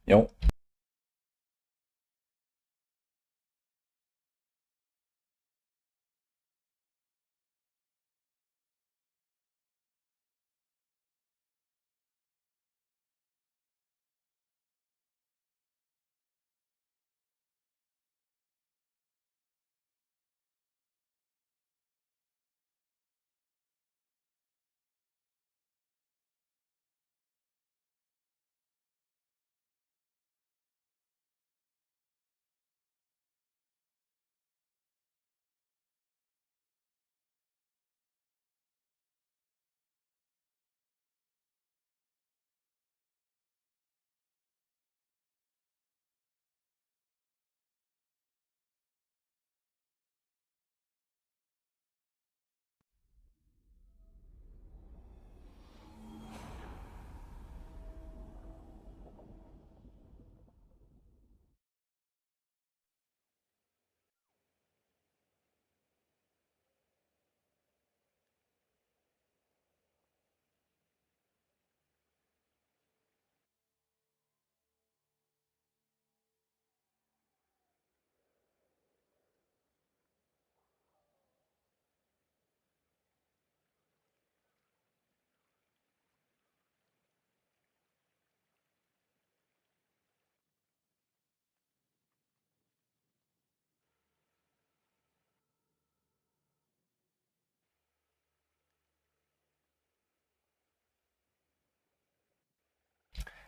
Yo.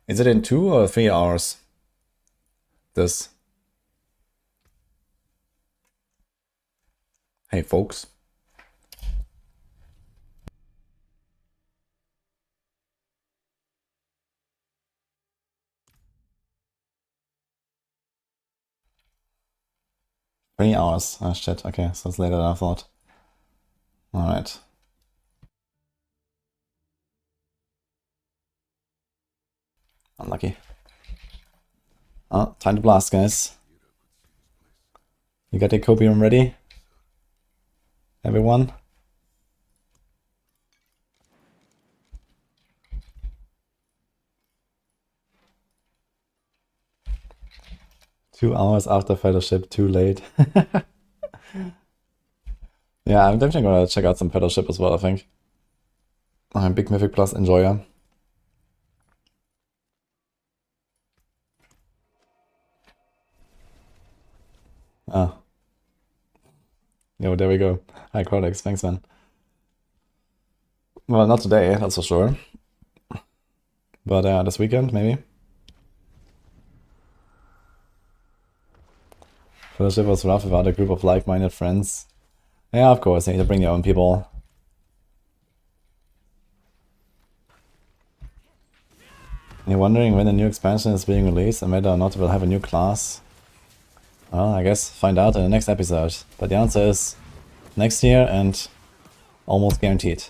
Is it in 2 or 3 hours? This. Hey, folks. Three hours. Oh shit, okay, so it's later than I thought. Alright. Unlucky. Oh, time to blast, guys. You got your Copium ready? Everyone? Two hours after Fellowship, too late. Yeah, I'm definitely gonna check out some Fellowship as well, I think. I'm a big Mythic Plus enjoyer. Ah. Yo, there we go. Hi, Codex, thanks, man. Well, not today, that's for sure. But this weekend, maybe. Fellowship was rough without a group of like-minded friends. Yeah, of course, you need to bring your own people. You're wondering when the new expansion is being released and whether or not it will have a new class? Well, I guess find out in the next episode. But the answer is next year and almost guaranteed.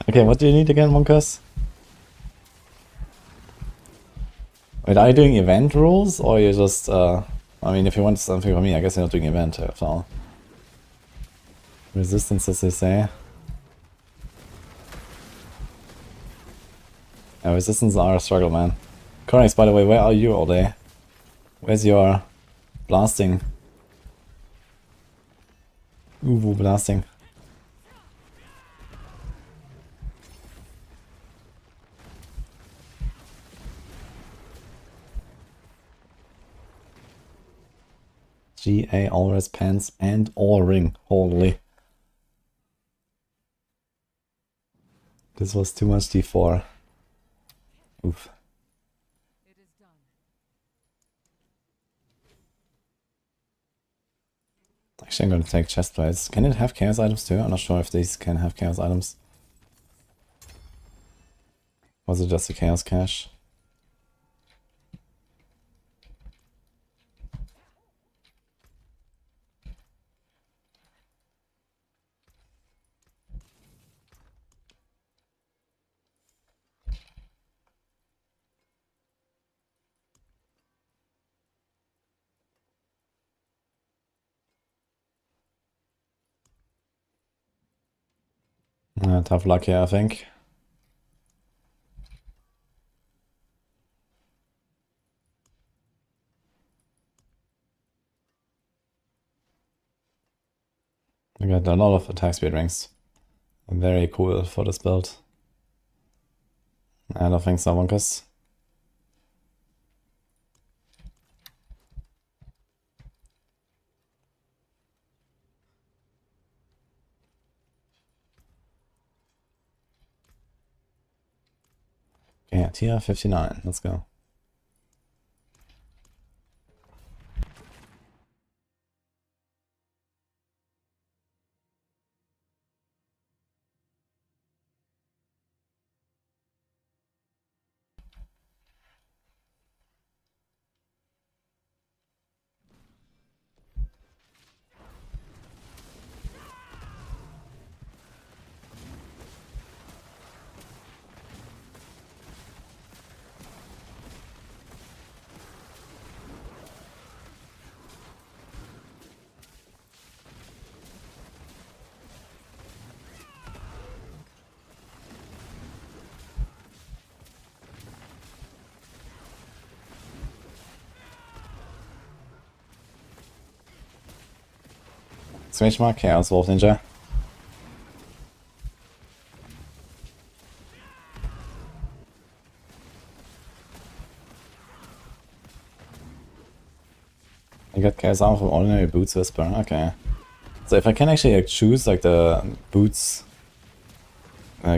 Okay, what do you need again, Monkas? Wait, are you doing event rules or you just, I mean, if you want something from me, I guess you're not doing event after all. Resistance, as they say. Yeah, resistance are a struggle, man. Cornex, by the way, where are you all day? Where's your blasting? Uwu blasting. GA always pants and or ring. Holy. This was too much D4. Oof. Actually, I'm going to take chest plates. Can it have chaos items too? I'm not sure if these can have chaos items. Was it just a chaos cache? Tough luck here, I think. We got a lot of attack speed rings. Very cool for this build. I don't think so, Wonkus. Okay, tier 59, let's go. Exclamation mark, Chaos Wolf Ninja. I got Chaos Armor from Ordinary Boots Whisper, okay. So if I can actually like, choose like the boots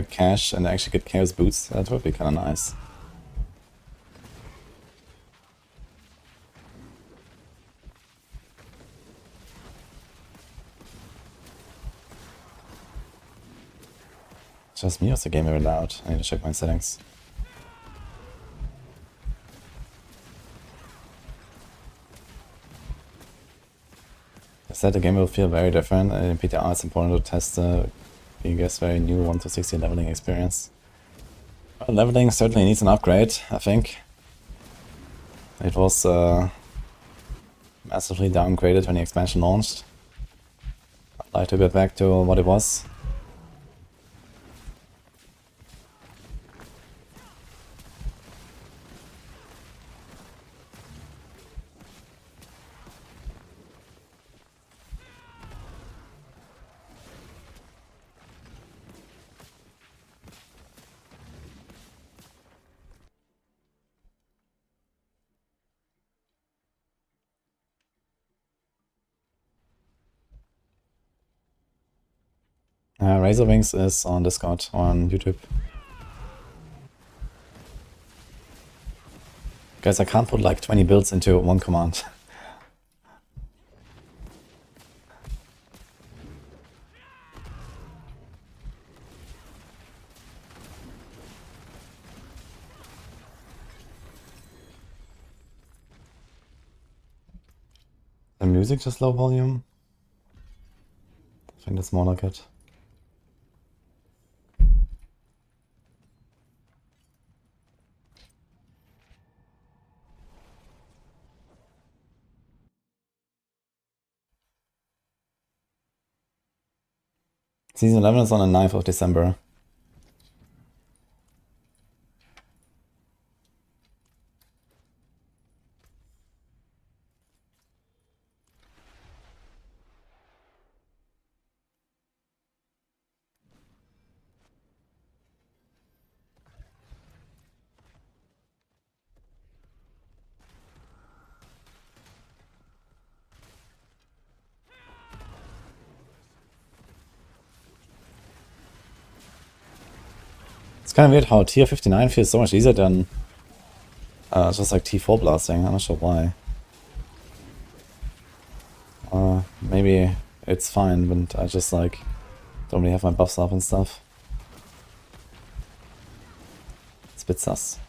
cache and actually get Chaos Boots, that would be kinda nice. Just me or is the game very loud? I need to check my settings. I said the game will feel very different. In PTR it's important to test the, you guess, very new 1 to 60 leveling experience. Well, leveling certainly needs an upgrade, I think. It was massively downgraded when the expansion launched. I'd like to get back to what it was. Razor Wings is on Discord, on YouTube. Guys, I can't put like 20 builds into one command. The music just low volume? I think that's more like it. Season 11 is on the 9th of December. It's kind of weird how tier 59 feels so much easier than just like T4 blasting. I'm not sure why. Maybe it's fine, but I just like don't really have my buffs up and stuff. It's a bit sus.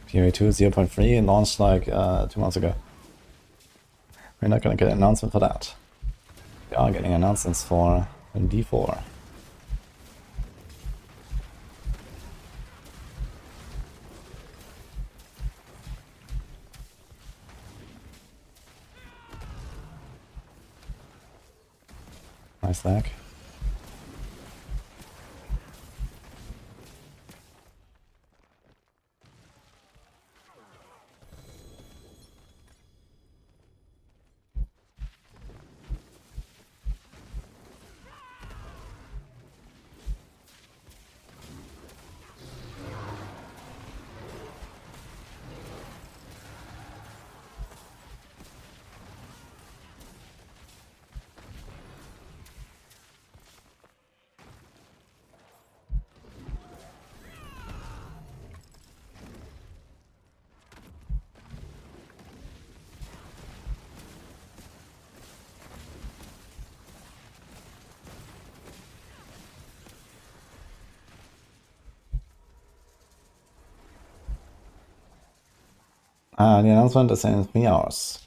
PoE2 0.3 launched like 2 months ago. We're not gonna get an announcement for that. We are getting announcements for D4. Nice lag. The announcement is in 3 hours.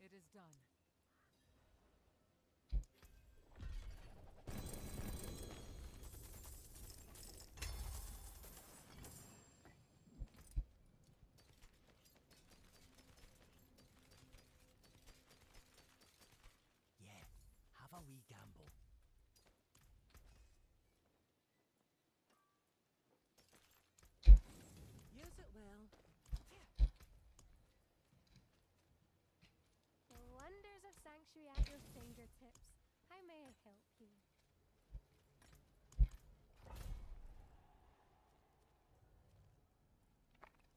It is done. Yeah, have a wee gamble. Use it well. The wonders of Sanctuary at your fingertips. How may I help you?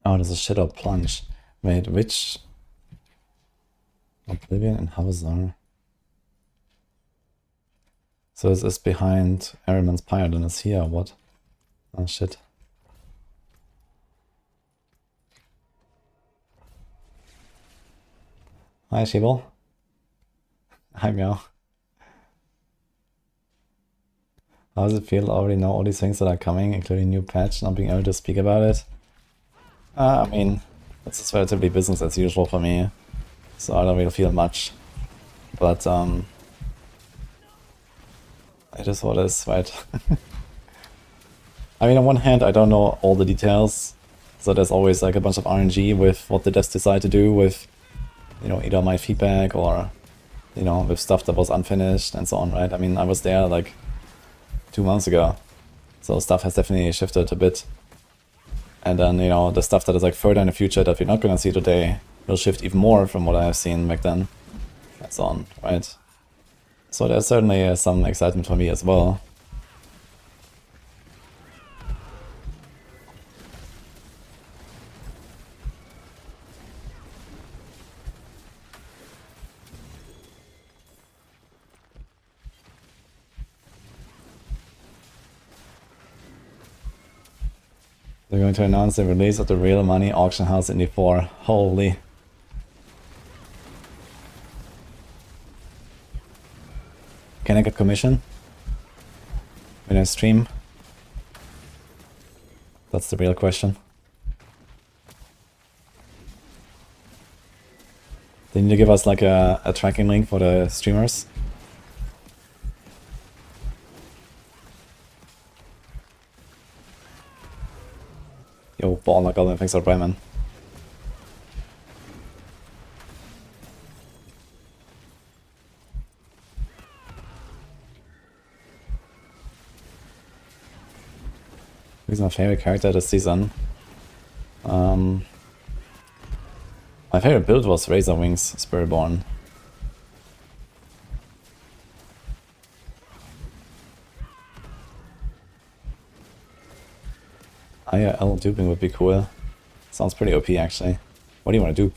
Oh, there's a Shadow Plunge. Wait, which? Oblivion and Hauser. So this is behind Ariman's Pyre, and it's here, what? Oh shit. Hi Shibble. Hi Meow. How does it feel to already know all these things that are coming, including new patch, not being able to speak about it? I mean, it's just relatively business as usual for me, so I don't really feel much. But, it is what it is, right? I mean, on one hand, I don't know all the details, so there's always like a bunch of RNG with what the devs decide to do with, you know, either my feedback or, you know, with stuff that was unfinished and so on, right? I mean, I was there like 2 months ago, so stuff has definitely shifted a bit. And then, you know, the stuff that is like further in the future that we're not gonna see today will shift even more from what I have seen back then, and so on, right? So there's certainly some excitement for me as well. They're going to announce the release of the real money auction house in D4. Holy. Can I get commission when I stream? That's the real question. They need to give us like a tracking link for the streamers. Yo, baller, Golden, thanks for the man. Who's my favorite character this season? My favorite build was Razor Wings Spiritborn. IRL duping would be cool. Sounds pretty OP actually. What do you want to dupe?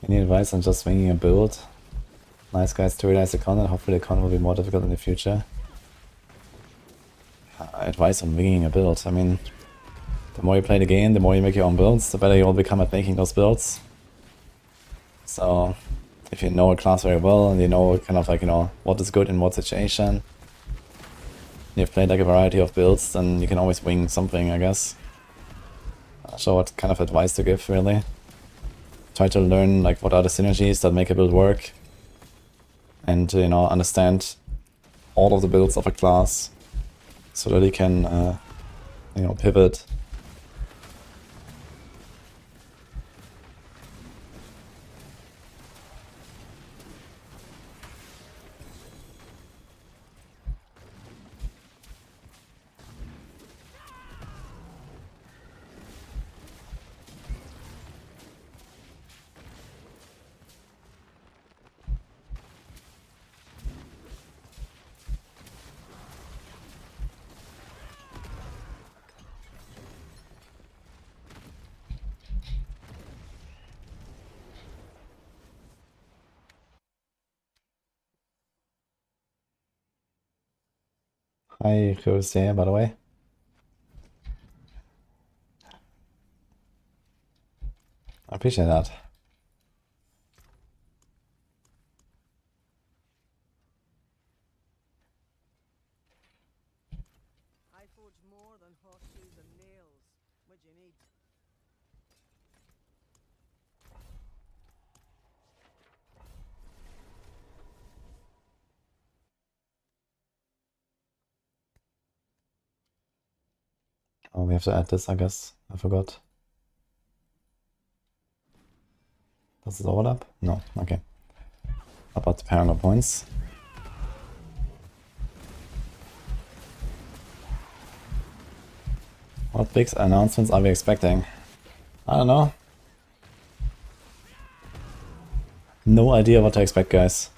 Any advice on just winging a build? Nice guys to realize the con, and hopefully the con will be more difficult in the future. Advice on winging a build. I mean, the more you play the game, the more you make your own builds, the better you will become at making those builds. So, if you know a class very well, and you know kind of like, you know, what is good in what situation, you've played like a variety of builds, then you can always wing something, I guess. Not sure what kind of advice to give, really. Try to learn like what are the synergies that make a build work, and you know, understand all of the builds of a class, so that you can you know, pivot. Hi, Jose, by the way. I appreciate that. I forge more than horseshoes and nails. What do you need? Oh, we have to add this, I guess. I forgot. Does this overlap? No, okay. About the pairing of points. What big announcements are we expecting? I don't know. No idea what to expect, guys.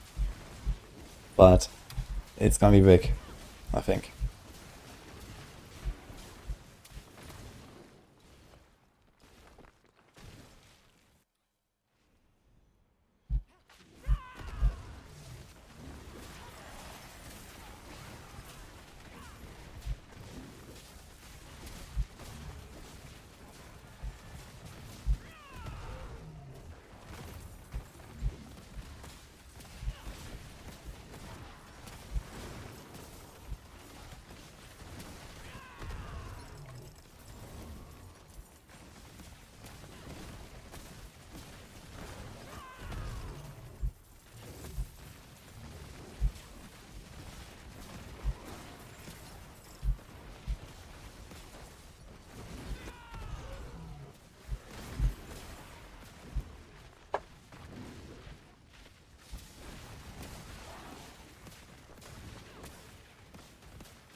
But it's gonna be big, I think.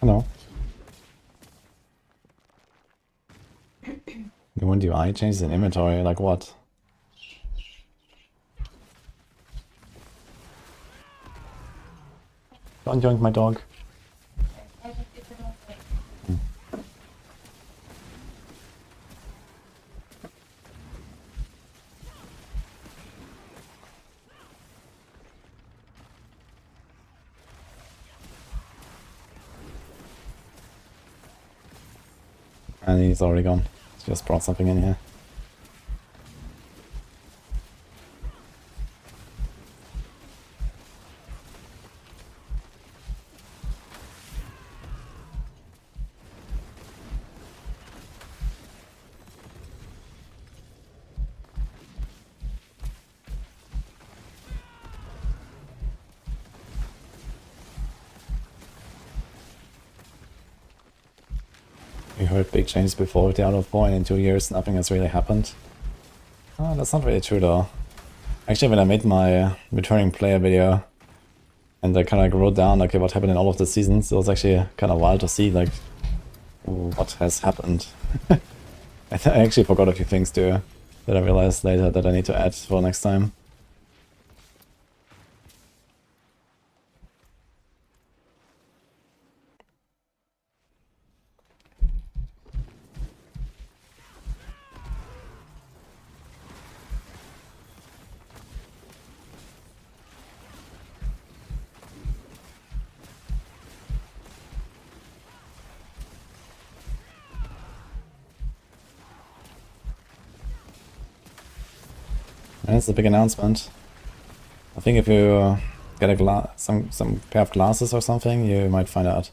Hello. You want UI changes in inventory, like what? Don't yoink my dog. And he's already gone. Just brought something in here. We heard big changes before with Diablo 4 and in 2 years nothing has really happened. That's not really true though. Actually, when I made my returning player video and I kind of like wrote down like what happened in all of the seasons, it was actually kind of wild to see like what has happened. I actually forgot a few things too that I realized later that I need to add for next time. That's a big announcement. I think if you get a some pair of glasses or something, you might find out.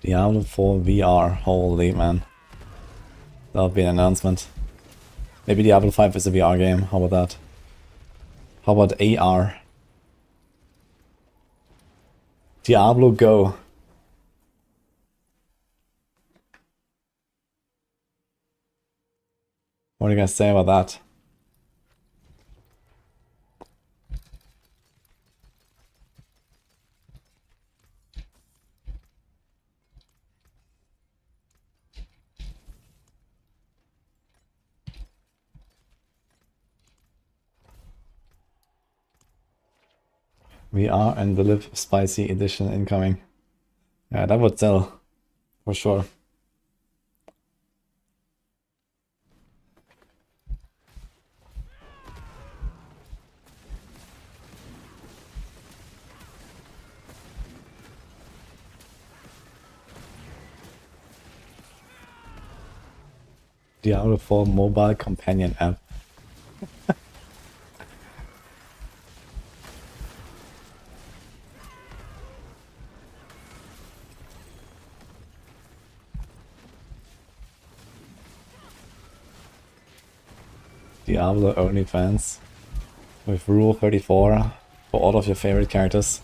Diablo 4 VR, holy man. That would be an announcement. Maybe Diablo 5 is a VR game, how about that? How about AR? Diablo Go. What do you guys say about that? VR and the Live Spicy edition incoming. Yeah, that would sell. For sure. Diablo 4 mobile companion app. Diablo OnlyFans with Rule 34 for all of your favorite characters.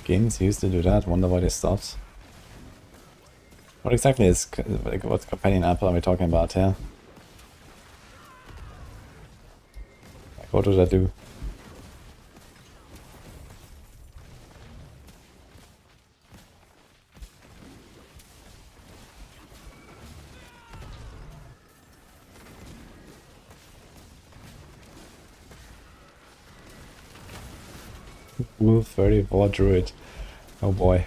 Games used to do that, wonder why they stopped. What exactly is, like, what companion app are we talking about here? Like, what do I do? Rule 34 Druid. Oh boy.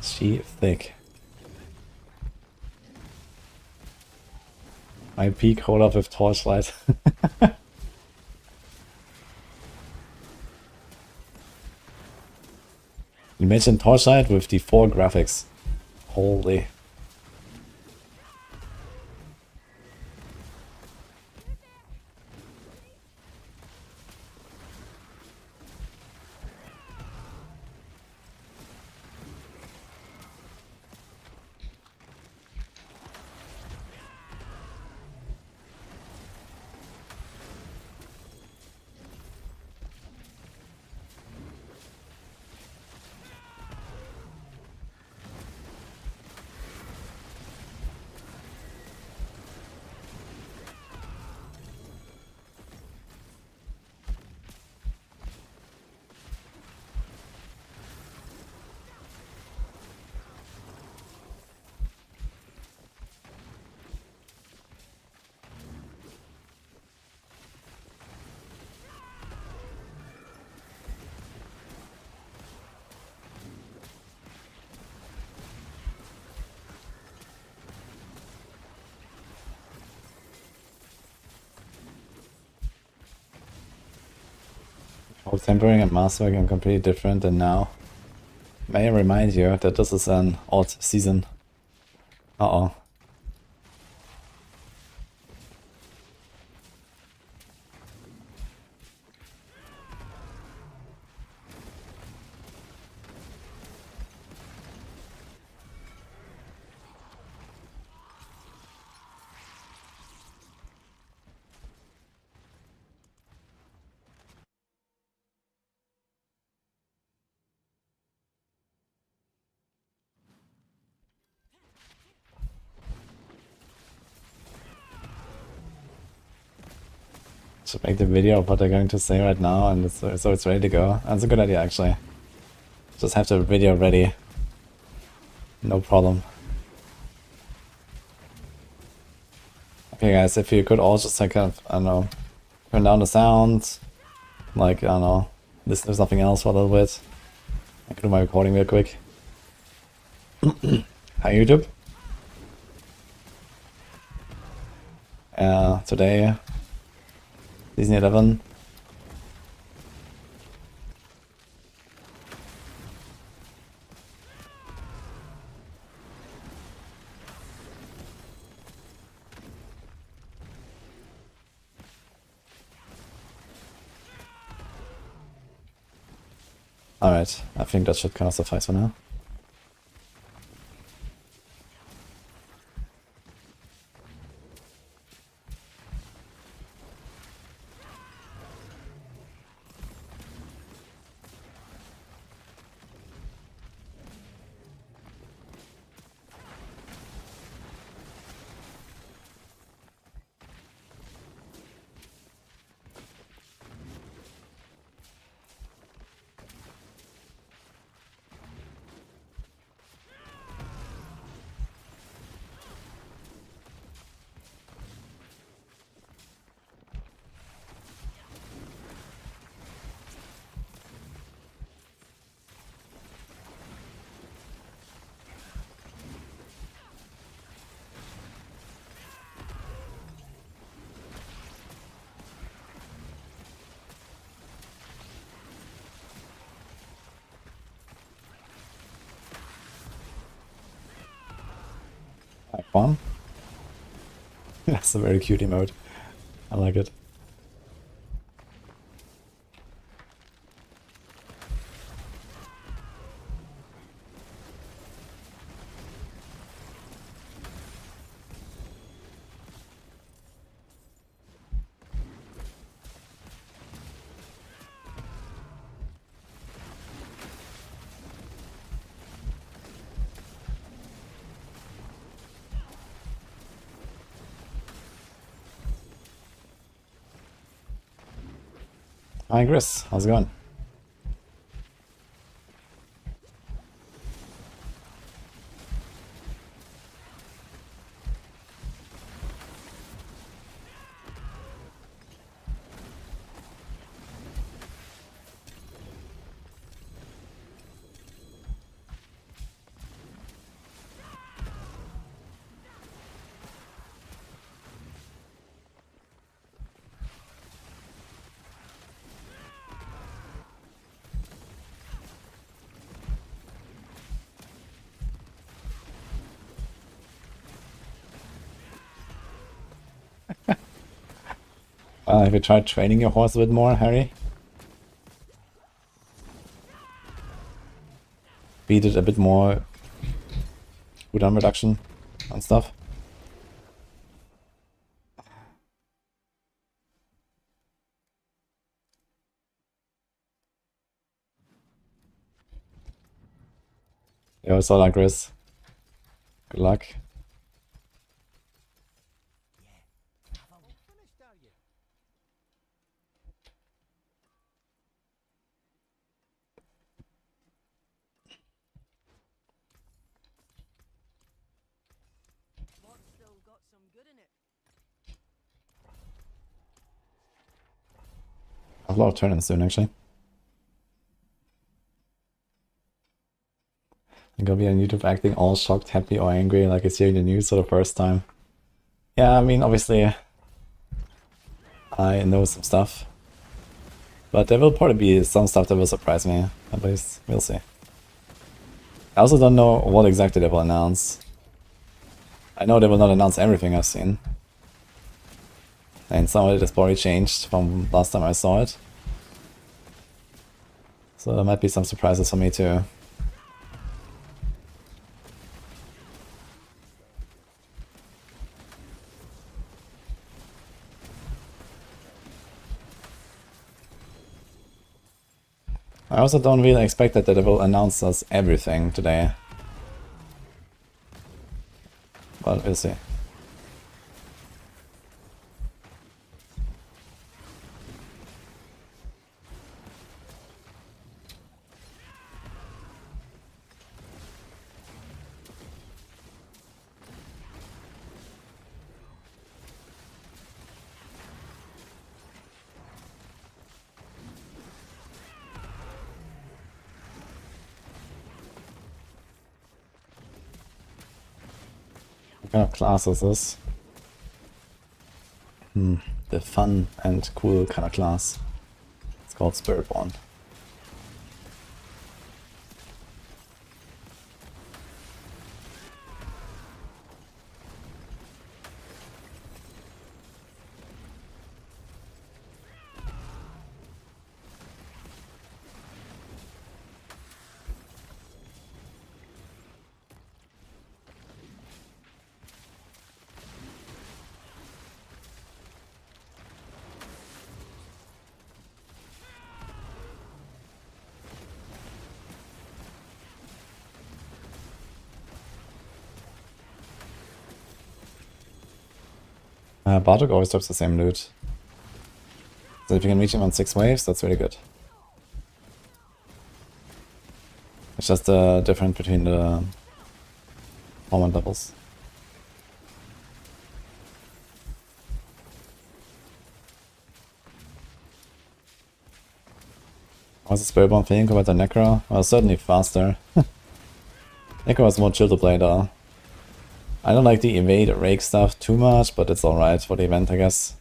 She thick. I peek hold up with torchlight. Imagine torchlight with the 4 graphics. Holy. Both tempering and masterworking are completely different than now. May I remind you that this is an odd season. Uh-oh. Should make the video of what they're going to say right now, and so it's ready to go. That's a good idea, actually. Just have the video ready. No problem. Okay, guys, if you could all just like kind of, I don't know, turn down the sound, like, I don't know, listen to something else for a little bit. I can do my recording real quick. Hi, YouTube. Today, Season 11. Alright, I think that should kind of suffice for now. Fun. That's a very cute emote. I like it. Hi Chris, how's it going? Have you tried training your horse a bit more, Harry? Beat it a bit more cooldown reduction and stuff? Yo, so long, Chris. Good luck. What's still got some good in it? I have a lot of turn-ins soon, actually. I'm gonna be on YouTube acting all shocked, happy, or angry like it's hearing the news for the first time. Yeah, I mean, obviously, I know some stuff. But there will probably be some stuff that will surprise me, at least. We'll see. I also don't know what exactly they will announce. I know they will not announce everything I've seen. And some of it has probably changed from last time I saw it. So there might be some surprises for me too. I also don't really expect that they will announce us everything today. But we'll see. What kind of class is this? The fun and cool kind of class. It's called Spiritborn. Bartok always drops the same loot. So if you can reach him on 6 waves, that's really good. It's just the difference between the hormone levels. How's the Spiritborn feeling compared to Necro? Well, certainly faster. Necro was more chill to play though. I don't like the evade or rake stuff too much, but it's alright for the event, I guess.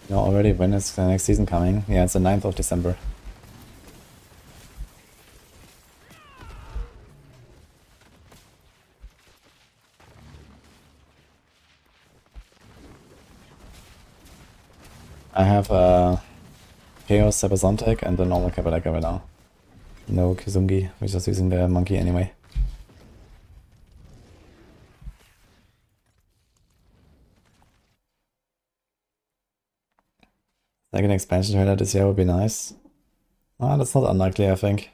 You know already when is the next season coming? Yeah, it's the 9th of December. I have Chaos Sabazontek and the normal Kabaleka right now. No Kizungi, we're just using the monkey anyway. Like an expansion trailer this year would be nice. Ah, that's not unlikely, I think.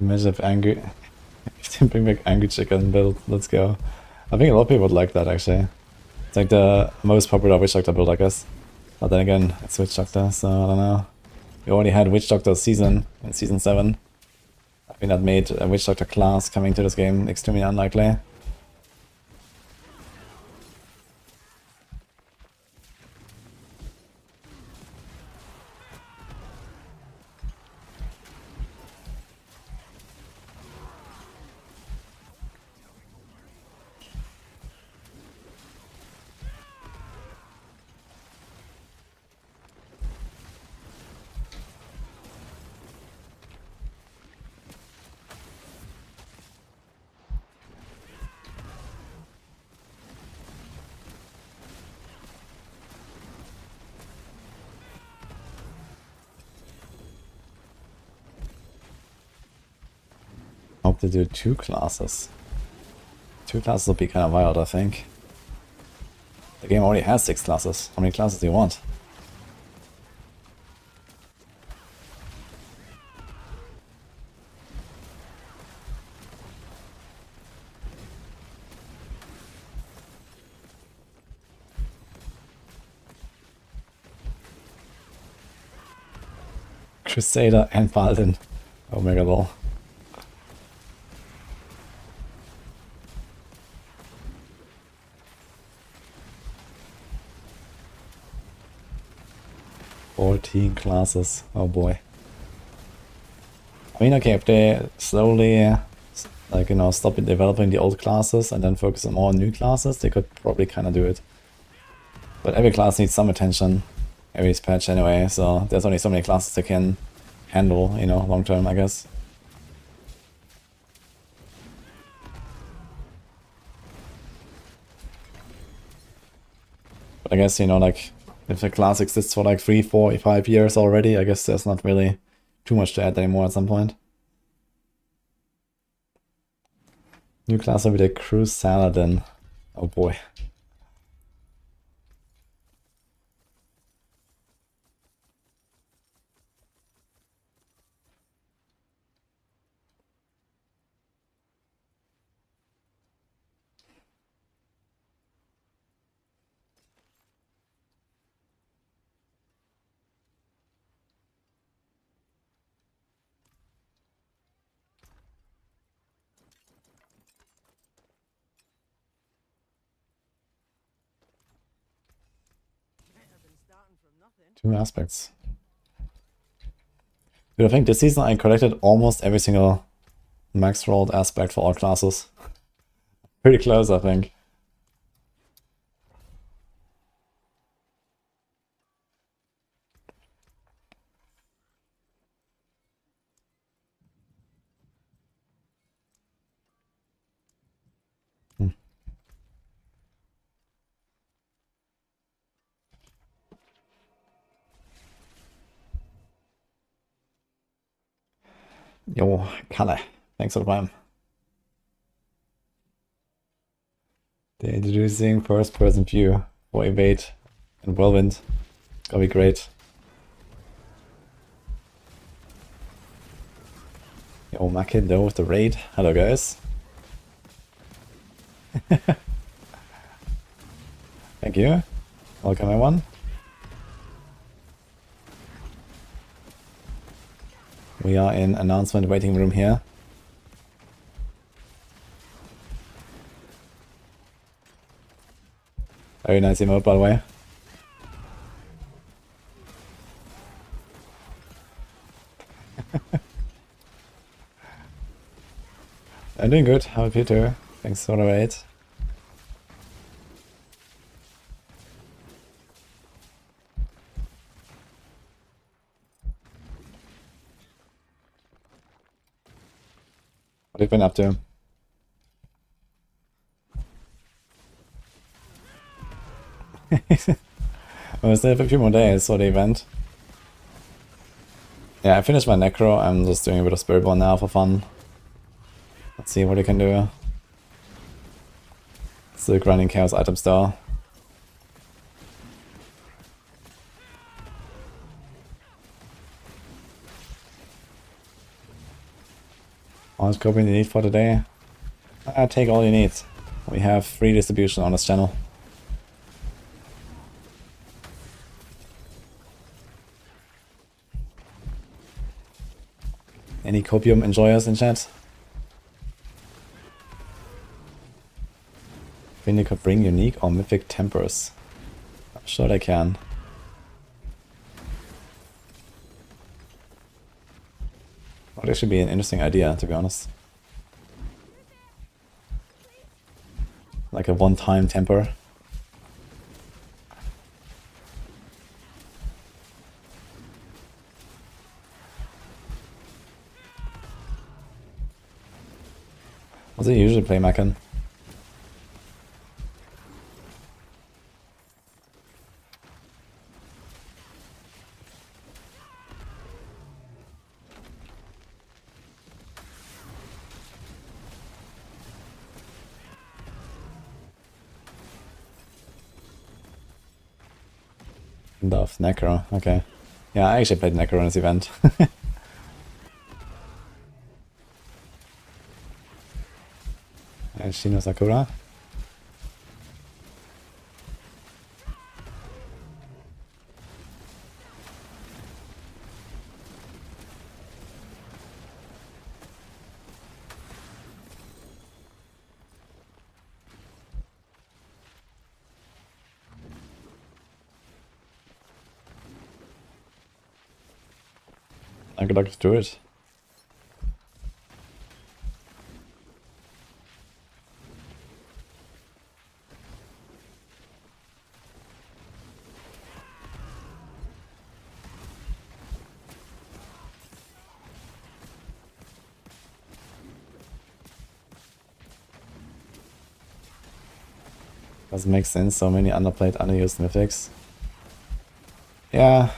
Imagine if angry, if they bring back angry chicken build, let's go. I think a lot of people would like that actually. It's like the most popular Witch Doctor build, I guess. But then again, it's Witch Doctor, so I don't know. We already had Witch Doctor season in season 7. I think that made a Witch Doctor class coming to this game extremely unlikely. to do 2 classes. 2 classes would be kind of wild, I think. The game already has 6 classes. How many classes do you want? Crusader and Paladin. Omega Ball. "14 classes. Oh boy. I mean, okay, if they slowly, like, you know, stop developing the old classes and then focus on more new classes, they could probably kind of do it. But every class needs some attention, every patch anyway, so there's only so many classes they can handle, you know, long term, I guess. But I guess, you know, like, if the class exists for like 3, 4, 5 years already, I guess there's not really too much to add anymore at some point. New class will be the Crusader. Oh boy. Better than starting from nothing. 2 aspects. Dude, I think this season I collected almost every single Maxroll aspect for all classes. Pretty close, I think. Yo, Kalle. Thanks for the prime. They're introducing first-person view for Evade and Whirlwind. It's gonna be great. Yo, Makin though with the raid. Hello, guys. Thank you. Welcome, everyone. We are in announcement waiting room here. Very nice emote, by the way. I'm doing good. How are you too? Thanks for the raid. What have you been up to? Well, still have a few more days for the event. Yeah, I finished my Necro. I'm just doing a bit of Spiritborn now for fun. Let's see what I can do. Still grinding Chaos items though. How much Copium do you need for today? Take all you need. We have free distribution on this channel. Any Copium enjoyers in chat? I think they could bring unique or mythic tempers. I'm sure they can. Would actually be an interesting idea, to be honest. Like a one-time temper. What do you usually play, Macken? Of Necro, okay. Yeah, I actually played Necro in this event. And Shino Sakura. I could like to do it. Doesn't make sense, so many underplayed, underused mythics. Yeah.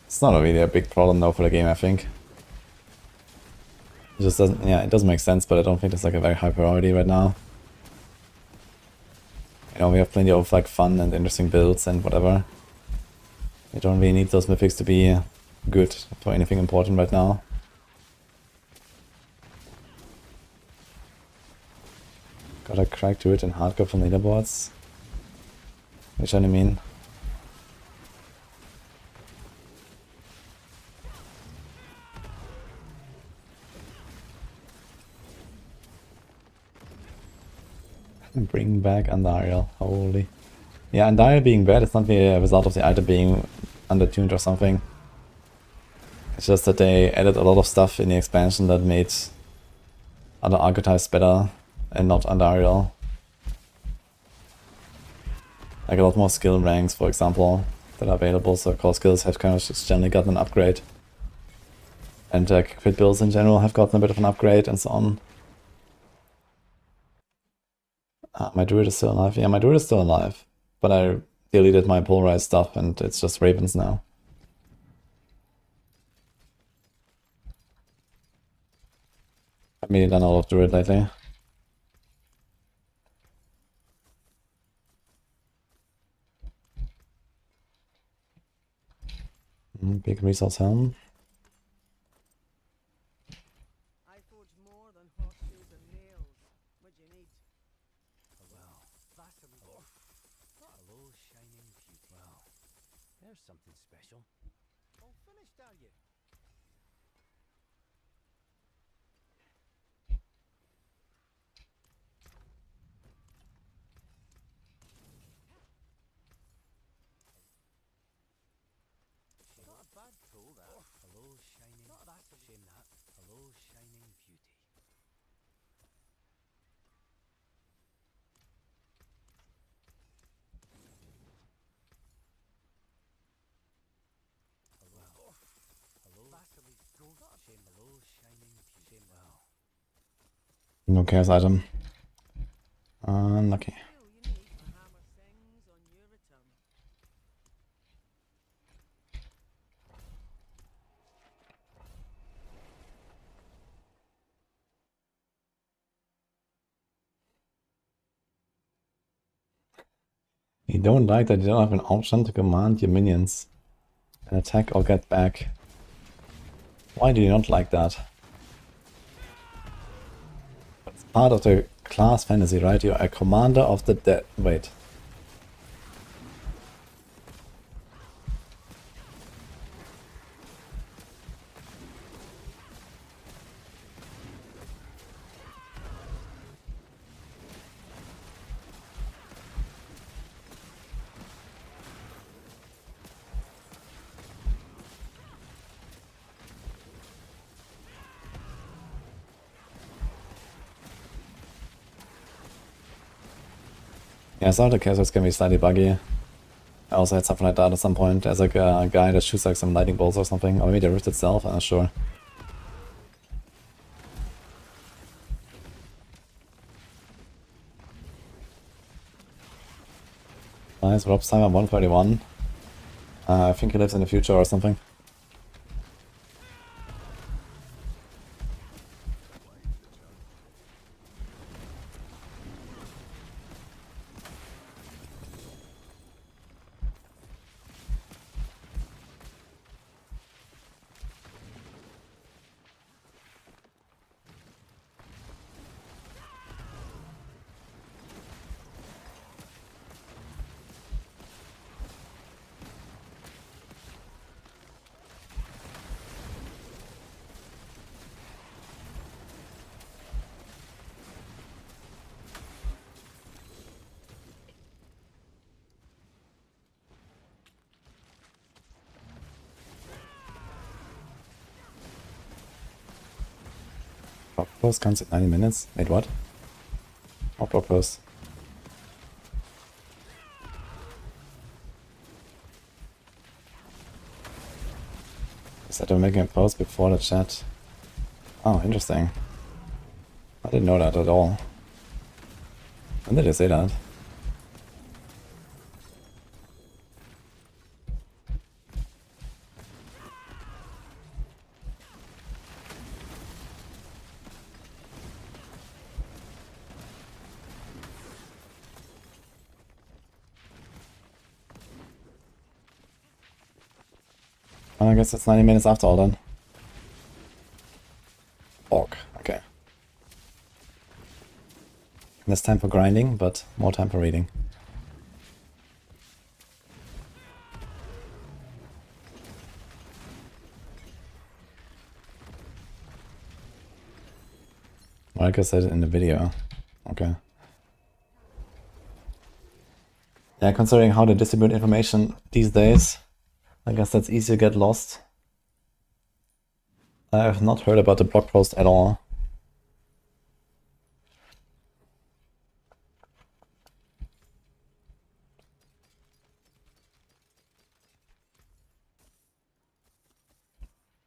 It's not really a big problem though for the game, I think. It just doesn't, yeah, it doesn't make sense, but I don't think it's like a very high priority right now. You know, we have plenty of like fun and interesting builds and whatever. You don't really need those mythics to be good for anything important right now. Got a crack Druid and hardcore from leaderboards. Which I mean. Bring back Andariel, holy. Yeah, Andariel being bad is not the result of the item being undertuned or something. It's just that they added a lot of stuff in the expansion that made other archetypes better and not Andariel. Like a lot more skill ranks, for example, that are available, so core skills have kind of just generally gotten an upgrade. And crit builds in general have gotten a bit of an upgrade and so on. My Druid is still alive. Yeah, my Druid is still alive. But I deleted my polarized stuff and it's just Ravens now. I've mainly done a lot of Druid lately. Big resource helm. I forge more than horseshoes and nails. What you need? Well, that's a hello, shining beauty. Well, there's something special. All finished, are you? Not a bad pull, that. Hello, shining. Not that's a shame, that. Hello, shining beauty. Hello. Hello. Vasily, go. Shame. Hello, shining beauty. Shame. Well. No chaos item. Unlucky. Feel you need to hammer things on your return. You don't like that you don't have an option to command your minions and attack or get back. Why do you not like that? It's part of the class fantasy, right? You're a commander of the dead. Wait. Yeah, some of the casters can be slightly buggy. I also had something like that at some point. There's like a guy that shoots like some lightning bolts or something. Or maybe the rift itself, I'm not sure. Nice, Rob's timer 131. I think he lives in the future or something. Blog post comes in 90 minutes. Wait, what? What blog post? Instead of making a post before the chat. Oh, interesting. I didn't know that at all. When did you say that? I guess it's 90 minutes after all then. Orc, okay. Less time for grinding, but more time for reading. Like I said in the video. Okay. Yeah, considering how they distribute information these days, I guess that's easy to get lost. I have not heard about the blog post at all.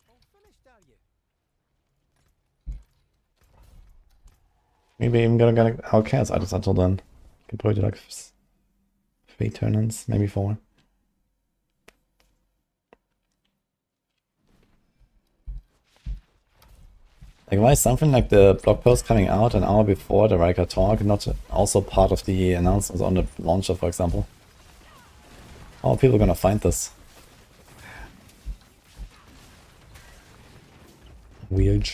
All finished, are you? Maybe even gonna get our chaos items until then. Could probably do like 3 turn-ins, maybe 4. Like, why is something like the blog post coming out an hour before the Riker talk not also part of the announcements on the launcher, for example? How are people gonna find this? Weird.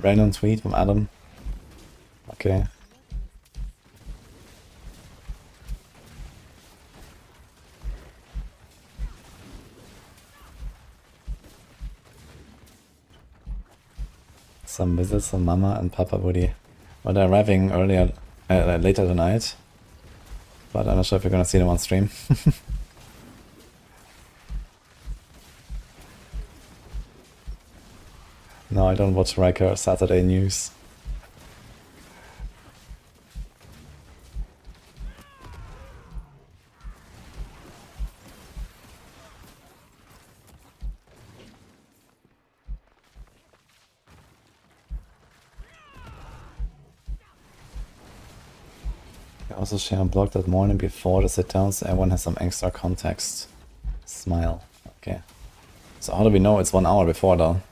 Random tweet from Adam. Okay. Some visits from Mama and Papa Woody. Well, they're arriving earlier, later tonight. But I'm not sure if you're gonna see them on stream. No, I don't watch Riker Saturday news. I also share a blog that morning before the sit-down so everyone has some extra context. Smile. Okay. So how do we know it's 1 hour before though?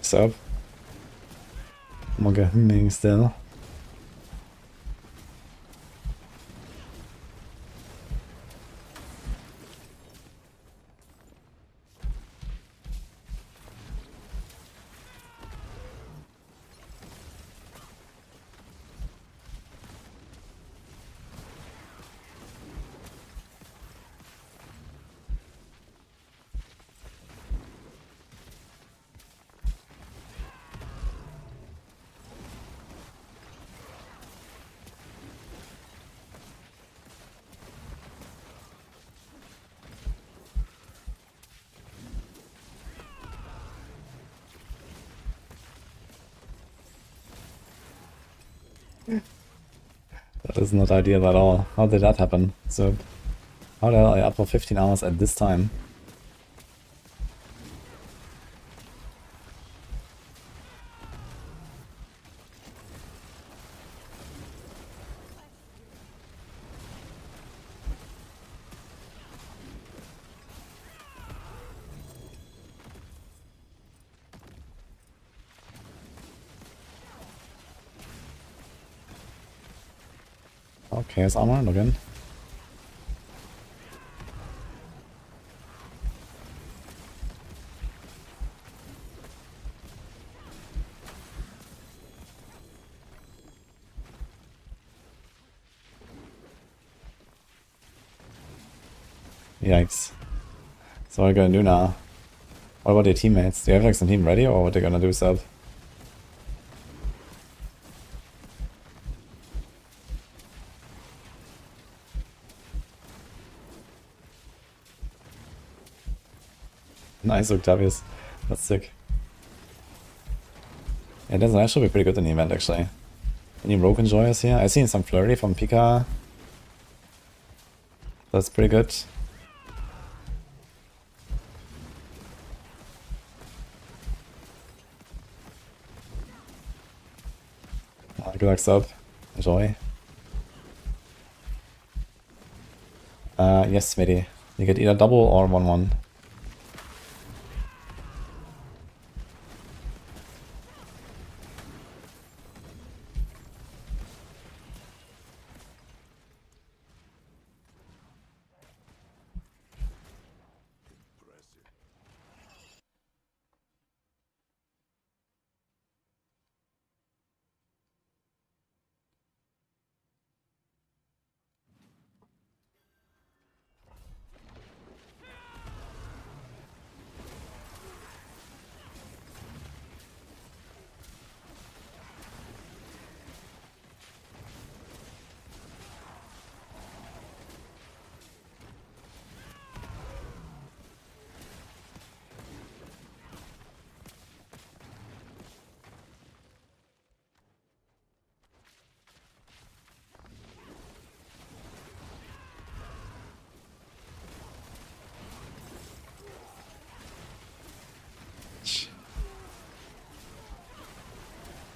So, Mogge humming still. That is not ideal at all. How did that happen? So, how the hell are you up for 15 hours at this time? Chaos Armor, login. Yikes. So what are we gonna do now? What about your teammates? Do you have like some team ready or what they're gonna do, sub? Nice, Octavius. That's sick. Yeah, that's actually be pretty good in the event, actually. Any Rogue Enjoyers here? I've seen some Flurry from Pika. That's pretty good. Good luck, sub. Enjoy. Yes, Smitty. You get either double or 1-1.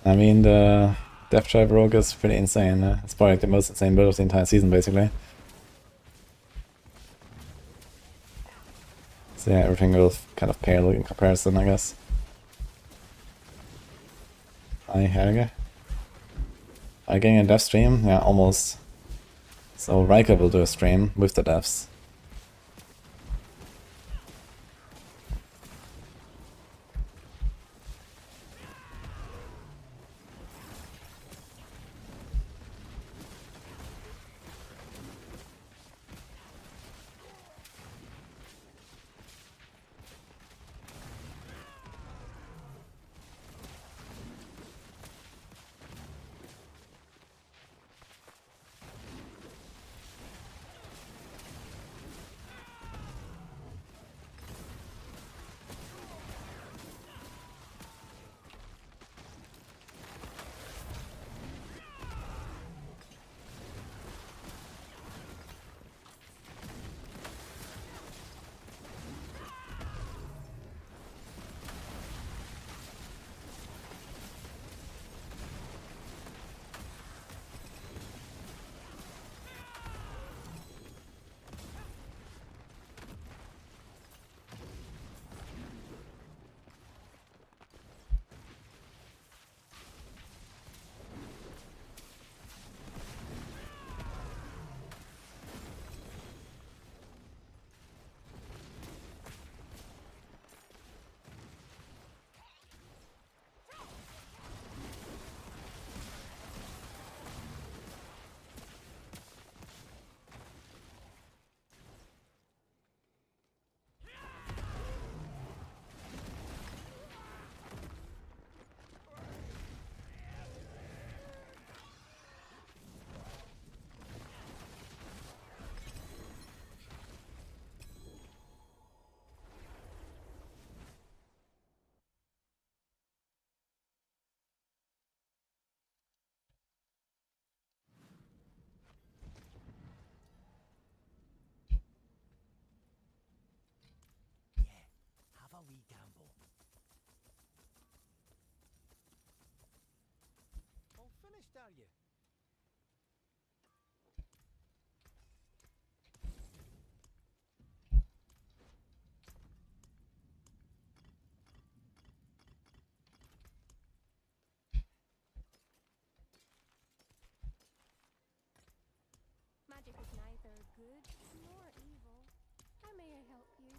I mean, the Death Trap Rogue is pretty insane. It's probably like the most insane build of the entire season, basically. So yeah, everything will kind of pale in comparison, I guess. Hi, Helge. Are you getting a dev stream? Yeah, almost. So Riker will do a stream with the devs. Have a wee gamble. All finished, are you? magic is neither good nor evil. How may I help you?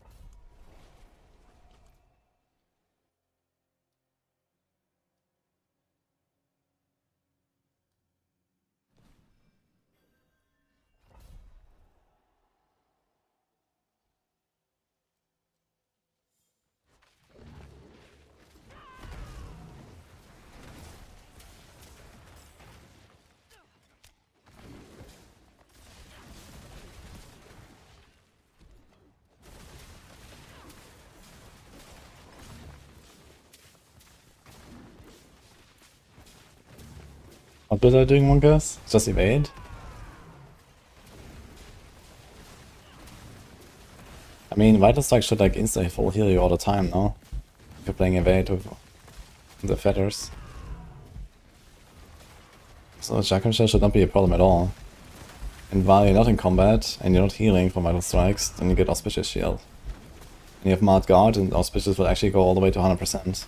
What was I doing, Monkas? Just evade? I mean, Vital Strike should like insta full heal you all the time, no? If you're playing evade with the feathers. So Judgement should not be a problem at all. And while you're not in combat and you're not healing from Vital Strikes, then you get Auspicious Shield. And you have Mad Guard, and Auspicious will actually go all the way to 100%.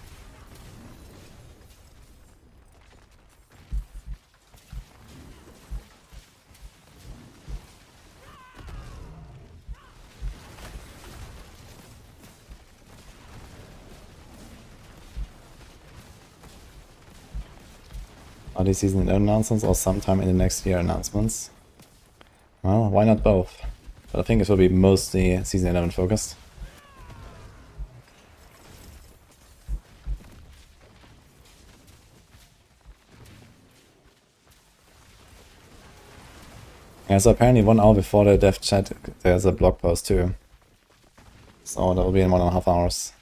Are these season 11 announcements or sometime in the next year announcements? Well, why not both? But I think it will be mostly season 11 focused. Yeah, so apparently 1 hour before the dev chat there's a blog post too. So that will be in 1.5 hours.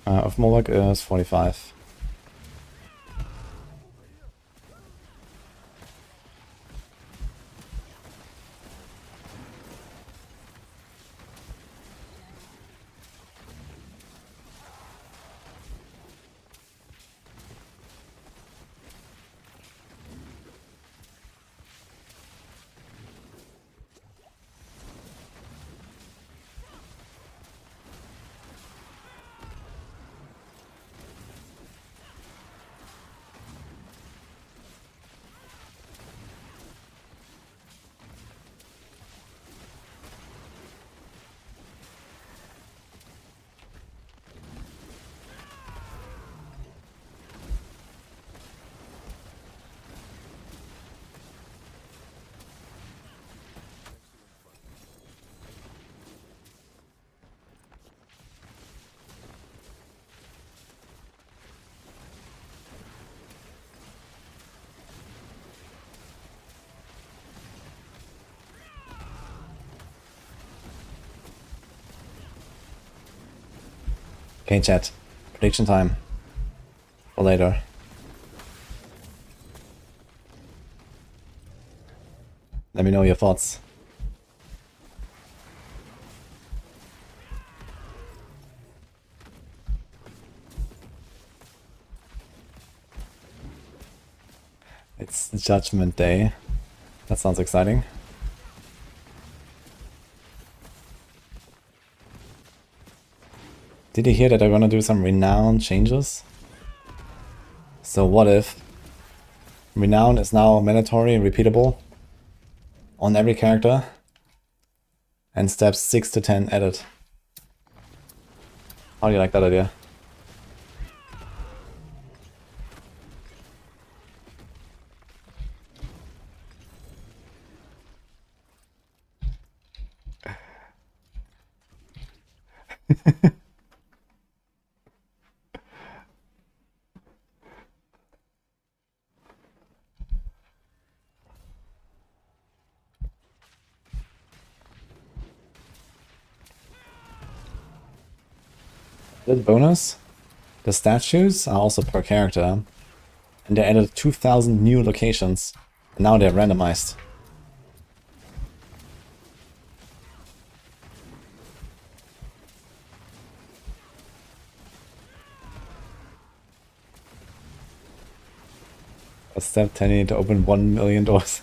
Of Moloch is 45. Okay, chat. Prediction time. For later. Let me know your thoughts. It's Judgment Day. That sounds exciting. Did you hear that they're gonna do some renown changes? So what if renown is now mandatory and repeatable on every character and steps 6 to 10 added? How do you like that idea? Little bonus, the statues are also per character, and they added 2,000 new locations, and now they're randomized. A step 10 need to open 1 million doors.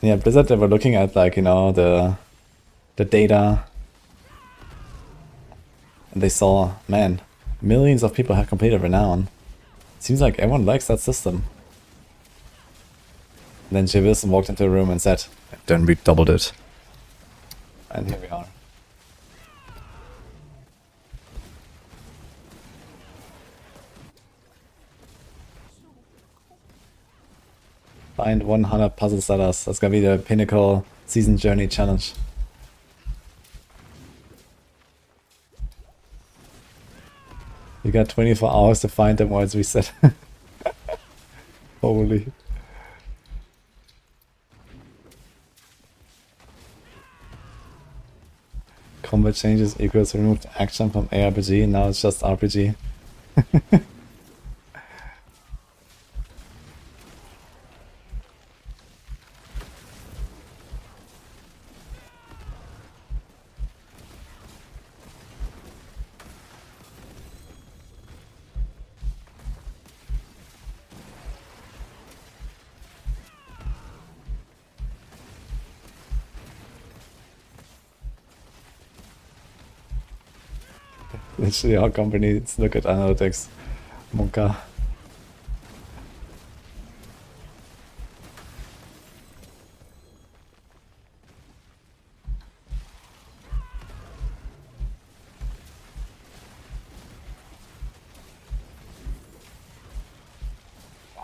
Yeah, Blizzard, they were looking at, like, you know, the data, and they saw, man, millions of people have completed Renown. Seems like everyone likes that system. And then Jay Wilson walked into the room and said, then we doubled it. And here we are. Find 100 puzzle sellers. That's gonna be the pinnacle season journey challenge. You got 24 hours to find them or it's reset. Holy. Combat changes equals removed action from ARPG, now it's just RPG. Literally our companies look at analytics. Monka.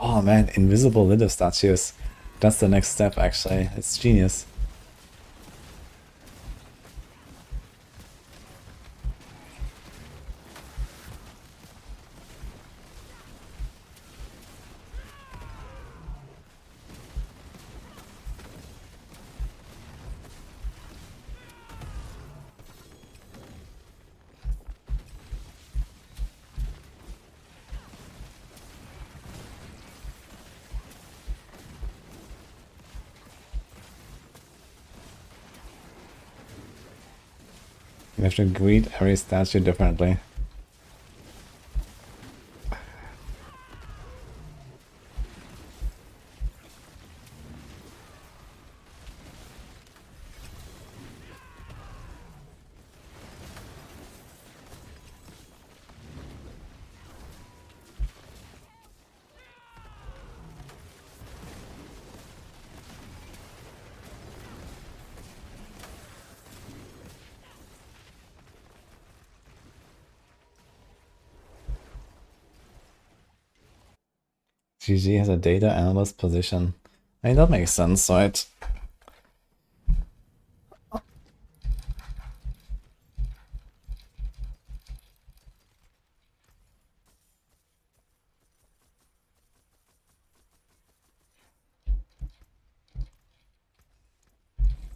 Oh man, invisible Lilith statues. That's the next step actually. It's genius. You have to greet every statue differently. GG has a data analyst position. I mean, that makes sense, right?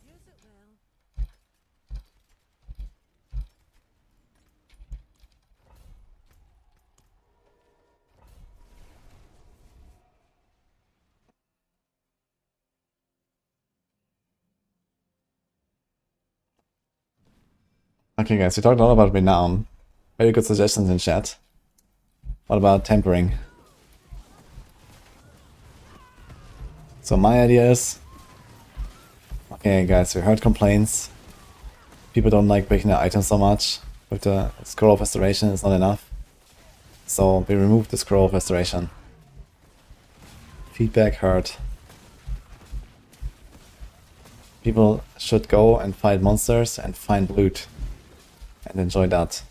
Use it well. Okay guys, we talked a lot about Renown. Very good suggestions in chat. What about tempering? So my idea is... Okay guys, we heard complaints. People don't like breaking their items so much. With the scroll of restoration, it's not enough. So we remove the scroll of restoration. Feedback heard. People should go and fight monsters and find loot. And enjoy that.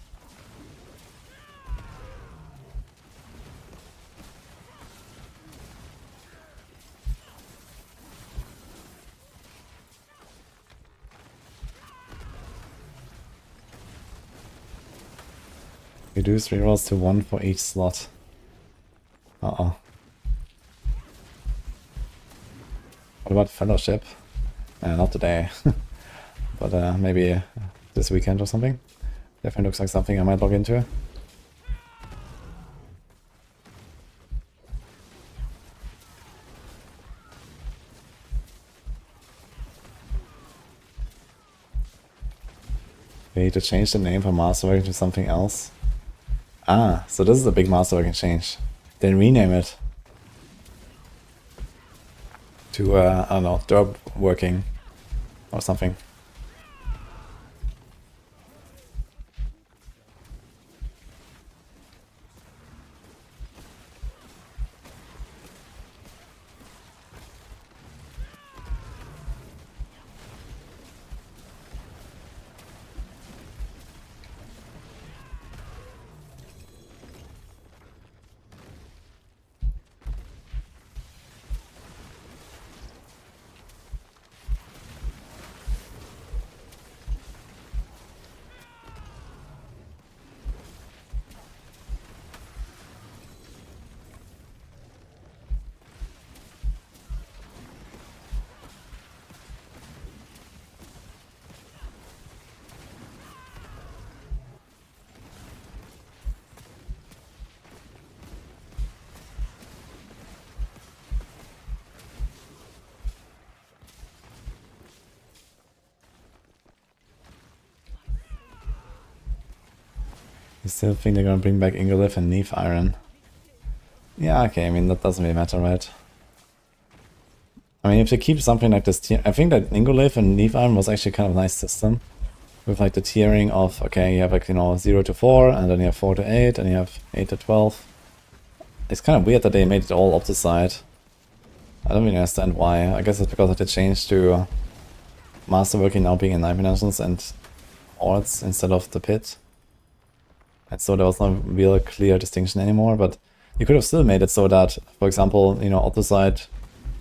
Reduce rerolls to 1 for each slot. Uh-oh. What about Fellowship? Not today, but maybe this weekend or something. Definitely looks like something I might log into. We need to change the name from Masterworking to something else. Ah, so this is a big Masterworking change. Then rename it to, I don't know, Derb Working or something. You still think they're gonna bring back Ingolith and Neve Iron? Yeah, okay, I mean, that doesn't really matter, right? I mean, if they keep something like this tier, I think that Ingolith and Neve Iron was actually kind of a nice system. With like the tiering of, okay, you have like, you know, 0 to 4, and then you have 4 to 8, and you have 8 to 12. It's kind of weird that they made it all opposite. I don't really understand why. I guess it's because of the change to Masterworking now being in 9 dimensions and Ords instead of the pit. And so there was no real clear distinction anymore, but you could have still made it so that, for example, you know, Opposite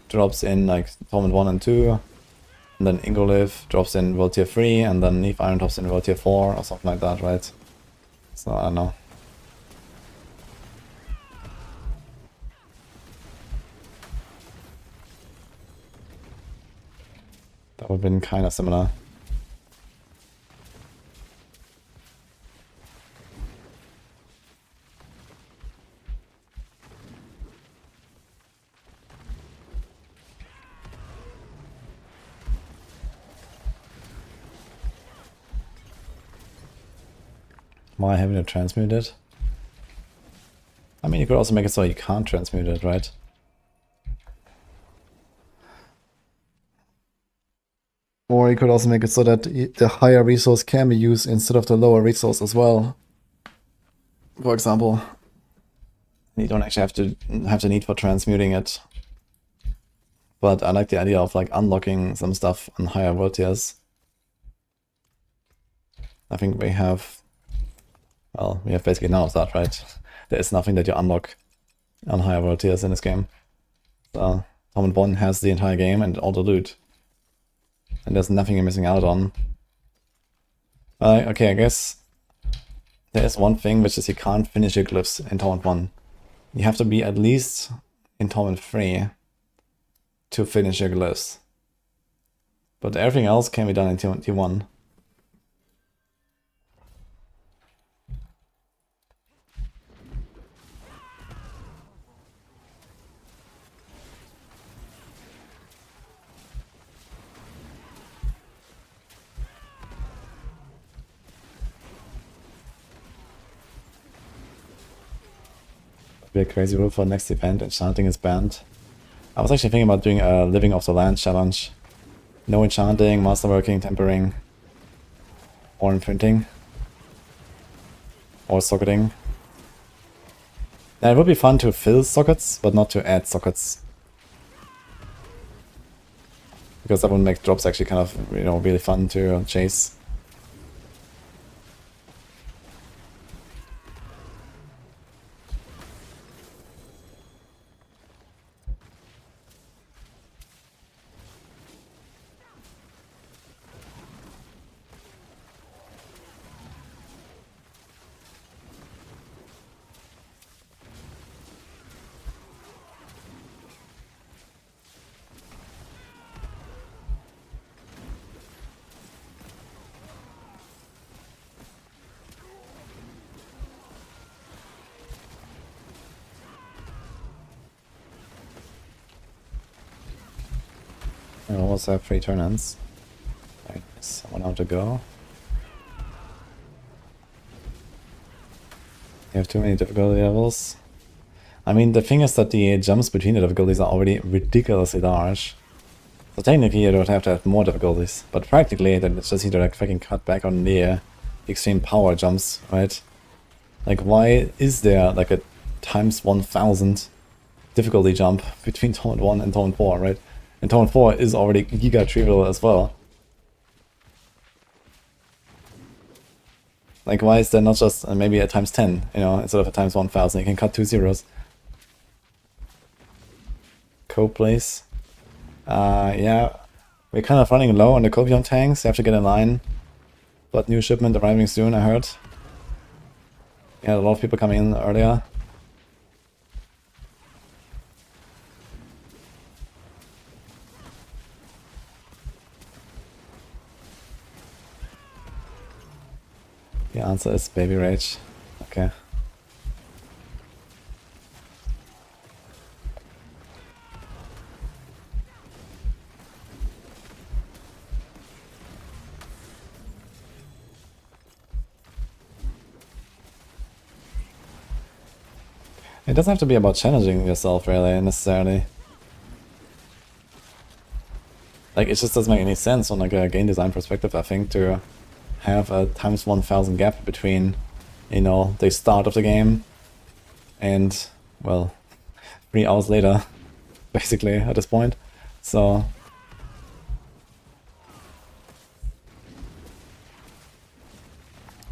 drops in like Torment 1 and 2, and then Ingolith drops in World Tier 3, and then Neve Iron drops in World Tier 4, or something like that, right? So, I don't know. That would have been kind of similar. Why haven't you transmuted it? I mean, you could also make it so you can't transmute it, right? Or you could also make it so that the higher resource can be used instead of the lower resource as well. For example, you don't actually have the need for transmuting it. But I like the idea of like unlocking some stuff on higher world tiers. I think we have, well, we have basically none of that, right? There is nothing that you unlock on higher world tiers in this game. So Torment 1 has the entire game and all the loot. And there's nothing you're missing out on. Okay, I guess there is one thing, which is you can't finish your glyphs in Torment 1. You have to be at least in Torment 3 to finish your glyphs. But everything else can be done in T1. Be a crazy rule for next event. Enchanting is banned. I was actually thinking about doing a Living Off the Land challenge. No enchanting, masterworking, tempering, or imprinting, or socketing. Yeah, it would be fun to fill sockets, but not to add sockets. Because that would make drops actually kind of, you know, really fun to chase. I also have 3 turn-ins. Right, someone out to go. You have too many difficulty levels. I mean, the thing is that the jumps between the difficulties are already ridiculously large. So technically you don't have to have more difficulties, but practically then it's just need to like fucking cut back on the extreme power jumps, right? Like why is there like a times 1000 difficulty jump between Tone 1 and Tone 4, right? And Tone 4 is already giga trivial as well. Like why is there not just maybe a times 10, you know, instead of a times 1000, you can cut 2 zeros. Co-place. Yeah, we're kind of running low on the Copium tanks, you have to get in line. But new shipment arriving soon, I heard. Yeah, a lot of people coming in earlier. The answer is Baby Rage. Okay. It doesn't have to be about challenging yourself, really, necessarily. Like, it just doesn't make any sense on like a game design perspective, I think, to have a times 1000 gap between, you know, the start of the game and, well, 3 hours later, basically, at this point. So...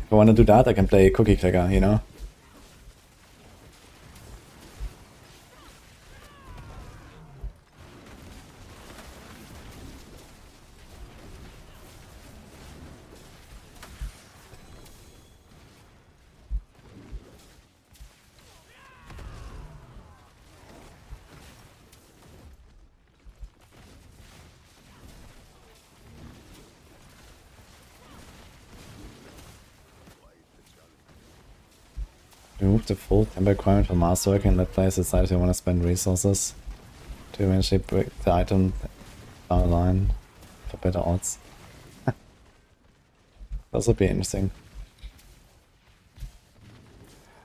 if I want to do that, I can play Cookie Clicker, you know? Remove the full temp requirement for Masterworking and let players decide if they want to spend resources to eventually break the item down the line for better odds. That would be interesting.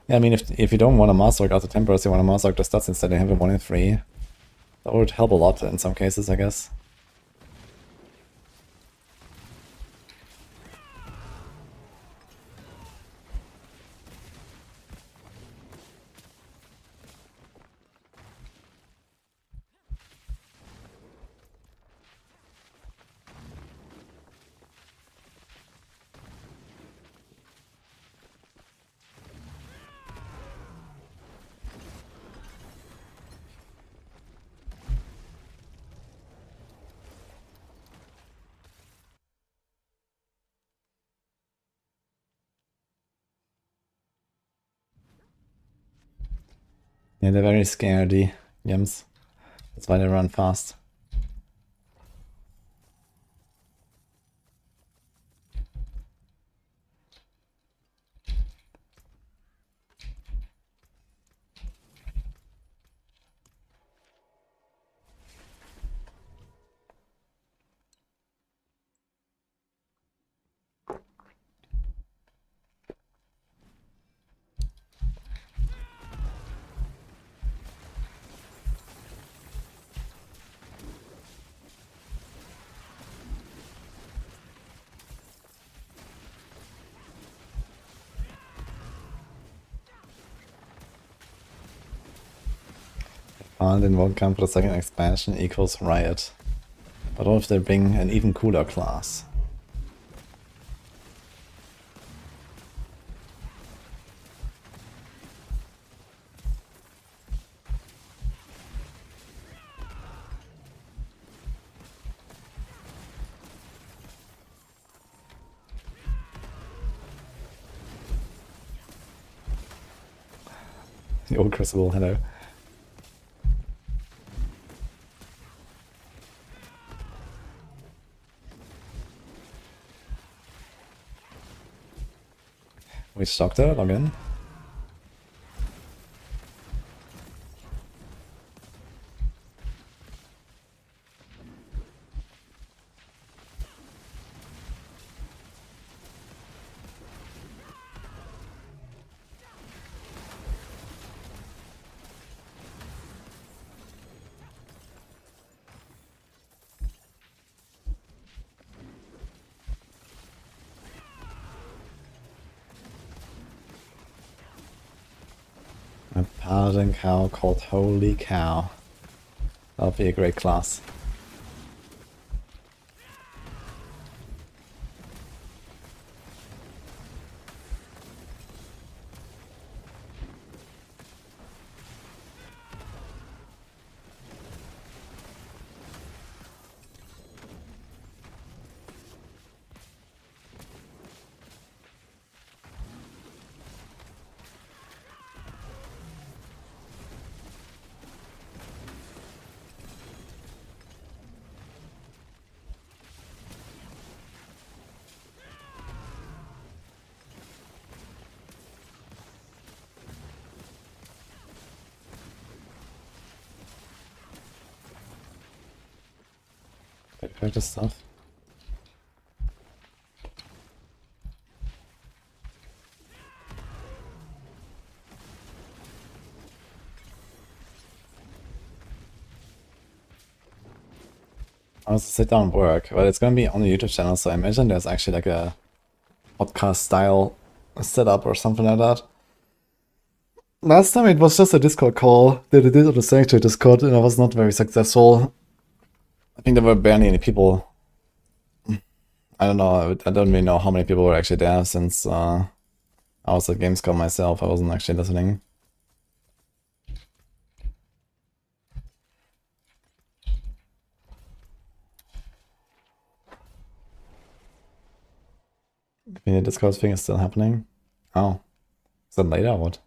Yeah, I mean, if you don't want to Masterwork out the tempers, you want to Masterwork the stats instead and have them 1 in 3. That would help a lot in some cases, I guess. Yeah, they're very scaredy, Yams. That's why they run fast. And won't come for the second expansion equals Riot. But what if they bring an even cooler class? The old Crucible, hello. Which doctor? Log in. Paladin cow called Holy Cow. That would be a great class. Practice stuff. I was to sit down and work, but it's gonna be on the YouTube channel, so I imagine there's actually like a podcast style setup or something like that. Last time it was just a Discord call that I did on the Sanctuary Discord, and I was not very successful. I think there were barely any people. I don't know, I don't really know how many people were actually there since I was at Gamescom myself. I wasn't actually listening. The Discord thing is still happening. Oh. Is that later or what?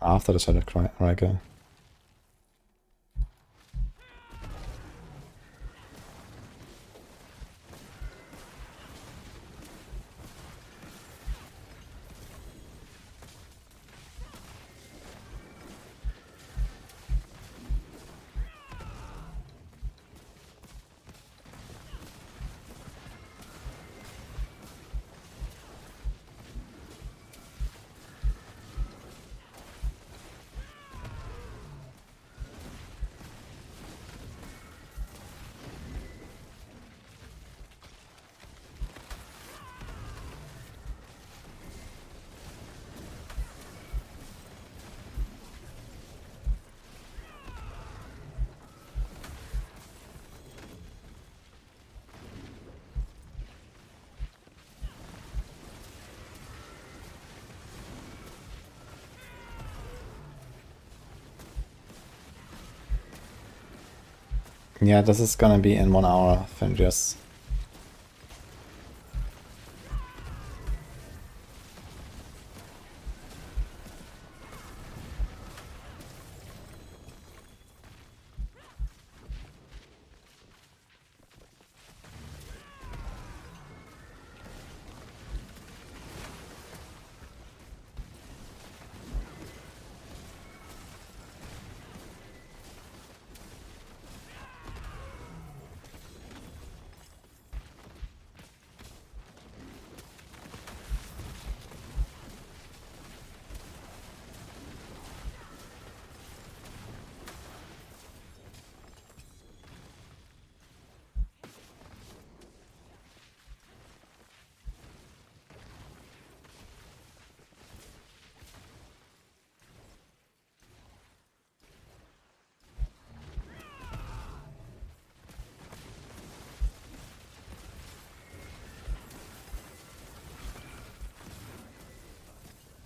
After the Shadow Striker. Yeah, this is gonna be in 1 hour, Fenris.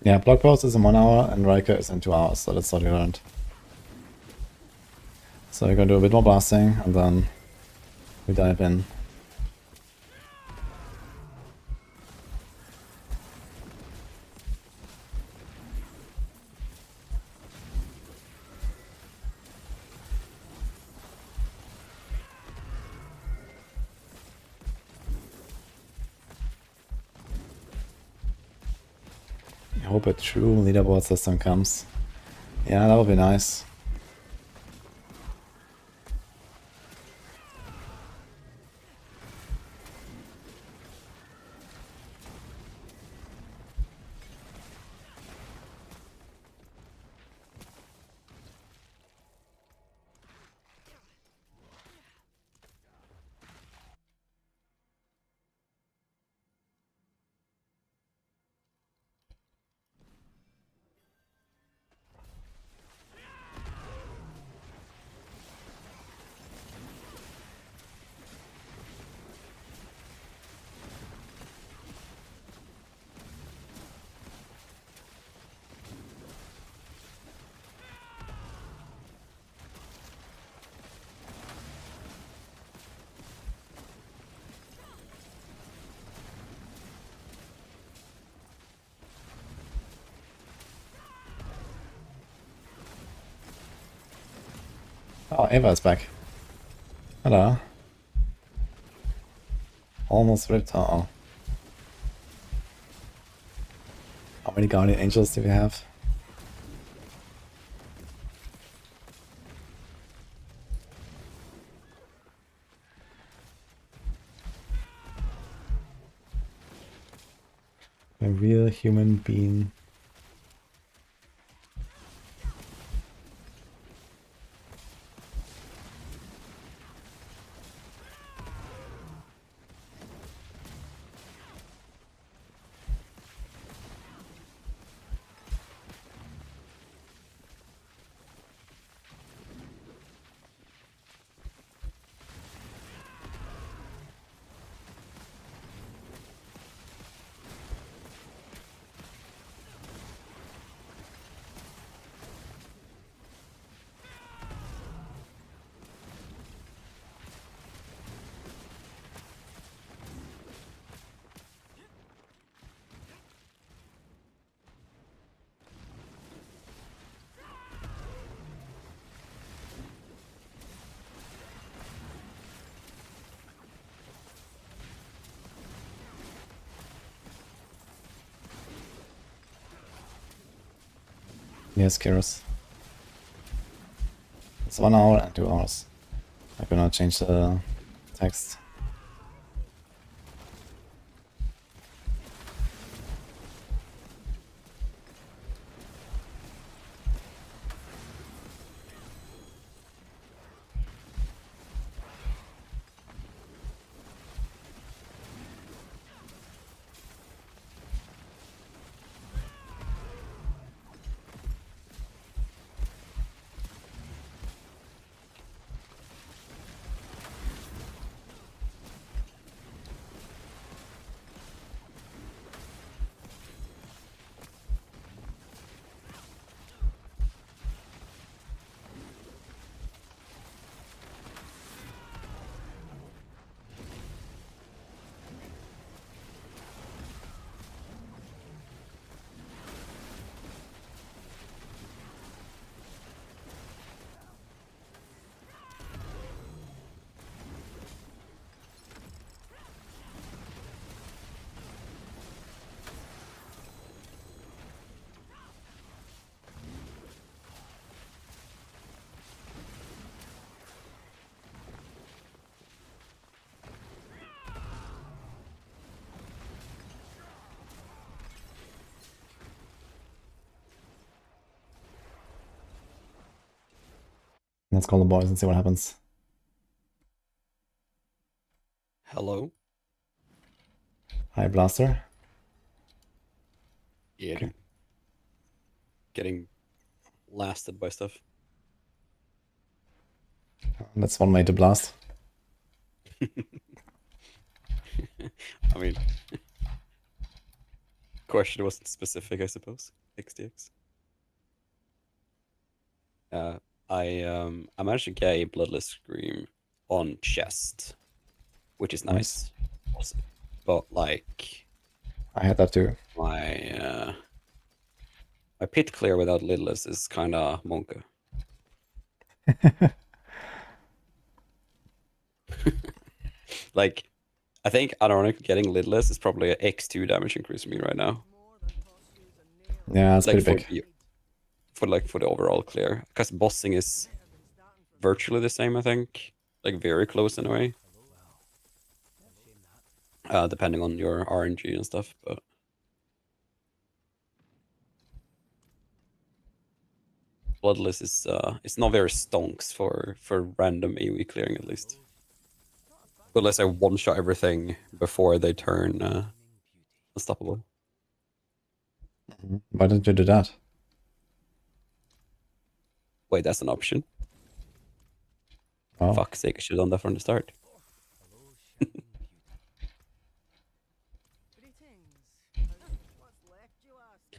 Yeah, blog post is in 1 hour and Riker is in 2 hours, so that's what we learned. So we're gonna do a bit more blasting and then we dive in. I hope a true leaderboard system comes. Yeah, that would be nice. Oh, Ava is back. Hello. Almost ripped. Uh-oh. How many Guardian Angels do we have? A real human being. Yes, Kyrus. It's 1 hour and 2 hours. I cannot change the text. Let's call the boys and see what happens. Hello. Hi, Blaster. Yeah. Okay. Getting blasted by stuff. That's one way to blast. I mean, question wasn't specific, I suppose. XDX. I managed to get a Bloodless Scream on chest, which is nice. But like, I had that too. my pit clear without Lidless is kind of monka. Like, I think ironic getting Lidless is probably an X2 damage increase for me right now. Yeah, it's Like pretty big. for the overall clear, because bossing is virtually the same, I think, like very close in a way, depending on your RNG and stuff. But Bloodless is it's not very stonks for random AoE clearing, at least, unless I one shot everything before they turn unstoppable. Why didn't you do that? Wait, that's an option. Oh, Fuck's sake, I should have done that from the start.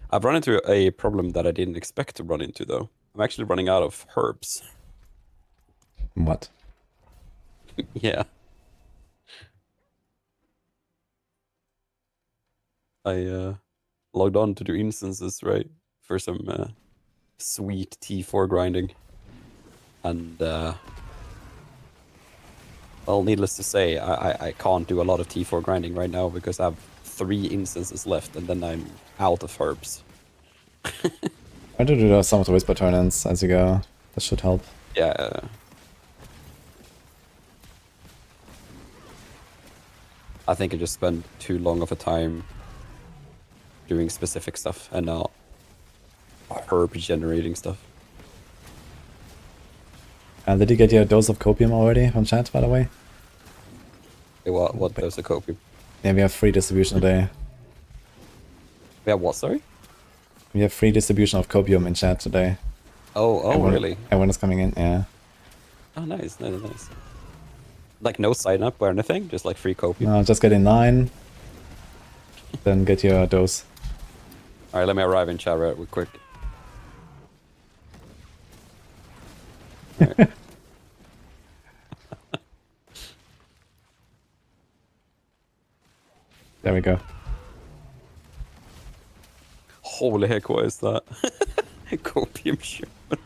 I've run into a problem that I didn't expect to run into, though. I'm actually running out of herbs. what? Yeah. I logged on to do instances, right? For some sweet T4 grinding. And well, needless to say, I can't do a lot of T4 grinding right now because I have 3 instances left, and then I'm out of herbs. Try to do some of the whisper turn-ins as you go. That should help. Yeah. I think I just spent too long of a time doing specific stuff and not herb generating stuff. Did you get your dose of copium already from chat, by the way? Okay, what dose of copium? Yeah, we have free distribution today. Yeah, what, sorry? We have free distribution of copium in chat today. Oh, Everyone, really? Everyone is coming in, yeah. Oh, nice. Like no sign up or anything, just like free copium. No, just get in line, then get your dose. All right, let me arrive in chat real quick. Right. There we go. Holy heck, what is that? Copium shipment.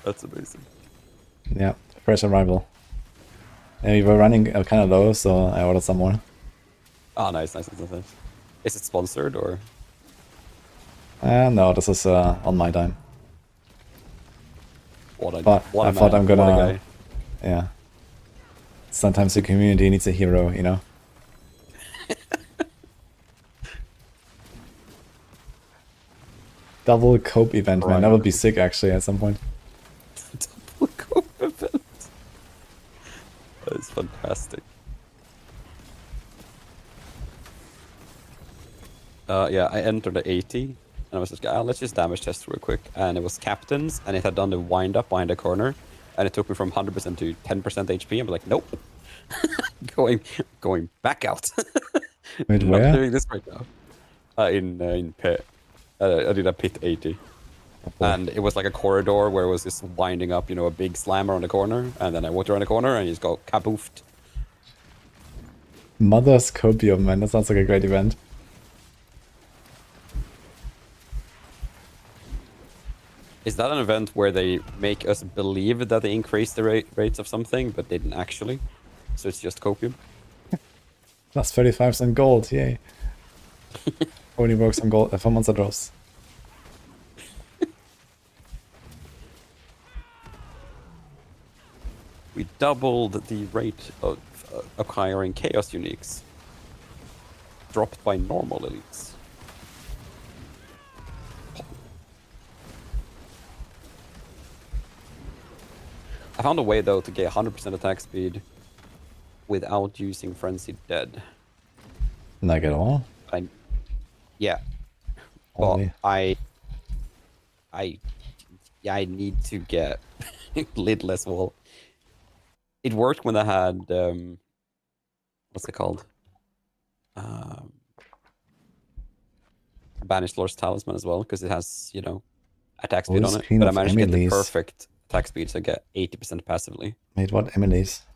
That's amazing. Yeah, fresh arrival. Yeah, we were running kind of low, so I ordered some more. Oh, nice. Is it sponsored or? No, this is on my dime. I I thought I'm gonna... Yeah. Sometimes the community needs a hero, you know? Double cope event, man. That would be sick, actually, at some point. Double cope event. That is fantastic. Yeah, I entered the 80, and I was just let's just damage test real quick. And it was captains, and it had done the wind up behind the corner, and it took me from 100% to 10% HP. I'm like, nope, going back out. Wait, Not where? doing this right now. In pit. I did a pit 80. And it was like a corridor where it was just winding up, you know, a big slammer on the corner, and then I walked around the corner and you just got kaboofed. Mother's Copium, man. That sounds like a great event. Is that an event where they make us believe that they increase the rates of something, but they didn't actually? So it's just copium? Plus 35% gold, yay. Only works on gold for monster drops. We doubled the rate of acquiring chaos uniques. Dropped by normal elites. I found a way though to get 100% attack speed without using Frenzied Dead. Like at all? Yeah. Only. But I need to get lidless wall. It worked when I had what's it called? Banished Lord's Talisman as well, because it has, you know, attack speed on it. Queen But I of managed to get the Emily's. perfect attack speed, so I get 80% passively, Wait, what? Emily's?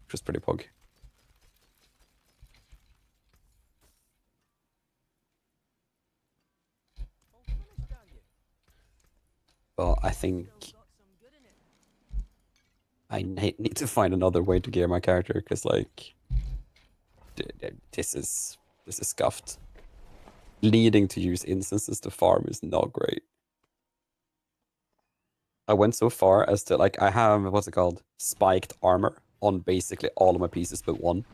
which was pretty pog. Well, I think I need to find another way to gear my character, because like this is scuffed. Leading to use instances to farm is not great. I went so far as to like I have what's it called, spiked armor on basically all of my pieces but one.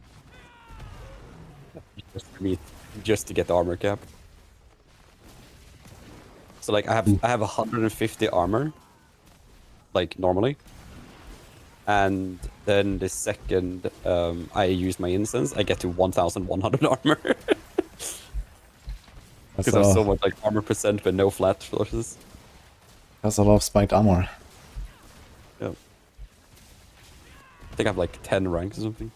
Just for me, just to get the armor cap. So like I have 150 armor, like normally, and then the second I use my instance, I get to 1,100 armor. Because I have so much like armor percent but no flat flushes. That's a lot of spiked armor. Yeah. I think I have like 10 ranks or something.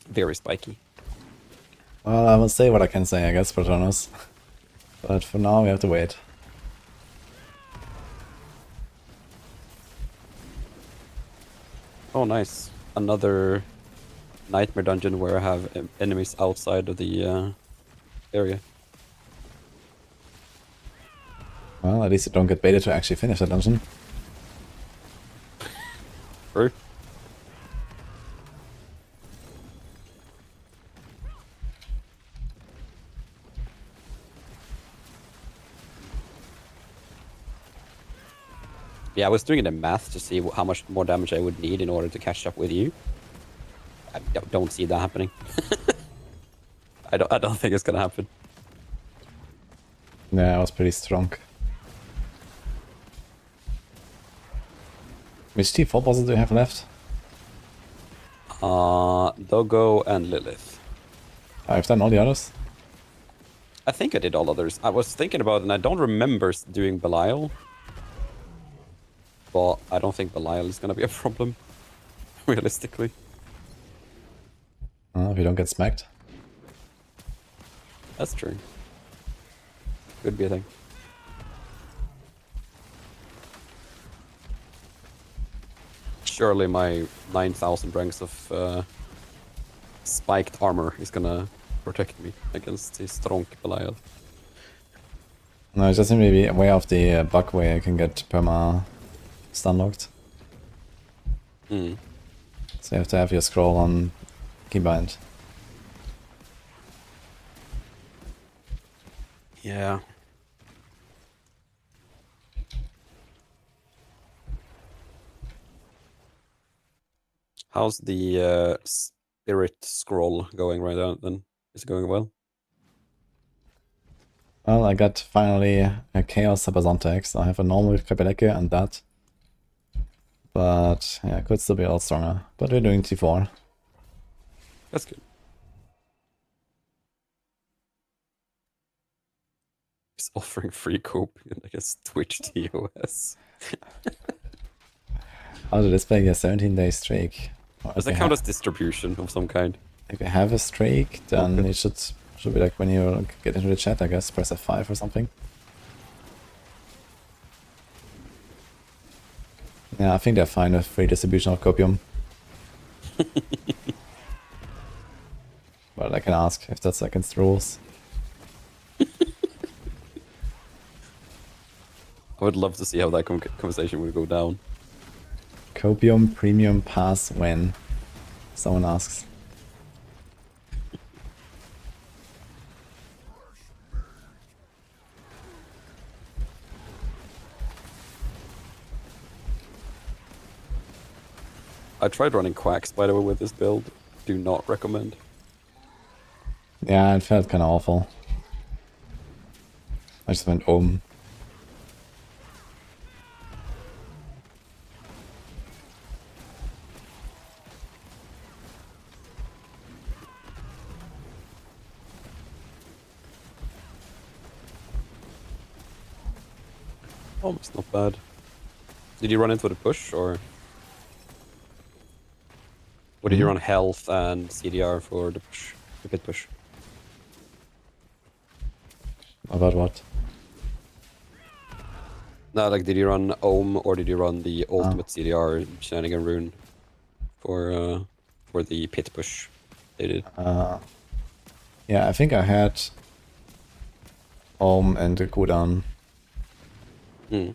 Very spiky. Well, I will say what I can say, I guess, Patronus. But for now, we have to wait. Oh, nice. Another nightmare dungeon where I have enemies outside of the area. Well, at least you don't get baited to actually finish the dungeon. True. Yeah, I was doing the math to see how much more damage I would need in order to catch up with you. I don't see that happening. I don't think it's gonna happen. Yeah, I was pretty strong. Which T4 bosses do you have left? Doggo and Lilith. I've done all the others. I think I did all others. I was thinking about it, and I don't remember doing Belial. But I don't think Belial is gonna be a problem, realistically. If you don't get smacked. That's true. Could be a thing. Surely my 9,000 ranks of spiked armor is gonna protect me against the strong Belial. No, it's just maybe a way of the bug where you can get perma stun locked. Hmm. So you have to have your scroll on keybind. Yeah. How's the spirit scroll going right now then? Is it going well? Well, I got finally a Chaos Sabazontex. So I have a normal Speculating and that. But yeah, could still be a lot stronger. But we're doing T4. That's good. He's offering free Copium in, I guess, Twitch TOS. How to display a 17-day streak? Does that count as distribution of some kind? If you have a streak, then it should be like when you get into the chat, I guess, press F5 or something. Yeah, I think they're fine with free distribution of Copium. But I can ask if that's against rules. I would love to see how that conversation would go down. Copium premium pass when? Someone asks. I tried running Quacks, by the way, with this build. Do not recommend. Yeah, it felt kind of awful. I just went Ohm. Oh, it's not bad. Did you run into the push, or did you run health and CDR for the push, the pit push? About what? No, like, did you run Ohm or did you run the ultimate CDR shenanigan rune for the pit push? They did. Yeah, I think I had Ohm and a cooldown. Hmm.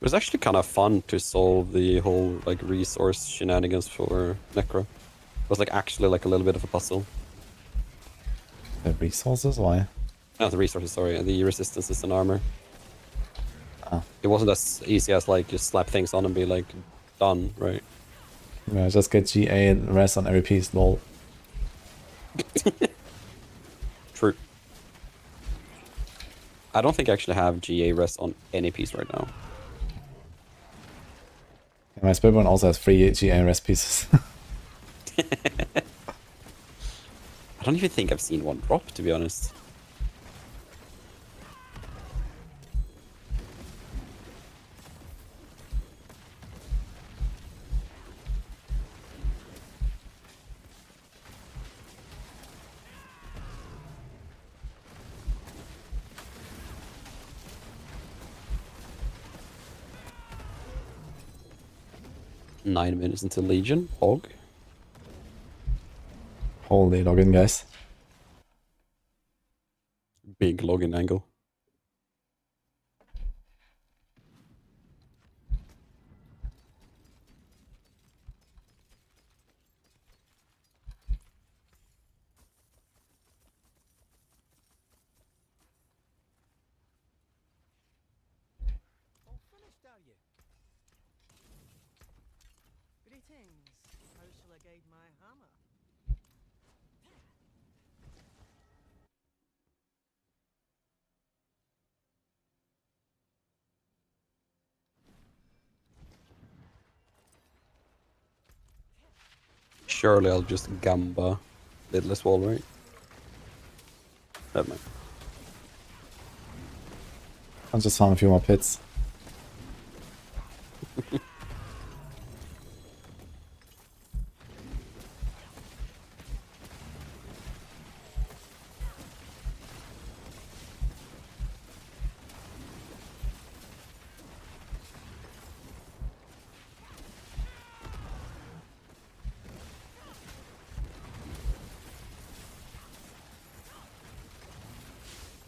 It was actually kind of fun to solve the whole like resource shenanigans for Necro. It was like actually like a little bit of a puzzle. The resources? Why? Not the resources, sorry, the resistances and armor. Ah. It wasn't as easy as like just slap things on and be like done, right? Yeah, just get GA res on every piece, lol. True. I don't think I actually have GA rest on any piece right now. And my Spiritborn also has 3 GA res pieces. I don't even think I've seen one drop, to be honest. 9 minutes until Legion. Hog. Holy login, guys. Big login angle. All finished, are you? Greetings. How shall I guide my hammer? Surely I'll just gamba Lidless Wall, right? Never mind. I'll just farm a few more pits.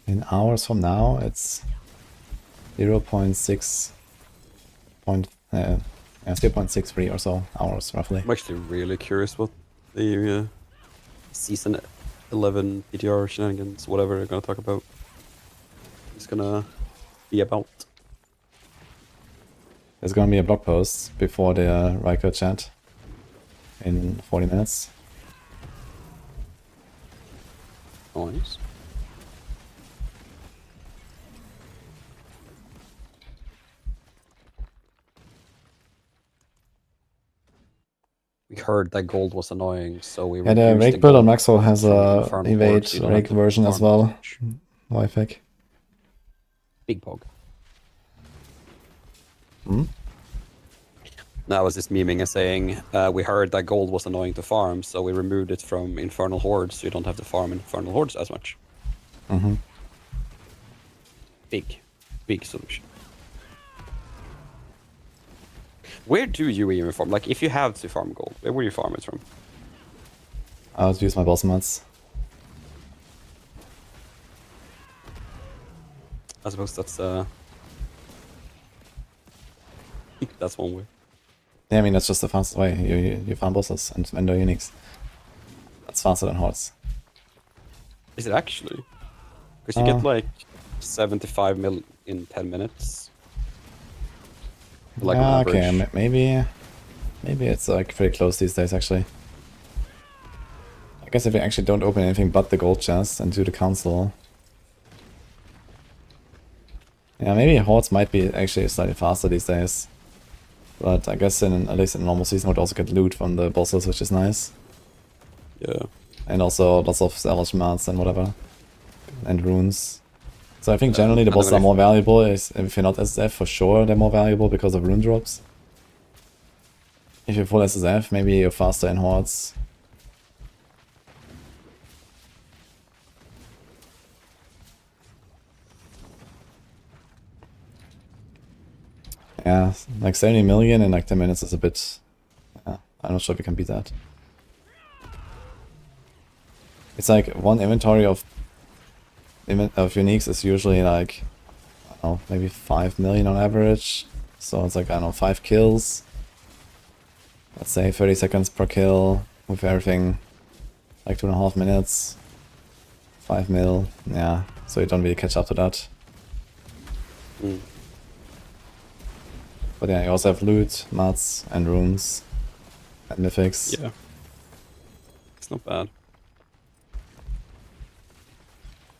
In hours from now, it's 0.6 0.63 or so hours roughly. I'm actually really curious what the season 11 PTR shenanigans, whatever they're gonna talk about, is gonna be about. There's gonna be a blog post before the Riker chat in 40 minutes. Nice. We heard that gold was annoying, so we Yeah, the reduced rake build on gold Maxroll has from a Infernal evade Horde, so you don't have rake to version as farm well. much. YFAC. Big pog. Hmm? No, I was just memeing and saying, we heard that gold was annoying to farm, so we removed it from Infernal Hordes, so you don't have to farm Infernal Hordes as much. Mm-hmm. Big solution. Where do you even farm? Like, if you have to farm gold, where would you farm it from? I'll use my boss mods. I suppose that's that's one way. Yeah, I mean, that's just the fastest way. You farm bosses and vendor uniques. That's faster than hordes. Is it actually? Because you get like 75 mil in 10 minutes. Like on okay, average. maybe it's like pretty close these days actually. I guess if you actually don't open anything but the gold chest and do the council. Yeah, maybe hordes might be actually slightly faster these days. But I guess at least in normal season would also get loot from the bosses, which is nice. Yeah. And also lots of salvage mods and whatever. And runes. So I think generally the and bosses then are more valuable. If you're not SSF, for sure they're more valuable because of rune drops. If you're full SSF, maybe you're faster in hordes. Yeah, like 70 million in like 10 minutes is a bit... Yeah, I'm not sure if we can beat that. It's like one inventory of uniques is usually like, I don't know, maybe 5 million on average. So it's like, I don't know, 5 kills. Let's say 30 seconds per kill with everything, like 2.5 minutes. 5 mil, yeah, so you don't really catch up to that. Mm. But yeah, you also have loot, mods, and runes, and mythics. Yeah. It's not bad.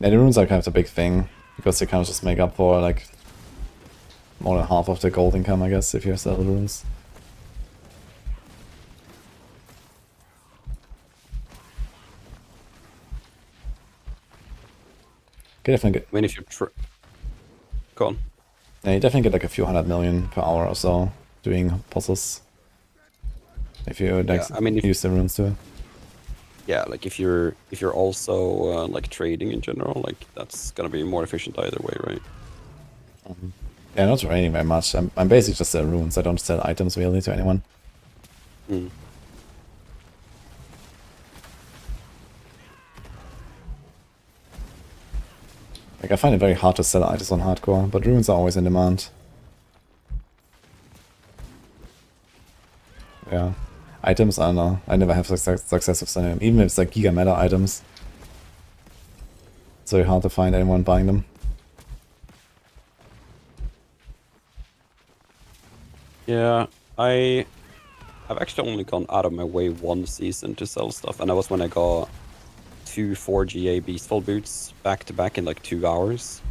Yeah, the runes are kind of the big thing, because they kind of just make up for like more than half of the gold income, I guess, if you sell the runes. You definitely get, I mean, if you go on. yeah, you definitely get like a few 100 million per hour or so doing puzzles. If you like Yeah, I mean, if, use the runes too. yeah, like if you're also like trading in general, like that's gonna be more efficient either way, right? Yeah, not trading very much. I'm basically just sell runes. I don't sell items really to anyone. Mm. Like, I find it very hard to sell items on hardcore, but runes are always in demand. Yeah. Items, I don't know. I never have success with selling them. Even if it's like giga meta items. It's very hard to find anyone buying them. Yeah, I've actually only gone out of my way one season to sell stuff, and that was when I got 2 4GA Beastfall boots back to back in like 2 hours.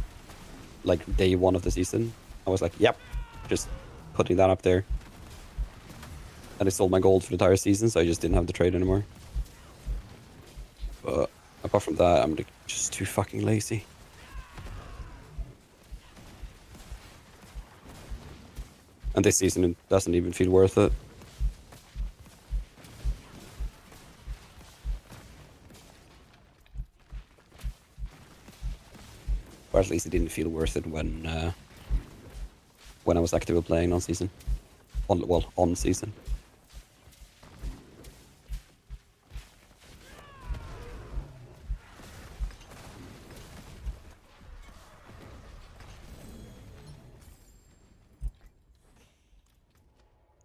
Like day 1 of the season. I was like, yep, just putting that up there. And I sold my gold for the entire season, so I just didn't have the trade anymore. But apart from that, I'm like, just too fucking lazy. And this season it doesn't even feel worth it. Or at least it didn't feel worth it when I was actively playing on season. On season.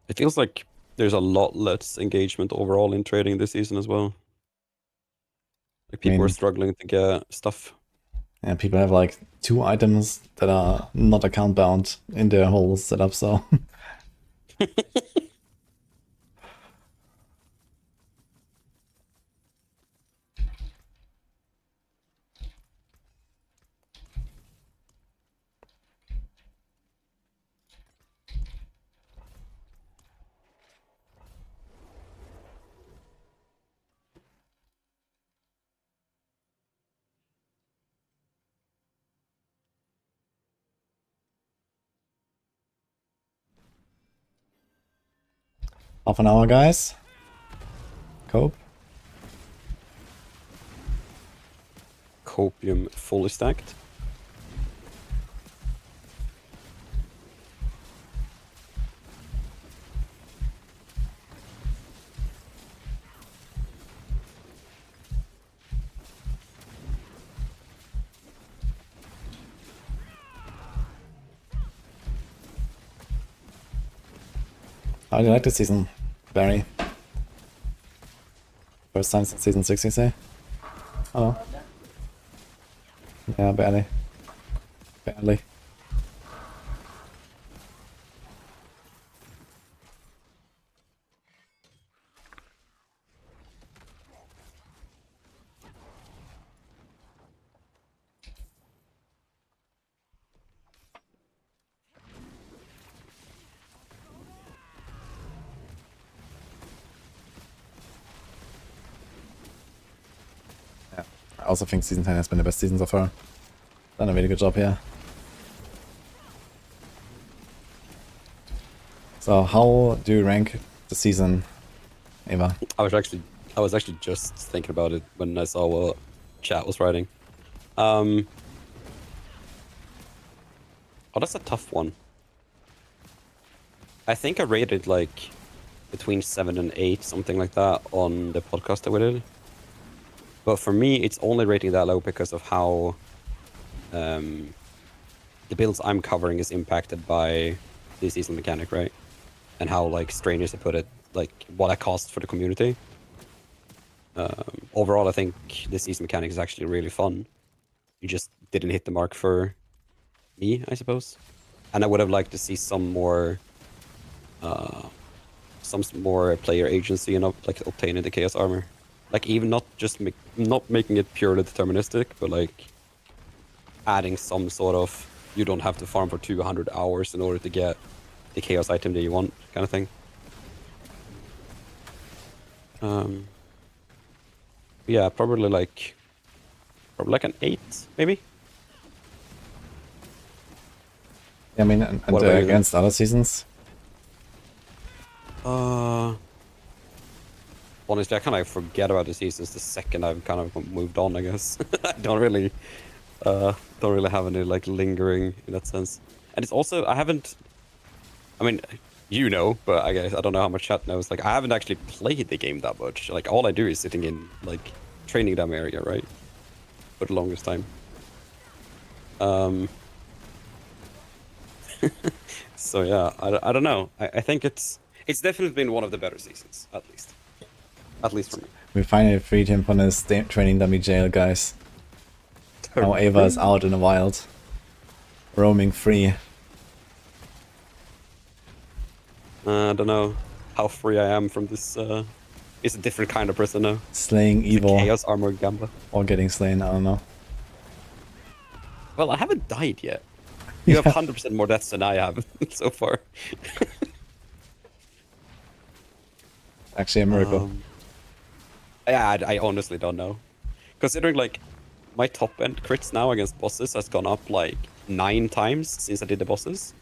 It feels like there's a lot less engagement overall in trading this season as well. Like people are struggling to get stuff. And people have like 2 items that are not account bound in their whole setup, so. Half an hour, guys. Cope. Copium fully stacked. How do you like this season, Barry? First time since season 6, you say? Oh. Yeah, barely. Barely. I also think season 10 has been the best season so far. Done a really good job here. So how do you rank the season, Eva? I was actually just thinking about it when I saw what chat was writing. Oh, that's a tough one. I think I rated like between 7 and 8, something like that, on the podcast that we did. But for me, it's only rating that low because of how the builds I'm covering is impacted by the season mechanic, right? And how like strangers to put it, like what I cost for the community. Overall, I think this season mechanic is actually really fun. You just didn't hit the mark for me, I suppose. And I would have liked to see some more player agency and like obtaining the chaos armor. Like even not just not making it purely deterministic, but like adding some sort of you don't have to farm for 200 hours in order to get the chaos item that you want kind of thing. Yeah, probably like an 8 maybe. I mean, and against other seasons? Honestly, I kind of forget about the seasons the second I've kind of moved on, I guess. I don't really have any like lingering in that sense. And it's also, I mean, you know, but I guess I don't know how much chat knows. Like, I haven't actually played the game that much. Like, all I do is sitting in like training dummy area, right, for the longest time. So yeah, I don't know. I think it's definitely been one of the better seasons, at least for me. We finally freed him from his training dummy jail, guys. Now Ava is out in the wild, roaming free. I don't know how free I am from this. It's a different kind of person now. Slaying It's a evil Chaos Armor Gambler. or getting slain, I don't know. Well, I haven't died yet. You have 100% more deaths than I have so far. Actually a miracle. Yeah, I honestly don't know. Considering like my top end crits now against bosses has gone up like 9 times since I did the bosses.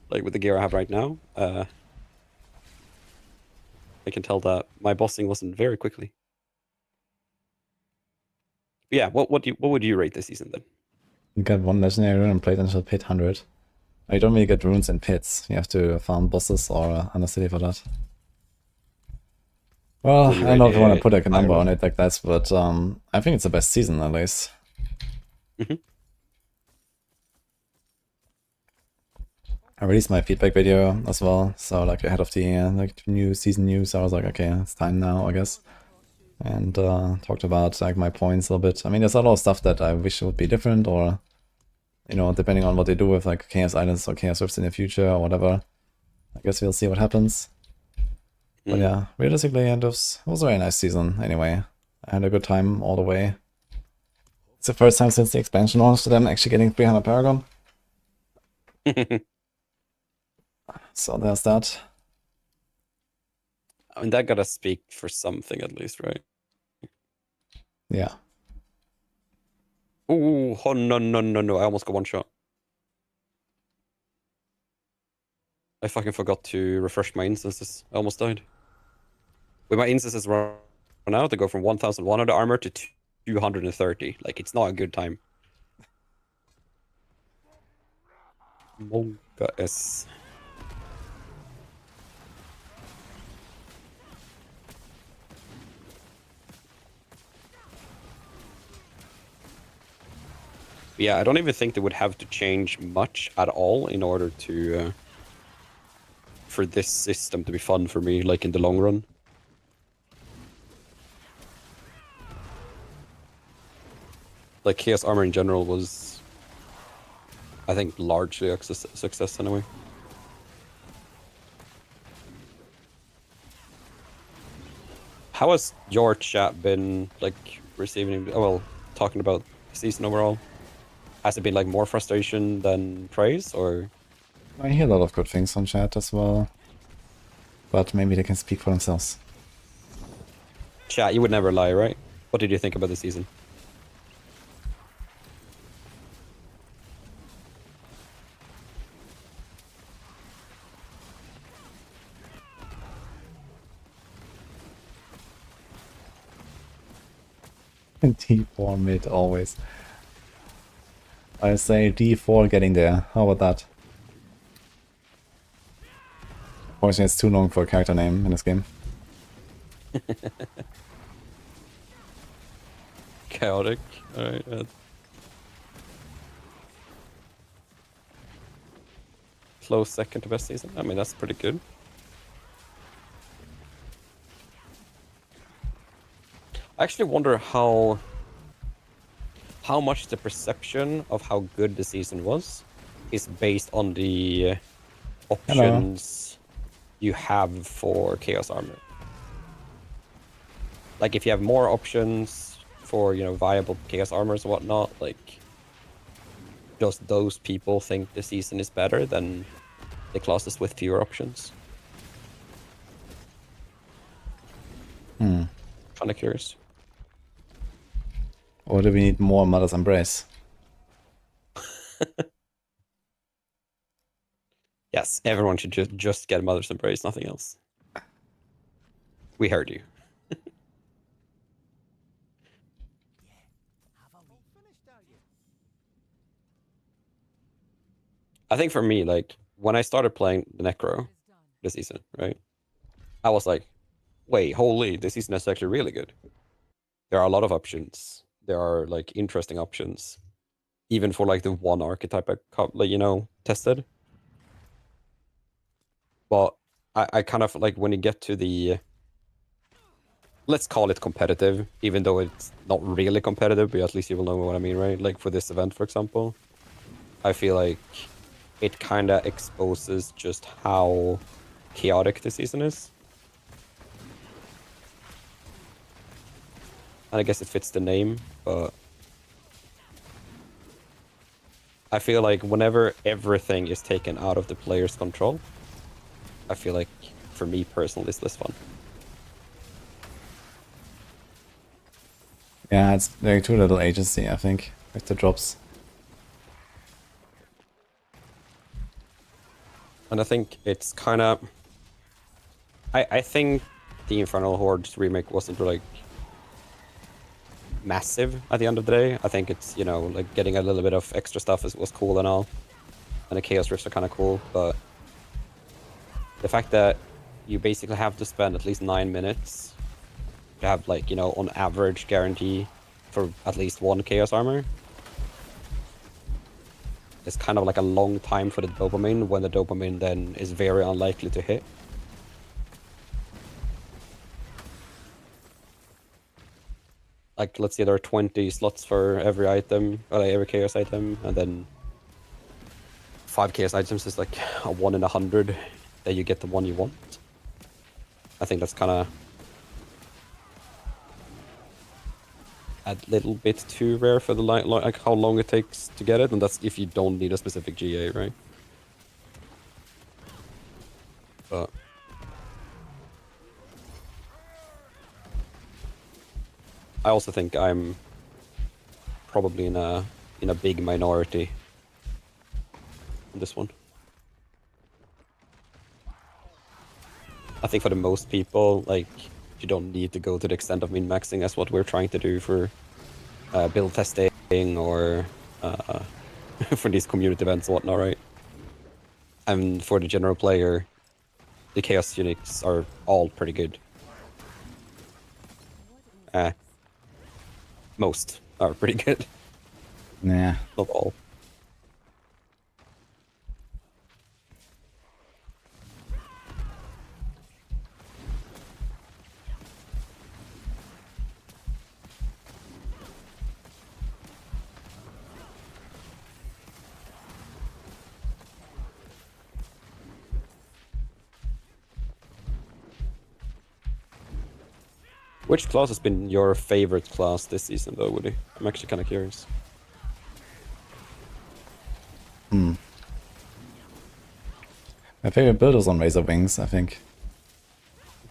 Like with the gear I have right now. I can tell that my bossing wasn't very quickly. But yeah, what would you rate this season then? You got one legendary rune and played until pit 100. You don't really get runes in pits. You have to farm bosses or Undercity for that. Well, I don't know if I want to put like a number on it like that, but I think it's the best season at least. I released my feedback video as well, so like ahead of the like new season news, I was like, okay, it's time now, I guess. And talked about like my points a little bit. I mean, there's a lot of stuff that I wish would be different, or you know, depending on what they do with like Chaos Islands or Chaos Rifts in the future or whatever. I guess we'll see what happens. But yeah, realistically, it was a very nice season anyway. I had a good time all the way. It's the first time since the expansion launched that I'm actually getting 300 Paragon. So there's that. I mean, that gotta speak for something at least, right? Yeah. Ooh, oh no. I almost got one shot. I fucking forgot to refresh my instances. I almost died. With my instances run out, they go from 1100 armor to 230. Like, it's not a good time. Monka S. Yeah, I don't even think they would have to change much at all in order to for this system to be fun for me, like in the long run. Like Chaos Armor in general was, I think, largely a success anyway. How has your chat been like receiving? Oh, well, talking about the season overall. Has it been like more frustration than praise, or? I hear a lot of good things on chat as well. But maybe they can speak for themselves. Chat, you would never lie, right? What did you think about the season? D4 mid always. I say D4 getting there. How about that? Unfortunately, it's too long for a character name in this game. Chaotic. Alright. Close second to best season. I mean, that's pretty good. I actually wonder how much the perception of how good the season was is based on the options you have for Chaos Armor. Like, if you have more options for, you know, viable Chaos Armors and whatnot, like, does those people think the season is better than the classes with fewer options? Kind of curious. Or do we need more Mother's Embrace? Yes, everyone should just get Mother's Embrace, nothing else. We heard you. I think for me, like, when I started playing the Necro, this season, right? I was like, wait, holy, this season is actually really good. There are a lot of options. There are like interesting options, even for like the one archetype I tested. But I kind of like when you get to the, let's call it competitive, even though it's not really competitive, but at least you will know what I mean, right? Like for this event, for example, I feel like it kind of exposes just how chaotic the season is. And I guess it fits the name, but I feel like whenever everything is taken out of the player's control, I feel like, for me personally, it's less fun. Yeah, it's very too little agency, I think, with the drops. And I think it's kind of... I think the Infernal Hordes remake wasn't like massive at the end of the day. I think it's, like getting a little bit of extra stuff was cool and all. And the Chaos Rifts are kind of cool, but the fact that you basically have to spend at least 9 minutes to have, like, on average guarantee for at least one Chaos Armor, it's kind of like a long time for the dopamine, when the dopamine then is very unlikely to hit. Like, let's say there are 20 slots for every item, or like every Chaos item, and then 5 Chaos items is like a 1 in 100 that you get the one you want. I think that's kind of a little bit too rare for the like how long it takes to get it, and that's if you don't need a specific GA, right? But I also think I'm probably in a big minority on this one. I think for the most people, like, you don't need to go to the extent of min-maxing as what we're trying to do for build testing or for these community events and whatnot, right? And for the general player, the Chaos Units are all pretty good. Most are pretty good. Nah. Not all. Which class has been your favorite class this season, though, Woody? I'm actually kind of curious. My favorite build was on Razor Wings, I think.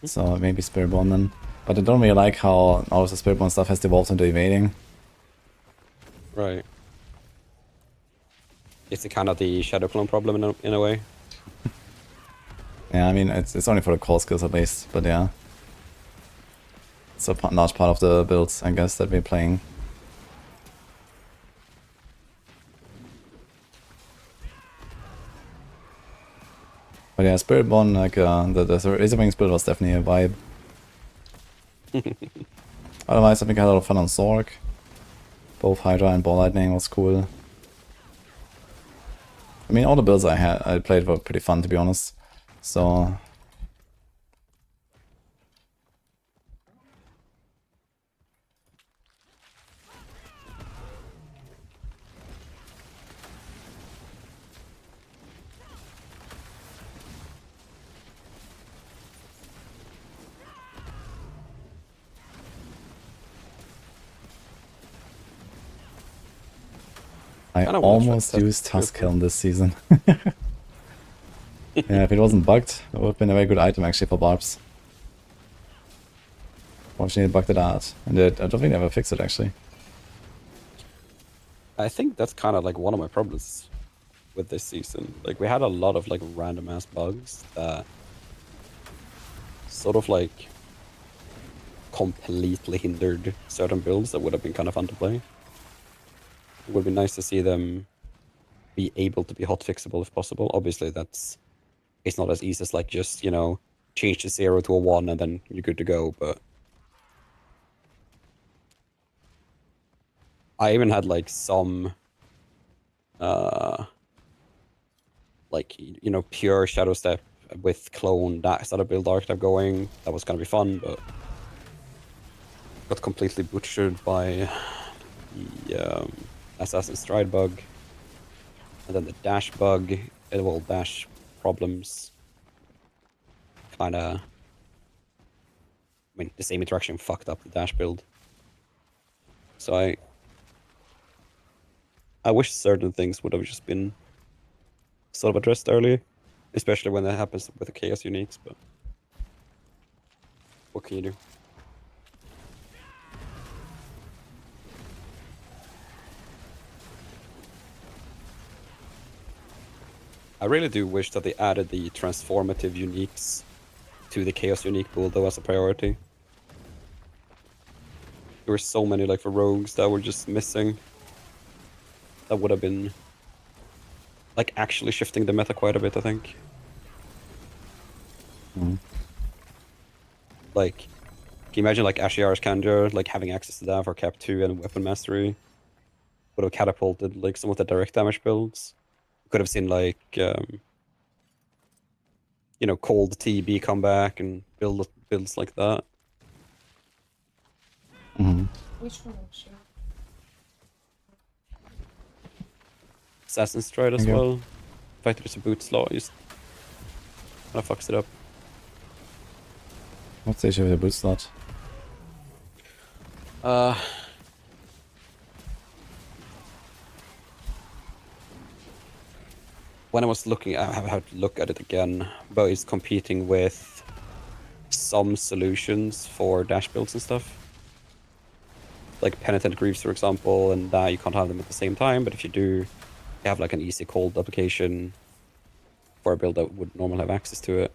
So maybe Spiritborn then. But I don't really like how all of the Spiritborn stuff has devolved into evading. Right. It's kind of the Shadow Clone problem in a way. Yeah, I mean, it's only for the core skills at least, but yeah. It's a large part of the builds, I guess, that we're playing. But yeah, Spiritborn, like, the Razor Wings build was definitely a vibe. Otherwise, I think I had a lot of fun on Sorc. Both Hydra and Ball Lightning was cool. I mean, all the builds I played were pretty fun, to be honest. So... I almost used Tuskhelm this season. Yeah, if it wasn't bugged, it would have been a very good item actually for Barbs. Fortunately, it bugged it out. And I don't think they ever fixed it actually. I think that's kind of like one of my problems with this season. Like, we had a lot of like random ass bugs that sort of like completely hindered certain builds that would have been kind of fun to play. It would be nice to see them be able to be hot fixable if possible. Obviously, that's it's not as easy as like just, you know, change the 0 to a 1 and then you're good to go, but I even had like some like, you know, pure Shadow Step with clone that sort of build archetype going. That was gonna be fun, but got completely butchered by the Assassin's Stride bug. And then the dash bug, well, dash problems. Kinda, I mean, the same interaction fucked up the dash build. So I wish certain things would have just been sort of addressed early, especially when that happens with the Chaos Uniques, but what can you do? I really do wish that they added the transformative uniques to the Chaos Unique pool, though, as a priority. There were so many, like, for rogues that were just missing. That would have been, like, actually shifting the meta quite a bit, I think. Like, can you imagine, like, Ashiar's Kanjar, like, having access to that for Cap 2 and Weapon Mastery? Would have catapulted, like, some of the direct damage builds. Could have seen, like, you know, Cold TB come back and builds like that. Which one was you? Assassin's Stride as Okay. well. In fact, there's a boot slot, just kind of fucks it up. What's the issue with the boot slot? When I was looking, I have to look at it again, but it's competing with some solutions for dash builds and stuff. Like Penitent Greaves, for example, and that you can't have them at the same time, but if you do, you have like an easy cold application for a build that would normally have access to it.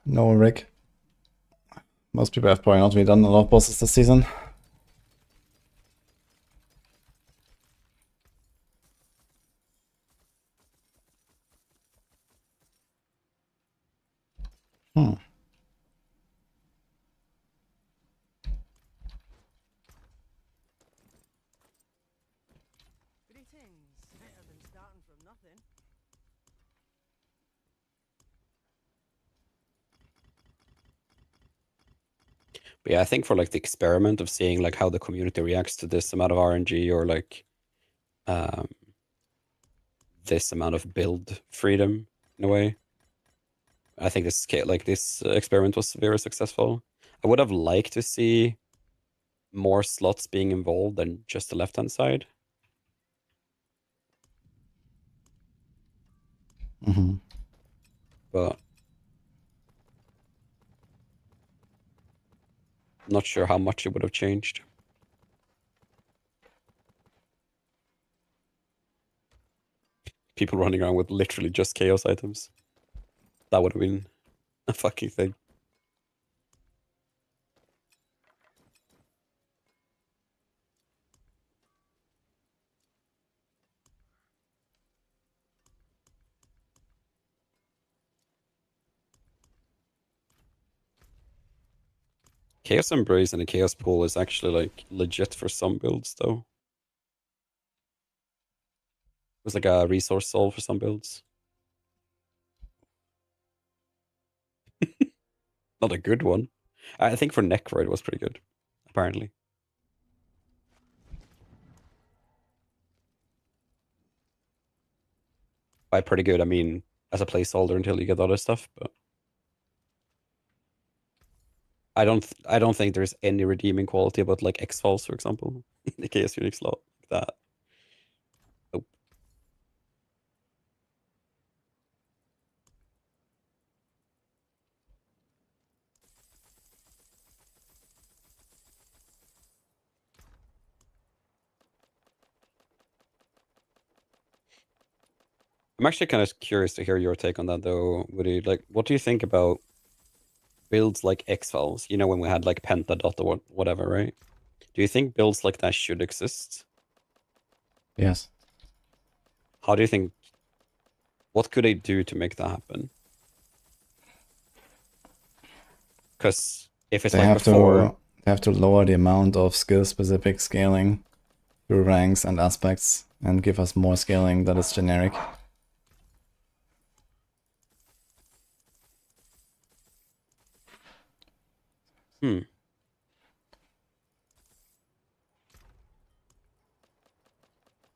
No, Rick. Most people have probably not really done a lot of bosses this season. Greetings. Better than starting from nothing. But yeah, I think for like the experiment of seeing like how the community reacts to this amount of RNG or like this amount of build freedom in a way, I think this experiment was very successful. I would have liked to see more slots being involved than just the left-hand side. But not sure how much it would have changed. People running around with literally just chaos items. That would have been a fucking thing. Chaos Embrace and a Chaos Pool is actually like legit for some builds though. It was like a resource solve for some builds. Not a good one. I think for Necro it was pretty good, apparently. By pretty good, I mean as a placeholder until you get other stuff, but I don't think there's any redeeming quality about like X-Files, for example, in the Chaos Unix slot like that. Nope. I'm actually kind of curious to hear your take on that, though, Woody. Like, what do you think about builds like X-Files? You know, when we had like Pentadot or whatever, right? Do you think builds like that should exist? Yes. How do you think? What could they do to make that happen? Because if it's They like have before, to they have to lower the amount of skill-specific scaling through ranks and aspects, and give us more scaling that is generic.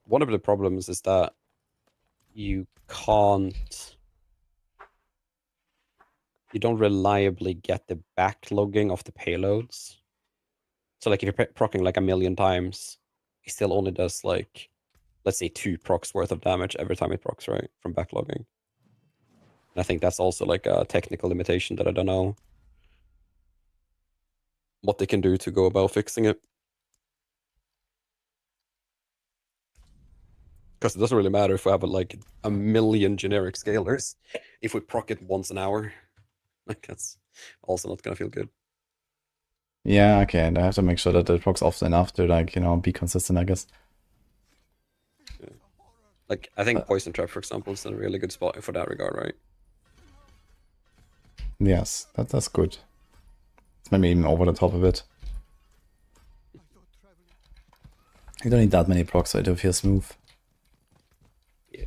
one of the problems is that you don't reliably get the backlogging of the payloads. So like if you're proccing like 1,000,000 times, it still only does like, let's say 2 procs worth of damage every time it procs, right? From backlogging. And I think that's also like a technical limitation that I don't know what they can do to go about fixing it. Because it doesn't really matter if we have like 1,000,000 generic scalers. If we proc it once an hour, like that's also not gonna feel good. Yeah, okay, and I have to make sure that it procs often enough to, like, you know, be consistent, I guess. Yeah. Like I think Poison Trap, for example, is in a really good spot for that regard, right? Yes, that's good. It's maybe even over the top a bit. You don't need that many procs so it will feel smooth. Yeah.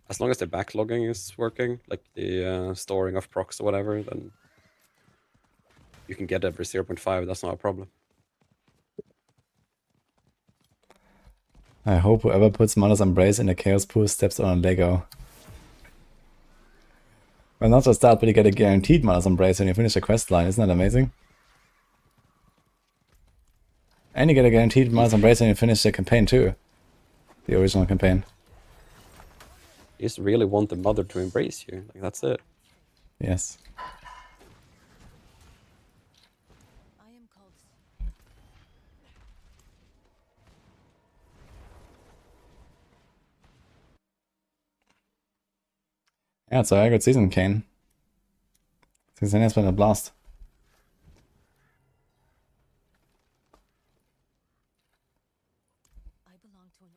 As long as the backlogging is working, like the storing of procs or whatever, then you can get every 0.5. That's not a problem. I hope whoever puts Mother's Embrace in the Chaos Pool steps on a Lego. Well, not just that, but you get a guaranteed Mother's Embrace when you finish the quest line. Isn't that amazing? And you get a guaranteed Mother's Embrace when you finish the campaign too. The original campaign. You just really want the mother to embrace you. Like that's it. Yes. I am called. Yeah, it's a very good season, Kane. Season has been a blast. I belong to an.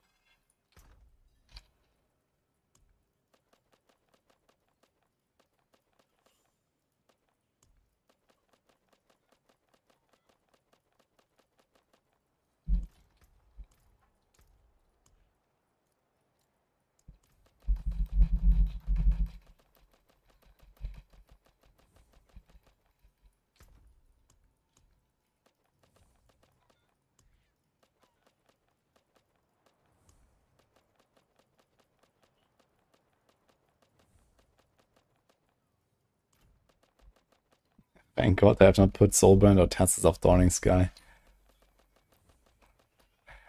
Thank God they have not put Soulbrand or Tasks of Dawning Sky.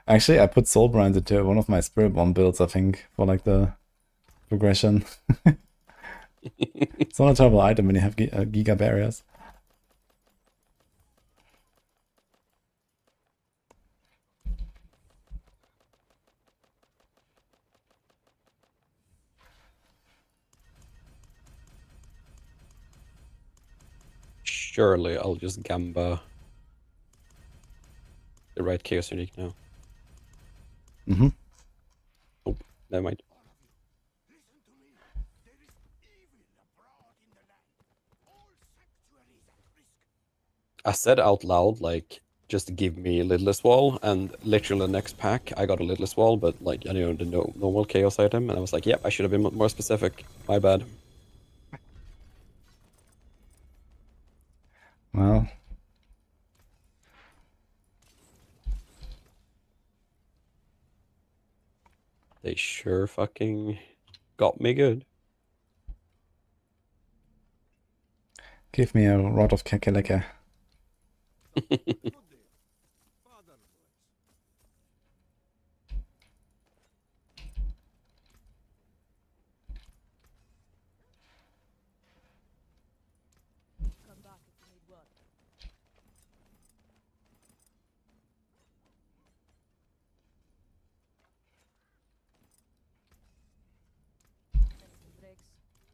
Actually, I put Soulbrand into one of my Spiritborn builds, I think, for like the progression. It's not a terrible item when you have Giga Barriers. Surely I'll just Gamba the right Chaos Unique now. Mm-hmm. Oh, never mind. I said out loud, like, just give me Lidless Wall, and literally the next pack I got a Lidless Wall, but like, you know, the normal Chaos item, and I was like, yep, I should have been more specific. My bad. Well, They sure fucking got me good. give me a Rod of Kakaleka. Come back if you need one. Anything breaks,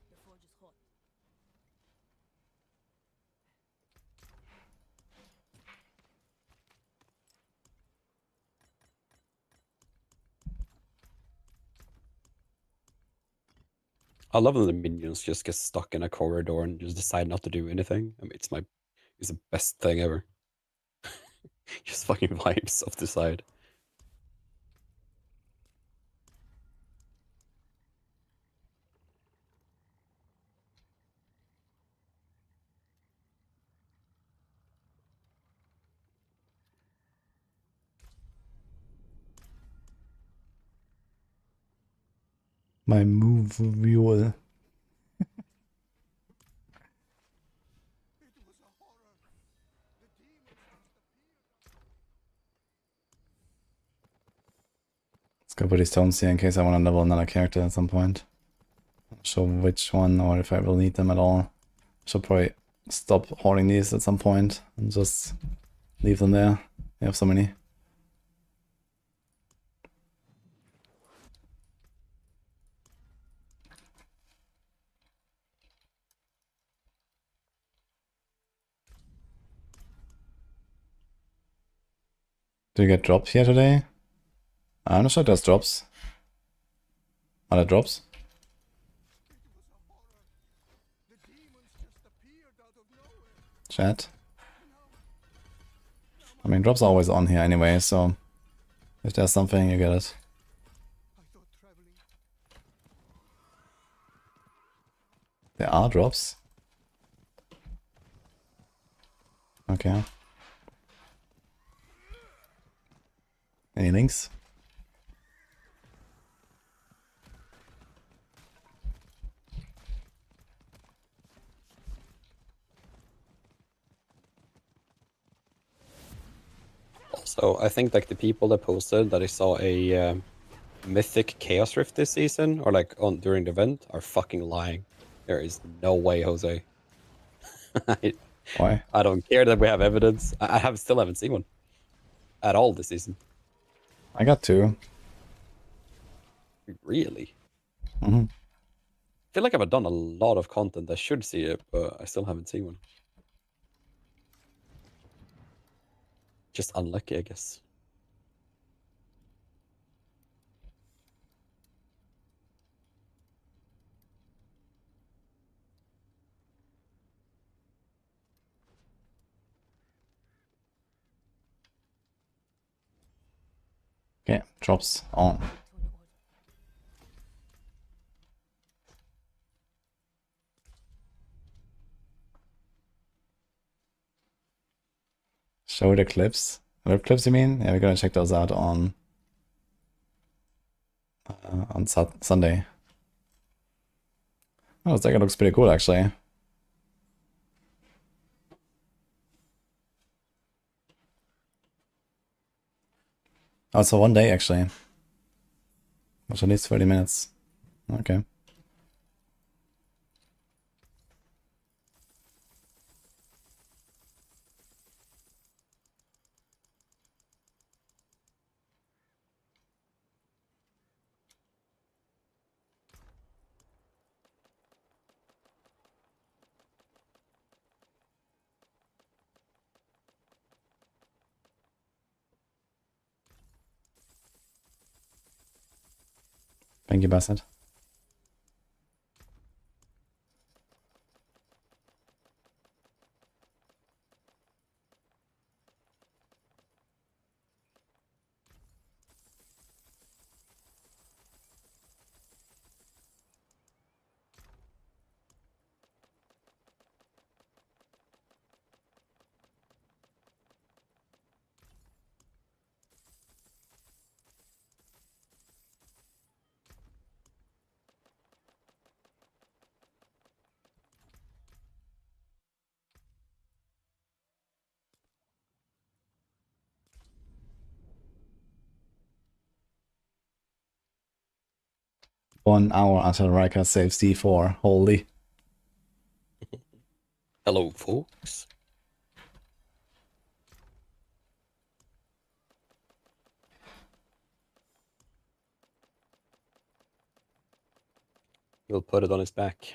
the forge is hot. I love when the minions just get stuck in a corridor and just decide not to do anything. I mean, it's the best thing ever. Just fucking vibes off the side. My move mule. Let's go put these tomes here in case I want to level another character at some point. Not sure which one or if I will need them at all. Should probably stop hoarding these at some point and just leave them there. I have so many. Did you get drops here today? I'm not sure there's drops. Are there drops? Chat. I mean, drops are always on here anyway, so if there's something, you get it. There are drops. Okay. Any links? Also, I think like the people that posted that I saw a mythic chaos rift this season or like on during the event are fucking lying. There is no way, Jose. Why? I don't care that we have evidence. I still haven't seen one at all this season. I got 2. Really? Mm-hmm. I feel like I've done a lot of content. I should see it, but I still haven't seen one. Just unlucky, I guess. Okay, drops on. Show the clips. Web clips, you mean? Yeah, we're gonna check those out on Sunday. Oh, this deck looks pretty cool, actually. Oh, it's for one day, actually. Which at least 30 minutes. Okay. Thank you, Bassett. One hour until Riker saves D4. Holy. Hello, folks. We'll put it on his back.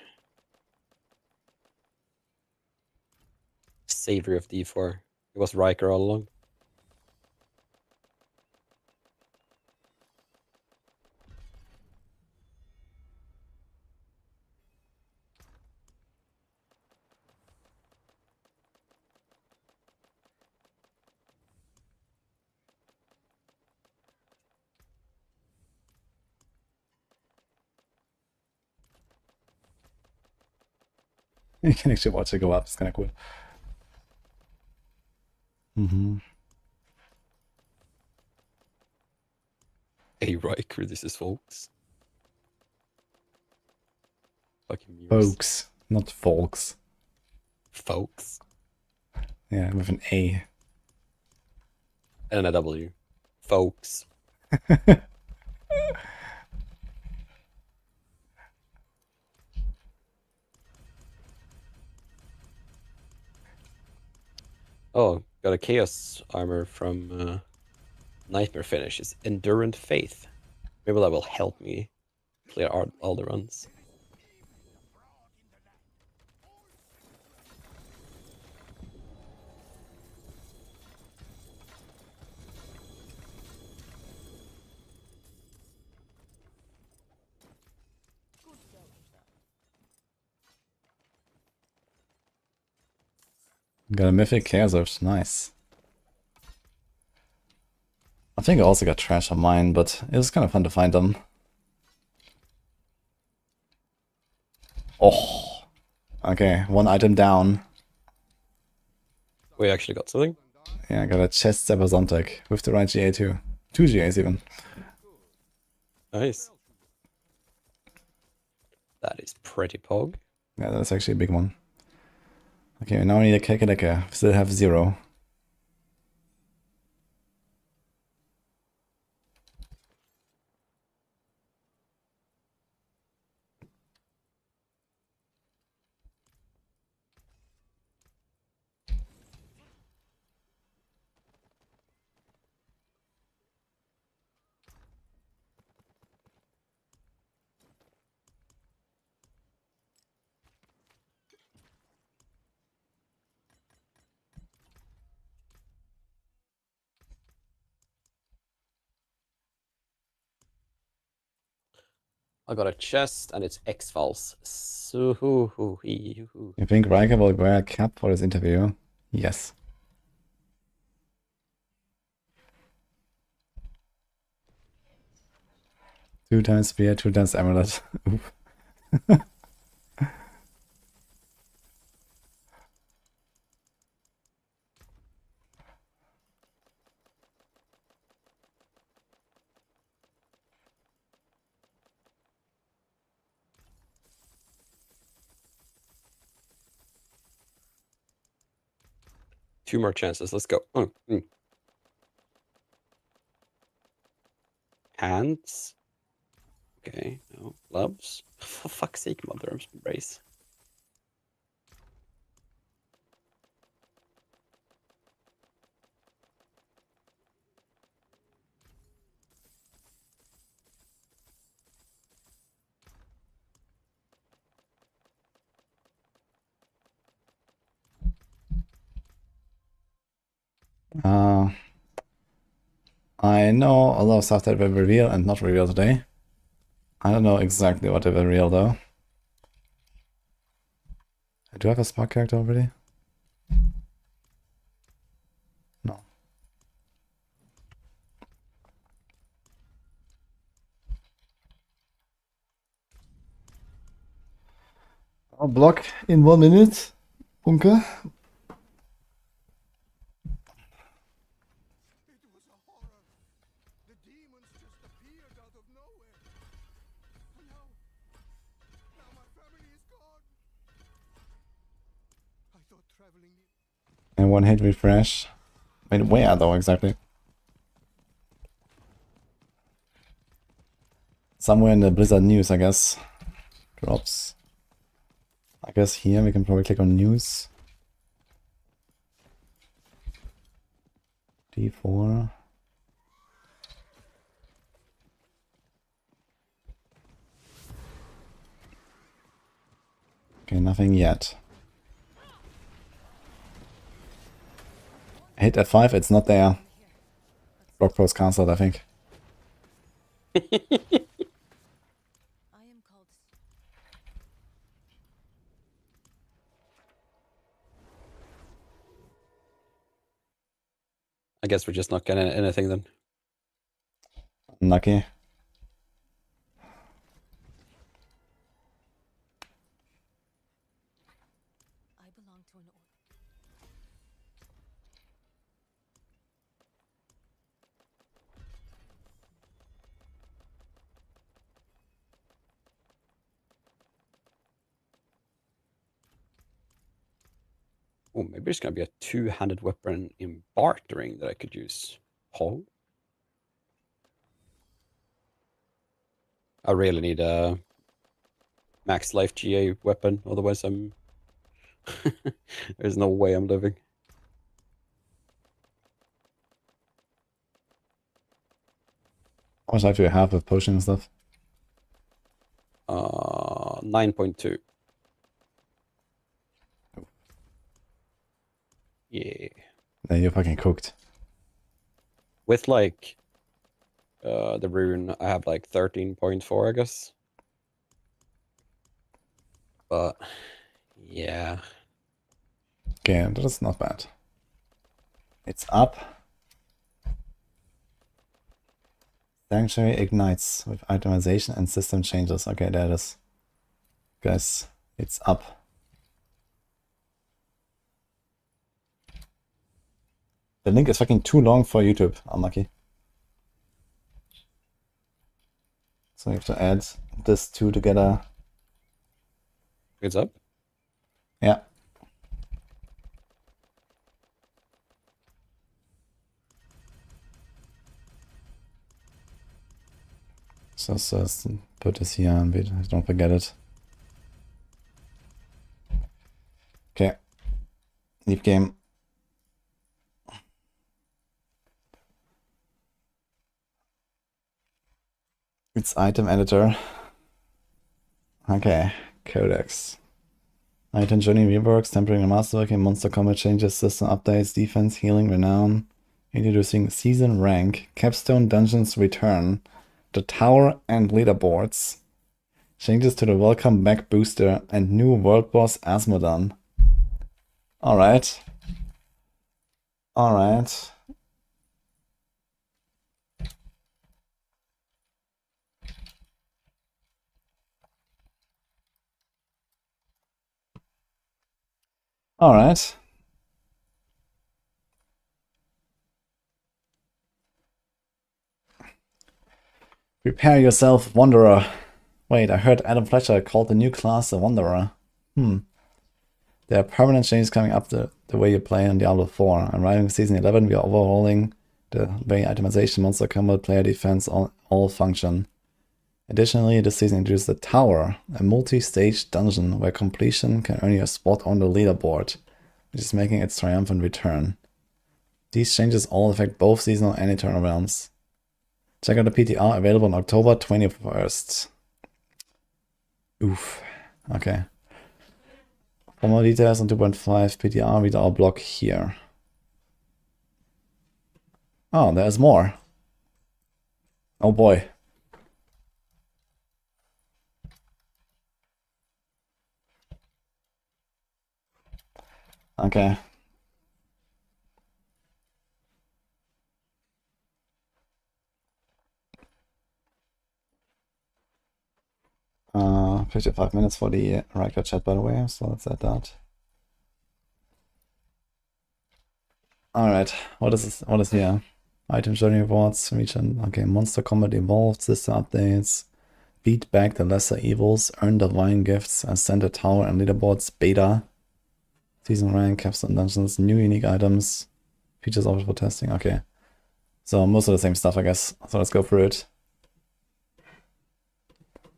Savior of D4. It was Riker all along. You can actually watch it go up. It's kind of cool. Hey, Riker, this is folks. Fucking muse. Folks, not folks. Folks. Yeah, with an A. And a W. Folks. Oh, got a chaos armor from Nightmare Finish. It's Endurant Faith. Maybe that will help me clear all the runs. Got a mythic chaos Earth. Nice. I think I also got trash on mine, but it was kind of fun to find them. Oh. Okay, one item down. We actually got something. Yeah, I got a chest Zontic with the right GA too. 2 GAs even. Nice. That is pretty pog. Yeah, that's actually a big one. Okay, now we need a Kekeleke. Still have 0. I got a chest and it's X-Files. So, You think Riker will wear a cap for his interview? Yes. Two times spear, 2 times amulet. Oof. Two more chances. Let's go. Hands. Okay. No. Gloves. For fuck's sake, Mother of Embrace. I know a lot of stuff that will reveal and not reveal today. I don't know exactly what they will reveal though. Do I have a Spark character already? No. I'll block in 1 minute. Unke. It was a horror. The demons just appeared out of nowhere. And now my family is gone. I thought traveling. And 1 hit refresh. Wait, where though exactly? Somewhere in the Blizzard news, I guess. Drops. I guess here we can probably click on news. D4. Okay, nothing yet. Hit F5, it's not there. Blog post cancelled, I think. I am called. I guess we're just not getting anything then. Unlucky. belong to an order. Oh, maybe there's gonna be a two-handed weapon in bartering that I could use. Oh. I really need a max life GA weapon, otherwise I'm there's no way I'm living. How much life do you have with potion and stuff? 9.2. Yeah. Then you're fucking cooked. With like the rune, I have like 13.4, I guess. But yeah. Okay, that is not bad. It's up. Sanctuary ignites with itemization and system changes. Okay, there it is. Guys, it's up. The link is fucking too long for YouTube, unlucky. So you have to add this two together. It's up? Yeah. So just put this here and don't forget it. Okay. Leave game. It's item editor. Okay. Codex. Item journey reworks, tempering and masterworking, monster combat changes, system updates, defense, healing, renown. Introducing season rank, capstone dungeons return, the tower and leaderboards. Changes to the welcome back booster and new world boss Asmodon. Alright. Alright. Alright. Prepare yourself, Wanderer. Wait, I heard Adam Fletcher called the new class a Wanderer. There are permanent changes coming up the way you play in Diablo 4. I'm writing Season 11, we are overhauling the way itemization, monster combat, player defense all function. Additionally, this season introduced the Tower, a multi-stage dungeon where completion can earn you a spot on the leaderboard, which is making its triumphant return. These changes all affect both seasonal and eternal realms. Check out the PTR available on October 21st. Oof. Okay. For more details on 2.5 PTR, read our blog here. Oh, there's more. Oh boy. Okay. 55 minutes for the Riker chat, by the way, so let's add that. Alright, what is this? What is here? Item journey rewards, region, okay, monster combat evolved, system updates, beat back the lesser evils, earn divine gifts, ascend the tower and leaderboards, beta, season rank, capstone dungeons, new unique items, features offered for testing, okay. So most of the same stuff, I guess, so let's go through it.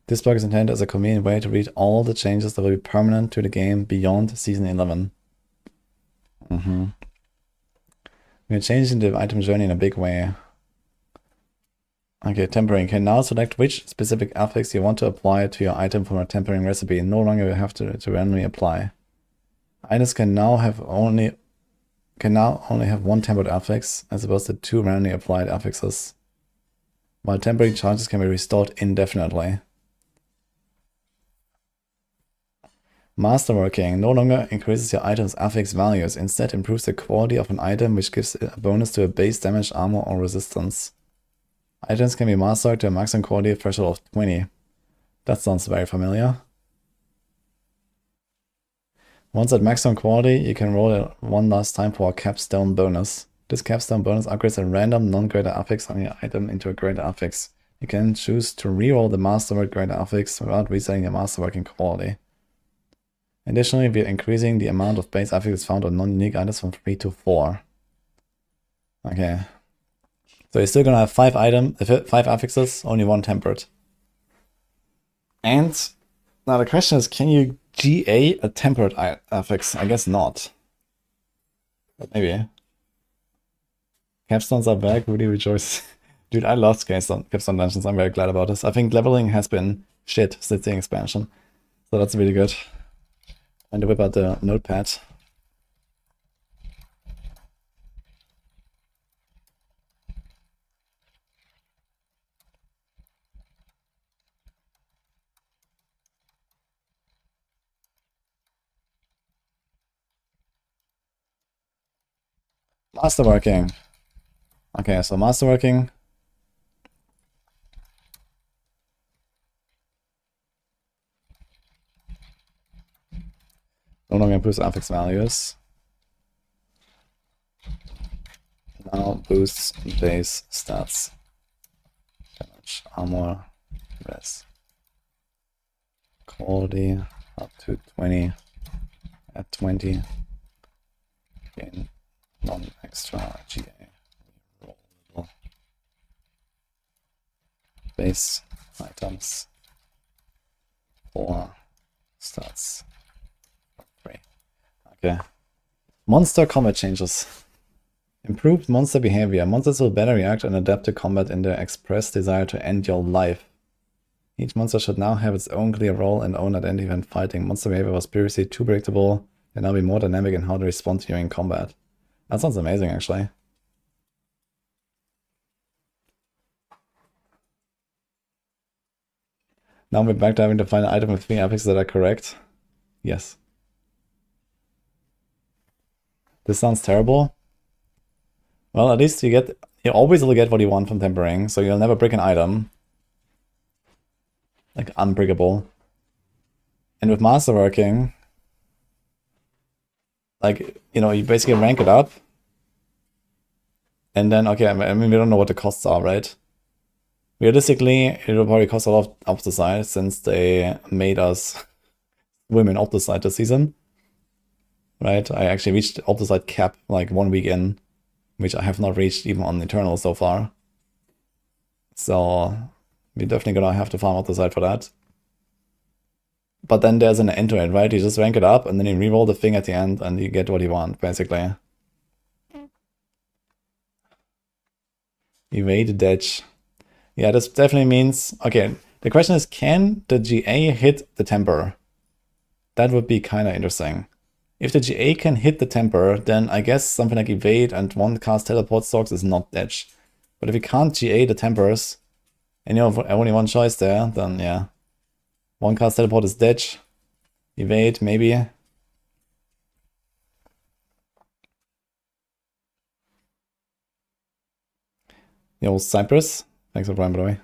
This blog is intended as a convenient way to read all the changes that will be permanent to the game beyond Season 11. We are changing the item journey in a big way. Okay, tempering. You can now select which specific affix you want to apply to your item from a tempering recipe. No longer will you have to randomly apply. Items can now only have one tempered affix as opposed to two randomly applied affixes, while tempering charges can be restored indefinitely. Masterworking no longer increases your item's affix values, instead improves the quality of an item, which gives a bonus to a base damage, armor, or resistance. Items can be mastered to a maximum quality threshold of 20. That sounds very familiar. Once at maximum quality, you can roll it one last time for a capstone bonus. This capstone bonus upgrades a random non-greater affix on your item into a greater affix. You can choose to reroll the masterwork greater affix without resetting your masterworking quality. Additionally, we are increasing the amount of base affixes found on non-unique items from 3 to 4. Okay. So you're still gonna have 5 affixes, only 1 tempered. And now the question is, can you GA a tempered affix? I guess not. But maybe. Capstones are back, really rejoice. Dude, I love capstone dungeons, I'm very glad about this. I think leveling has been shit since the expansion. So that's really good. And to whip out the notepad. Masterworking. Okay, so masterworking. No longer improves affix values. Now boosts base stats. Damage, armor, res. Quality up to 20. At 20. Gain non-extra GA. Rollable. Base items. 4 stats. 3. Okay. Monster combat changes. Improved monster behavior. Monsters will better react and adapt to combat in their express desire to end your life. Each monster should now have its own clear role and own identity when fighting. Monster behavior was previously too predictable and now be more dynamic in how to respond during combat. That sounds amazing, actually. Now we're back to having to find an item with 3 affixes that are correct. Yes. This sounds terrible. Well, at least you always will get what you want from tempering, so you'll never break an item. Like, unbreakable. And with masterworking, like, you know, you basically rank it up. And then, okay, I mean, we don't know what the costs are, right? Realistically, it will probably cost a lot of Opticide since they made us swim in Opticide this season. Right? I actually reached Opticide cap like 1 week in, which I have not reached even on Eternal so far. So we're definitely gonna have to farm Opticide for that. But then there's an end to it, right? You just rank it up and then you reroll the thing at the end and you get what you want, basically. Evade Ditch. Yeah, this definitely means... Okay, the question is, can the GA hit the temper? That would be kind of interesting. If the GA can hit the temper, then I guess something like Evade and 1 cast Teleport Sorcs is not Ditch. But if you can't GA the tempers, and you have only 1 choice there, then yeah. 1 cast Teleport is Ditch. Evade, maybe. Yo, Cypress. Thanks for Prime, by the way.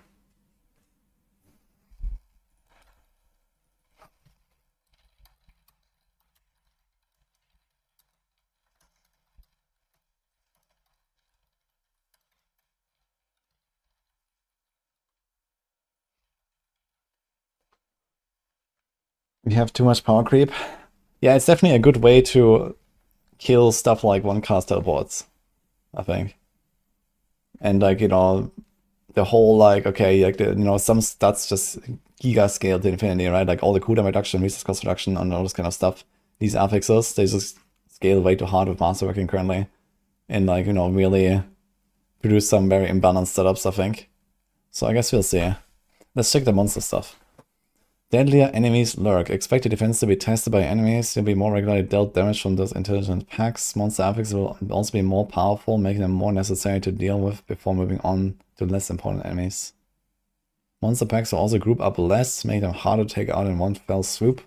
We have too much power creep. Yeah, it's definitely a good way to kill stuff like 1 cast teleports, I think. And like, you know, the whole like, okay, like, you know, some stats just giga scale to infinity, right? Like all the cooldown reduction, resource cost reduction, and all this kind of stuff. These affixes, they just scale way too hard with Masterworking currently. And like, you know, really produce some very imbalanced setups, I think. So I guess we'll see. Let's check the monster stuff. Deadlier enemies lurk. Expect your defense to be tested by enemies. You'll be more regularly dealt damage from those intelligent packs. Monster affixes will also be more powerful, making them more necessary to deal with before moving on to less important enemies. Monster packs will also group up less, making them harder to take out in one fell swoop.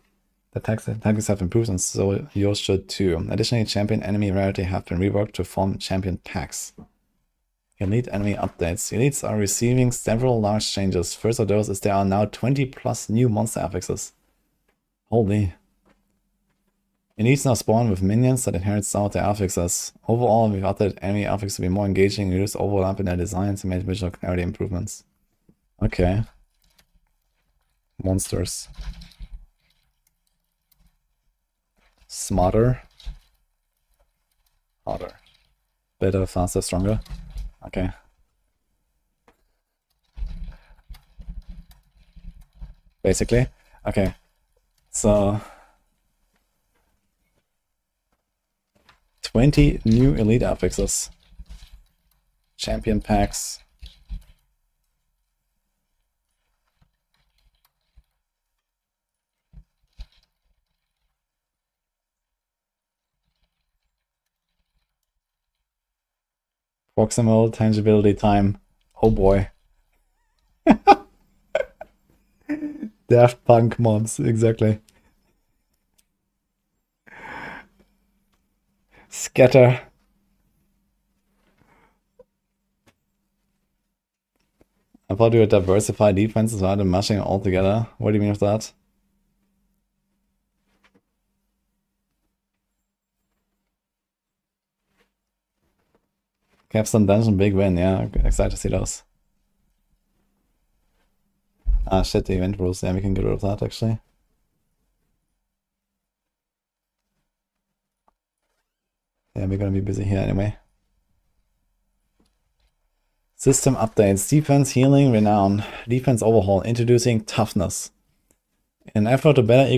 The tactics have improved and so yours should too. Additionally, champion enemy rarity have been reworked to form champion packs. Elite enemy updates. Elites are receiving several large changes. First of those is there are now 20 plus new monster affixes. Holy. It needs now spawn with minions that inherit some of their affixes. Overall, we've updated enemy affixes to be more engaging, reduced overlap in their designs, and made visual clarity improvements. Okay. Monsters. Smarter. Harder. Better, faster, stronger. Okay. Basically. Okay. So 20 new elite affixes. Champion packs. Proximal tangibility time. Oh boy. Daft Punk mods, exactly. Scatter. I thought you would diversify defenses rather than mashing it all together. What do you mean with that? Capstone Dungeon, big win, yeah. Excited to see those. Ah shit, the event rules, yeah, we can get rid of that actually. Yeah, we're gonna be busy here anyway. System updates. Defense, healing, renown. Defense overhaul. Introducing toughness. In an effort to better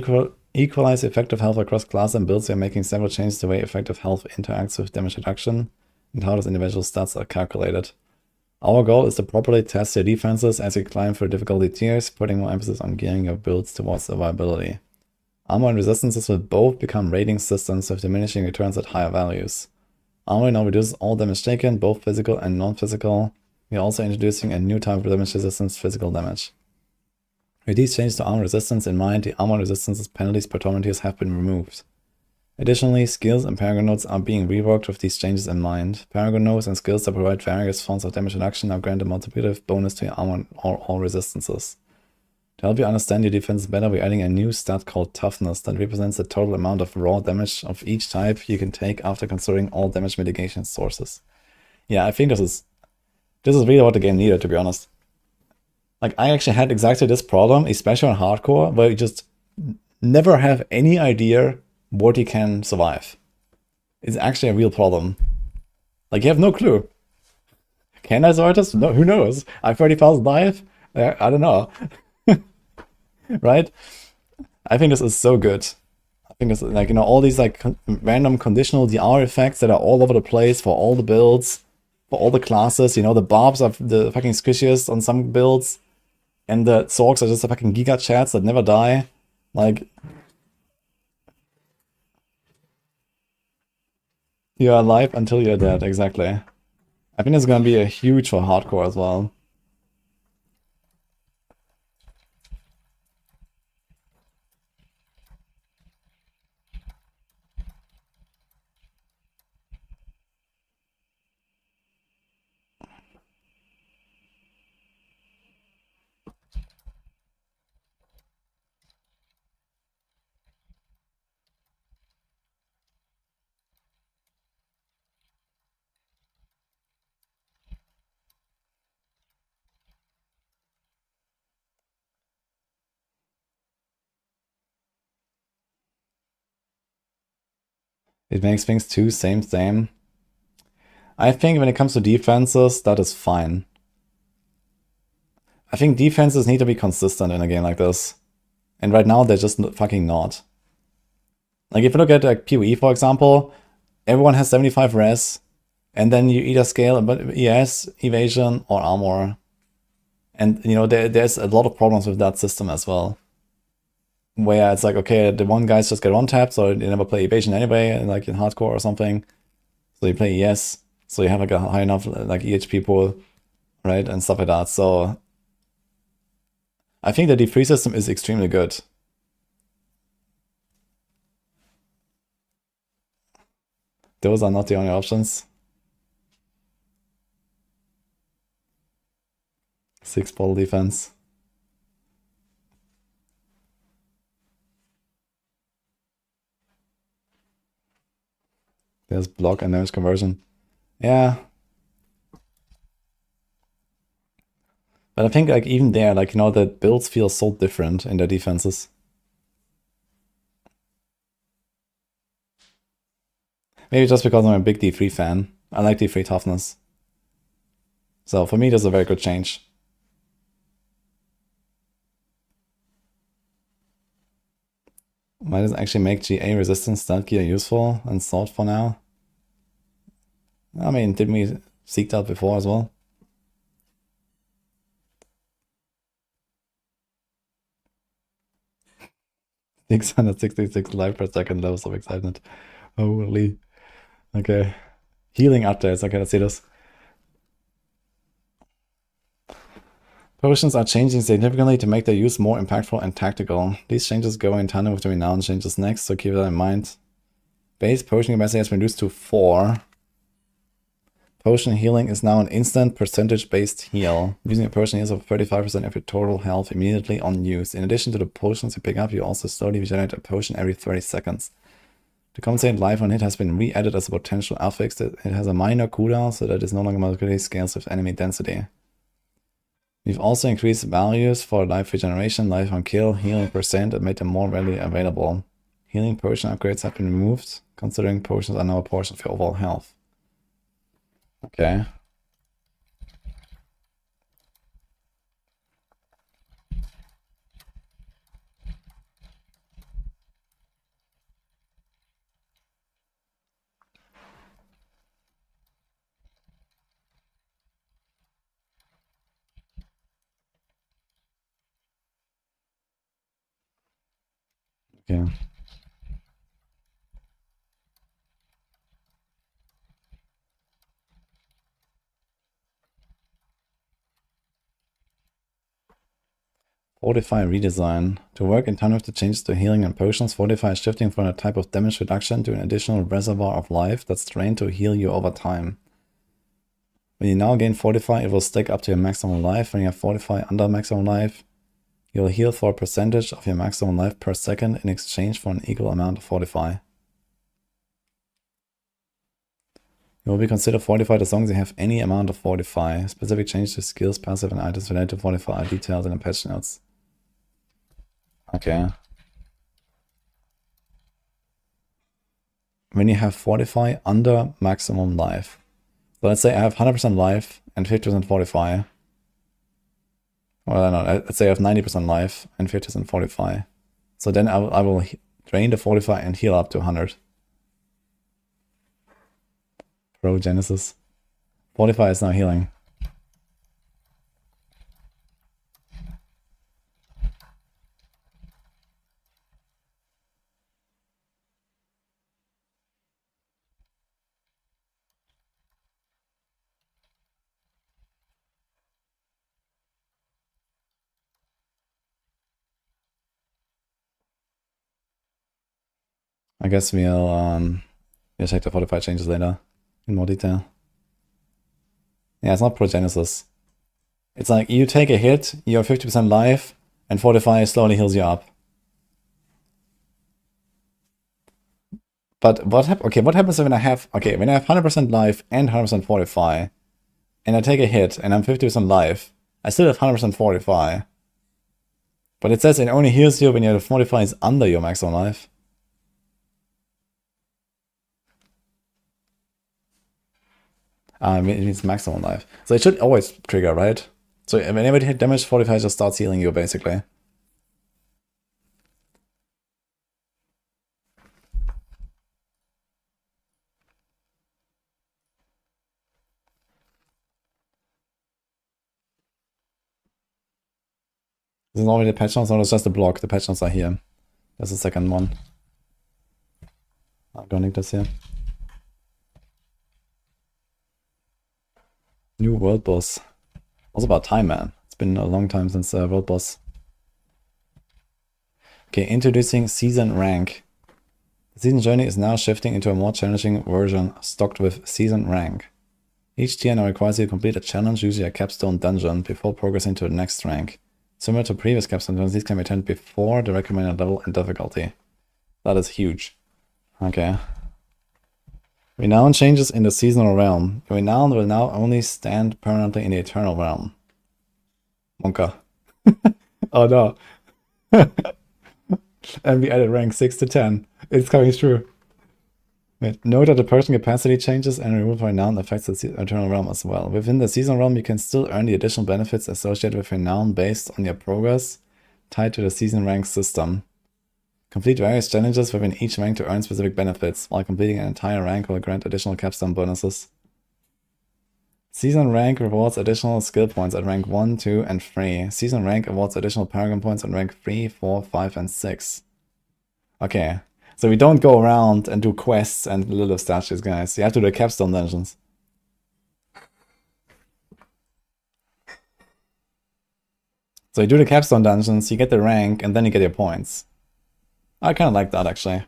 equalize effective health across classes and builds, we are making several changes to the way effective health interacts with damage reduction and how those individual stats are calculated. Our goal is to properly test your defenses as you climb through difficulty tiers, putting more emphasis on gearing your builds towards survivability. Armor and resistances will both become rating systems with diminishing returns at higher values. Armor now reduces all damage taken, both physical and non-physical. We are also introducing a new type of damage resistance, physical damage. With these changes to armor resistance in mind, the armor resistance's penalties per torment tiers have been removed. Additionally, skills and paragon nodes are being reworked with these changes in mind. Paragon nodes and skills that provide various forms of damage reduction now grant a multiplicative bonus to your armor or all resistances. To help you understand your defense better, we're adding a new stat called Toughness that represents the total amount of raw damage of each type you can take after considering all damage mitigation sources. Yeah, I think this is really what the game needed, to be honest. Like, I actually had exactly this problem, especially on hardcore, where you just never have any idea what you can survive. It's actually a real problem. Like, you have no clue. Can I survive this? No, who knows? I have 30,000 life? I don't know. Right? I think this is so good. I think it's like, you know, all these like random conditional DR effects that are all over the place for all the builds, for all the classes. You know, the Barbs are the fucking squishiest on some builds, and the Sorcs are just the fucking giga chats that never die. Like, you're alive until you're dead, exactly. I think it's gonna be a huge for hardcore as well. It makes things too same. I think when it comes to defenses, that is fine. I think defenses need to be consistent in a game like this. And right now, they're just fucking not. Like, if you look at like PoE, for example, everyone has 75 res, and then you either scale ES, evasion, or armor. And, you know, there's a lot of problems with that system as well. Where it's like, okay, the one guys just get one tap, so they never play evasion anyway, like in hardcore or something. So you play ES, so you have like a high enough like EHP pool, right, and stuff like that. So I think the D3 system is extremely good. Those are not the only options. 6 ball defense. There's block and damage conversion. Yeah. But I think like even there, like, you know, the builds feel so different in their defenses. Maybe just because I'm a big D3 fan. I like D3 toughness. So for me, that's a very good change. Might it actually make GA resistance stat gear useful and thought for now? I mean, didn't we seek that before as well? $666 life per second levels of excitement. Holy. Okay. Healing updates. Okay, let's see this. Potions are changing significantly to make their use more impactful and tactical. These changes go in tandem with the renown changes next, so keep that in mind. Base potion capacity has been reduced to 4. Potion healing is now an instant percentage-based heal. Using a potion heals up 35% of your total health immediately on use. In addition to the potions you pick up, you also slowly regenerate a potion every 30 seconds. To compensate life on hit has been re-added as a potential affix. It has a minor cooldown, so that it no longer automatically scales with enemy density. We've also increased values for life regeneration, life on kill, healing percent, and made them more readily available. Healing potion upgrades have been removed, considering potions are now a portion of your overall health. Okay. Okay. Fortify redesign. To work in tandem with the changes to healing and potions, Fortify is shifting from a type of damage reduction to an additional reservoir of life that's trained to heal you over time. When you now gain Fortify, it will stack up to your maximum life. When you have Fortify under maximum life, you'll heal for a percentage of your maximum life per second in exchange for an equal amount of Fortify. You will be considered fortified as long as you have any amount of Fortify. Specific changes to skills, passive, and items related to Fortify are detailed in the patch notes. Okay. When you have Fortify under maximum life. So let's say I have 100% life and 50% Fortify. Well, no, let's say I have 90% life and 50% Fortify. So then I will drain the Fortify and heal up to 100. Pro Genesis. Fortify is now healing. I guess we'll check the Fortify changes later in more detail. Yeah, it's not Progenesis. It's like you take a hit, you're 50% life, and Fortify slowly heals you up. But what happens when I have 100% life and 100% Fortify, and I take a hit and I'm 50% life, I still have 100% Fortify. But it says it only heals you when your Fortify is under your maximum life. It means maximum life. So it should always trigger, right? So whenever you hit damage, Fortify just starts healing you, basically. This is already the patch notes, or it's just a block. The patch notes are here. There's the second one. I'm gonna link this here. New world boss. Also about time, man. It's been a long time since world boss. Okay, introducing season rank. The season journey is now shifting into a more challenging version stocked with season rank. Each tier now requires you to complete a challenge, usually a capstone dungeon, before progressing to the next rank. Similar to previous capstone dungeons, these can be attended before the recommended level and difficulty. That is huge. Okay. Renown changes in the seasonal realm. Renown will now only stand permanently in the eternal realm. Monka. Oh no. And we added rank 6 to 10. It's coming true. Wait, note that the Persian capacity changes and removal renown affects the eternal realm as well. Within the seasonal realm, you can still earn the additional benefits associated with renown based on your progress tied to the season rank system. Complete various challenges within each rank to earn specific benefits, while completing an entire rank will grant additional capstone bonuses. Season rank rewards additional skill points at rank 1, 2, and 3. Season rank awards additional paragon points at rank 3, 4, 5, and 6. Okay, so we don't go around and do quests and little statues, guys. You have to do the capstone dungeons. So you do the capstone dungeons, you get the rank, and then you get your points. I kind of like that, actually.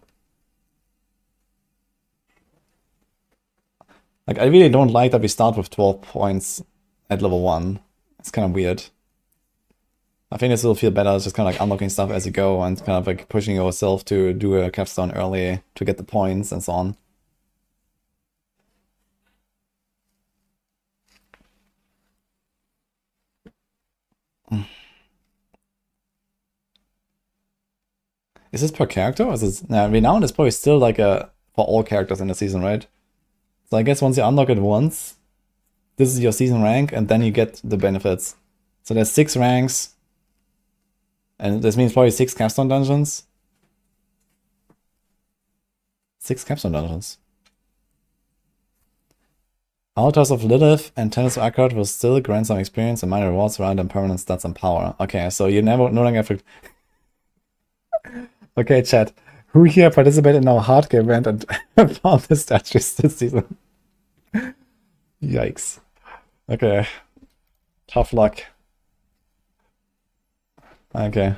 Like, I really don't like that we start with 12 points at level 1. It's kind of weird. I think this will feel better, just kind of like unlocking stuff as you go and kind of like pushing yourself to do a capstone early to get the points and so on. Is this per character? Or is this... Nah, Renown is probably still like a... for all characters in the season, right? So I guess once you unlock it once, this is your season rank, and then you get the benefits. So there's 6 ranks, and this means probably 6 capstone dungeons. 6 capstone dungeons. Altars of Lilith and Tennis of Akkad will still grant some experience and minor rewards rather than permanent stats and power. Okay, so you no longer have to... Okay, chat. Who here participated in our hard game event and found the statues this season? Yikes. Okay. Tough luck. Okay.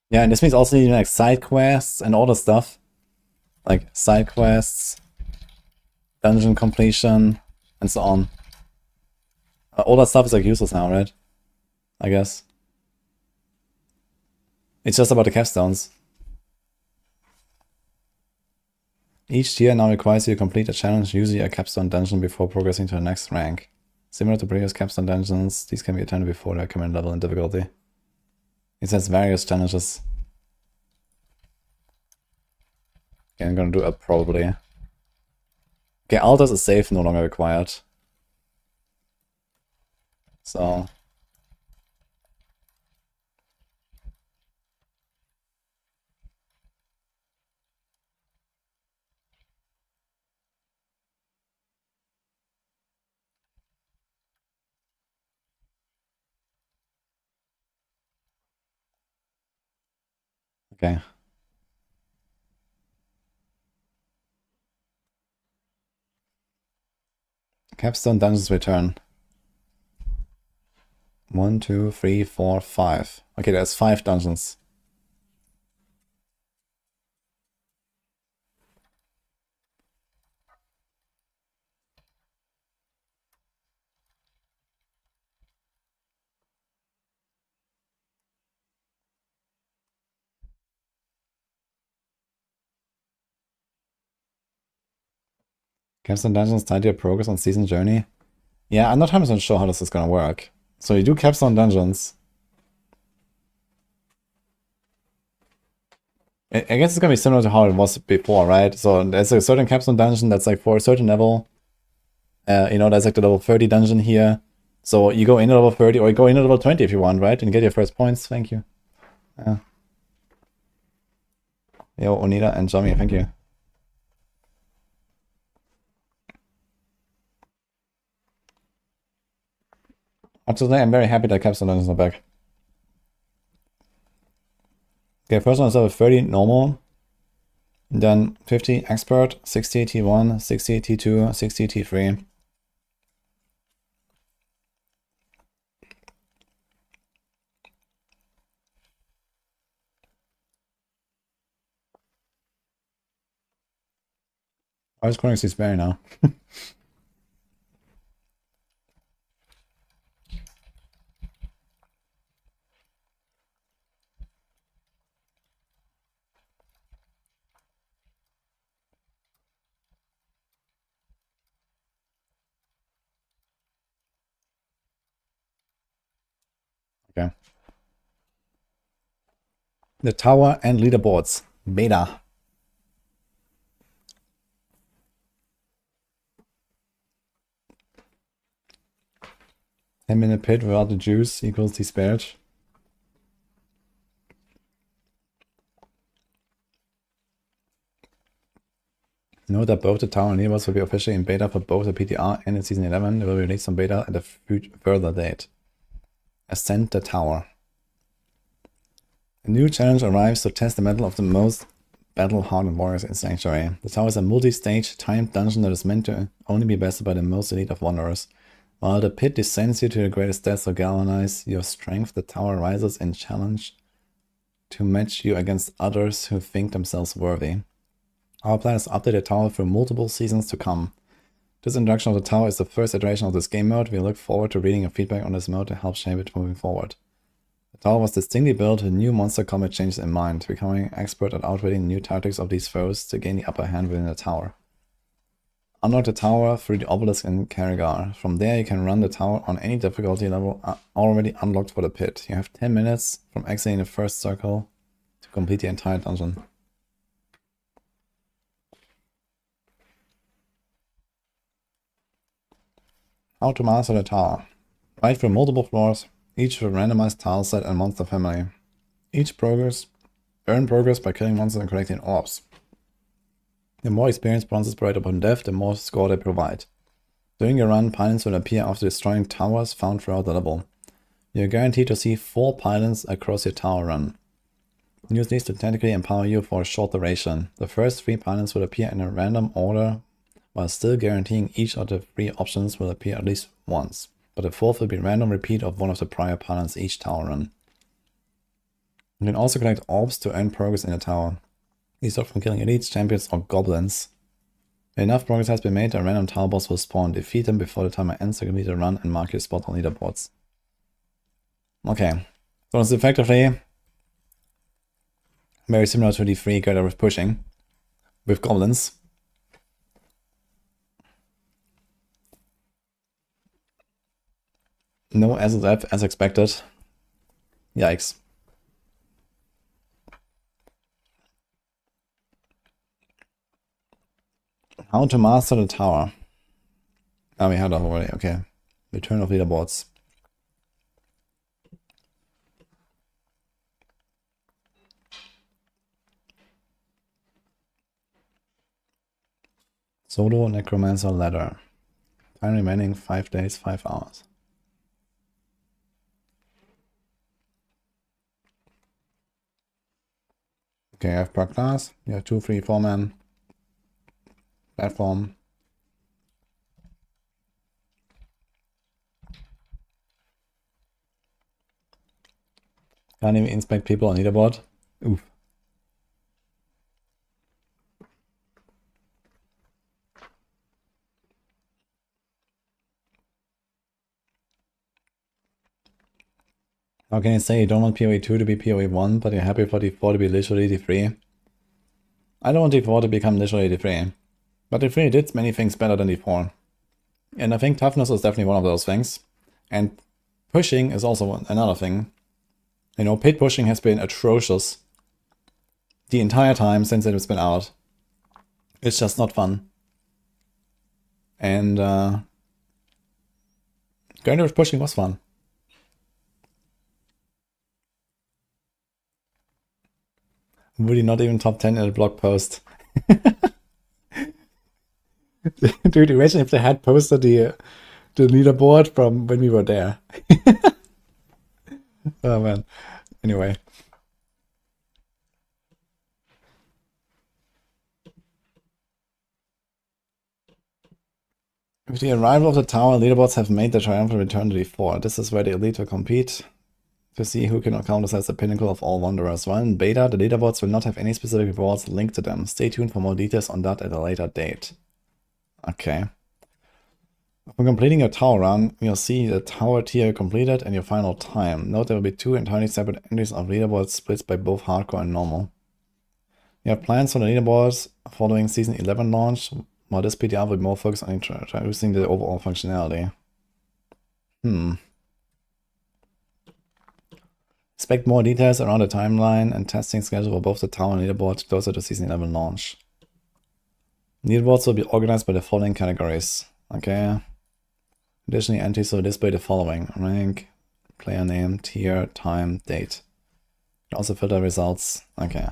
Yeah, and this means also like side quests and all the stuff. Like side quests, dungeon completion, and so on. All that stuff is like useless now, right? I guess. It's just about the capstones. Each tier now requires you to complete a challenge, usually a capstone dungeon, before progressing to the next rank. Similar to previous capstone dungeons, these can be attended before their command level and difficulty. It has various challenges. Okay, I'm gonna do it probably. Okay, altars is safe, no longer required. So... Okay. Capstone dungeons return. 1, 2, 3, 4, 5. Okay, there's 5 dungeons. Capstone dungeons tied to your progress on season journey. Yeah, I'm not 100% sure how this is gonna work. So you do capstone dungeons. I guess it's gonna be similar to how it was before, right? So there's a certain capstone dungeon that's like for a certain level. You know, there's like the level 30 dungeon here. So you go in at level 30 or you go in at level 20 if you want, right? And get your first points. Thank you. Yo, Onida and Jomi, thank you. Absolutely, I'm very happy that capstone dungeons are back. Okay, first one is level 30 normal. Then 50 expert, 60 T1, 60 T2, 60 T3. I was calling this berry now. Okay. The tower and leaderboards. Beta. Him in a pit without the juice equals despaired. Note that both the tower and leaderboards will be officially in beta for both the PTR and in Season 11. They will be released on beta at a further date. Ascend the tower. A new challenge arrives to test the mettle of the most battle-hardened warriors in Sanctuary. The tower is a multi-stage, timed dungeon that is meant to only be bested by the most elite of wanderers. While the pit descends you to the greatest depths to galvanize your strength, the tower rises in challenge to match you against others who think themselves worthy. Our plan is to update the tower for multiple seasons to come. This introduction of the tower is the first iteration of this game mode. We look forward to reading your feedback on this mode to help shape it moving forward. The tower was distinctly built with new monster combat changes in mind, becoming expert at outwitting new tactics of these foes to gain the upper hand within the tower. Unlock the tower through the obelisk in Karigar. From there you can run the tower on any difficulty level already unlocked for the pit. You have 10 minutes from exiting the first circle to complete the entire dungeon. How to master the tower. Ride through multiple floors, each with a randomized tile set and monster family. Earn progress by killing monsters and collecting orbs. The more experience bronzes provide upon death, the more score they provide. During your run, pylons will appear after destroying towers found throughout the level. You are guaranteed to see 4 pylons across your tower run. Use these to technically empower you for a short duration. The first 3 pylons will appear in a random order, while still guaranteeing each of the 3 options will appear at least once, but the 4th will be a random repeat of one of the prior pylons each tower run. You can also collect orbs to earn progress in the tower. These are from killing elites, champions, or goblins. When enough progress has been made, a random tower boss will spawn. Defeat them before the timer ends to complete the run and mark your spot on leaderboards. Okay, so it's effectively very similar to the 3 guy that was pushing with goblins. No SSF as expected. Yikes. How to master the tower. Oh, we had that already. Okay. Return of leaderboards. Solo Necromancer ladder. Time remaining 5 days, 5 hours. Okay, I have per class. You have 2, 3, 4 man. Platform. Can't even inspect people on leaderboard. Oof. How can you say you don't want PoE 2 to be PoE 1, but you're happy for D4 to be literally D3? I don't want D4 to become literally D3. But D3 did many things better than D4. And I think toughness is definitely one of those things. And pushing is also another thing. You know, pit pushing has been atrocious the entire time since it's been out. It's just not fun. And going to pushing was fun. Really not even top 10 in a blog post. Dude, imagine if they had posted the leaderboard from when we were there. Oh man. Anyway. With the arrival of the tower, leaderboards have made the triumphant return to D4. This is where the elite will compete to see who can count as the pinnacle of all wanderers. While in beta, the leaderboards will not have any specific rewards linked to them. Stay tuned for more details on that at a later date. Okay. Upon completing your tower run, you'll see the tower tier completed and your final time. Note there will be 2 entirely separate entries of leaderboards split by both hardcore and normal. You have plans for the leaderboards following Season 11 launch, while this PTR will be more focused on introducing the overall functionality. Expect more details around the timeline and testing schedule for both the tower and leaderboard closer to Season 11 launch. Leaderboards will be organized by the following categories. Okay. Additionally, entries will display the following: rank, player name, tier, time, date. You can also filter results. Okay.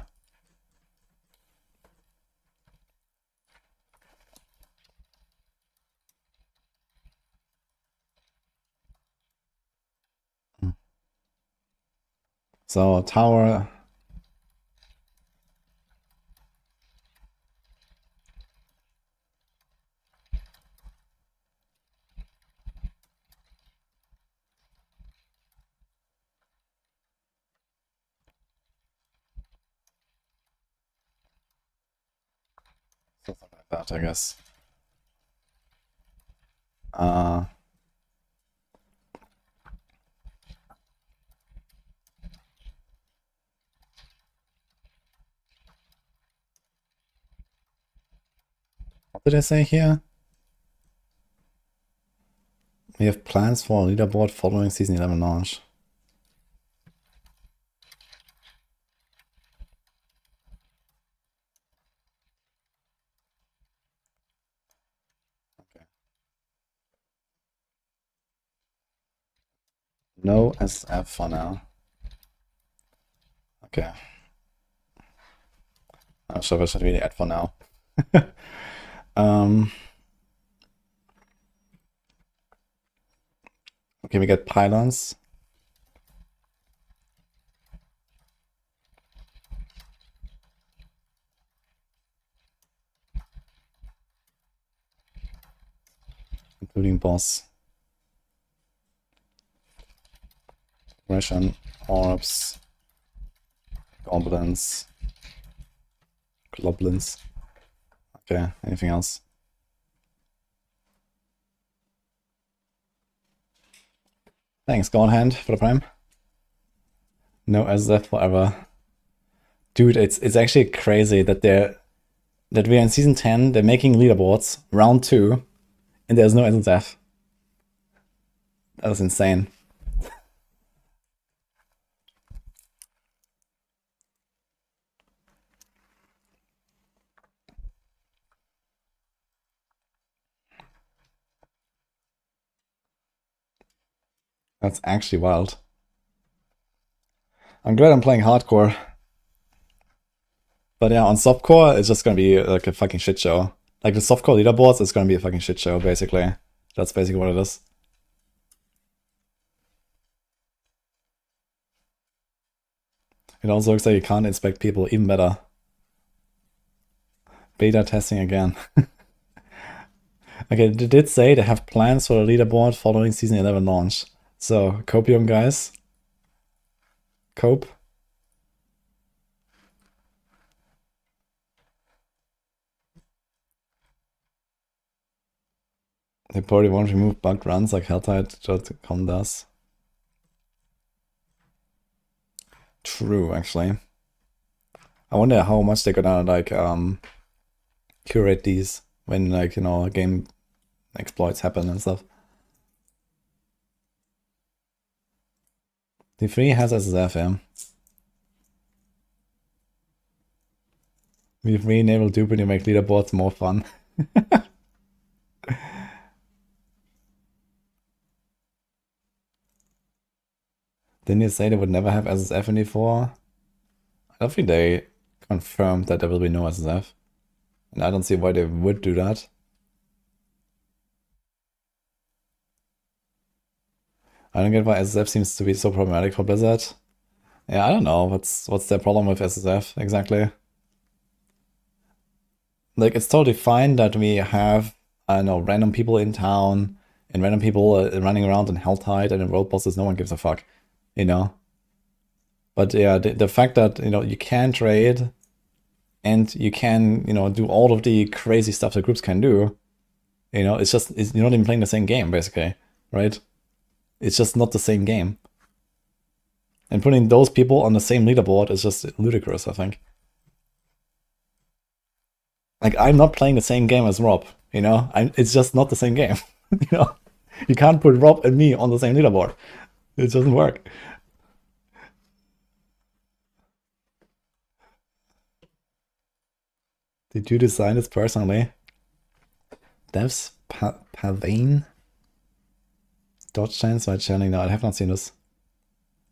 So, tower. Something like that, I guess. What did I say here? We have plans for a leaderboard following Season 11 launch. Okay. No SF for now. Okay. Not sure if I should really add for now. Okay, we get pylons. Including boss. Russian, orbs, goblins, goblins. Okay, anything else? Thanks, Godhand, for the prime. No SF forever. Dude, it's actually crazy that we're in Season 10, they're making leaderboards, round 2, and there's no SF. That was insane. That's actually wild. I'm glad I'm playing hardcore. But yeah, on softcore, it's just gonna be like a fucking shit show. Like the softcore leaderboards, it's gonna be a fucking shit show, basically. That's basically what it is. It also looks like you can't inspect people even better. Beta testing again. Okay, they did say they have plans for the leaderboard following Season 11 launch. So, Copium, guys. Cope. They probably won't remove bugged runs like Heartseeker does. True, actually. I wonder how much they're gonna like curate these when like, you know, game exploits happen and stuff. D3 has SSF, yeah. We've re-enabled Dupe and you make leaderboards more fun. Didn't you say they would never have SSF in D4? I don't think they confirmed that there will be no SSF. And I don't see why they would do that. I don't get why SSF seems to be so problematic for Blizzard. Yeah, I don't know. What's their problem with SSF exactly? Like, it's totally fine that we have, I don't know, random people in town and random people running around in Helltide and in world bosses, no one gives a fuck, you know? But yeah, the fact that, you know, you can trade and you can, you know, do all of the crazy stuff that groups can do, you know, you're not even playing the same game, basically, right? It's just not the same game. And putting those people on the same leaderboard is just ludicrous, I think. Like, I'm not playing the same game as Rob, you know? It's just not the same game, you know? You can't put Rob and me on the same leaderboard. It doesn't work. Did you design this personally? Devs Pavane? Dodge chance while channeling. No, I have not seen this.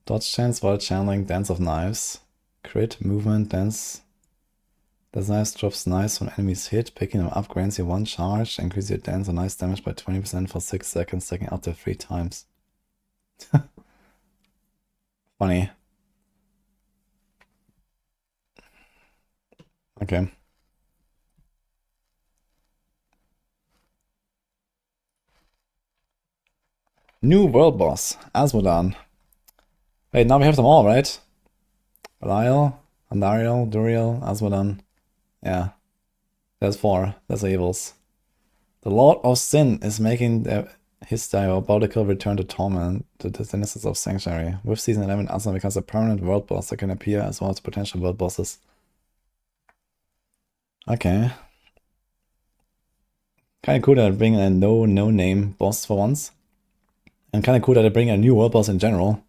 Dodge chance while channeling Dance of Knives. Crit, movement, dance. Dance Knives drops knives when enemies hit. Picking them up grants you 1 charge. Increase your dance and knives damage by 20% for 6 seconds, stacking up to 3 times. Funny. Okay. New world boss, Asmodan. Wait, now we have them all, right? Belial, Andariel, Duriel, Asmodan. Yeah. There's 4. That's the evils. The Lord of Sin is making his diabolical return to torment, the denizens of Sanctuary. With Season 11, Asmodan becomes a permanent world boss that can appear as well as potential world bosses. Okay. Kinda cool that I bring a no-name boss for once. And kinda cool that I bring a new world boss in general.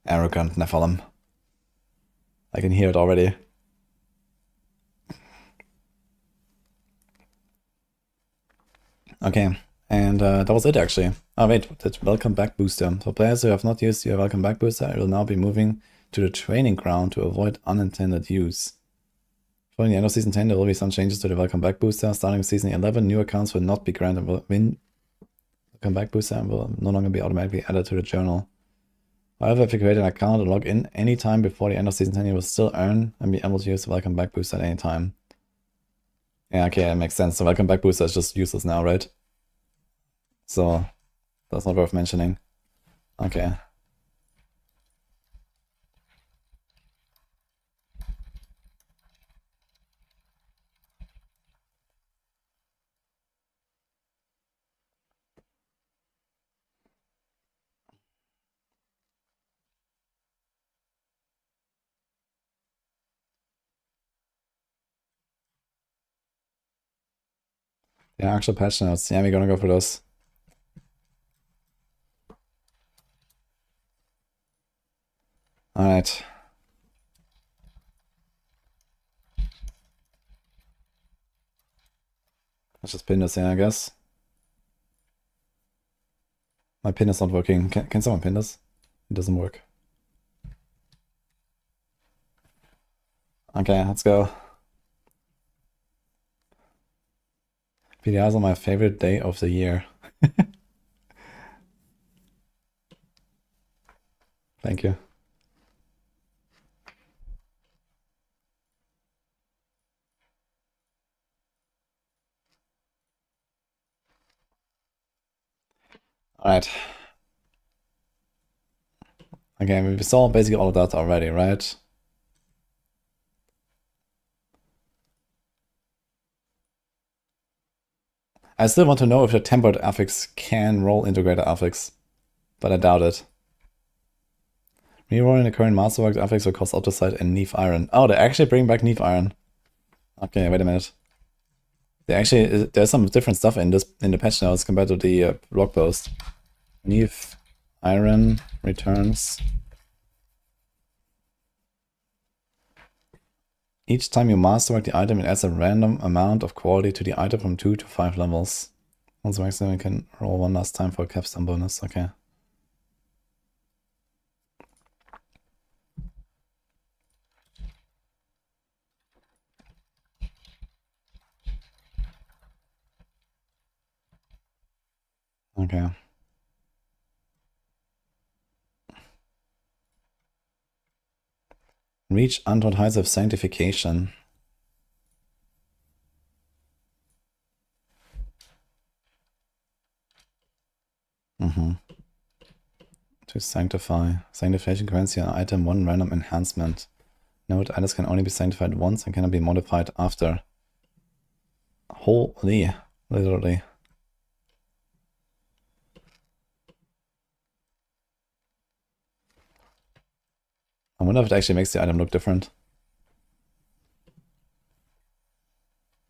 Arrogant Nephilim. I can hear it already. Okay, and that was it actually. Oh wait, that welcome back booster. For players who have not used your welcome back booster, it will now be moving to the training ground to avoid unintended use. Following the end of Season 10, there will be some changes to the welcome back booster. Starting with Season 11, new accounts will not be granted welcome back booster and will no longer be automatically added to the journal. However, if you create an account and log in anytime before the end of Season 10, you will still earn and be able to use the welcome back booster at any time. Yeah, okay, that makes sense. The welcome back booster is just useless now, right? So, that's not worth mentioning. Okay. Yeah, actual patch notes. Yeah, we're gonna go for those. Alright. Let's just pin this in, I guess. My pin is not working. Can someone pin this? It doesn't work. Okay, let's go. PDRs are my favorite day of the year. Thank you. Alright. Okay, we saw basically all of that already, right? I still want to know if the tempered affix can roll integrated affix, but I doubt it. Rerolling the current Masterworks affix will cost Opticite and Neve Iron. Oh, they actually bring back Neve Iron. Okay, wait a minute. There's some different stuff in the patch notes compared to the blog post. Neve Iron returns Each time you masterwork the item, it adds a random amount of quality to the item from 2 to 5 levels. Once maximum, you can roll one last time for a capstone bonus. Okay. Okay. Reach untold heights of sanctification. To sanctify. Sanctification grants your item one random enhancement. Note, items can only be sanctified once and cannot be modified after. Holy, literally. I wonder if it actually makes the item look different.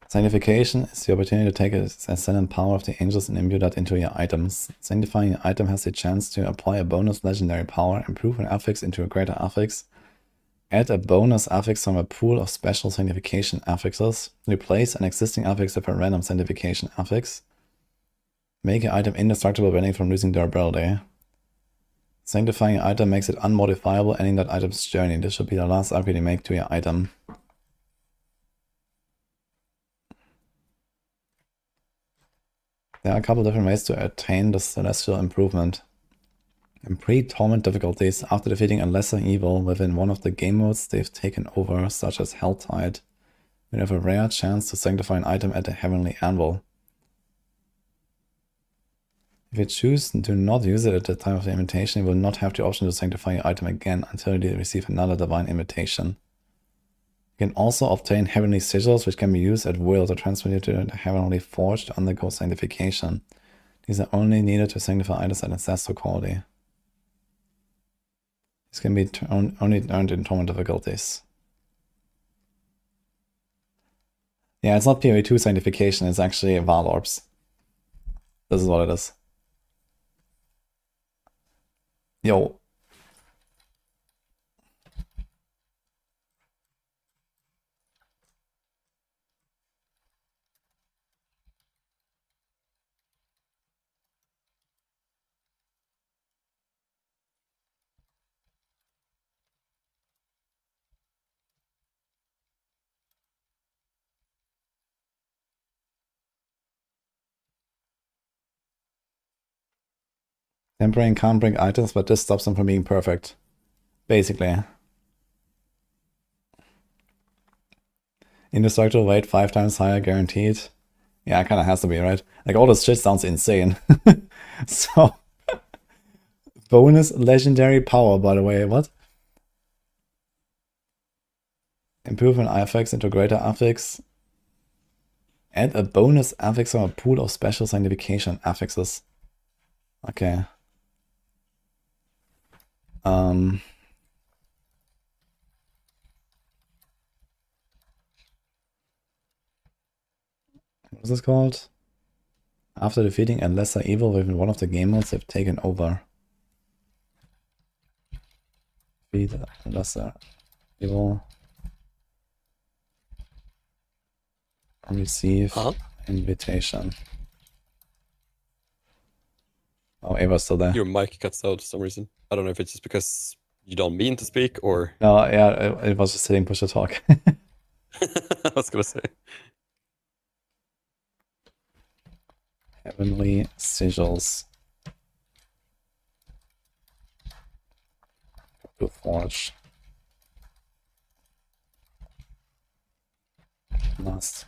Sanctification is the opportunity to take a ascendant power of the angels and imbue that into your items. Sanctifying your item has the chance to apply a bonus legendary power, improve an affix into a greater affix, add a bonus affix from a pool of special sanctification affixes, replace an existing affix with a random sanctification affix, make your item indestructible preventing from losing durability. Sanctifying your item makes it unmodifiable ending that item's journey. This should be the last upgrade you make to your item. There are a couple different ways to attain the celestial improvement. In pre-torment difficulties, after defeating a lesser evil within one of the game modes they've taken over, such as Helltide, you have a rare chance to sanctify an item at the Heavenly Anvil. If you choose to not use it at the time of the invitation, you will not have the option to sanctify your item again until you receive another divine invitation. You can also obtain heavenly sigils, which can be used at will to transfer you to the heavenly forge to undergo sanctification. These are only needed to sanctify items at ancestral quality. These can be only earned in torment difficulties. Yeah, it's not PoE2 sanctification, it's actually Val Orbs. This is what it is. Yo. Tempering can't bring items, but this stops them from being perfect. Basically. Indestructible weight 5 times higher guaranteed. Yeah, it kinda has to be, right? Like, all this shit sounds insane. So... bonus legendary power, by the way, what? Improve an affix into greater affix. Add a bonus affix from a pool of special sanctification affixes. Okay. What is this called? After defeating a lesser evil within one of the game modes they've taken over. Defeat a lesser evil. Receive invitation. Oh, Ava's still there. Your mic cuts out for some reason. I don't know if it's just because you don't mean to speak or... No, yeah, it was just hitting push to talk. I was gonna say. Heavenly sigils. To forge. Must.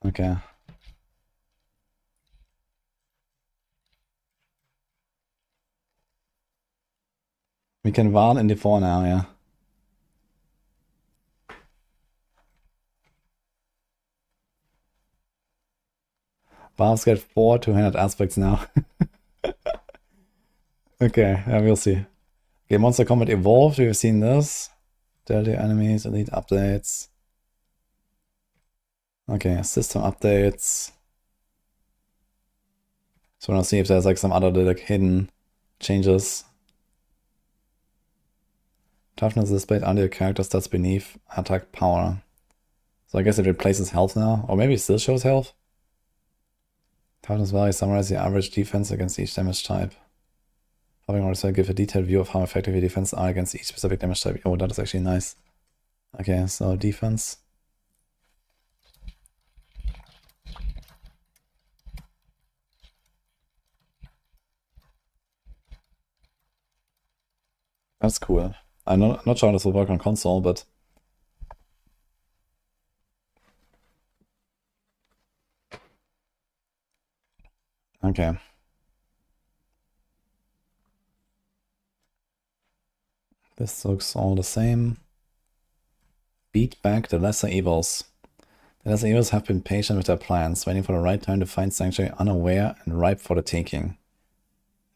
Okay. We can warn in the 4 now, yeah. Barbs get 4 200 aspects now. Okay, yeah, we'll see. Okay, Monster Combat Evolved, we've seen this. Dirty enemies, elite updates. Okay, system updates. So we'll see if there's like some other like hidden changes. Toughness is displayed under your character stats beneath attack power. So I guess it replaces health now, or maybe it still shows health. Toughness value summarizes the average defense against each damage type. Having also give a detailed view of how effective your defense are against each specific damage type. Oh, that is actually nice. Okay, so defense. That's cool. I'm not sure how this will work on console, but okay. This looks all the same. Beat back the lesser evils. The lesser evils have been patient with their plans, waiting for the right time to find Sanctuary unaware and ripe for the taking.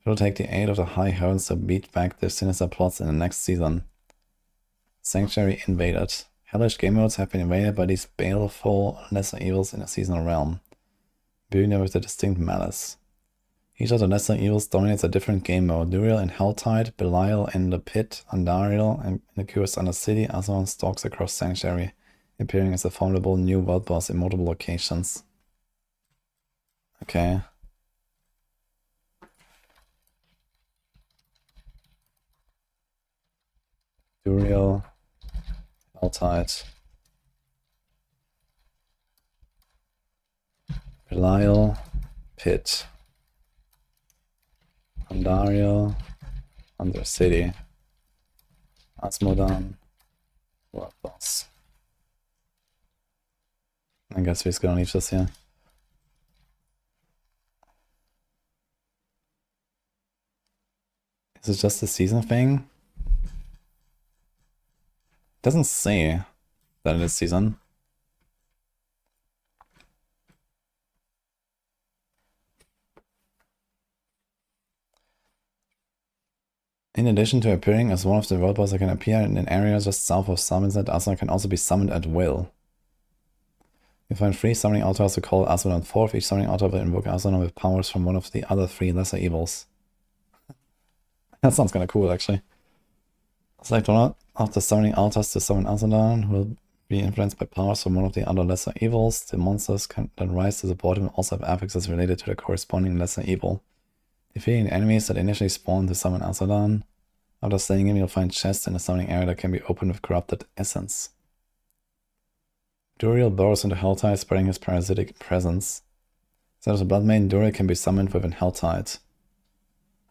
It will take the aid of the High Heavens to beat back their sinister plots in the next season. Sanctuary invaded. Hellish game modes have been invaded by these baleful lesser evils in a seasonal realm, imbuing them with a distinct malice. Each of the lesser evils dominates a different game mode. Duriel in Helltide, Belial in the Pit, Andariel in the Curious Undercity, Azeron stalks across Sanctuary, appearing as a formidable new world boss in multiple locations. Okay. Duriel, Helltide, Belial, Pit, Andariel, Undercity, Asmodan, World Boss. I guess we're just gonna leave this here. Is it just a season thing? It doesn't say that it is season. In addition to appearing as one of the world bosses that can appear in an area just south of Summonset, Asuna can also be summoned at will. You find 3 summoning altars to call Asuna on 4th. Each summoning altar will invoke Asuna with powers from one of the other 3 lesser evils. That sounds kinda cool, actually. Select one of the summoning altars to summon Asuna, who will be influenced by powers from one of the other lesser evils. The monsters that rise to support him also have affixes related to the corresponding lesser evil. Defeating the enemies that initially spawn to summon Azadan. After slaying him, you'll find chests in the summoning area that can be opened with corrupted essence. Duriel burrows into Helltide, spreading his parasitic presence. Instead of the Blood Maiden, Duriel can be summoned within Helltide.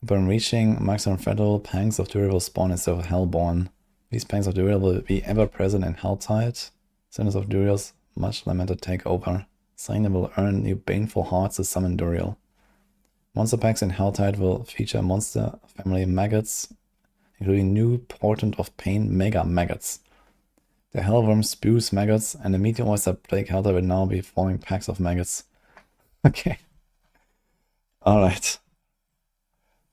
Upon reaching maximum threshold, pangs of Duriel will spawn instead of Hellborn. These pangs of Duriel will be ever present in Helltide. Sinners of Duriel's much lamented takeover. Slaying them will earn you baneful hearts to summon Duriel. Monster packs in Helltide will feature monster family maggots, including new Portent of Pain Mega Maggots. The Hellworm spews maggots, and the meteors that plague Helltide will now be forming packs of maggots. Okay. Alright.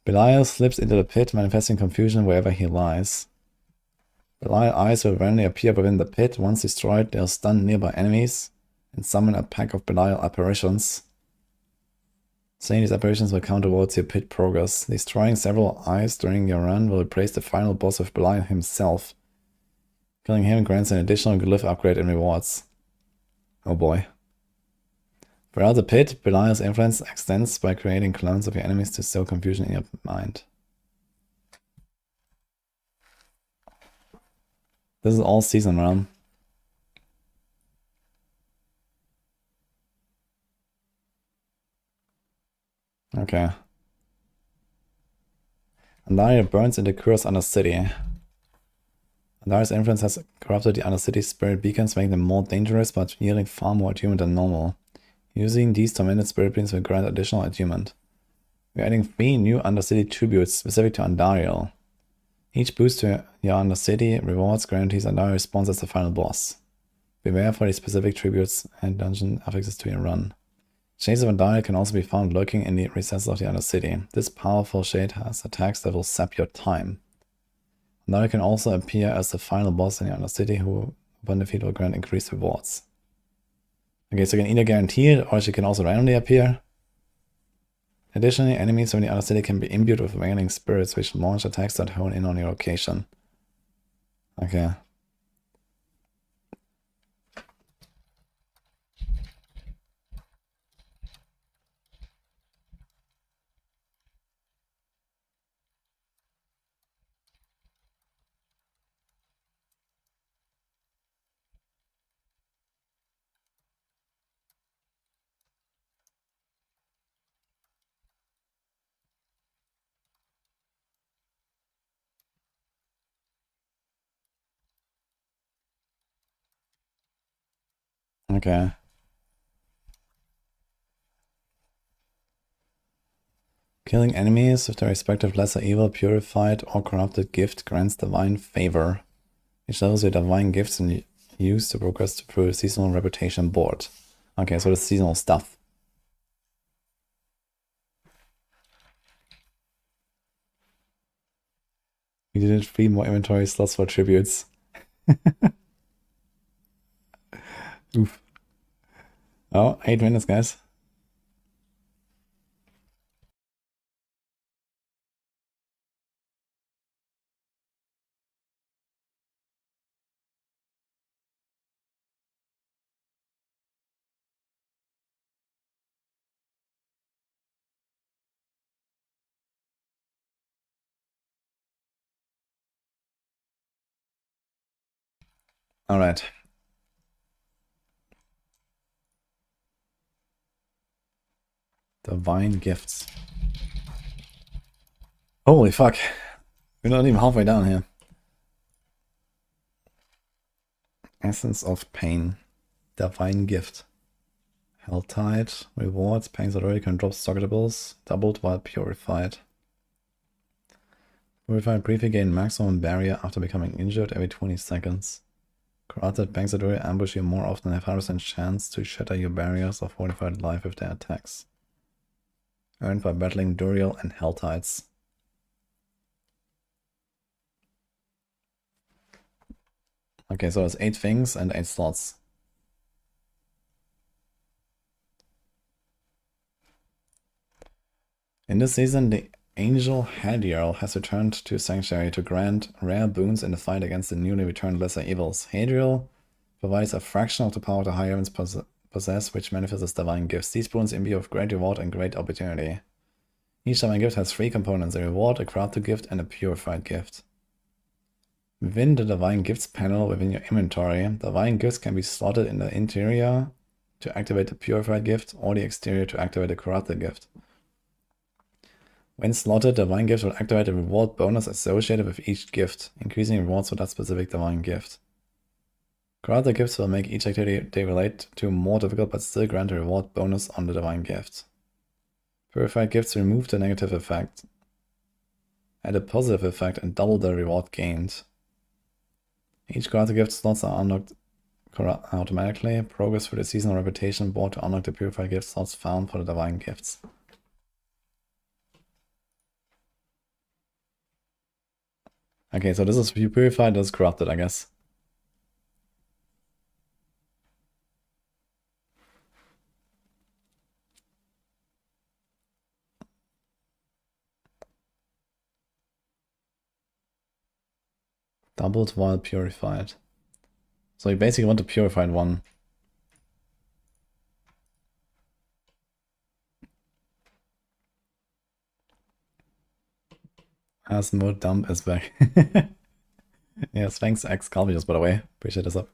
Belial slips into the pit, manifesting confusion wherever he lies. Belial eyes will randomly appear within the pit. Once destroyed, they'll stun nearby enemies and summon a pack of Belial apparitions. Saying these apparitions will count towards your pit progress. Destroying several eyes during your run will replace the final boss with Belial himself. Killing him grants an additional glyph upgrade and rewards. Oh boy. Throughout the pit, Belial's influence extends by creating clones of your enemies to sow confusion in your mind. This is all season realm. Okay. Andariel burns into Kur's Undercity. Andariel's influence has corrupted the Undercity's spirit beacons, making them more dangerous but yielding far more attunement than normal. Using these tormented spirit beacons will grant additional attunement. We're adding 3 new Undercity tributes specific to Andariel. Each boost to your Undercity rewards guarantees Andariel responds as the final boss. Beware for these specific tributes and dungeon affixes to your run. Shades of Andariel can also be found lurking in the recesses of the Undercity. This powerful shade has attacks that will sap your time. Andariel can also appear as the final boss in the Undercity, who upon defeat will grant increased rewards. Okay, so you can either guarantee it, or she can also randomly appear. Additionally, enemies from the other city can be imbued with wailing spirits, which launch attacks that hone in on your location. Okay. Okay. Killing enemies with their respective lesser evil, purified, or corrupted gift grants divine favor, which allows your divine gifts and use to progress through a seasonal reputation board. Okay, so the seasonal stuff. We did 3 more inventory slots for tributes. Oof. Oh, 8 minutes, guys. All right. Divine gifts. Holy fuck. We're not even halfway down here. Essence of Pain. Divine gift. Helltide. Rewards. Pangs that already can drop stockatables. Doubled while purified. Purified briefly gain maximum barrier after becoming injured every 20 seconds. Corrupted banks that already ambush you more often have 100% chance to shatter your barriers or fortified life with their attacks. Earned by battling Duriel and Helltides. Okay, so there's 8 things and 8 slots. In this season, the Angel Hadriel has returned to Sanctuary to grant rare boons in the fight against the newly returned lesser evils. Hadriel provides a fraction of the power the high heavens possess, which manifests as divine gifts. These boons imbue with great reward and great opportunity. Each divine gift has 3 components: a reward, a crafted gift, and a purified gift. Within the divine gifts panel within your inventory, divine gifts can be slotted in the interior to activate the purified gift, or the exterior to activate the corrupted gift. When slotted, divine gifts will activate a reward bonus associated with each gift, increasing rewards for that specific divine gift. Corrupted gifts will make each activity they relate to more difficult but still grant a reward bonus on the divine gift. Purified gifts remove the negative effect, add a positive effect, and double the reward gained. Each corrupted gift slots are unlocked automatically. Progress through the seasonal reputation board to unlock the purified gift slots found for the divine gifts. Okay, so this is purified, this is corrupted, I guess. Doubled while purified. So you basically want the purified one. Asmo dump is back. Yes, thanks X Calvius, by the way. Appreciate this up.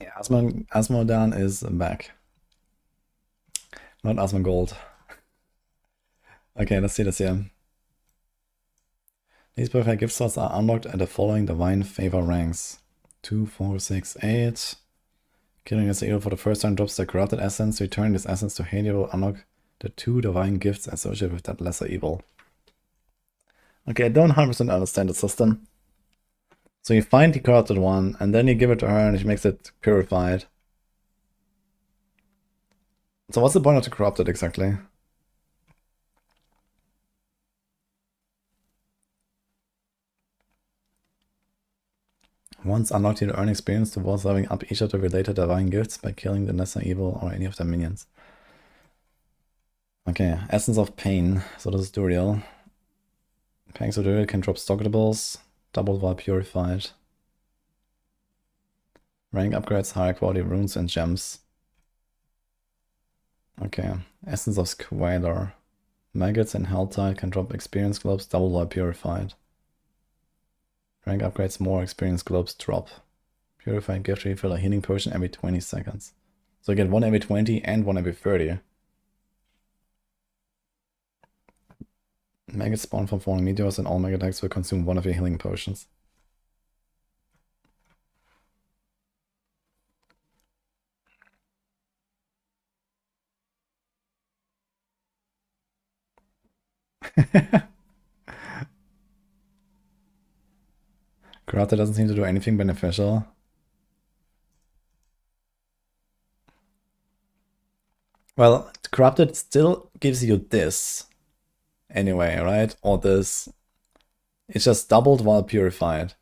Yeah, Asmodan is back. Not Asmongold. Okay, let's see this here. These perfect gift slots are unlocked at the following divine favor ranks: 2, 4, 6, 8. Killing this evil for the first time drops the corrupted essence. Return this essence to Hadia will unlock the 2 divine gifts associated with that lesser evil. Okay, I don't 100% understand the system. So you find the corrupted one, and then you give it to her, and she makes it purified. So what's the point of the corrupted exactly? Once unlocked, you earn experience towards leveling up each of the related divine gifts by killing the lesser evil or any of their minions. Okay, Essence of Pain. So this is Duriel. Pangs of Duriel can drop stockables, doubled while purified. Rank upgrades, higher quality runes and gems. Okay, Essence of Squalor. Maggots and Helltide can drop experience globes, doubled while purified. Rank upgrades, more experience globes drop. Purified gift refill a healing potion every 20 seconds. So you get one every 20 and one every 30. Maggots spawn from falling meteors and all maggot attacks will consume one of your healing potions. Corrupted doesn't seem to do anything beneficial. Well, Corrupted still gives you this. Anyway, right? Or this. It's just doubled while purified.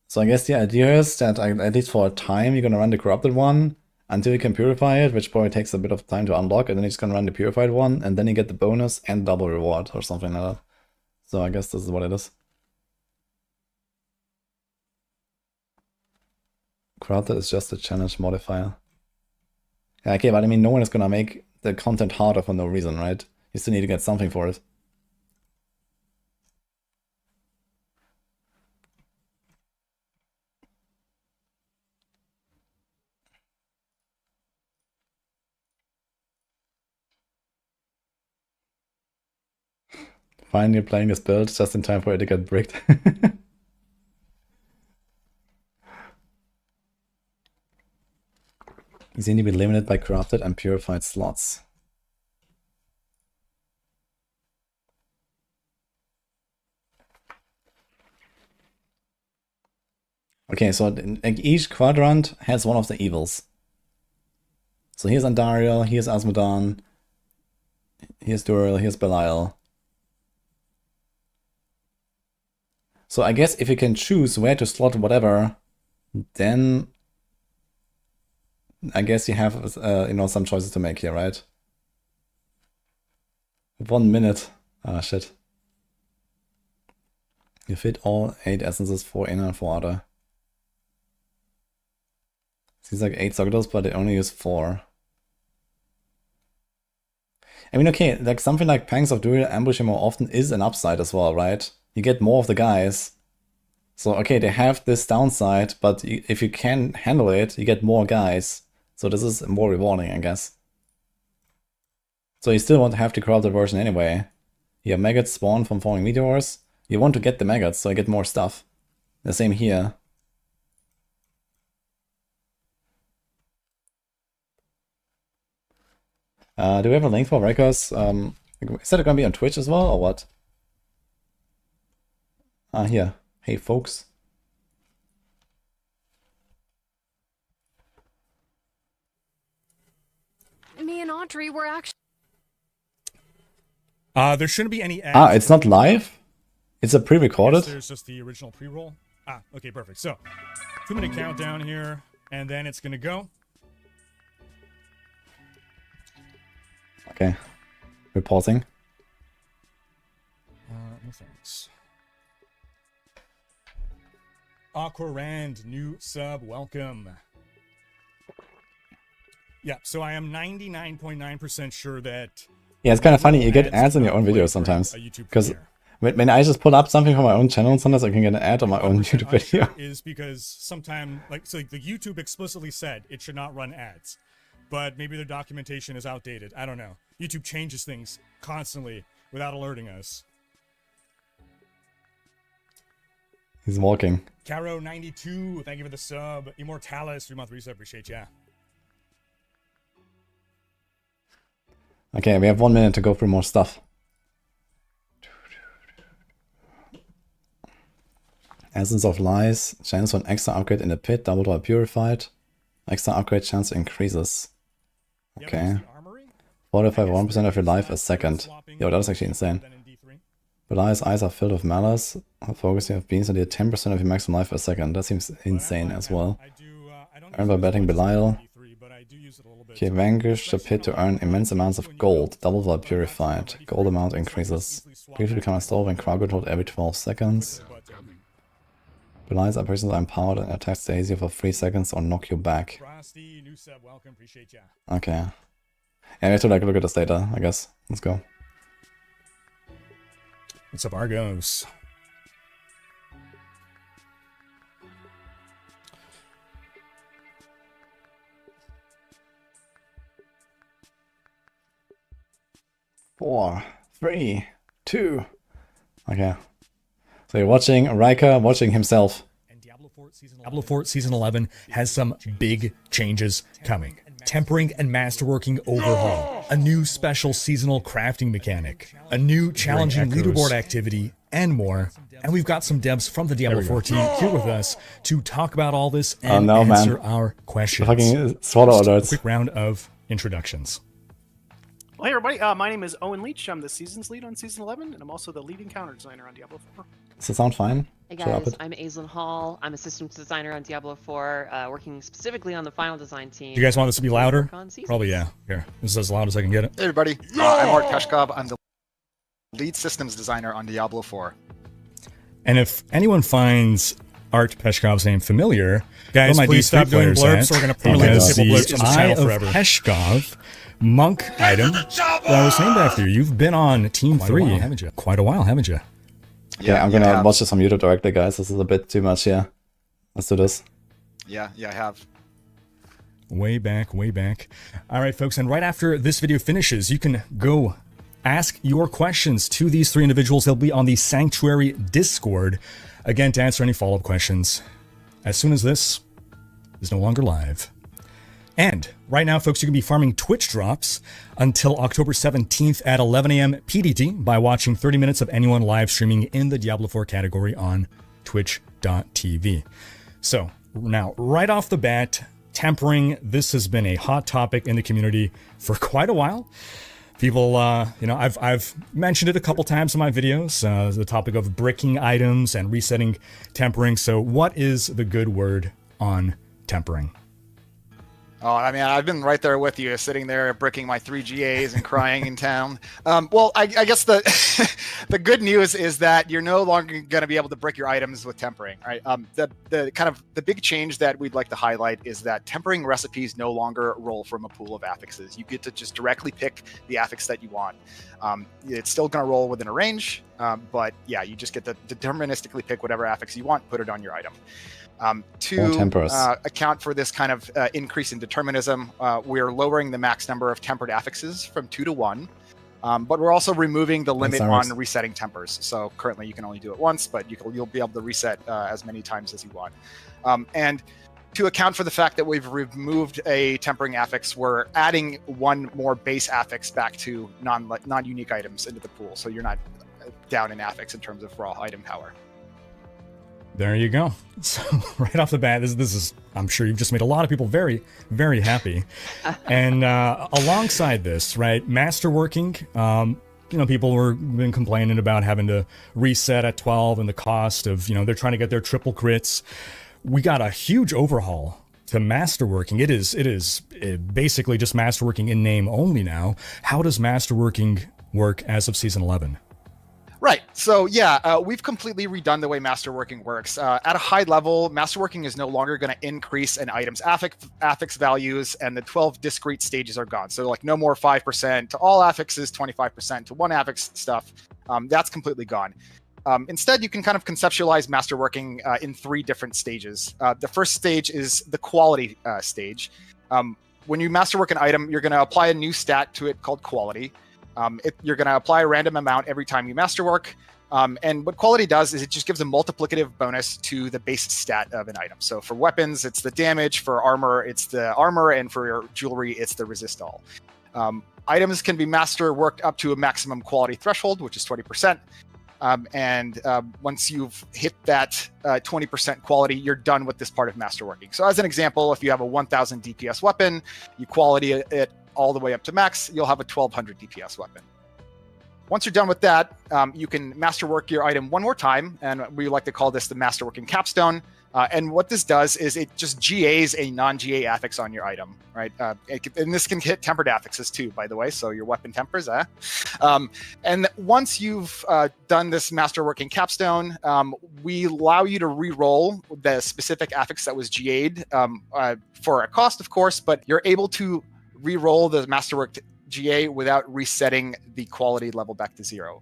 So I guess the idea is that at least for a time you're gonna run the Corrupted one until you can purify it, which probably takes a bit of time to unlock, and then you're just gonna run the purified one, and then you get the bonus and double reward or something like that. So I guess this is what it is. Corrupted is just a challenge modifier. Yeah, okay, but I mean, no one is gonna make the content harder for no reason, right? You still need to get something for it. Finally playing this build just in time for it to get bricked. You seem to be limited by corrupted and purified slots. Okay, so like each quadrant has one of the evils. So here's Andariel, here's Asmodan, here's Duriel, here's Belial. So I guess if you can choose where to slot whatever, then I guess you have you know, some choices to make here, right? 1 minute. Ah, shit. You fit all 8 essences, 4 inner and 4 outer. Seems like 8 Zogdos, but they only use 4. I mean, okay, like something like Pangs of Duriel ambushing more often is an upside as well, right? You get more of the guys. So, okay, they have this downside, but if you can handle it, you get more guys. So this is more rewarding, I guess. So you still want to have the corrupted version anyway. You have maggots spawn from falling meteors. You want to get the maggots, so you get more stuff. The same here. Do we have a link for records? Is that gonna be on Twitch as well, or what? Here. Hey, folks. Me and Audrey were actually. There shouldn't be any ads. It's not live? It's a pre-recorded? Yes, there's just the original pre-roll. Okay, perfect. So, 2-minute countdown here, and then it's gonna go. Okay. We're pausing. No thanks. Aquarand, new sub, welcome. Yeah, so I am 99.9% sure that... Yeah, it's kind of funny. You get ads in your own videos sometimes. Because when I just pull up something from my own channel, sometimes I can get an ad on my own YouTube video. Is because sometime, so the YouTube explicitly said it should not run ads. But maybe their documentation is outdated. I don't know. YouTube changes things constantly without alerting us. He's walking. Caro92, thank you for the sub. Immortalis, 3-month reset, appreciate ya. Okay, we have 1 minute to go through more stuff. Essence of Lies, chance for an extra upgrade in the pit, doubled or purified. Extra upgrade chance increases. Okay. 45 1% of your life a second. Yo, that is actually insane. Belial's eyes are filled with malice. Focusing of beings and deal 10% of your maximum life a second. That seems insane as well. Earn by betting Belial. Okay, vanquish the pit to earn immense amounts of gold. Double while purified. Gold amount increases. Briefly become installed when crowd controlled every 12 seconds. Belial's operations are empowered and attacks stays you for 3 seconds or knock you back. Okay. Yeah, we have to like look at this data, I guess. Let's go. What's up, Argos? Four, 3, 2. Okay. So you're watching Riker watching himself. And Diablo 4 Season 11 has some big changes coming. Tempering and Masterworking overhaul. A new special seasonal crafting mechanic. A new challenging leaderboard activity, and more. And we've got some devs from the Diablo 4 team here with us to talk about all this and answer our questions. Fucking swallow alerts. Quick round of introductions. Well, hey everybody, my name is Owen Leach. I'm the Seasons Lead on Season 11, and I'm also the lead encounter designer on Diablo 4. Does it sound fine? Hey guys, I'm Aislinn Hall. I'm a systems designer on Diablo 4, working specifically on the final design team. Do you guys want this to be louder? Probably, yeah. Here, this is as loud as I can get it. Hey everybody, I'm Art Peshkov. I'm the lead systems designer on Diablo 4. And if anyone finds Art Peshkov's name familiar, guys, please stop doing blurbs. We're going to permanently disable blurbs on the channel forever. Peshkov monk item that was named after you. You've been on Team 3, haven't you? Quite a while, haven't you? Yeah, I'm gonna watch this on YouTube directly, guys. This is a bit too much here. Let's do this. Yeah, I have. Way back, way back. All right, folks, and right after this video finishes, you can go ask your questions to these 3 individuals. They'll be on the Sanctuary Discord, again, to answer any follow-up questions as soon as this is no longer live. And right now, folks, you can be farming Twitch drops until October 17th at 11 a.m. PDT by watching 30 minutes of anyone live streaming in the Diablo 4 category on twitch.tv. So now, right off the bat, tempering, this has been a hot topic in the community for quite a while. People, I've mentioned it a couple times in my videos, the topic of bricking items and resetting tempering. So what is the good word on tempering? Oh, I mean, I've been right there with you, sitting there bricking my 3 GAs and crying in town. Well, I guess the the good news is that you're no longer going to be able to brick your items with tempering, right? The kind of the big change that we'd like to highlight is that tempering recipes no longer roll from a pool of affixes. You get to just directly pick the affix that you want. It's still going to roll within a range, but yeah, you just get to deterministically pick whatever affix you want, put it on your item. To account for this kind of increase in determinism, we're lowering the max number of tempered affixes from 2 to 1, but we're also removing the limit on resetting tempers. So currently you can only do it once, but you'll be able to reset as many times as you want. And to account for the fact that we've removed a tempering affix, we're adding 1 more base affix back to non-unique items into the pool, so you're not down in affix in terms of raw item power. There you go. So right off the bat, this is, I'm sure you've just made a lot of people very, very happy. And alongside this, right, Masterworking, people were been complaining about having to reset at 12 and the cost of, they're trying to get their triple crits. We got a huge overhaul to Masterworking. It is basically just Masterworking in name only now. How does Masterworking work as of Season 11? Right. So yeah, we've completely redone the way Masterworking works. At a high level, Masterworking is no longer going to increase an item's affix values, and the 12 discrete stages are gone. So like no more 5% to all affixes, 25% to one affix stuff. That's completely gone. Instead, you can kind of conceptualize Masterworking in 3 different stages. The first stage is the quality stage. When you masterwork an item, you're going to apply a new stat to it called quality. You're going to apply a random amount every time you masterwork. And what quality does is it just gives a multiplicative bonus to the base stat of an item. So for weapons, it's the damage. For armor, it's the armor. And for jewelry, it's the resist all. Items can be masterworked up to a maximum quality threshold, which is 20%. Once you've hit that 20% quality, you're done with this part of masterworking. So as an example, if you have a 1000 DPS weapon, you quality it all the way up to max, you'll have a 1200 DPS weapon. Once you're done with that, you can masterwork your item one more time, and we like to call this the masterworking capstone. And what this does is it just GAs a non-GA affix on your item, right? And this can hit tempered affixes too, by the way, so your weapon tempers. And once you've done this masterworking capstone, we allow you to re-roll the specific affix that was GA'd for a cost, of course, but you're able to re-roll the masterworked GA without resetting the quality level back to 0.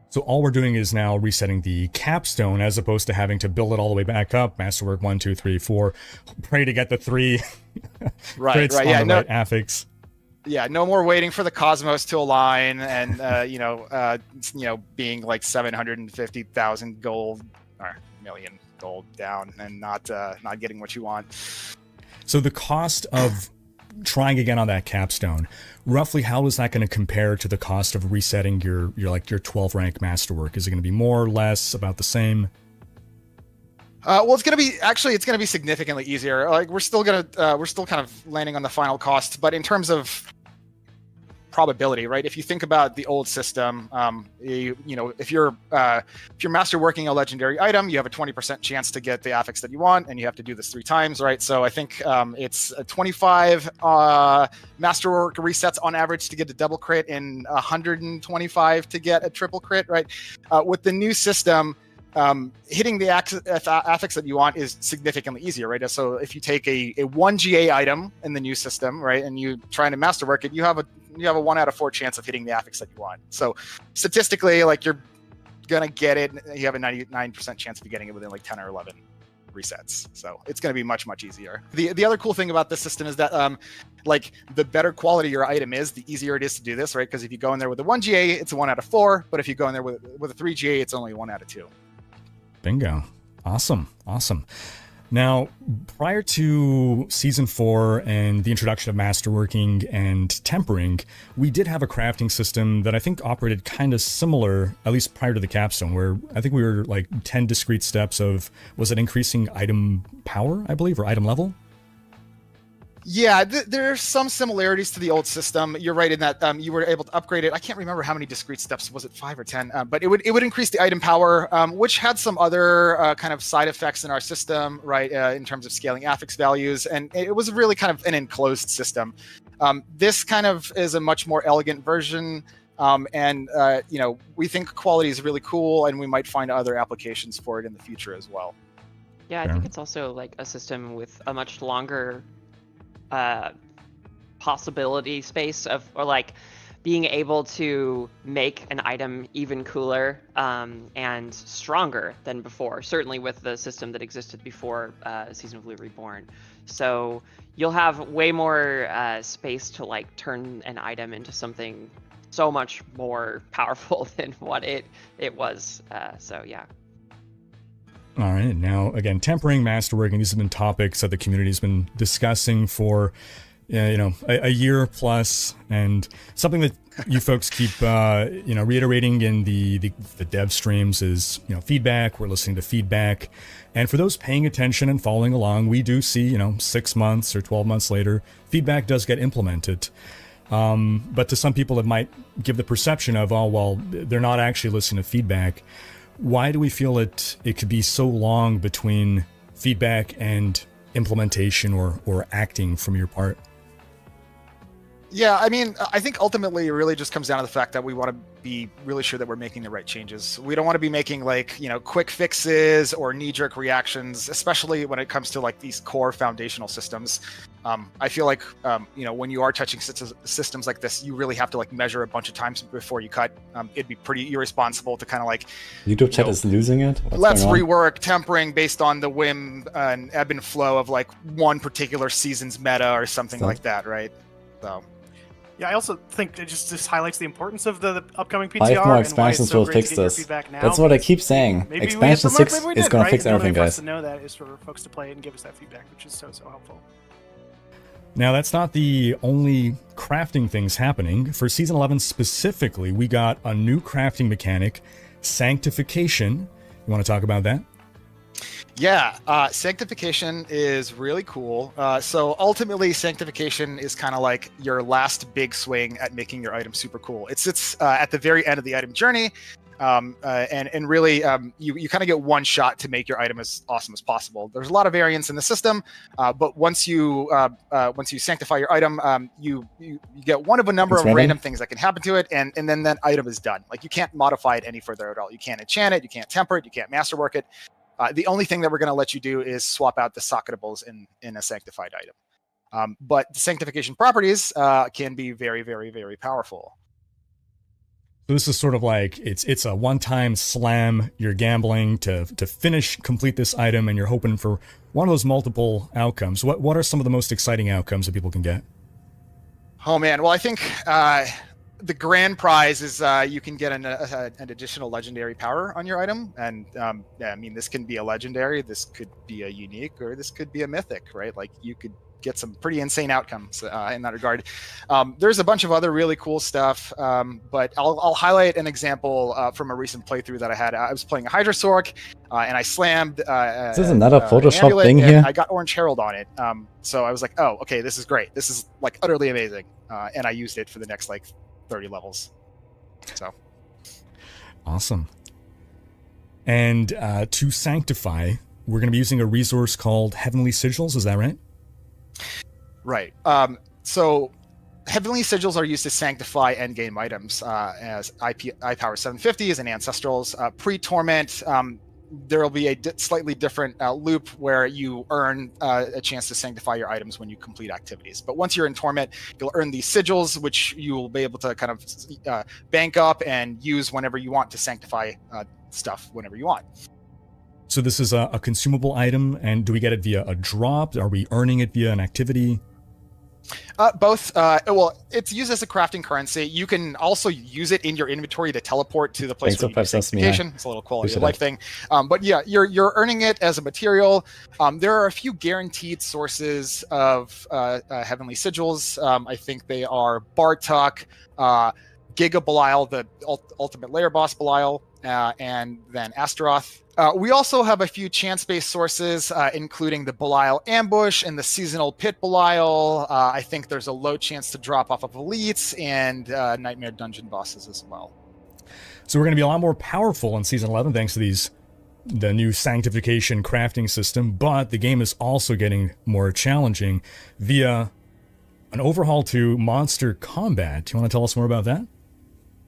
So all we're doing is now resetting the capstone as opposed to having to build it all the way back up. Masterwork 1, 2, 3, 4. Pray to get the 3 right, crits on the right affix. Yeah, no more waiting for the cosmos to align and being like 750,000 gold or million gold down and not getting what you want. So the cost of trying again on that capstone, roughly how is that going to compare to the cost of resetting your 12 rank masterwork? Is it going to be more, less, about the same? Well, it's going to be significantly easier. Like we're still kind of landing on the final cost, but in terms of probability, right? If you think about the old system, if you're masterworking a legendary item, you have a 20% chance to get the affix that you want, and you have to do this 3 times, right? So I think it's a 25 masterwork resets on average to get a double crit, and 125 to get a triple crit, right? With the new system, hitting the affix that you want is significantly easier, right? So if you take a 1 GA item in the new system, right, and you try to masterwork it, you have a 1 out of 4 chance of hitting the affix that you want. So statistically, like you're gonna get it, you have a 99% chance of getting it within like 10 or 11 resets. So it's gonna be much, much easier. The other cool thing about this system is that like the better quality your item is, the easier it is to do this, right? Because if you go in there with a 1 GA, it's a 1 out of 4, but if you go in there with a 3 GA, it's only a 1 out of 2. Bingo. Awesome. Now, prior to Season 4 and the introduction of Masterworking and Tempering, we did have a crafting system that I think operated kind of similar, at least prior to the capstone, where I think we were like 10 discrete steps of, was it increasing item power, I believe, or item level? Yeah, there's some similarities to the old system. You're right in that you were able to upgrade it. I can't remember how many discrete steps. Was it 5 or 10? But it would increase the item power, which had some other kind of side effects in our system, right? In terms of scaling affix values, and it was really kind of an enclosed system. This kind of is a much more elegant version, and we think quality is really cool, and we might find other applications for it in the future as well. Yeah, I think it's also like a system with a much longer possibility space of, or like being able to make an item even cooler and stronger than before, certainly with the system that existed before Season of Blue Reborn. So you'll have way more space to like turn an item into something so much more powerful than what it was. So yeah. All right, now again, tempering, masterworking, these have been topics that the community's been discussing for, a year plus, and something that you folks keep, reiterating in the dev streams is, feedback. We're listening to feedback, and for those paying attention and following along, we do see, 6 months or 12 months later, feedback does get implemented. But to some people, it might give the perception of, oh, well, they're not actually listening to feedback. Why do we feel it could be so long between feedback and implementation or acting from your part? Yeah, I mean, I think ultimately it really just comes down to the fact that we want to be really sure that we're making the right changes. We don't want to be making like, quick fixes or knee-jerk reactions, especially when it comes to like these core foundational systems. I feel like, when you are touching systems like this, you really have to like measure a bunch of times before you cut. It'd be pretty irresponsible to kind of like... YouTube chat is losing it? Let's rework tempering based on the whim and ebb and flow of like one particular season's meta or something like that, right? So... Yeah, I also think it just highlights the importance of the upcoming PTR. 5 more expansions will fix this. That's what I keep saying. Maybe Expansion 6 is going to fix everything, guys. guys. To know that is for folks to play it and give us that feedback, which is so helpful. Now, that's not the only crafting things happening. For Season 11 specifically, we got a new crafting mechanic, Sanctification. You want to talk about that? Yeah, Sanctification is really cool. So ultimately, Sanctification is kind of like your last big swing at making your item super cool. It sits at the very end of the item journey, and really, you kind of get one shot to make your item as awesome as possible. There's a lot of variance in the system, but once you sanctify your item, you get one of a number of random things that can happen to it, and then that item is done. Like, you can't modify it any further at all. You can't enchant it, you can't temper it, you can't masterwork it. The only thing that we're going to let you do is swap out the socketables in a sanctified item. But the sanctification properties can be very, very, very powerful. So this is sort of like it's a one-time slam. You're gambling to complete this item, and you're hoping for one of those multiple outcomes. What are some of the most exciting outcomes that people can get? Oh man, well I think the grand prize is you can get an additional legendary power on your item, and yeah, I mean, this can be a legendary, this could be a unique, or this could be a mythic, right? Like, you could get some pretty insane outcomes in that regard. There's a bunch of other really cool stuff, but I'll highlight an example from a recent playthrough that I had. I was playing a Hydra Sorc, and I slammed. Is this another Photoshop thing and here? I got Orange Herald on it, so I was like, oh, okay, this is great. This is like utterly amazing, and I used it for the next like 30 levels. So awesome. And to sanctify, we're going to be using a resource called Heavenly Sigils. Is that right? Right. So Heavenly Sigils are used to sanctify endgame items, as iPower 750 is an Ancestrals. Pre-Torment, there will be a slightly different loop where you earn a chance to sanctify your items when you complete activities. But once you're in Torment, you'll earn these sigils, which you will be able to kind of bank up and use whenever you want to sanctify stuff whenever you want. So this is a consumable item, and do we get it via a drop? Are we earning it via an activity? Both. Well, it's used as a crafting currency. You can also use it in your inventory to teleport to the place where you do sanctification. It's a little quality of life thing. But yeah, you're earning it as a material. There are a few guaranteed sources of Heavenly Sigils. I think they are Bartok, Giga Belial, the ultimate layer boss Belial, and then Astaroth. We also have a few chance-based sources, including the Belial Ambush and the Seasonal Pit Belial. I think there's a low chance to drop off of Elites and Nightmare Dungeon bosses as well. So we're going to be a lot more powerful in Season 11 thanks to the new Sanctification crafting system, but the game is also getting more challenging via an overhaul to monster combat. Do you want to tell us more about that?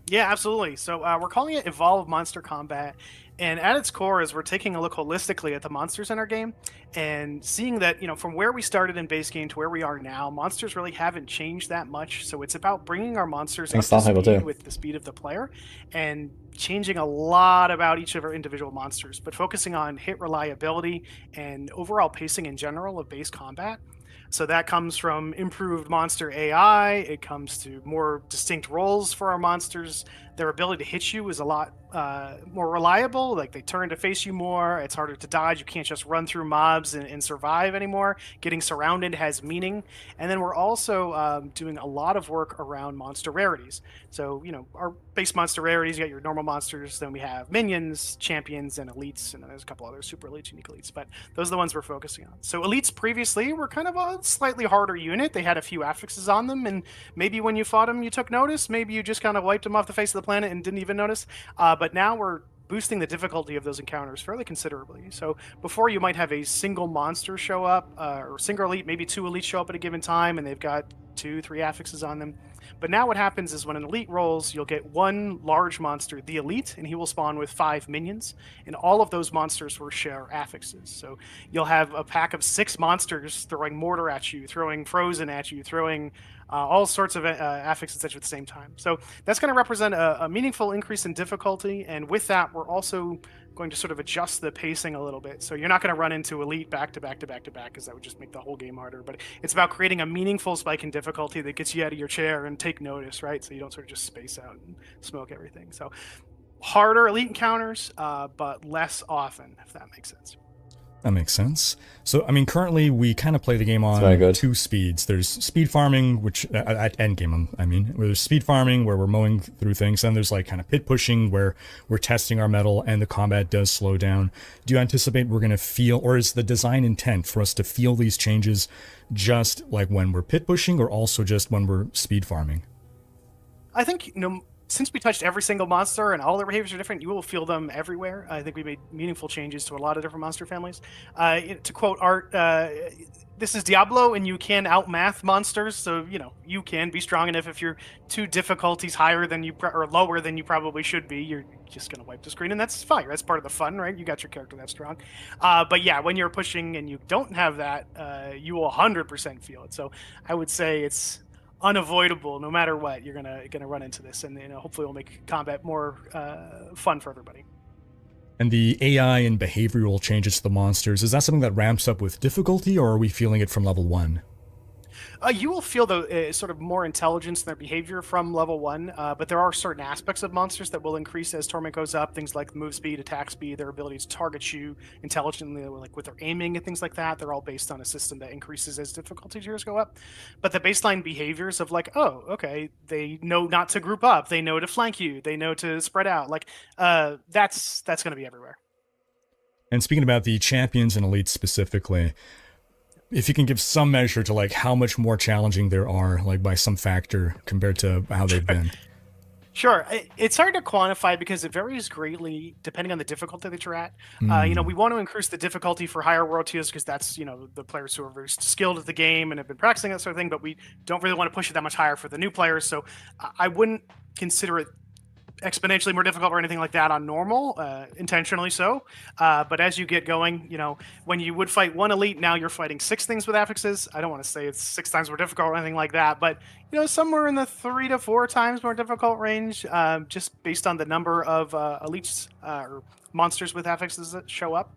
Yeah, absolutely. So we're calling it Evolve Monster Combat. And at its core is we're taking a look holistically at the monsters in our game and seeing that, from where we started in base game to where we are now, monsters really haven't changed that much. So it's about bringing our monsters up to speed with the speed of the player and changing a lot about each of our individual monsters, but focusing on hit reliability and overall pacing in general of base combat. So that comes from improved monster AI. It comes to more distinct roles for our monsters. Their ability to hit you is a lot more reliable. Like, they turn to face you more. It's harder to dodge. You can't just run through mobs and survive anymore. Getting surrounded has meaning. And then we're also doing a lot of work around monster rarities. So, our base monster rarities, you got your normal monsters. Then we have minions, champions, and elites. And then there's a couple other super elites, unique elites. But those are the ones we're focusing on. So elites previously were kind of a slightly harder unit. They had a few affixes on them. And maybe when you fought them, you took notice. Maybe you just kind of wiped them off the face of the planet and didn't even notice. But now we're boosting the difficulty of those encounters fairly considerably. So before, you might have a single monster show up, or single elite, maybe two elites show up at a given time, and they've got 2-3 affixes on them. But now what happens is when an elite rolls, you'll get one large monster, the elite, and he will spawn with 5 minions, and all of those monsters will share affixes. So you'll have a pack of 6 monsters throwing mortar at you, throwing frozen at you, throwing all sorts of affixes at you at the same time. So that's going to represent a meaningful increase in difficulty, and with that, we're also going to sort of adjust the pacing a little bit. So you're not going to run into elite back to back to back to back, because that would just make the whole game harder. But it's about creating a meaningful spike in difficulty that gets you out of your chair and take notice, right? So you don't sort of just space out and smoke everything. So harder elite encounters, but less often, if that makes sense. That makes sense. So, I mean, currently we kind of play the game very on good. 2 speeds. There's speed farming, which at endgame, I mean, where there's speed farming where we're mowing through things. Then there's like kind of pit pushing where we're testing our metal and the combat does slow down. Do you anticipate we're going to feel, or is the design intent for us to feel these changes just like when we're pit pushing or also just when we're speed farming? I think, since we touched every single monster and all their behaviors are different, you will feel them everywhere. I think we made meaningful changes to a lot of different monster families. To quote Art, this is Diablo, and you can outmath monsters, so you can be strong enough. If you're 2 difficulties higher than or lower than you probably should be, you're just gonna wipe the screen, and that's fine. That's part of the fun, right? You got your character that strong. But yeah, when you're pushing and you don't have that, you will 100% feel it. So I would say it's unavoidable. No matter what, you're gonna run into this, and hopefully it'll make combat more fun for everybody. And the AI and behavioral changes to the monsters, is that something that ramps up with difficulty, or are we feeling it from level 1? You will feel the sort of more intelligence in their behavior from level 1, but there are certain aspects of monsters that will increase as Torment goes up. Things like move speed, attack speed, their ability to target you intelligently, like with their aiming and things like that. They're all based on a system that increases as difficulty tiers go up. But the baseline behaviors of like, oh, okay, they know not to group up, they know to flank you, they know to spread out. Like that's going to be everywhere. And speaking about the champions and elites specifically, if you can give some measure to like how much more challenging there are, like by some factor compared to how they've been. Sure. It's hard to quantify because it varies greatly depending on the difficulty that you're at. We want to increase the difficulty for higher world tiers because that's, the players who are very skilled at the game and have been practicing that sort of thing, but we don't really want to push it that much higher for the new players. So I wouldn't consider it exponentially more difficult or anything like that on normal, intentionally so. But as you get going, when you would fight 1 elite, now you're fighting 6 things with affixes. I don't want to say it's 6 times more difficult or anything like that, but somewhere in the 3 to 4 times more difficult range, just based on the number of elites or monsters with affixes that show up.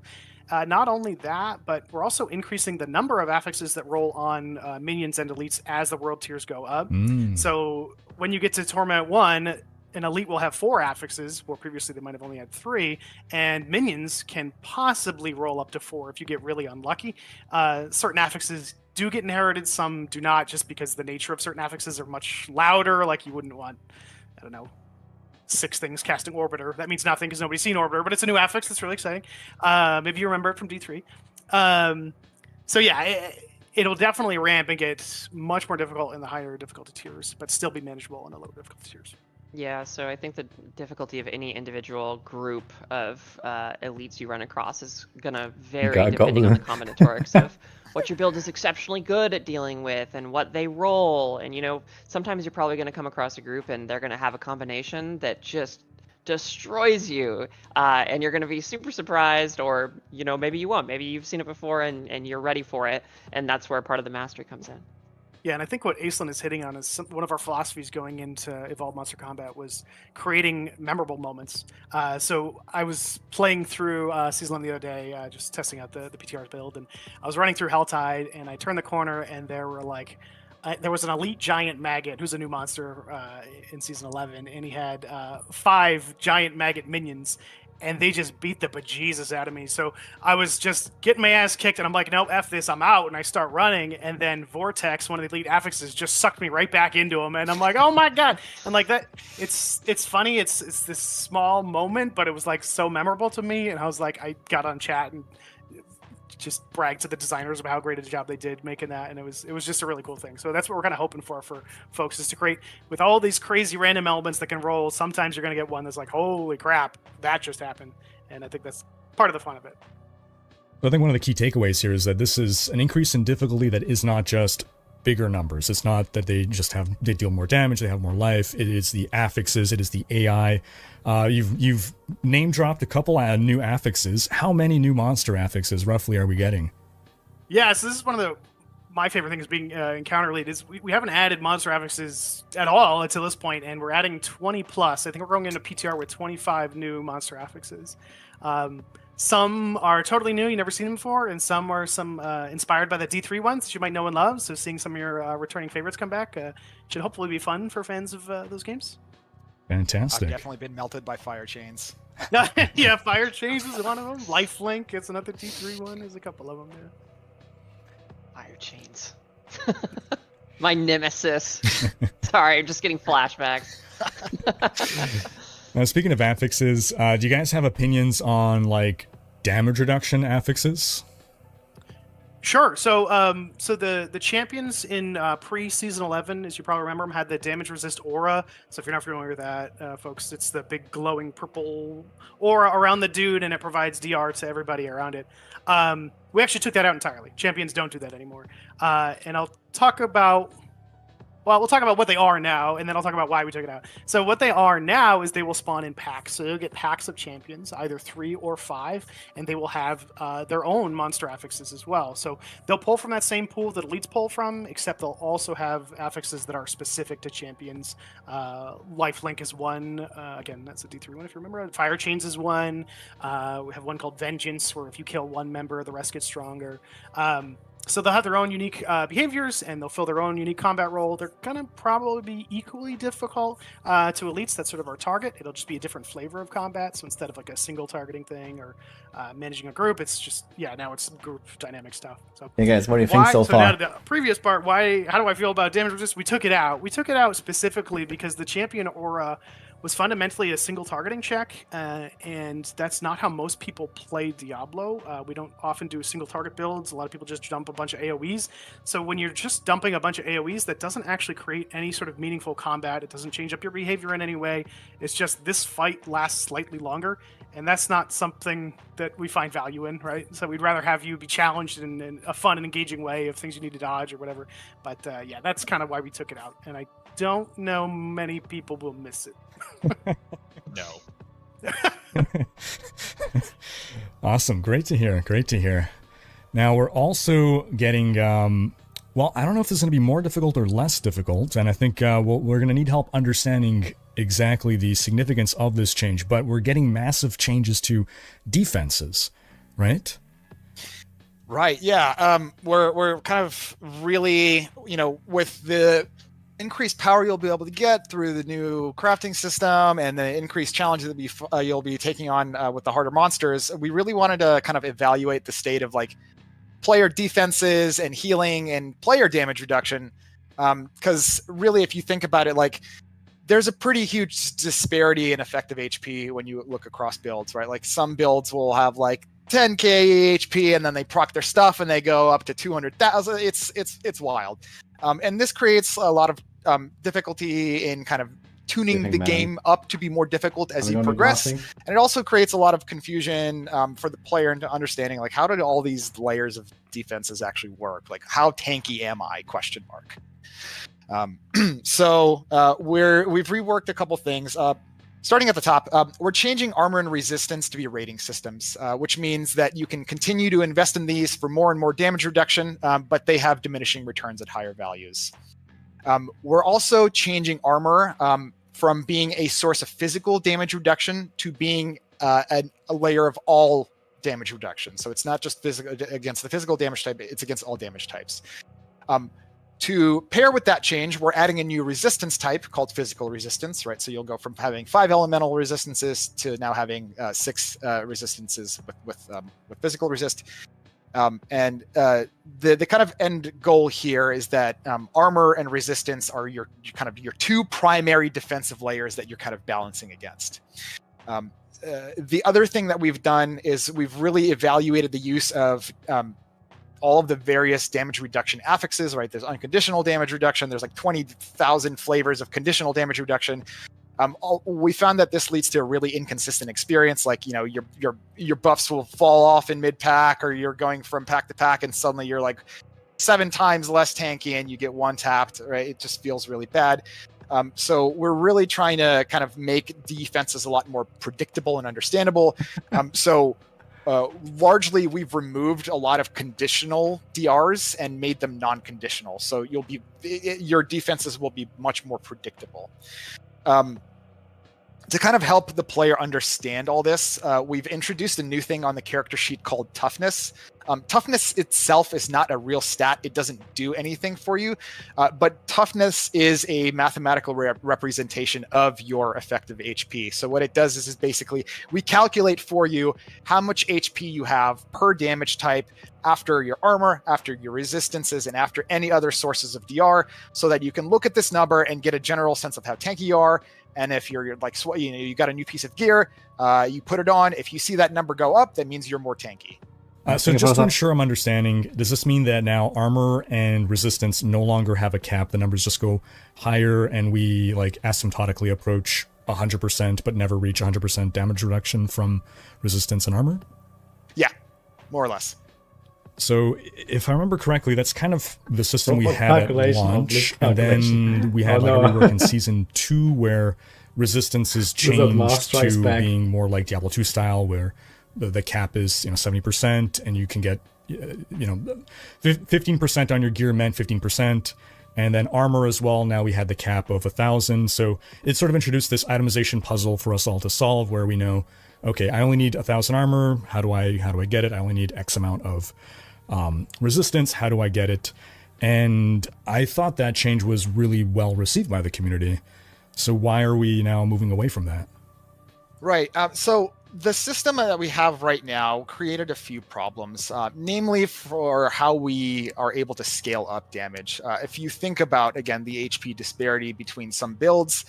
Not only that, but we're also increasing the number of affixes that roll on minions and elites as the world tiers go up. So when you get to Torment 1, an elite will have 4 affixes, where previously they might have only had 3, and minions can possibly roll up to 4 if you get really unlucky. Certain affixes do get inherited, some do not, just because the nature of certain affixes are much louder. Like you wouldn't want, 6 things casting Orbiter. That means nothing because nobody's seen Orbiter, but it's a new affix that's really exciting. Maybe you remember it from D3. So yeah, it'll definitely ramp and get much more difficult in the higher difficulty tiers, but still be manageable in the lower difficulty tiers. Yeah, so I think the difficulty of any individual group of elites you run across is going to vary depending on the combinatorics of what your build is exceptionally good at dealing with and what they roll. And, sometimes you're probably going to come across a group and they're going to have a combination that just destroys you. And you're going to be super surprised, or, maybe you won't. Maybe you've seen it before and you're ready for it. And that's where part of the mastery comes in. Yeah, and I think what Aislinn is hitting on is one of our philosophies going into Evolved Monster Combat was creating memorable moments. So I was playing through Season 1 the other day, just testing out the PTR's build, and I was running through Helltide, and I turned the corner, and there was an elite giant maggot who's a new monster in Season 11, and he had 5 giant maggot minions, and they just beat the bejesus out of me. So I was just getting my ass kicked, and I'm like, no, F this, I'm out. And I start running, and then Vortex, one of the elite affixes, just sucked me right back into him. And I'm like, oh my God. And like that, it's funny. It's this small moment, but it was like so memorable to me. And I was like, I got on chat and just bragged to the designers about how great a job they did making that, and it was just a really cool thing. So that's what we're kind of hoping for folks, is to create, with all these crazy random elements that can roll, sometimes you're going to get one that's like, holy crap, that just happened. And I think that's part of the fun of it. I think one of the key takeaways here is that this is an increase in difficulty that is not just bigger numbers. It's not that they deal more damage, they have more life. It is the affixes, it is the AI. You've name dropped a couple new affixes. How many new monster affixes roughly are we getting? Yeah, so this is one of my favorite things being encounter lead is we haven't added monster affixes at all until this point, and we're adding 20 plus. I think we're going into PTR with 25 new monster affixes. Some are totally new, you've never seen them before, and some are inspired by the D3 ones that you might know and love. So seeing some of your returning favorites come back should hopefully be fun for fans of those games. Fantastic. I've definitely been melted by fire chains. Yeah, Fire Chains is one of them. Lifelink is another T3 one. There's a couple of them there. Fire chains. My nemesis. Sorry, I'm just getting flashbacks. Now, speaking of affixes, do you guys have opinions on like damage reduction affixes? Sure. So, the champions in pre-season 11, as you probably remember, them had the damage resist aura. So if you're not familiar with that, folks, it's the big glowing purple aura around the dude, and it provides DR to everybody around it. We actually took that out entirely. Champions don't do that anymore. And I'll talk about. Well, we'll talk about what they are now, and then I'll talk about why we took it out. So what they are now is they will spawn in packs. So you'll get packs of champions, either 3 or 5, and they will have their own monster affixes as well. So they'll pull from that same pool that elites pull from, except they'll also have affixes that are specific to champions. Lifelink is one. Again, that's a D3 one if you remember. Fire Chains is one. We have one called Vengeance, where if you kill one member, the rest get stronger. So they'll have their own unique behaviors, and they'll fill their own unique combat role. They're gonna probably be equally difficult to elites. That's sort of our target. It'll just be a different flavor of combat. So instead of like a single targeting thing or managing a group, it's just now it's group dynamic stuff. So Hey guys, what do you think so far? Now to the previous part, how do I feel about damage resist? We took it out. We took it out specifically because the champion aura was fundamentally a single targeting check, and that's not how most people play Diablo. We don't often do single target builds. A lot of people just dump a bunch of AoEs. So when you're just dumping a bunch of AoEs, that doesn't actually create any sort of meaningful combat. It doesn't change up your behavior in any way. It's just this fight lasts slightly longer, and that's not something that we find value in, right? So we'd rather have you be challenged in a fun and engaging way of things you need to dodge or whatever. But yeah, that's kind of why we took it out, and I don't know many people will miss it. No. Awesome. Great to hear. Great to hear. Now, we're also getting, well, I don't know if this is going to be more difficult or less difficult, and I think we're going to need help understanding exactly the significance of this change, but we're getting massive changes to defenses, right? Right. Yeah. We're kind of really, with the increased power you'll be able to get through the new crafting system and the increased challenges that you'll be taking on with the harder monsters, we really wanted to kind of evaluate the state of like player defenses and healing and player damage reduction. Because really, if you think about it, like there's a pretty huge disparity in effective HP when you look across builds, right? Like some builds will have like 10k HP and then they proc their stuff and they go up to 200,000. It's wild. And this creates a lot of difficulty in kind of tuning the game up to be more difficult as you progress. And it also creates a lot of confusion for the player into understanding, like, how did all these layers of defenses actually work? Like, how tanky am I? ? So we've reworked a couple things. Starting at the top, we're changing armor and resistance to be rating systems, which means that you can continue to invest in these for more and more damage reduction, but they have diminishing returns at higher values. We're also changing armor from being a source of physical damage reduction to being a layer of all damage reduction. So it's not just against the physical damage type, it's against all damage types. To pair with that change, we're adding a new resistance type called physical resistance, right? So you'll go from having 5 elemental resistances to now having 6 resistances with physical resist. And the kind of end goal here is that armor and resistance are your 2 primary defensive layers that you're kind of balancing against. The other thing that we've done is we've really evaluated the use of all of the various damage reduction affixes, right? There's unconditional damage reduction. There's like 20,000 flavors of conditional damage reduction. We found that this leads to a really inconsistent experience. Like, your buffs will fall off in mid pack, or you're going from pack to pack and suddenly you're like 7 times less tanky and you get one tapped, right? It just feels really bad. So we're really trying to kind of make defenses a lot more predictable and understandable. Largely, we've removed a lot of conditional DRs and made them non-conditional. So your defenses will be much more predictable. To kind of help the player understand all this, we've introduced a new thing on the character sheet called toughness. Toughness itself is not a real stat. It doesn't do anything for you, but toughness is a mathematical representation of your effective HP. So what it does is basically we calculate for you how much HP you have per damage type after your armor, after your resistances, and after any other sources of DR, so that you can look at this number and get a general sense of how tanky you are. And if you're like, you got a new piece of gear, you put it on. If you see that number go up, that means you're more tanky. So just to ensure I'm understanding, does this mean that now armor and resistance no longer have a cap? The numbers just go higher and we like asymptotically approach 100% but never reach 100% damage reduction from resistance and armor? Yeah, more or less. So if I remember correctly, that's kind of the system we had at launch, and then we had like a rework in Season 2 where resistance is changed to being more like Diablo 2 style, where the cap is 70%, and you can get 15% on your gear meant 15%, and then armor as well. Now we had the cap of 1,000, so it sort of introduced this itemization puzzle for us all to solve, where we know, okay, I only need 1,000 armor. How do I get it? I only need X amount of resistance. How do I get it? And I thought that change was really well received by the community. So why are we now moving away from that? Right. So the system that we have right now created a few problems, namely for how we are able to scale up damage. If you think about, again, the HP disparity between some builds,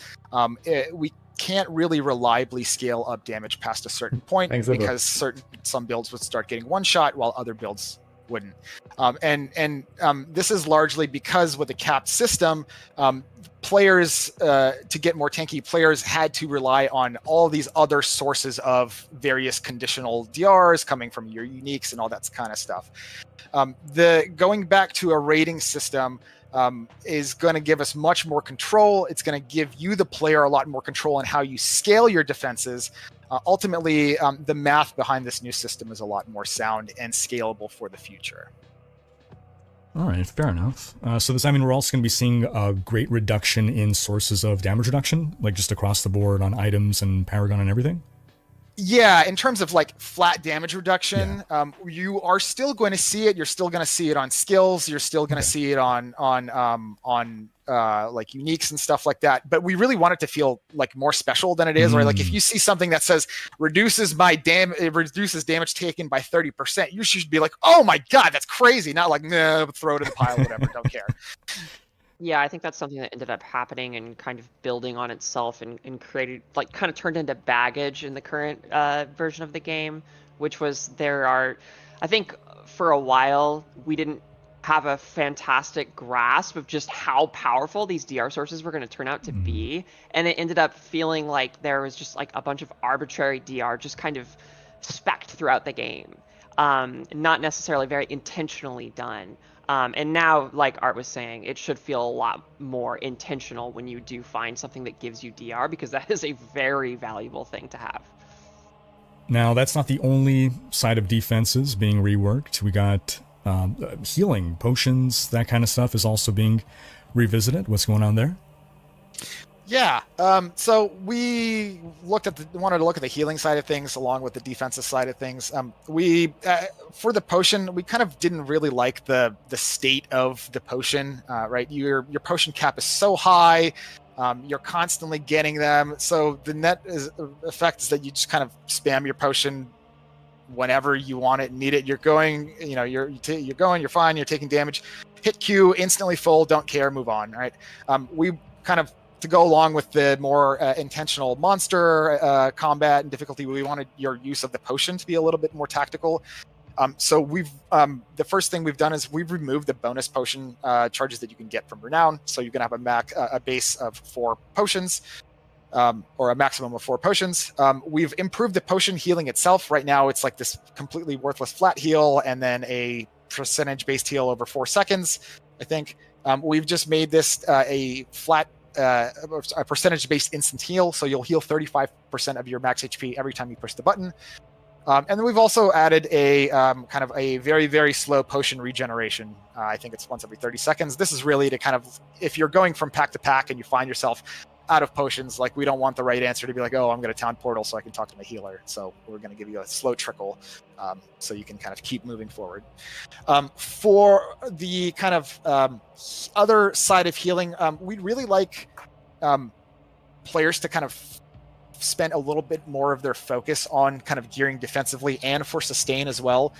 we can't really reliably scale up damage past a certain point because some builds would start getting one shot while other builds wouldn't. This is largely because with a capped system, players, to get more tanky, players had to rely on all these other sources of various conditional DRs coming from your uniques and all that kind of stuff. Going back to a rating system is going to give us much more control. It's going to give you, the player, a lot more control on how you scale your defenses. Ultimately, the math behind this new system is a lot more sound and scalable for the future. All right, fair enough. So does that mean we're also going to be seeing a great reduction in sources of damage reduction, like just across the board on items and Paragon and everything? Yeah, in terms of like flat damage reduction, you are still going to see it. You're still going to see it on skills. You're still going to see it on like uniques and stuff like that. But we really want it to feel like more special than it is. Right? Like if you see something that says reduces damage taken by 30%, you should be like, oh my god, that's crazy. Not like, no, throw it in the pile, whatever, don't care. Yeah, I think that's something that ended up happening and kind of building on itself and created, like, kind of turned into baggage in the current version of the game, which was I think for a while we didn't have a fantastic grasp of just how powerful these DR sources were going to turn out to be, and it ended up feeling like there was just like a bunch of arbitrary DR just kind of specced throughout the game, not necessarily very intentionally done. And now, like Art was saying, it should feel a lot more intentional when you do find something that gives you DR, because that is a very valuable thing to have. Now, that's not the only side of defenses being reworked. We got healing, potions, that kind of stuff is also being revisited. What's going on there? Yeah, so we wanted to look at the healing side of things along with the defensive side of things. We for the potion, we kind of didn't really like the state of the potion. Right, your potion cap is so high, you're constantly getting them. So the net effect is that you just kind of spam your potion whenever you want it and need it. You're going, you're fine. You're taking damage, hit Q, instantly full, don't care, move on. Right, we kind of, to go along with the more intentional monster combat and difficulty, we wanted your use of the potion to be a little bit more tactical. So we've the first thing we've done is we've removed the bonus potion charges that you can get from Renown. So you're going to have a base of 4 potions, or a maximum of 4 potions. We've improved the potion healing itself. Right now, it's like this completely worthless flat heal and then a percentage-based heal over 4 seconds, I think. We've just made this a flat a percentage-based instant heal, so you'll heal 35% of your max HP every time you push the button. And then we've also added a kind of a very, very slow potion regeneration. I think it's once every 30 seconds. This is really to kind of, if you're going from pack to pack and you find yourself out of potions. Like, we don't want the right answer to be like, oh, I'm going to town portal so I can talk to my healer. So we're going to give you a slow trickle, so you can kind of keep moving forward. For the kind of other side of healing, we'd really like players to kind of spend a little bit more of their focus on kind of gearing defensively and for sustain as well.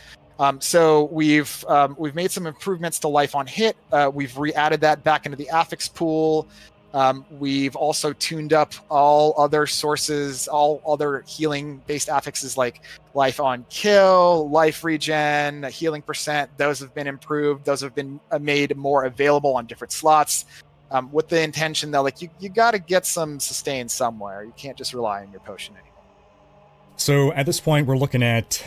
So we've made some improvements to life on hit. We've re-added that back into the affix pool. We've also tuned up all other sources, all other healing-based affixes like life on kill, life regen, healing percent. Those have been improved. Those have been made more available on different slots, with the intention that like you got to get some sustain somewhere. You can't just rely on your potion anymore. So at this point, we're looking at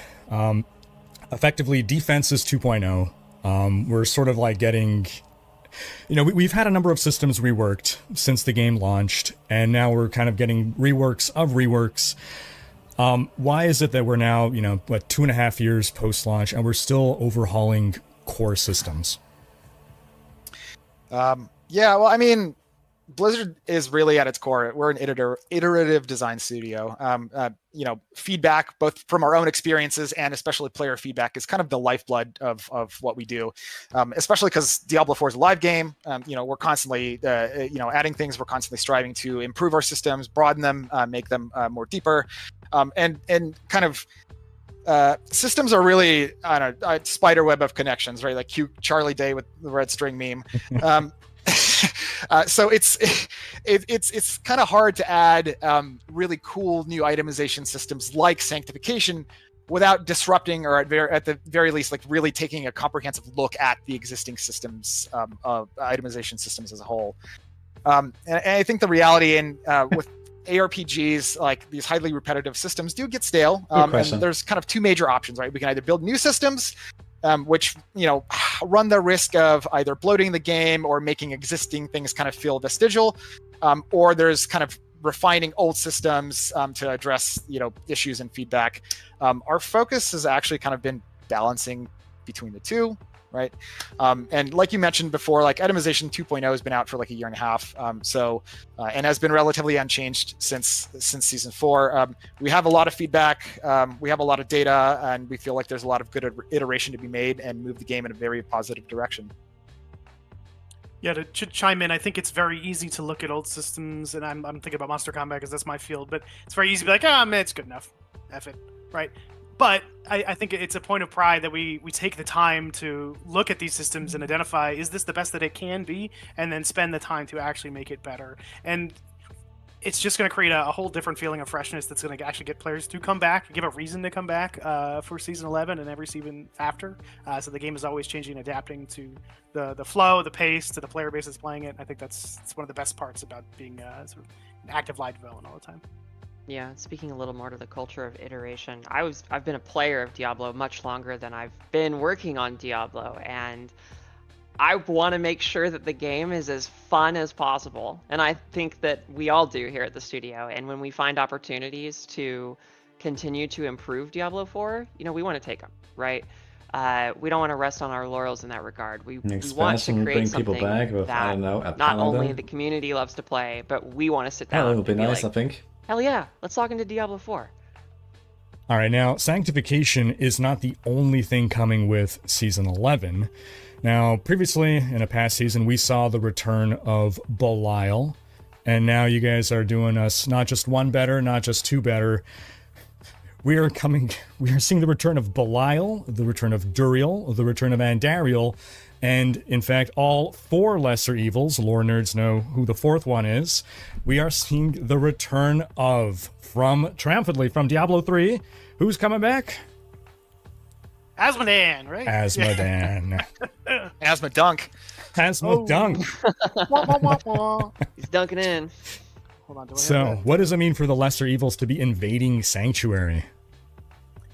effectively defenses 2.0. We're sort of like getting, we've had a number of systems reworked since the game launched, and now we're kind of getting reworks of reworks. Why is it that we're now, 2.5 years post-launch, and we're still overhauling core systems? Yeah, well, I mean, Blizzard is really at its core. We're an iterative design studio. Feedback, both from our own experiences and especially player feedback, is kind of the lifeblood of what we do. Especially because Diablo 4 is a live game. We're constantly, adding things. We're constantly striving to improve our systems, broaden them, make them more deeper, and kind of. Systems are really a spider web of connections, right? Like cute Charlie Day with the red string meme. So it's kind of hard to add really cool new itemization systems like sanctification without disrupting, or at the very least, like really taking a comprehensive look at the existing systems, itemization systems as a whole. And I think the reality with ARPGs, like these highly repetitive systems, do get stale. And there's kind of two major options, right? We can either build new systems, which run the risk of either bloating the game or making existing things kind of feel vestigial, or there's kind of refining old systems to address issues and feedback. Our focus has actually kind of been balancing between the two, right? And like you mentioned before, like itemization 2.0 has been out for like a year and a half, and has been relatively unchanged since season 4. We have a lot of feedback, we have a lot of data, and we feel like there's a lot of good iteration to be made and move the game in a very positive direction. Yeah, to chime in, I think it's very easy to look at old systems, and I'm thinking about Monster Combat because that's my field, but it's very easy to be like, man, it's good enough. F it, right? But I think it's a point of pride that we take the time to look at these systems and identify, is this the best that it can be? And then spend the time to actually make it better. And it's just going to create a whole different feeling of freshness that's going to actually get players to come back, give a reason to come back for Season 11 and every season after. So the game is always changing and adapting to the flow, the pace, to the player base that's playing it. I think that's one of the best parts about being sort of an active live development all the time. Yeah, speaking a little more to the culture of iteration, I've been a player of Diablo much longer than I've been working on Diablo, and I want to make sure that the game is as fun as possible, and I think that we all do here at the studio. And when we find opportunities to continue to improve Diablo 4, we want to take them, right? We don't want to rest on our laurels in that regard. We want to create something that not only the community loves to play, but we want to sit down. That would be nice, like, I think. Hell yeah, let's log into Diablo 4. All right, now, Sanctification is not the only thing coming with Season 11. Now, previously, in a past season, we saw the return of Belial, and now you guys are doing us not just one better, not just two better. We are seeing the return of Belial, the return of Duriel, the return of Andariel, and in fact, all 4 lesser evils. Lore nerds know who the 4th one is. We are seeing the return of, triumphantly from Diablo 3. Who's coming back? Asmodan, right? Asmodan. Asmodunk. Asmodunk. He's dunking in. Hold on, so, what does it mean for the lesser evils to be invading Sanctuary?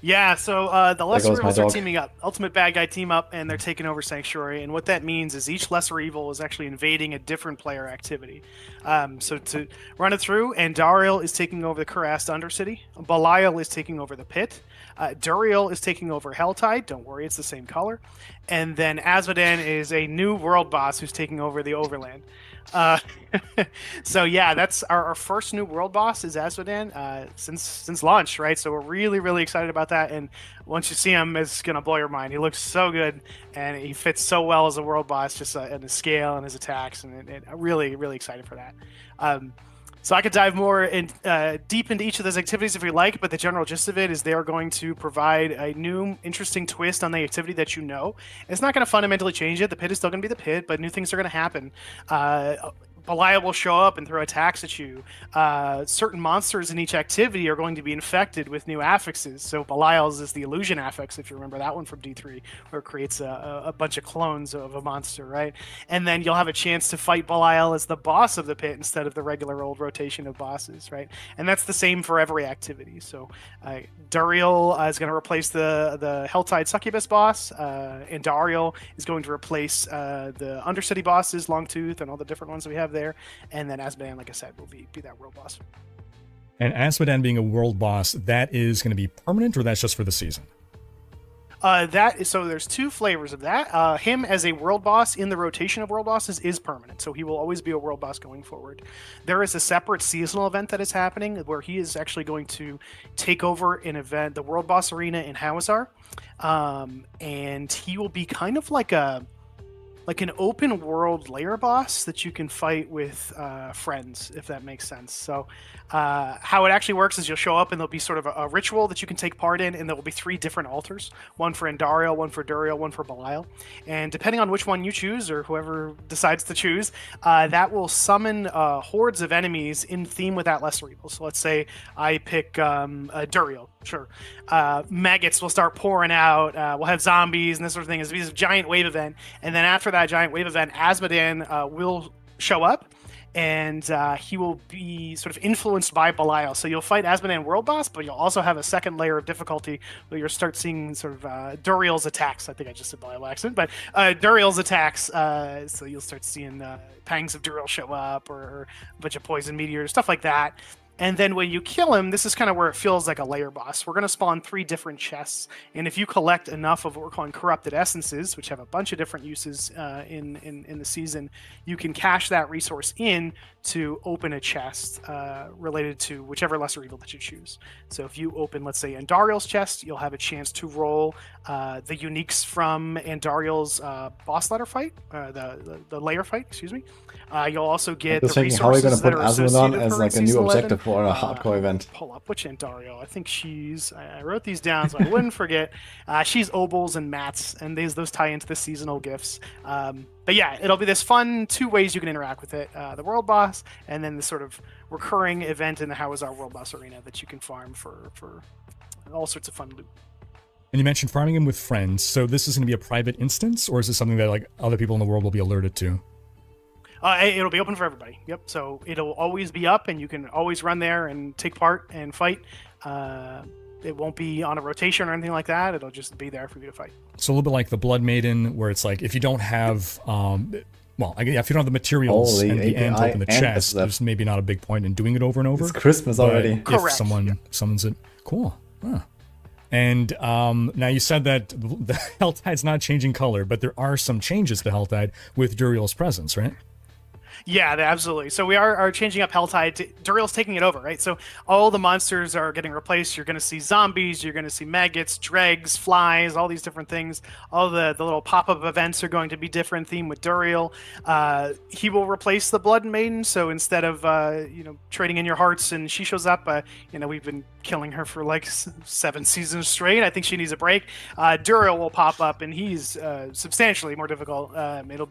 Yeah, so the lesser evils are teaming up. Ultimate Bad Guy team up, and they're taking over Sanctuary. And what that means is each lesser evil is actually invading a different player activity. So to run it through, Andariel is taking over the Kurast Undercity. Belial is taking over the Pit. Duriel is taking over Helltide. Don't worry, it's the same color. and then Azmodan is a new world boss who's taking over the Overland. Uh, so yeah, that's our first new world boss is Azmodan since launch, right? So we're really excited about that, and once you see him, it's gonna blow your mind. He looks so good, and he fits so well as a world boss, just in his scale and his attacks, and I'm really excited for that. So I could dive more deep into each of those activities if you like, but the general gist of it is they are going to provide a new, interesting twist on the activity that you know. It's not going to fundamentally change it. The pit is still going to be the pit, but new things are going to happen. Belial will show up and throw attacks at you. Certain monsters in each activity are going to be infected with new affixes. So Belial's is the illusion affix, if you remember that one from D3, where it creates a bunch of clones of a monster, right? And then you'll have a chance to fight Belial as the boss of the pit instead of the regular old rotation of bosses, right? And that's the same for every activity. So Duriel is going to replace the Helltide Succubus boss, and Dariel is going to replace the Undercity bosses, Longtooth, and all the different ones that we have there. And then Azmodan, like I said, will be that world boss. And Azmodan being a world boss, that is going to be permanent, or that's just for the season? So there's two flavors of that. Him as a world boss in the rotation of world bosses is permanent, so he will always be a world boss going forward. There is a separate seasonal event that is happening where he is actually going to take over an event, the World Boss Arena in Hawazar, and he will be kind of like an open world layer boss that you can fight with friends, if that makes sense. So how it actually works is you'll show up and there'll be sort of a ritual that you can take part in, and there will be 3 different altars, one for Andariel, one for Duriel, one for Belial. And depending on which one you choose, or whoever decides to choose, that will summon hordes of enemies in theme with that lesser evil. So let's say I pick Duriel. Sure. Maggots will start pouring out. We'll have zombies and this sort of thing. It'll be this giant wave event. And then after that giant wave event, Azmodan will show up, and he will be sort of influenced by Belial. So you'll fight Azmodan World Boss, but you'll also have a second layer of difficulty where you'll start seeing sort of Duriel's attacks. I think I just said Belial accent, but Duriel's attacks. So you'll start seeing Pangs of Duriel show up, or a bunch of poison meteors, stuff like that. And then when you kill him, this is kind of where it feels like a layer boss. We're going to spawn 3 different chests, and if you collect enough of what we're calling corrupted essences, which have a bunch of different uses in the season, you can cash that resource in to open a chest related to whichever lesser evil that you choose. So if you open, let's say, Andariel's chest, you'll have a chance to roll the uniques from Andariel's boss ladder fight, the layer fight, excuse me. You'll also get the resources how are we going to put that are associated Azmodan as with like a new 11. objective for a hardcore event? Pull up which Andariel. I think she's. I wrote these down so I wouldn't forget. She's Obols and Mats, and those tie into the seasonal gifts. But yeah, it'll be this fun 2 ways you can interact with it: the world boss, and then the sort of recurring event in the Hawazar World Boss Arena that you can farm for all sorts of fun loot. And you mentioned farming him with friends, so this is going to be a private instance, or is this something that like other people in the world will be alerted to? It'll be open for everybody. Yep. So it'll always be up, and you can always run there and take part and fight. It won't be on a rotation or anything like that. It'll just be there for you to fight. So a little bit like the Blood Maiden, where it's like if you don't have, if you don't have the materials and the end to open the chest, there's maybe not a big point in doing it over and over. It's Christmas already. If someone summons it, cool. Huh. And now you said that the Helltide's not changing color, but there are some changes to Helltide with Duriel's presence, right? Yeah, absolutely. So we are changing up Helltide. Duriel's taking it over, right? So all the monsters are getting replaced. You're going to see zombies. You're going to see maggots, dregs, flies, all these different things. All the little pop-up events are going to be different theme with Duriel. He will replace the Blood Maiden. So instead of trading in your hearts and she shows up, we've been killing her for like 7 seasons straight. I think she needs a break. Duriel will pop up, and he's substantially more difficult. It'll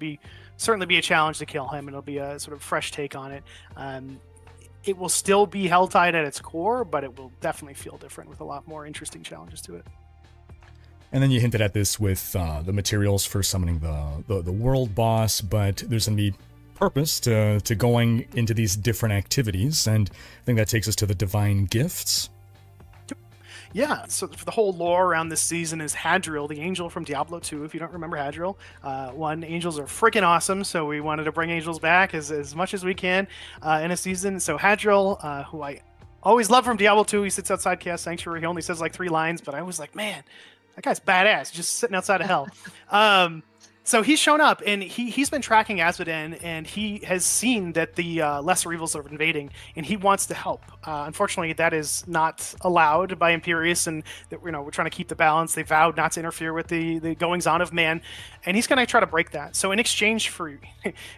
certainly be a challenge to kill him, and it'll be a sort of fresh take on it. It will still be Helltide at its core, but it will definitely feel different with a lot more interesting challenges to it. And then you hinted at this with the materials for summoning the world boss, but there's going to be purpose to going into these different activities, and I think that takes us to the divine gifts. Yeah, so the whole lore around this season is Hadriel, the angel from Diablo 2, if you don't remember Hadriel. Angels are freaking awesome, so we wanted to bring angels back as much as we can in a season. So Hadriel, who I always love from Diablo 2, he sits outside Chaos Sanctuary. He only says like 3 lines, but I was like, man, That guy's badass, just sitting outside of hell. So he's shown up, and he's been tracking Azmodan, and he has seen that the lesser evils are invading, and he wants to help. Unfortunately, that is not allowed by Enquiries, and that we're trying to keep the balance. They vowed not to interfere with the goings on of man, and he's going to try to break that. So in exchange for,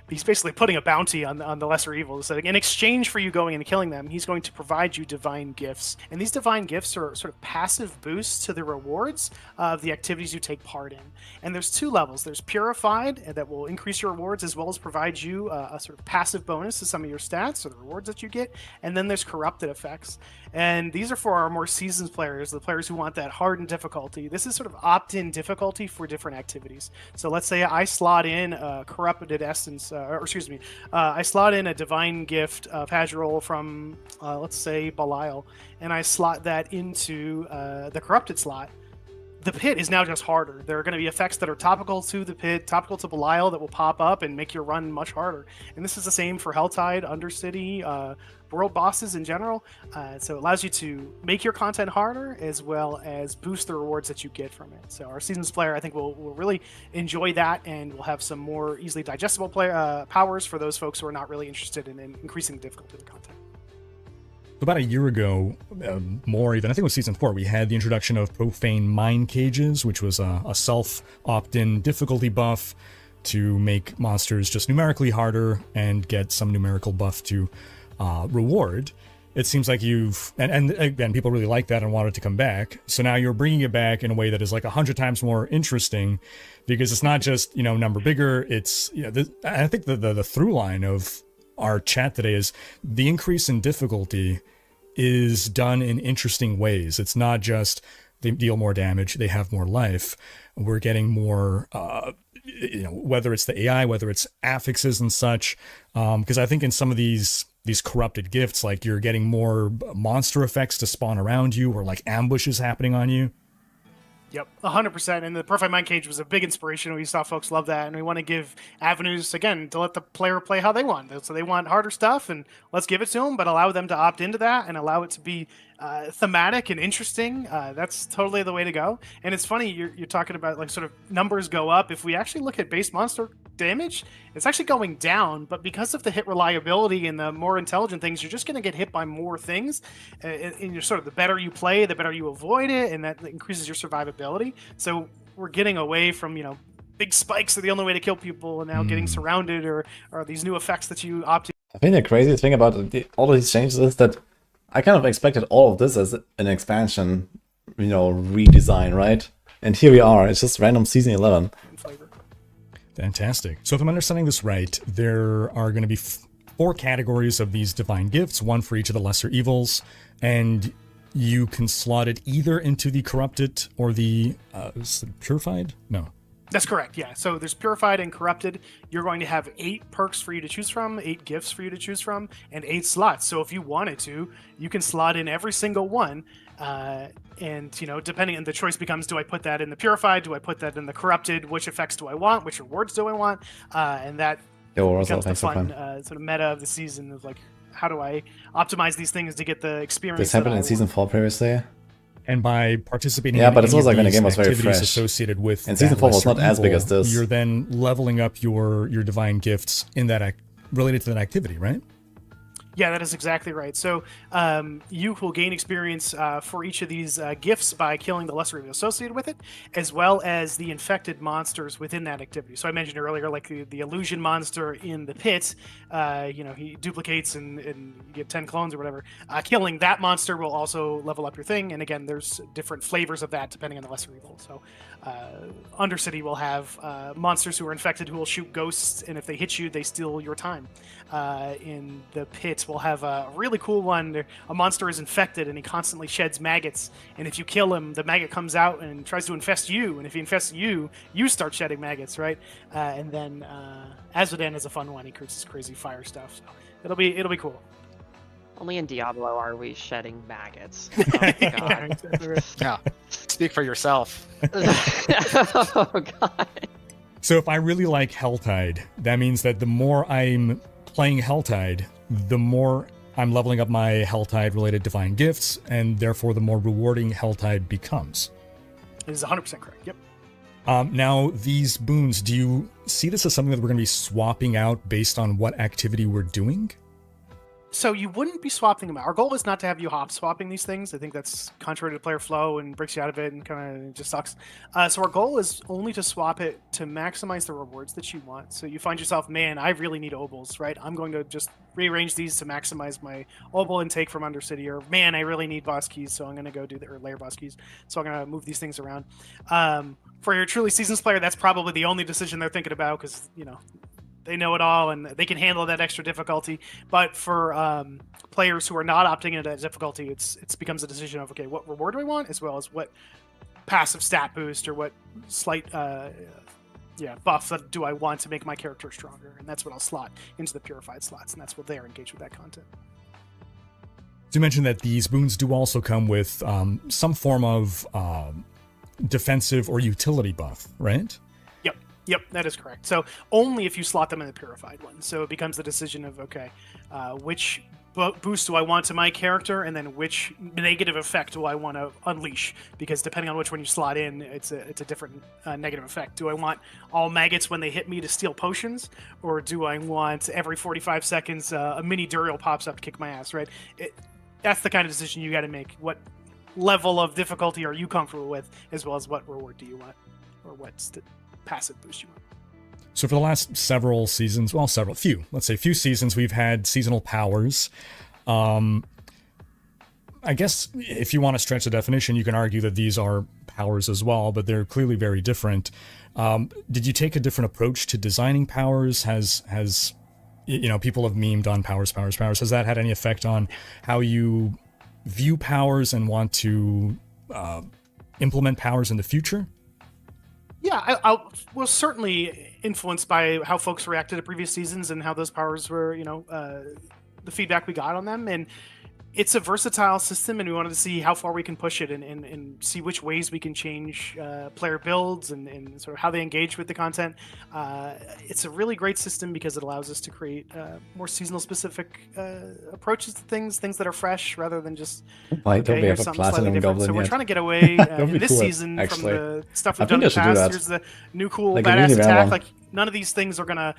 he's basically putting a bounty on the lesser evils. So in exchange for you going and killing them, he's going to provide you divine gifts, and these divine gifts are sort of passive boosts to the rewards of the activities you take part in. And there's two levels. There's Purified, that will increase your rewards as well as provide you a sort of passive bonus to some of your stats or the rewards that you get. And then there's Corrupted effects. And these are for our more seasoned players, the players who want that hardened difficulty. This is sort of opt-in difficulty for different activities. So let's say I slot in a Corrupted Essence, I slot in a Divine Gift of Hazroll from, let's say, Belial, and I slot that into the Corrupted slot. The pit is now just harder. There are going to be effects that are topical to the pit, topical to Belial, that will pop up and make your run much harder. And this is the same for Helltide, Undercity, world bosses in general. So it allows you to make your content harder as well as boost the rewards that you get from it. So our seasons player, I think, will really enjoy that, and we'll have some more easily digestible powers for those folks who are not really interested in increasing the difficulty of the content. About a year ago, more even, I think it was season 4, we had the introduction of Profane Mind Cages, which was a self opt-in difficulty buff to make monsters just numerically harder and get some numerical buff to reward. It seems like and again, people really like that and wanted to come back. So now you're bringing it back in a way that is like 100 times more interesting, because it's not just, number bigger. It's, I think the through line of our chat today is the increase in difficulty is done in interesting ways. It's not just they deal more damage, they have more life. We're getting more, whether it's the AI, whether it's affixes and such. Because I think in some of these corrupted gifts, like you're getting more monster effects to spawn around you, or like ambushes happening on you. Yep, 100%. And the Purified Mind Cage was a big inspiration. We saw folks love that, and we want to give avenues, again, to let the player play how they want. So they want harder stuff, and let's give it to them, but allow them to opt into that and allow it to be thematic and interesting. That's totally the way to go. And it's funny, you're talking about like sort of numbers go up. If we actually look at base monster damage, it's actually going down, but because of the hit reliability and the more intelligent things, you're just going to get hit by more things. And you're sort of, the better you play, the better you avoid it, and that increases your survivability. So we're getting away from, big spikes are the only way to kill people, and now getting surrounded or these new effects that you opt in. I think the crazy thing about all of these changes is that I kind of expected all of this as an expansion, redesign, right? And here we are. It's just random season 11. Fantastic. So if I'm understanding this right, there are going to be 4 categories of these divine gifts, one for each of the lesser evils, and you can slot it either into the corrupted or the purified? No. That's correct, yeah. So there's Purified and Corrupted. You're going to have 8 perks for you to choose from, 8 gifts for you to choose from, and 8 slots. So if you wanted to, you can slot in every single one. And, depending on the choice becomes, do I put that in the Purified? Do I put that in the Corrupted? Which effects do I want? Which rewards do I want? And that becomes the fun sort of meta of the season of like, how do I optimize these things to get the experience? This happened in season 4 previously. And by participating but it was like when the game was very fresh. Associated with and season 4 was not as big as this. You're then leveling up your divine gifts in that related to that activity, right? Yeah, that is exactly right. So you will gain experience for each of these gifts by killing the lesser evil associated with it, as well as the infected monsters within that activity. So I mentioned earlier, like the illusion monster in the pit, he duplicates and you get 10 clones or whatever. Killing that monster will also level up your thing. And again, there's different flavors of that depending on the lesser evil. So Undercity will have monsters who are infected who will shoot ghosts, and if they hit you, they steal your time. In the pit, we'll have a really cool one. A monster is infected, and he constantly sheds maggots. And if you kill him, the maggot comes out and tries to infest you. And if he infests you, you start shedding maggots, right? And then Azmodan is a fun one. He creates this crazy fire stuff. So it'll be cool. Only in Diablo are we shedding maggots. Oh, God. Yeah. Speak for yourself. Oh, God. So if I really like Helltide, that means that the more I'm playing Helltide, the more I'm leveling up my Helltide-related divine gifts, and therefore the more rewarding Helltide becomes. is 100% correct. Yep. Now, these boons, do you see this as something that we're going to be swapping out based on what activity we're doing? So you wouldn't be swapping them out. Our goal is not to have you hop swapping these things. I think that's contrary to player flow and breaks you out of it and kind of just sucks. So our goal is only to swap it to maximize the rewards that you want. So you find yourself, man, I really need obols, right? I'm going to just rearrange these to maximize my obol intake from Undercity. Or, man, I really need boss keys, so I'm going to go do the, or layer boss keys. So I'm going to move these things around. For your truly seasons player, that's probably the only decision they're thinking about because, you know, they know it all and they can handle that extra difficulty. But for players who are not opting into that difficulty, it becomes a decision of, okay, what reward do I want, as well as what passive stat boost or what slight buff do I want to make my character stronger. And that's what I'll slot into the purified slots, and that's what they're engaged with that content. So you mentioned that these boons do also come with some form of defensive or utility buff, right? Yep, that is correct. So only if you slot them in the purified one. So it becomes the decision of, okay, which boost do I want to my character, and then which negative effect do I want to unleash? Because depending on which one you slot in, it's a different negative effect. Do I want all maggots when they hit me to steal potions, or do I want every 45 seconds a mini Duriel pops up to kick my ass? Right? That's the kind of decision you got to make. What level of difficulty are you comfortable with, as well as what reward do you want, or what's the passive boost you want. So for the last several seasons, well, few seasons, we've had seasonal powers. I guess if you want to stretch the definition, you can argue that these are powers as well, but they're clearly very different. Did you take a different approach to designing powers? Has people have memed on powers. Has that had any effect on how you view powers and want to implement powers in the future? Yeah, I was certainly influenced by how folks reacted to previous seasons and how those powers were, the feedback we got on them. And it's a versatile system, and we wanted to see how far we can push it and see which ways we can change player builds and sort of how they engage with the content. It's a really great system because it allows us to create more seasonal specific approaches to things that are fresh rather than just, Why don't we here's have a something slightly platinum different. goblin So we're yet? trying to get away in this cool, season actually. from the stuff I we've done think in I the should do past. that. Here's the new cool Like a badass really rare attack. one. Like, none of these things are going to...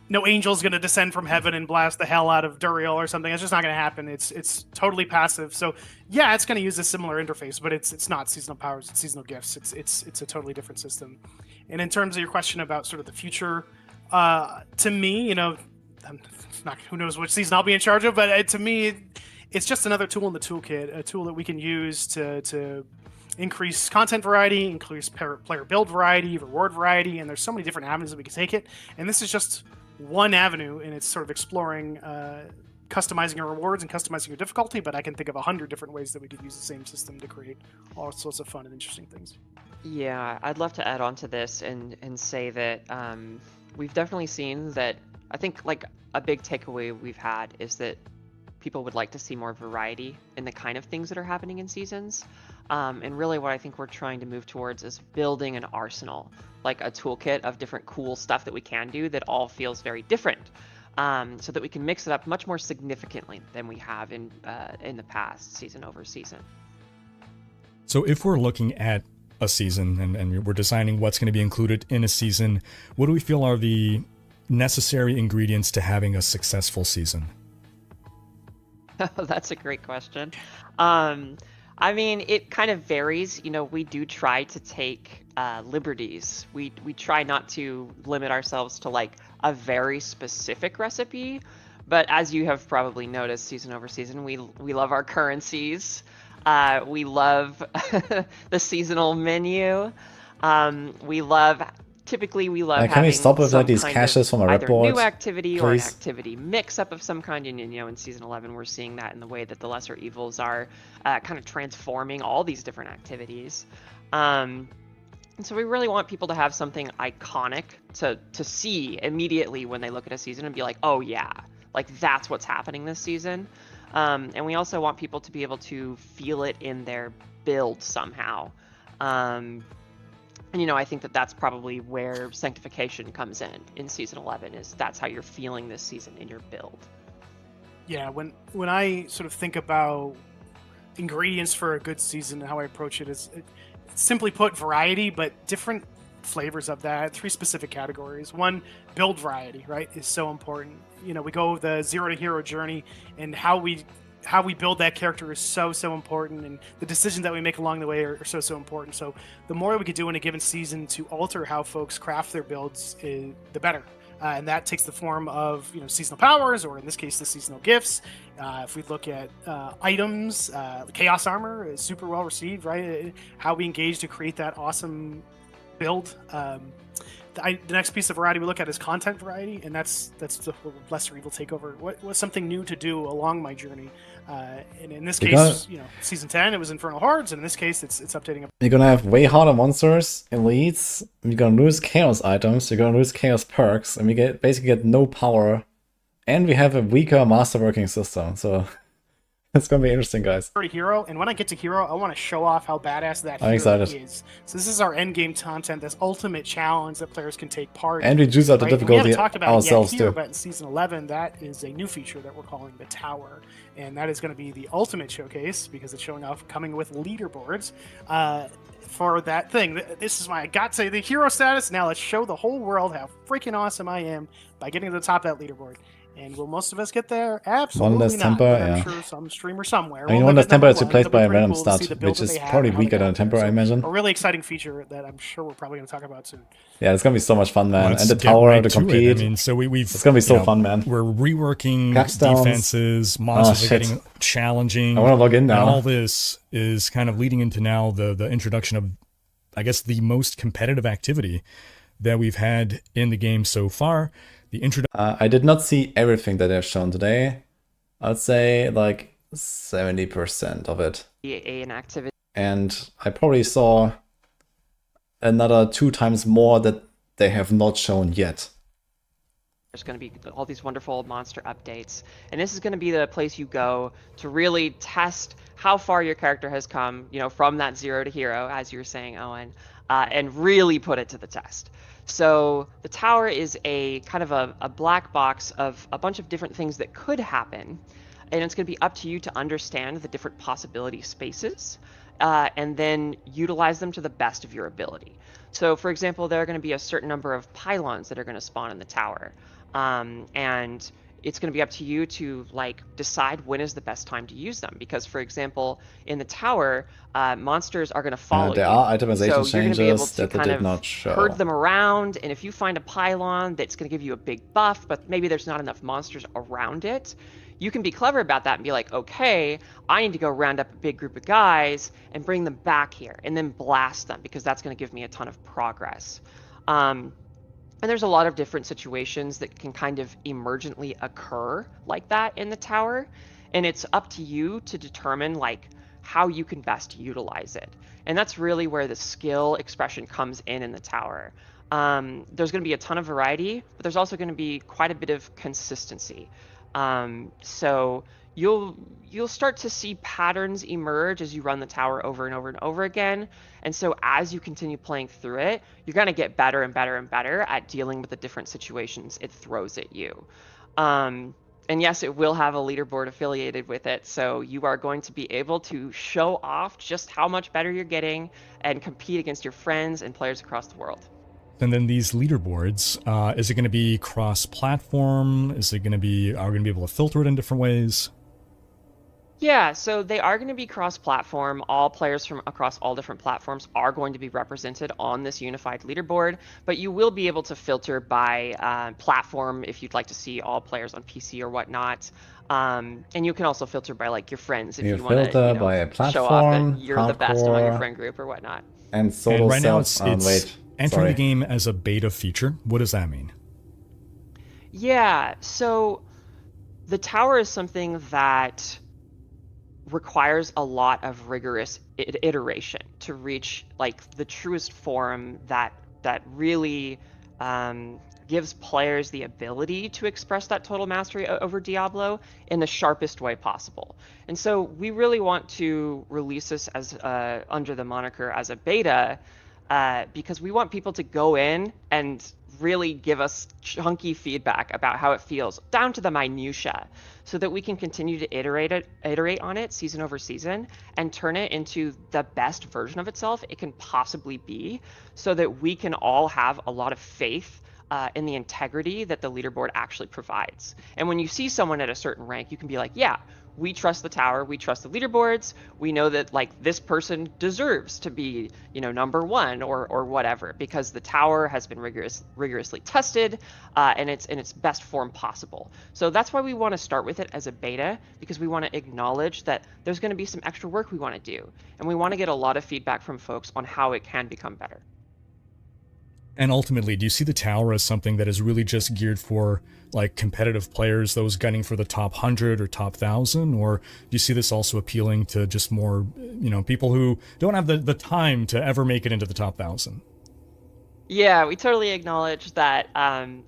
No angel's going to descend from heaven and blast the hell out of Duriel or something. It's just not going to happen. It's totally passive. So yeah, it's going to use a similar interface, but it's not seasonal powers. It's seasonal gifts. It's a totally different system. And in terms of your question about sort of the future, to me, I'm not, who knows which season I'll be in charge of, but to me, it's just another tool in the toolkit, a tool that we can use to increase content variety, increase player build variety, reward variety, and there's so many different avenues that we can take it. And this is just one avenue, and it's sort of exploring customizing your rewards and customizing your difficulty, but I can think of 100 different ways that we could use the same system to create all sorts of fun and interesting things. Yeah, I'd love to add on to this and say that we've definitely seen that. I think like a big takeaway we've had is that people would like to see more variety in the kind of things that are happening in seasons. And really what I think we're trying to move towards is building an arsenal, like a toolkit of different cool stuff that we can do that all feels very different, so that we can mix it up much more significantly than we have in the past, season over season. So if we're looking at a season and we're designing what's going to be included in a season, what do we feel are the necessary ingredients to having a successful season? That's a great question. I mean, it kind of varies. We do try to take liberties. We try not to limit ourselves to like a very specific recipe. But as you have probably noticed, season over season, we love our currencies. We love the seasonal menu. Typically, we love Can having we stop with some these kind caches of from a either report, new activity or an please? activity mix-up of some kind. And in Season 11, we're seeing that in the way that the Lesser Evils are kind of transforming all these different activities. And so we really want people to have something iconic to see immediately when they look at a season and be like, oh yeah, like that's what's happening this season. And we also want people to be able to feel it in their build somehow. And I think that that's probably where sanctification comes in Season 11, is that's how you're feeling this season in your build. Yeah, when I sort of think about ingredients for a good season and how I approach it is, simply put, variety, but different flavors of that. 3 specific categories. One, build variety, right, is so important. You know, we go the 0 to hero journey, and how we build that character is so important, and the decisions that we make along the way are so important. So the more we could do in a given season to alter how folks craft their builds, the better. And that takes the form of, you know, seasonal powers, or in this case, the seasonal gifts. If we look at items, Chaos Armor is super well received, right? How we engage to create that awesome build. The next piece of variety we look at is content variety, and that's the lesser evil takeover. What's something new to do along my journey? And in this case, you know, season 10 it was Infernal Hordes, and in this case it's updating. You're gonna have way harder monsters, elites. You're gonna lose chaos items. You're gonna lose chaos perks, and we basically get no power. And we have a weaker masterworking system, so it's gonna be interesting, guys. Hero, and when I get to hero, I want to show off how badass that I'm hero excited. is. So this is our end game content, this ultimate challenge that players can take part. And we juice out the right? We difficulty haven't talked about ourselves it yet here, too. but in season 11, that is a new feature that we're calling the Tower, and that is going to be the ultimate showcase because it's showing off coming with leaderboards. For that thing. This is my got to the hero status. Now let's show the whole world how freaking awesome I am by getting to the top of that leaderboard. And will most of us get there? Absolutely One less not. temper, But I'm yeah. sure some streamer somewhere. I mean, will one live less at temper number is one. replaced It'll by be a pretty random cool to see stat, the build which that is they have probably and how they weaker got than temper, there. I So, imagine. a really exciting feature that I'm sure we're probably going to talk about soon. Yeah, it's gonna be so much fun, man. Let's And the get tower right to to it. compete. I mean, so we've It's gonna be so you know, fun, man. We're reworking Capstones. defenses. Monsters are shit. getting challenging. I wanna log in And now. all this is kind of leading into now the introduction of, I guess, the most competitive activity that we've had in the game so far. The introduction. I did not see everything that they've shown today. I'd say like 70% of it. An activity. And I probably saw another 2 times more that they have not shown yet. There's going to be all these wonderful monster updates, and this is going to be the place you go to really test how far your character has come, you know, from that 0 to hero, as you were saying, Owen, and really put it to the test. So the tower is a kind of a black box of a bunch of different things that could happen, and it's going to be up to you to understand the different possibility spaces, and then utilize them to the best of your ability. So, for example, there are going to be a certain number of pylons that are going to spawn in the tower, and it's going to be up to you to like decide when is the best time to use them. Because, for example, in the tower, monsters are going to follow There you. are itemization So you're going to be able changes to that they kind did of not show. herd them around, and if you find a pylon that's going to give you a big buff, but maybe there's not enough monsters around it, you can be clever about that and be like, okay, I need to go round up a big group of guys and bring them back here and then blast them because that's going to give me a ton of progress. And there's a lot of different situations that can kind of emergently occur like that in the tower. And it's up to you to determine like how you can best utilize it. And that's really where the skill expression comes in the tower. There's going to be a ton of variety, but there's also going to be quite a bit of consistency. So you'll start to see patterns emerge as you run the tower over and over and over again. And so as you continue playing through it, you're going to get better and better and better at dealing with the different situations it throws at you. And yes, it will have a leaderboard affiliated with it. So you are going to be able to show off just how much better you're getting and compete against your friends and players across the world. And then these leaderboards, is it going to be cross-platform? Are we going to be able to filter it in different ways? Yeah, so they are going to be cross-platform. All players from across all different platforms are going to be represented on this unified leaderboard, but you will be able to filter by platform if you'd like to see all players on PC or whatnot. And you can also filter by like your friends if you want to filter by a show off platform, that you're the best among your hardcore, friend group or whatnot. And solo And right now self. it's Wait, entering sorry. the game as a beta feature. What does that mean? Yeah, so the tower is something that requires a lot of rigorous iteration to reach like the truest form that really gives players the ability to express that total mastery over Diablo in the sharpest way possible. And so we really want to release this as under the moniker as a beta because we want people to go in and really give us chunky feedback about how it feels down to the minutia, so that we can continue to iterate on it season over season and turn it into the best version of itself it can possibly be, so that we can all have a lot of faith in the integrity that the leaderboard actually provides. And when you see someone at a certain rank, you can be like, yeah, we trust the tower, we trust the leaderboards, we know that like this person deserves to be, you know, number one or whatever, because the tower has been rigorously tested and it's in its best form possible. So that's why we want to start with it as a beta, because we want to acknowledge that there's going to be some extra work we want to do, and we want to get a lot of feedback from folks on how it can become better. And ultimately, do you see the tower as something that is really just geared for like competitive players, those gunning for the top 100 or top 1,000? Or do you see this also appealing to just more, you know, people who don't have the time to ever make it into the top 1,000? Yeah, we totally acknowledge that,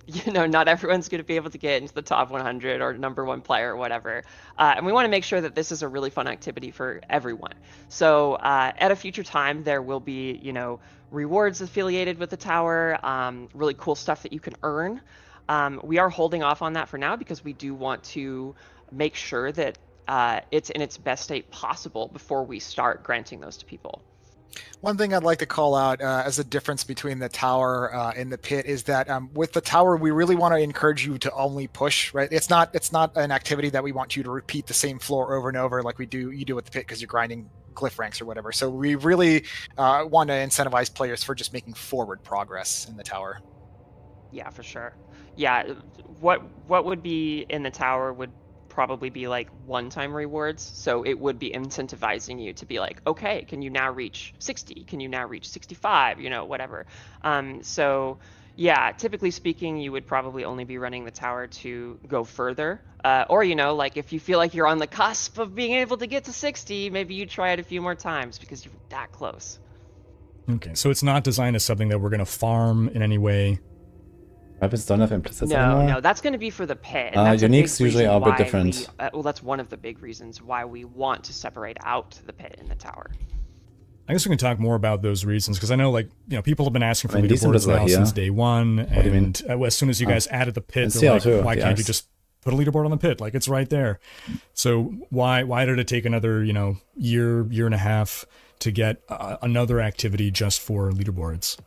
you know, not everyone's going to be able to get into the top 100 or number one player or whatever. And we want to make sure that this is a really fun activity for everyone. So at a future time, there will be, you know, rewards affiliated with the tower, really cool stuff that you can earn. We are holding off on that for now because we do want to make sure that it's in its best state possible before we start granting those to people. One thing I'd like to call out as a difference between the tower and the pit is that with the tower, we really want to encourage you to only push, right? It's not an activity that we want you to repeat the same floor over and over like you do with the pit because you're grinding glyph ranks or whatever. So we really want to incentivize players for just making forward progress in the tower. Yeah, for sure. Yeah, what would be in the tower would probably be like one-time rewards, so it would be incentivizing you to be like, okay, can you now reach 60, can you now reach 65, you know, whatever. So yeah, typically speaking, you would probably only be running the tower to go further, or, you know, like if you feel like you're on the cusp of being able to get to 60, maybe you try it a few more times because you're that close. Okay, so it's not designed as something that we're going to farm in any way. Weapons don't have implicits anymore? No, that's going to be for the pit. And that's uniques usually are a bit different. Well, that's one of the big reasons why we want to separate out the pit and the tower. I guess we can talk more about those reasons, because I know, like, you know, people have been asking for decent leaderboards now here. since day one, What do you mean? and as soon as you guys added the pit, And they're like, CL2, why can't you yes. just put a leaderboard on the pit? Like, it's right there. So why did it take another, you know, year and a half to get another activity just for leaderboards?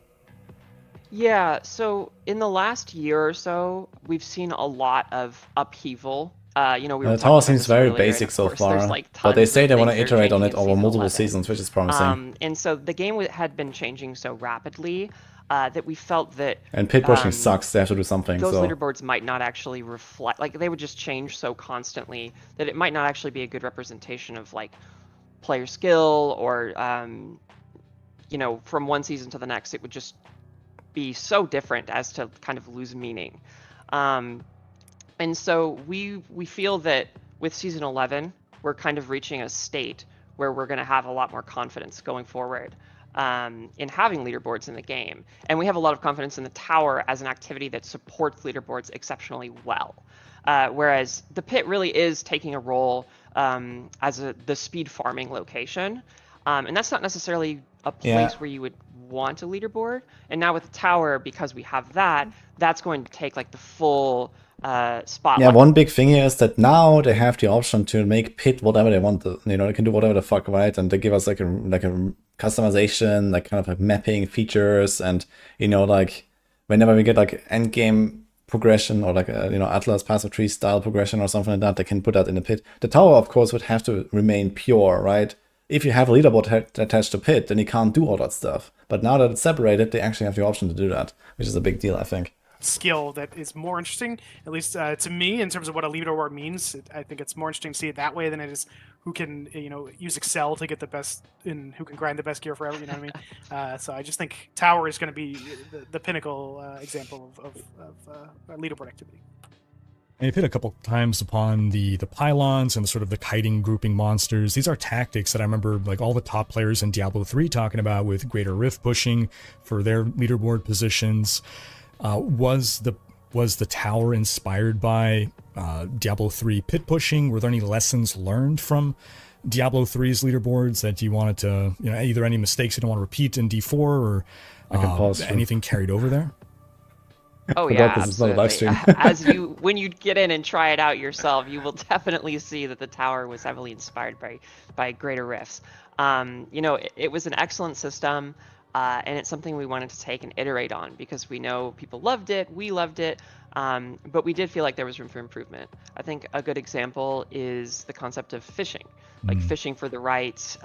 Yeah, so in the last year or so, we've seen a lot of upheaval. You know, we were The talking tower about seems this very earlier, and basic of so course there's, far, like, but they tons say of they want to things that are iterate on changing it in over season multiple 11. seasons, which is promising. And so the game had been changing so rapidly that we felt that And pit pushing sucks, they have to do something, those so... leaderboards might not actually reflect, like, they would just change so constantly that it might not actually be a good representation of, like, player skill or, you know, from one season to the next, it would just be so different as to kind of lose meaning. And so we feel that with season 11, we're kind of reaching a state where we're going to have a lot more confidence going forward in having leaderboards in the game. And we have a lot of confidence in the tower as an activity that supports leaderboards exceptionally well. Whereas the pit really is taking a role as the speed farming location. And that's not necessarily a place where you would want a leaderboard. And now with the tower, because we have that, that's going to take like the full spotlight. Yeah, one big thing here is that now they have the option to make pit whatever they want. You know, they can do whatever the fuck, right? And they give us like a customization, like kind of like mapping features, and you know, like whenever we get like end game progression or like a, you know, Atlas passive tree style progression or something like that, they can put that in the pit. The tower, of course, would have to remain pure, right? If you have a leaderboard attached to pit, then you can't do all that stuff. But now that it's separated, they actually have the option to do that, which is a big deal, I think. Skill that is more interesting, at least to me, in terms of what a leaderboard means. I think it's more interesting to see it that way than it is who can, you know, use Excel to get the best and who can grind the best gear forever. You know what I mean? So I just think tower is going to be the pinnacle example of leaderboard activity. And you've hit a couple times upon the pylons and the sort of the kiting grouping monsters. These are tactics that I remember like all the top players in Diablo 3 talking about, with Greater Rift pushing for their leaderboard positions. Was the tower inspired by Diablo 3 pit pushing? Were there any lessons learned from Diablo 3's leaderboards that you wanted to, you know, either any mistakes you don't want to repeat in D4 or anything carried over there? Oh Forgot yeah, this is not a live absolutely. stream. When you get in and try it out yourself, you will definitely see that the tower was heavily inspired by Greater Rifts. It was an excellent system, and it's something we wanted to take and iterate on because we know people loved it, we loved it, but we did feel like there was room for improvement. I think a good example is the concept of fishing, like fishing for the right.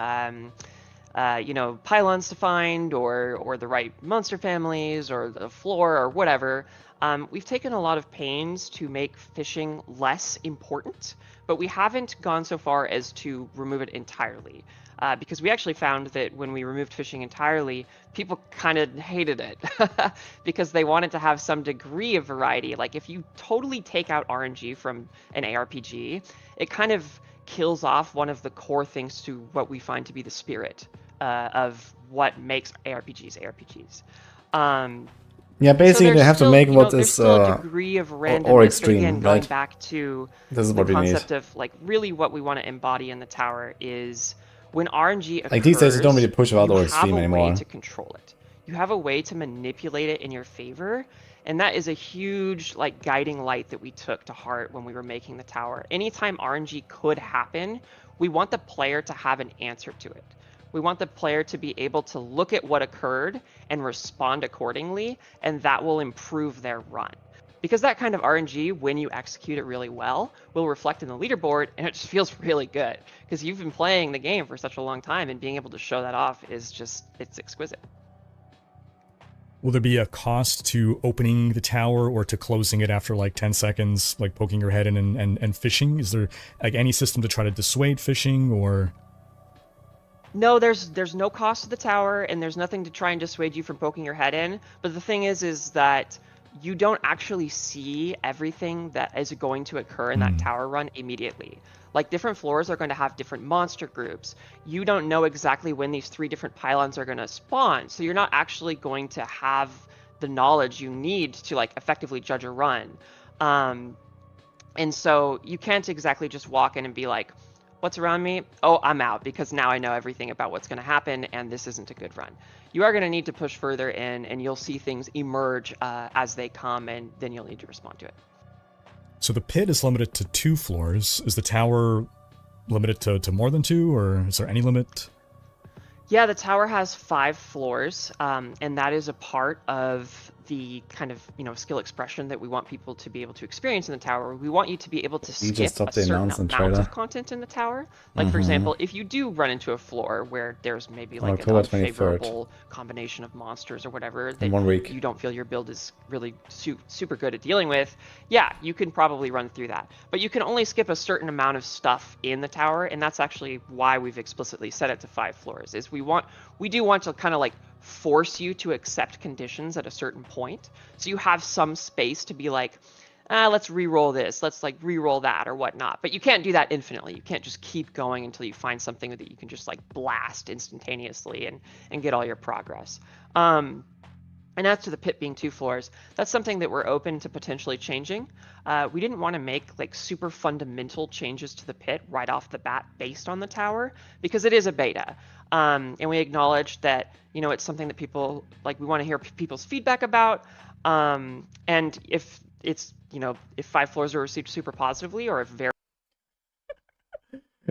Pylons to find or the right monster families or the floor or whatever. We've taken a lot of pains to make fishing less important, but we haven't gone so far as to remove it entirely. Because we actually found that when we removed fishing entirely, people kind of hated it because they wanted to have some degree of variety. Like if you totally take out RNG from an ARPG, it kind of kills off one of the core things to what we find to be the spirit of what makes ARPGs. Yeah, basically so they have to make what there's is still a degree of randomness, or but extreme, again, going right? back to This is the what we need. concept of like really what we want to embody in the tower is when RNG occurs, Like these days, you don't really push about you or have extreme a anymore. way to control it. You have a way to manipulate it in your favor, and that is a huge like guiding light that we took to heart when we were making the tower. Anytime RNG could happen, we want the player to have an answer to it. We want the player to be able to look at what occurred and respond accordingly, and that will improve their run. Because that kind of RNG, when you execute it really well, will reflect in the leaderboard, and it just feels really good. Because you've been playing the game for such a long time, and being able to show that off is just, it's exquisite. Will there be a cost to opening the tower or to closing it after like 10 seconds, like poking your head in and fishing? Is there like any system to try to dissuade fishing or... No, there's no cost to the tower, and there's nothing to try and dissuade you from poking your head in. But the thing is that you don't actually see everything that is going to occur in that tower run immediately. Like different floors are going to have different monster groups. You don't know exactly when these 3 different pylons are going to spawn, so you're not actually going to have the knowledge you need to like effectively judge a run. And so you can't exactly just walk in and be like, what's around me? Oh, I'm out because now I know everything about what's going to happen and this isn't a good run. You are going to need to push further in and you'll see things emerge as they come, and then you'll need to respond to it. So the pit is limited to 2 floors. Is the tower limited to more than 2, or is there any limit? Yeah, the tower has 5 floors, and that is a part of the kind of skill expression that we want people to be able to experience in the tower. We want you to be able to skip a certain amount of content in the tower. Like for example, if you do run into a floor where there's maybe like an unfavorable combination of monsters or whatever that you don't feel your build is really super good at dealing with, yeah, you can probably run through that. But you can only skip a certain amount of stuff in the tower, and that's actually why we've explicitly set it to 5 floors. Is we do want to kind of like force you to accept conditions at a certain point, so you have some space to be like, let's re-roll this, let's like re-roll that or whatnot. But you can't do that infinitely. You can't just keep going until you find something that you can just like blast instantaneously and get all your progress. And as to the pit being 2 floors, that's something that we're open to potentially changing. We didn't want to make like super fundamental changes to the pit right off the bat based on the tower, because it is a beta. And we acknowledge that, it's something that people, like, we want to hear people's feedback about. And if it's, if 5 floors are received super positively, or if very...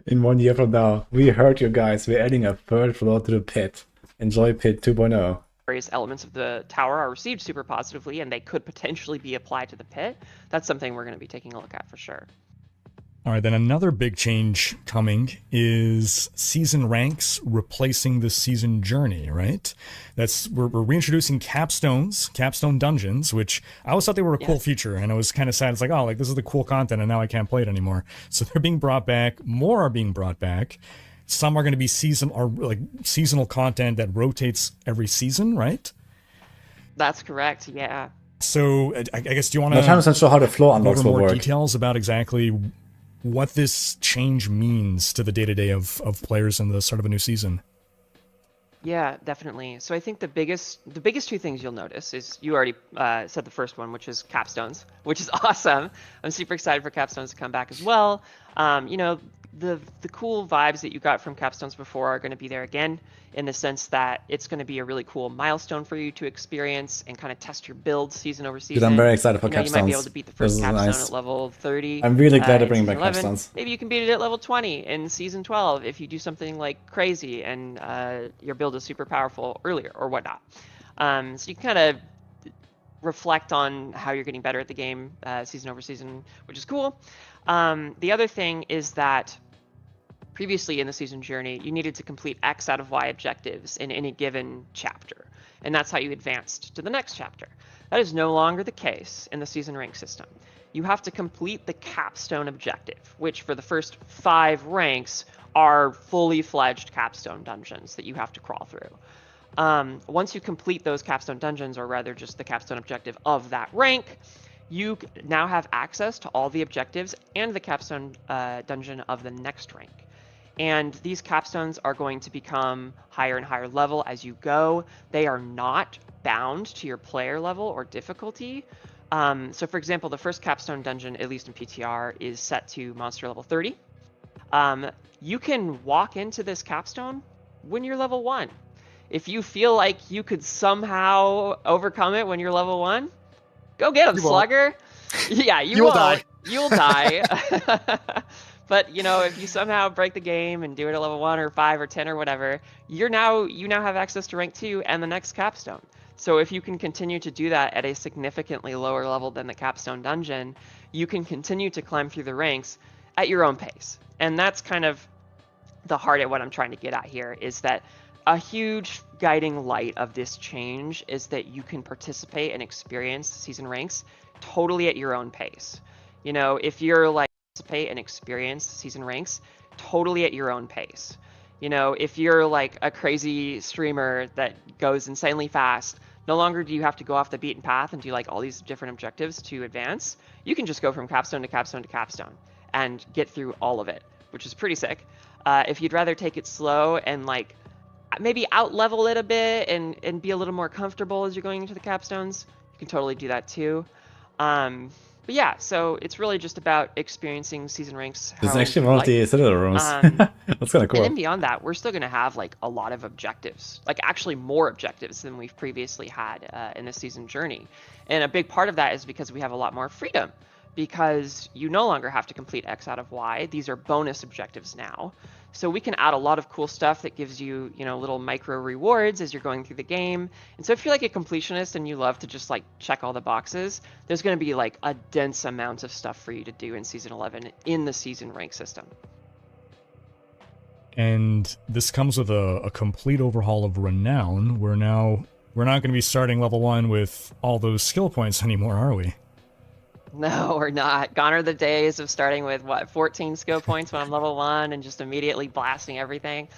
In 1 year from now, we heard you guys, we're adding a 3rd floor to the pit. Enjoy Pit 2.0. various elements of the tower are received super positively and they could potentially be applied to the pit, that's something we're going to be taking a look at for sure. All right, then another big change coming is season ranks replacing the season journey, right? We're reintroducing capstone dungeons, which I always thought they were a cool feature, and I was kind of sad. It's like, oh, like this is the cool content, and now I can't play it anymore. So they're being brought back. More are being brought back. Some are going to be seasonal content that rotates every season, right? That's correct, yeah. So I guess, do you want to... I'm not 100% sure how the floor unlocks will more work. Details about exactly what this change means to the day-to-day of players in the start of a new season. Yeah, definitely. So I think the biggest 2 things you'll notice is, you already said the first one, which is capstones, which is awesome. I'm super excited for capstones to come back as well. the cool vibes that you got from capstones before are going to be there again, in the sense that it's going to be a really cool milestone for you to experience and kind of test your build season over season. Dude, I'm very excited for You might be able capstones. to beat the This first is capstone nice. at level 30. I'm really glad to in bring season back 11. capstones. Maybe you can beat it at level 20 in season 12 if you do something like crazy and your build is super powerful earlier or whatnot. So you can kind of reflect on how you're getting better at the game season over season, which is cool. The other thing is that previously in the season journey, you needed to complete X out of Y objectives in any given chapter, and that's how you advanced to the next chapter. That is no longer the case in the season rank system. You have to complete the capstone objective, which for the first 5 ranks are fully fledged capstone dungeons that you have to crawl through. Once you complete those capstone dungeons, or rather just the capstone objective of that rank, you now have access to all the objectives and the capstone dungeon of the next rank. And these capstones are going to become higher and higher level as you go. They are not bound to your player level or difficulty. So for example, the first capstone dungeon, at least in PTR, is set to monster level 30. You can walk into this capstone when you're level 1. If you feel like you could somehow overcome it when you're level 1, go get him, Slugger. Yeah, you will won't. die. You'll die. But you know, if you somehow break the game and do it at level 1 or 5 or 10 or whatever, you now have access to rank 2 and the next capstone. So if you can continue to do that at a significantly lower level than the capstone dungeon, you can continue to climb through the ranks at your own pace. And that's kind of the heart of what I'm trying to get at here, is that a huge guiding light of this change is that you can participate and experience season ranks totally at your own pace. You know, if you're like participate and experience season ranks totally at your own pace. You know, if you're like a crazy streamer that goes insanely fast, no longer do you have to go off the beaten path and do like all these different objectives to advance. You can just go from capstone to capstone to capstone and get through all of it, which is pretty sick. If you'd rather take it slow and like maybe out level it a bit and be a little more comfortable as you're going into the capstones, you can totally do that too. But yeah, so it's really just about experiencing season ranks. This is actually one of the Citadel rooms. That's kind of cool. And then beyond that, we're still going to have like a lot of objectives, like actually more objectives than we've previously had in the season journey. And a big part of that is because we have a lot more freedom, because you no longer have to complete X out of Y. These are bonus objectives now. So we can add a lot of cool stuff that gives you, you know, little micro rewards as you're going through the game. And so if you're like a completionist and you love to just like check all the boxes, there's going to be like a dense amount of stuff for you to do in Season 11 in the season rank system. And this comes with a complete overhaul of Renown. We're not going to be starting level 1 with all those skill points anymore, are we? No, we're not. Gone are the days of starting with, 14 skill points when I'm level 1 and just immediately blasting everything.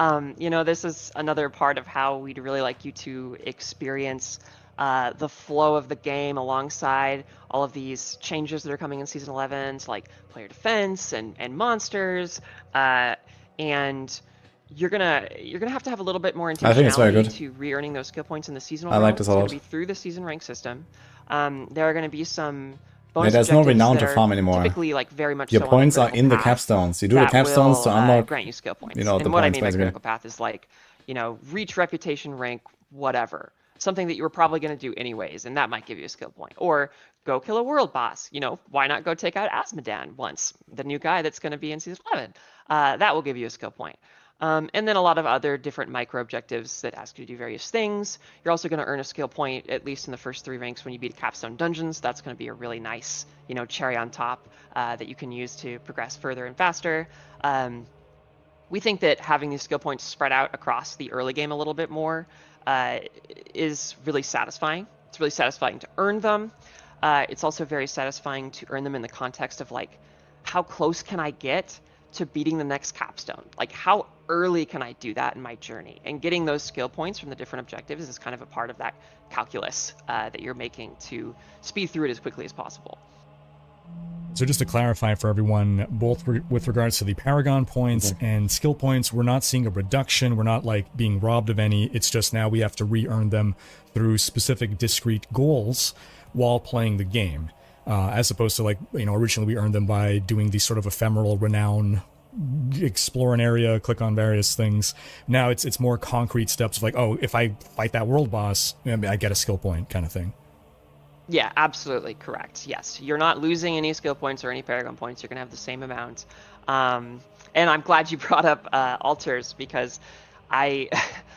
You know, this is another part of how we'd really like you to experience the flow of the game alongside all of these changes that are coming in Season 11, so like player defense and monsters, and you're gonna have to have a little bit more intentionality to re-earning those skill points in the seasonal realm. I like this a lot. It's gonna be through the season rank system. There are gonna be some there's no renown to farm anymore. Typically, like very much your so points are in the capstones. You do the capstones to unlock. Grant you skill points. You know, and what I mean by critical path is like, you know, reach reputation rank, whatever. Something that you were probably going to do anyways, and that might give you a skill point. Or go kill a world boss. You know, why not go take out Asmodan once, the new guy that's going to be in Season 11. That will give you a skill point. And then a lot of other different micro objectives that ask you to do various things. You're also going to earn a skill point, at least in the first 3 ranks, when you beat capstone dungeons. That's going to be a really nice, you know, cherry on top that you can use to progress further and faster. We think that having these skill points spread out across the early game a little bit more is really satisfying. It's really satisfying to earn them. It's also very satisfying to earn them in the context of like, how close can I get to beating the next capstone? Like, how early can I do that in my journey? And getting those skill points from the different objectives is kind of a part of that calculus that you're making to speed through it as quickly as possible. So just to clarify for everyone, both with regards to the Paragon points and skill points, we're not seeing a reduction. We're not like being robbed of any. It's just now we have to re-earn them through specific discrete goals while playing the game. As opposed to, like, you know, originally we earned them by doing these sort of ephemeral renown explore an area, click on various things. Now it's more concrete steps of like, oh, if I fight that world boss, I get a skill point kind of thing. Yeah, absolutely correct. Yes, you're not losing any skill points or any Paragon points. You're going to have the same amount. And I'm glad you brought up altars, because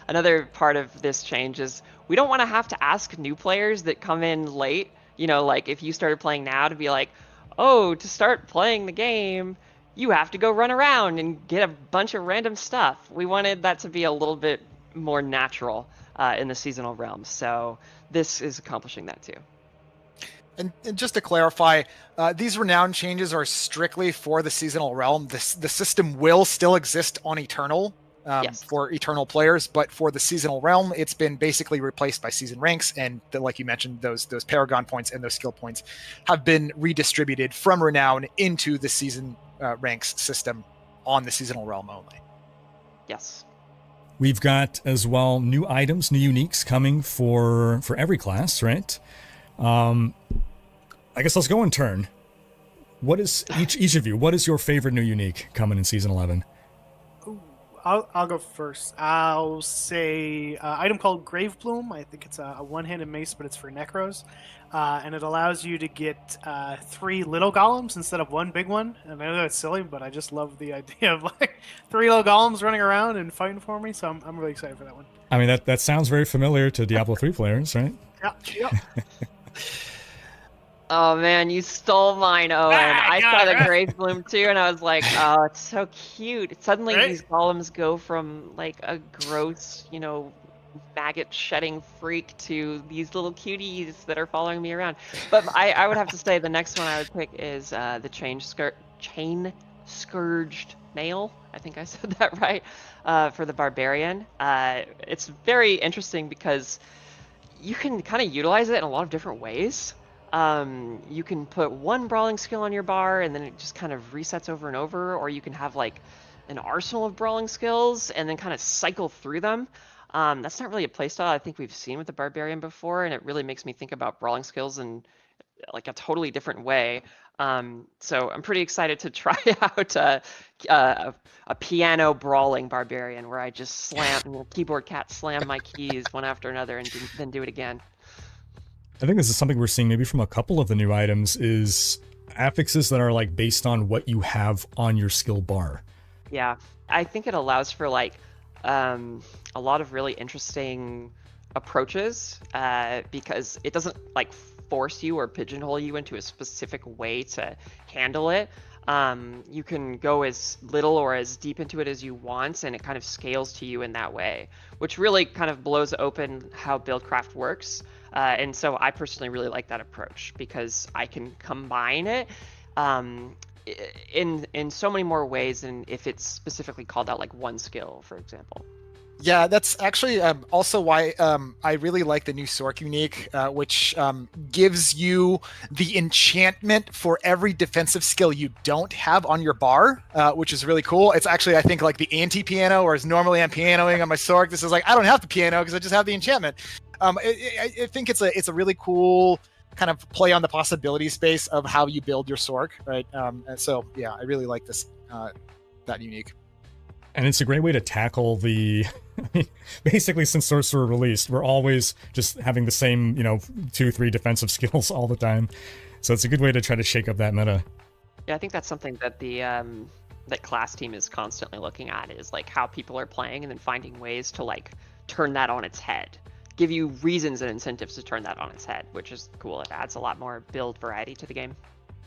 another part of this change is we don't want to have to ask new players that come in late, like if you started playing now, to be like, oh, to start playing the game, you have to go run around and get a bunch of random stuff. We wanted that to be a little bit more natural in the seasonal realm. So this is accomplishing that too. And just to clarify, these renown changes are strictly for the seasonal realm. The system will still exist on Eternal for Eternal players, but for the seasonal realm, it's been basically replaced by season ranks. And like you mentioned, those Paragon points and those skill points have been redistributed from renown into the season ranks system on the seasonal realm only. Yes. We've got as well new items, new uniques coming for every class, right? I guess let's go in turn. What is each of you? What is your favorite new unique coming in season 11? I'll go first. I'll say item called Grave Bloom. I think it's a one-handed mace, but it's for Necros, and it allows you to get 3 little golems instead of 1 big one. And I know that's silly, but I just love the idea of like 3 little golems running around and fighting for me. So I'm really excited for that one. I mean, that sounds very familiar to Diablo 3 players, right? Yeah. Oh man, you stole mine, Owen. I saw the Grave Bloom too, and I was like, oh, it's so cute. Suddenly these golems go from like a gross, maggot shedding freak to these little cuties that are following me around. But I would have to say the next one I would pick is the chain scourged nail. I think I said that right, for the barbarian. It's very interesting because you can kind of utilize it in a lot of different ways. You can put 1 brawling skill on your bar and then it just kind of resets over and over, or you can have like an arsenal of brawling skills and then kind of cycle through them. That's not really a playstyle I think we've seen with the barbarian before, and it really makes me think about brawling skills in like a totally different way. So I'm pretty excited to try out a piano brawling barbarian where I just slam keyboard cat slam my keys one after another and then do it again. I think this is something we're seeing maybe from a couple of the new items, is affixes that are like based on what you have on your skill bar. Yeah, I think it allows for like a lot of really interesting approaches because it doesn't like force you or pigeonhole you into a specific way to handle it. You can go as little or as deep into it as you want, and it kind of scales to you in that way, which really kind of blows open how Buildcraft works. And so I personally really like that approach because I can combine it in so many more ways than if it's specifically called out like 1 skill, for example. Yeah, that's actually also why I really like the new Sorc unique, which gives you the enchantment for every defensive skill you don't have on your bar, which is really cool. It's actually, I think, like the anti-piano, whereas normally I'm pianoing on my Sorc. This is like, I don't have the piano because I just have the enchantment. I think it's a really cool kind of play on the possibility space of how you build your Sorc, right? And so, yeah, I really like this, that unique. And it's a great way to tackle the, basically since Sorcerer released, we're always just having the same, 2-3 defensive skills all the time. So it's a good way to try to shake up that meta. Yeah, I think that's something that the that class team is constantly looking at, is like how people are playing and then finding ways to like turn that on its head. Give you reasons and incentives to turn that on its head, which is cool. It adds a lot more build variety to the game.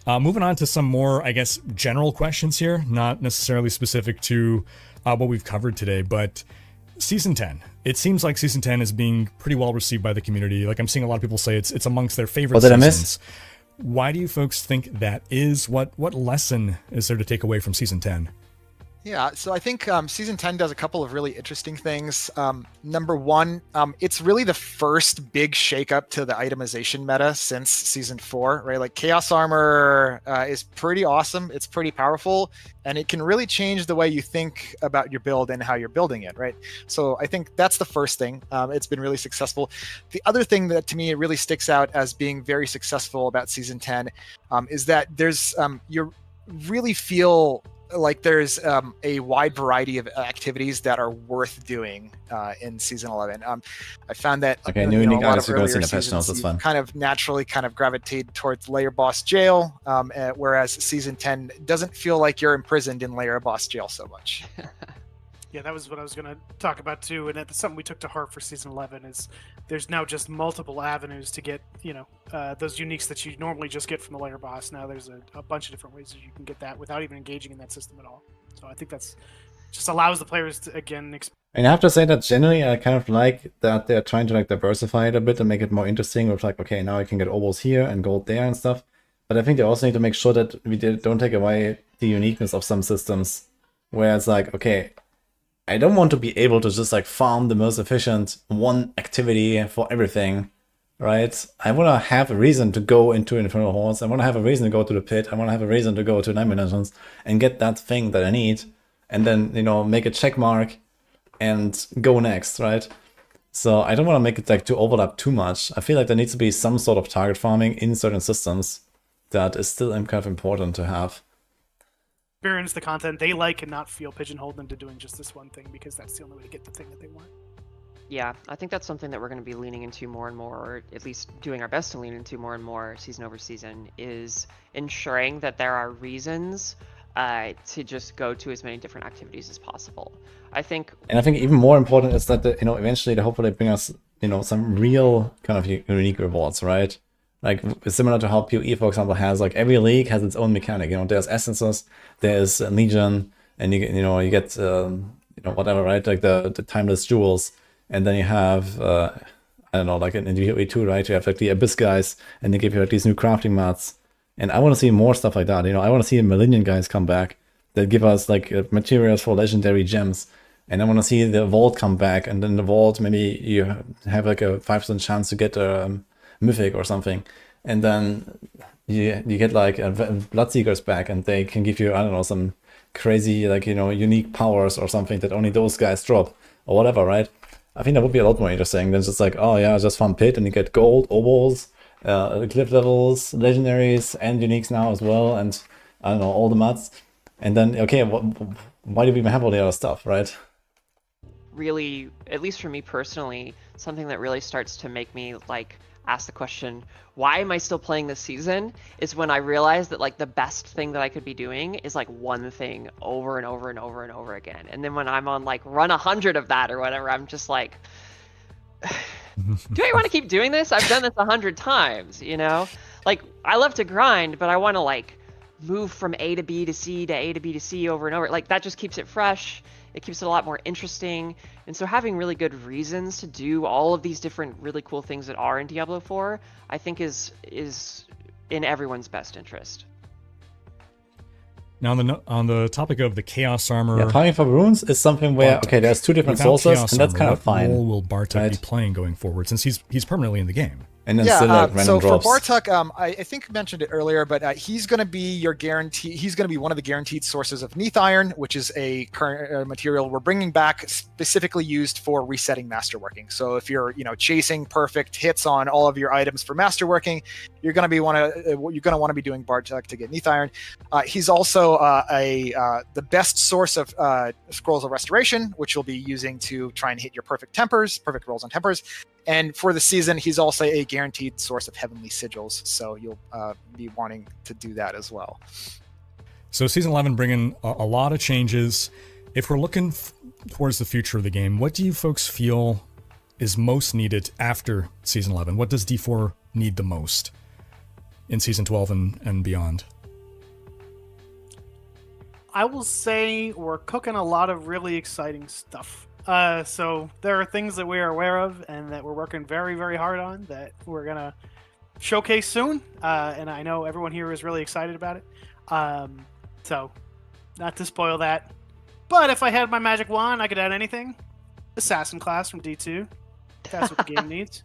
Moving on to some more, I guess, general questions here, not necessarily specific to what we've covered today, but Season 10. It seems like Season 10 is being pretty well received by the community. Like, I'm seeing a lot of people say it's amongst their favorite seasons. I miss? Why do you folks think that is? What lesson is there to take away from Season 10? Yeah, so I think Season 10 does a couple of really interesting things. Number one, it's really the first big shakeup to the itemization meta since Season 4, right? Like Chaos Armor is pretty awesome. It's pretty powerful, and it can really change the way you think about your build and how you're building it, right? So I think that's the first thing. It's been really successful. The other thing that to me really sticks out as being very successful about Season 10 is that there's you really feel like there's a wide variety of activities that are worth doing in season 11. I found that Okay, new unique a lot items of you guys earlier in the patch notes, seasons that's fine. kind of naturally kind of gravitate towards layer boss jail, whereas season 10 doesn't feel like you're imprisoned in layer boss jail so much. Yeah, that was what I was going to talk about too, and that's something we took to heart for season 11. Is there's now just multiple avenues to get those uniques that you normally just get from the layer boss. Now there's a bunch of different ways that you can get that without even engaging in that system at all. So I think that's just allows the players to again. And I have to say that generally I kind of like that they're trying to like diversify it a bit and make it more interesting with like, okay, now I can get obos here and gold there and stuff. But I think they also need to make sure that we don't take away the uniqueness of some systems where it's like, okay, I don't want to be able to just like farm the most efficient one activity for everything, right? I want to have a reason to go into Infernal Halls. I want to have a reason to go to the pit. I want to have a reason to go to Nightmare Dungeons and get that thing that I need. And then, make a check mark and go next, right? So I don't want to make it like to overlap too much. I feel like there needs to be some sort of target farming in certain systems that is still kind of important to have. Experience the content they like and not feel pigeonholed into doing just this one thing because that's the only way to get the thing that they want. Yeah, I think that's something that we're going to be leaning into more and more, or at least doing our best to lean into more and more season over season, is ensuring that there are reasons to just go to as many different activities as possible. I think even more important is that eventually they hopefully bring us some real kind of unique rewards, right? Like similar to how PoE, for example, has like every league has its own mechanic. There's essences, there's Legion, and you get whatever, right? Like the timeless jewels, and then you have I don't know, like in PoE 2, right? You have like the Abyss guys, and they give you like these new crafting mats. And I want to see more stuff like that. I want to see the Millennium guys come back that give us like materials for legendary gems. And I want to see the Vault come back, and then the Vault maybe you have like a 5% chance to get a Mythic or something, and then you get like Bloodseekers back, and they can give you, I don't know, some crazy like unique powers or something that only those guys drop or whatever, right? I think that would be a lot more interesting than just like, oh yeah, just farm pit and you get gold, obos, cliff levels, legendaries, and uniques now as well, and I don't know, all the mats, and then okay, why do we even have all the other stuff, right? Really, at least for me personally, something that really starts to make me like ask the question, why am I still playing this season, is when I realize that like the best thing that I could be doing is like one thing over and over and over and over again. And then when I'm on like run 100 of that or whatever, I'm just like, do I want to keep doing this? I've done this 100 times, Like I love to grind, but I want to like move from A to B to C to A to B to C over and over. Like that just keeps it fresh. It keeps it a lot more interesting. And so having really good reasons to do all of these different really cool things that are in Diablo 4, I think is in everyone's best interest. Now on the topic of the Chaos Armor... Yeah, farming for runes is something where, Bartok. okay, there's two different sources, and that's kind of fine. What role will Bartok be playing going forward, since he's permanently in the game? And then still like random so drops. for Bartok, I think I mentioned it earlier, but he's going to be your guarantee. He's going to be one of the guaranteed sources of Neath Iron, which is a current material we're bringing back, specifically used for resetting Masterworking. So if you're chasing perfect hits on all of your items for Masterworking, you're going to want to be doing Bartok to get Neath Iron. He's also the best source of Scrolls of Restoration, which you'll be using to try and hit your perfect rolls on tempers. And for the season, he's also a guaranteed source of Heavenly Sigils, so you'll be wanting to do that as well. So Season 11 bringing a lot of changes. If we're looking towards the future of the game, what do you folks feel is most needed after Season 11? What does D4 need the most in Season 12 and beyond? I will say we're cooking a lot of really exciting stuff. So there are things that we are aware of and that we're working very, very hard on that we're going to showcase soon. And I know everyone here is really excited about it. So not to spoil that. But if I had my magic wand, I could add anything. Assassin class from D2. That's what the game needs.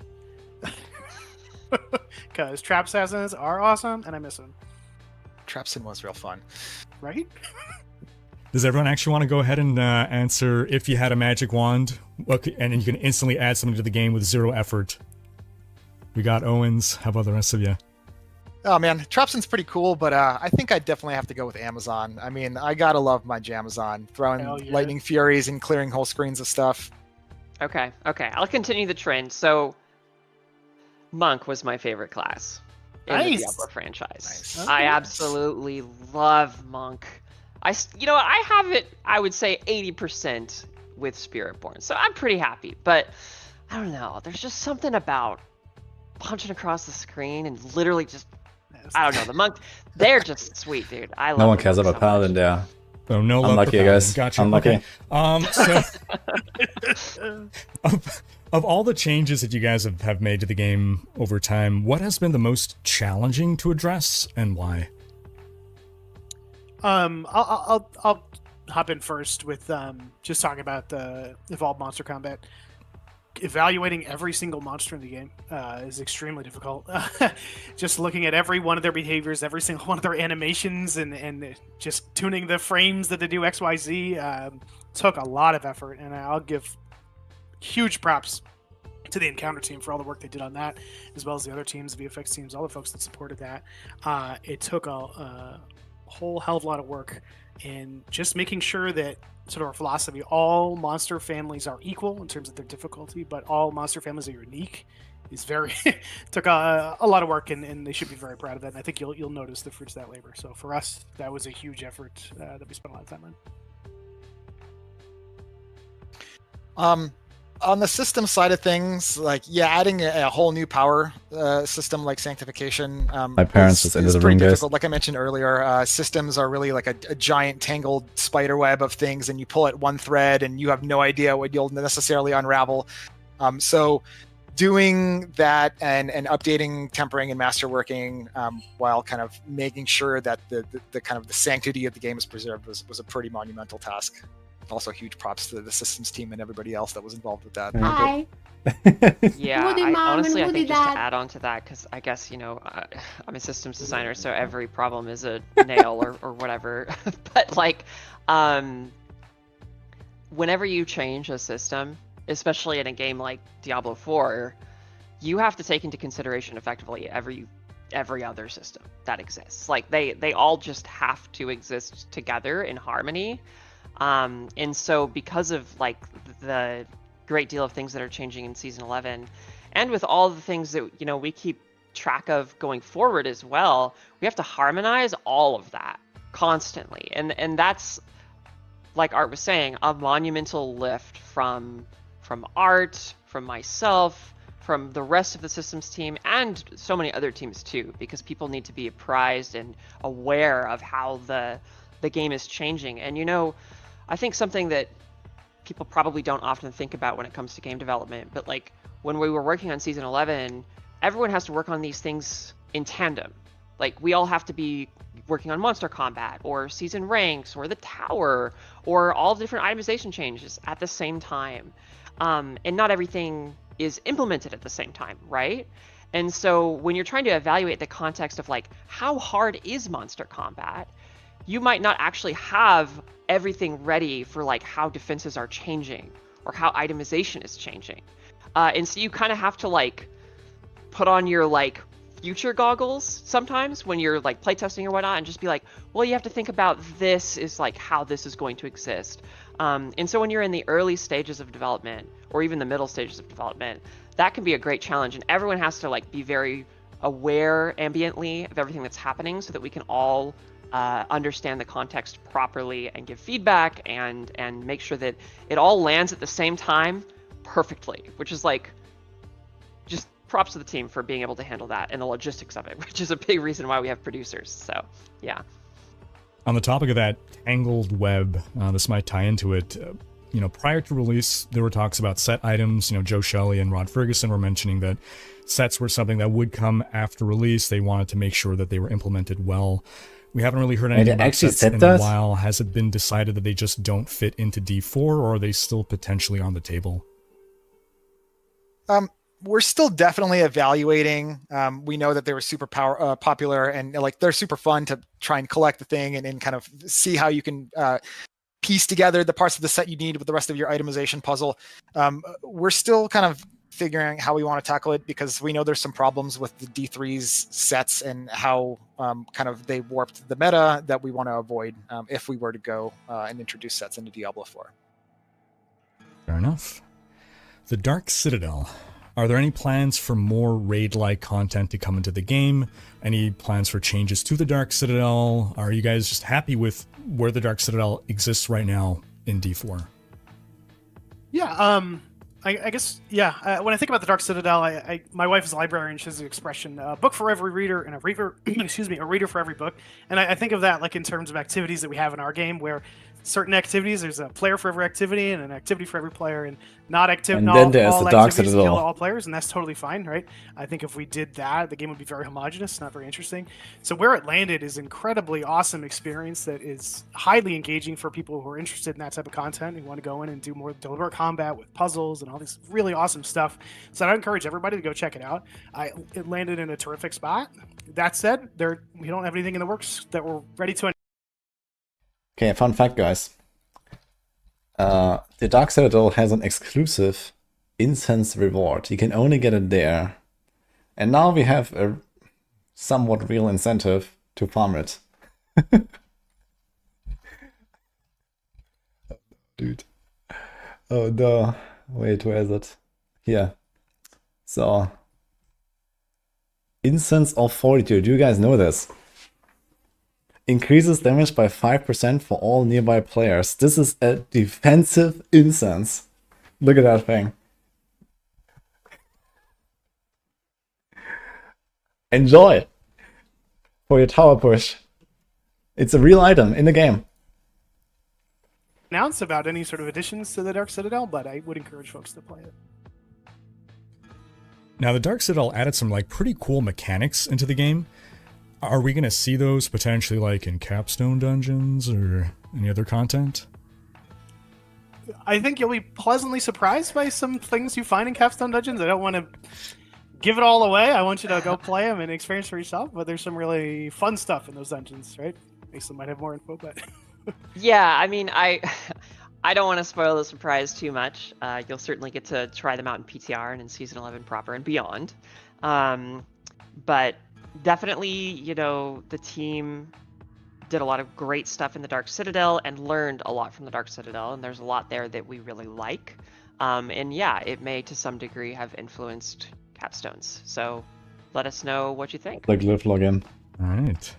Because Trap Assassins are awesome and I miss them. Trapsin was real fun. Right? Does everyone actually want to go ahead and answer if you had a magic wand, okay, and you can instantly add something to the game with zero effort? We got Owens. How about the rest of you? Oh man, Trapson's pretty cool, but I think I'd definitely have to go with Amazon. I mean, I gotta love my Jamazon, throwing Hell yeah. lightning furies and clearing whole screens of stuff. Okay, I'll continue the trend. So, Monk was my favorite class in the Nice. Diablo franchise. Nice. I absolutely love Monk. I have it, I would say 80% with Spiritborn, so I'm pretty happy. But I don't know, there's just something about punching across the screen and literally just, I don't know, the Monk, they're just sweet, dude. I love No one the cares Monk about so much. Paladin there. So no love Unlucky, for I Paladin. guess. Gotcha. Unlucky. Okay. So, of all the changes that you guys have made to the game over time, what has been the most challenging to address and why? I'll hop in first with just talking about the evolved monster combat. Evaluating every single monster in the game is extremely difficult. Just looking at every one of their behaviors, every single one of their animations, and just tuning the frames that they do XYZ took a lot of effort. And I'll give huge props to the Encounter team for all the work they did on that, as well as the other teams, VFX teams, all the folks that supported that. It took a whole hell of a lot of work in just making sure that sort of our philosophy, all monster families are equal in terms of their difficulty, but all monster families are unique. Is very took a lot of work, and they should be very proud of that. And I think you'll notice the fruits of that labor. So for us, that was a huge effort that we spent a lot of time on. On the system side of things, like adding a whole new power system like Sanctification. My parents just ended the pretty ring, guys. difficult. Like I mentioned earlier, systems are really like a giant tangled spider web of things, and you pull at one thread, and you have no idea what you'll necessarily unravel. So doing that and updating, tempering, and masterworking while kind of making sure that the kind of the sanctity of the game is preserved was a pretty monumental task. Also, huge props to the systems team and everybody else that was involved with that. Hi. Yeah, Woody I mom honestly, and I Woody think just dad. to add on to that, because I guess, I'm a systems designer, so every problem is a nail or whatever. But like, whenever you change a system, especially in a game like Diablo 4, you have to take into consideration effectively every other system that exists. Like they all just have to exist together in harmony. And so because of like the great deal of things that are changing in season 11, and with all the things that we keep track of going forward as well, we have to harmonize all of that constantly. And that's, like Art was saying, a monumental lift from Art, from myself, from the rest of the systems team, and so many other teams too, because people need to be apprised and aware of how the game is changing. And I think something that people probably don't often think about when it comes to game development, but like when we were working on season 11, everyone has to work on these things in tandem. Like we all have to be working on monster combat or season ranks or the tower or all the different itemization changes at the same time. And not everything is implemented at the same time, right? And so when you're trying to evaluate the context of like, how hard is monster combat, you might not actually have everything ready for like how defenses are changing or how itemization is changing. And so you kind of have to like put on your like future goggles sometimes when you're like playtesting or whatnot, and just be like, well, you have to think about this is like how this is going to exist. And so when you're in the early stages of development or even the middle stages of development, that can be a great challenge, and everyone has to like be very aware ambiently of everything that's happening so that we can all understand the context properly and give feedback and make sure that it all lands at the same time perfectly, which is like just props to the team for being able to handle that and the logistics of it, which is a big reason why we have producers. So yeah. On the topic of that tangled web, this might tie into it. Prior to release, there were talks about set items. Joe Shelley and Rod Ferguson were mentioning that sets were something that would come after release. They wanted to make sure that they were implemented well. We haven't really heard anything about sets in a while. Has it been decided that they just don't fit into D4, or are they still potentially on the table? We're still definitely evaluating. We know that they were super popular, and like they're super fun to try and collect the thing and kind of see how you can piece together the parts of the set you need with the rest of your itemization puzzle. We're still kind of figuring how we want to tackle it, because we know there's some problems with the D3's sets and how kind of they warped the meta that we want to avoid if we were to go and introduce sets into Diablo 4. Fair enough. The Dark Citadel. Are there any plans for more raid-like content to come into the game? Any plans for changes to the Dark Citadel? Are you guys just happy with where the Dark Citadel exists right now in D4? Yeah, I guess, yeah. When I think about the Dark Citadel, my wife is a librarian. She has the expression, book for every reader and a reader, excuse me, a reader for every book. And I think of that like in terms of activities that we have in our game, where certain activities, there's a player for every activity and an activity for every player, and not activity. And then there's all the Dark activities Citadel. kill all players, and that's totally fine, right? I think if we did that, the game would be very homogenous, not very interesting. So where it landed is incredibly awesome experience that is highly engaging for people who are interested in that type of content and want to go in and do more deliberate combat with puzzles and all this really awesome stuff. So I encourage everybody to go check it out. It landed in a terrific spot. That said, we don't have anything in the works that we're ready to. Okay, fun fact, guys. The Dark Citadel has an exclusive incense reward. You can only get it there. And now we have a somewhat real incentive to farm it. Dude. Oh no. Wait, where is it? Here. So. Incense of Fortitude. Do you guys know this? Increases damage by 5% for all nearby players. This is a defensive incense. Look at that thing. Enjoy for your tower push. It's a real item in the game. Announce about any sort of additions to the Dark Citadel, but I would encourage folks to play it. Now, the Dark Citadel added some like pretty cool mechanics into the game. Are we going to see those potentially like in Capstone dungeons or any other content? I think you'll be pleasantly surprised by some things you find in Capstone dungeons. I don't want to give it all away. I want you to go play them and experience for yourself, but there's some really fun stuff in those dungeons, right? Mason might have more info, but... Yeah, I mean, I don't want to spoil the surprise too much. You'll certainly get to try them out in PTR and in Season 11 proper and beyond. But definitely, you know, the team did a lot of great stuff in the Dark Citadel and learned a lot from the Dark Citadel, and there's a lot there that we really like. And yeah, it may to some degree have influenced Capstones. So let us know what you think. The glyph login. All right.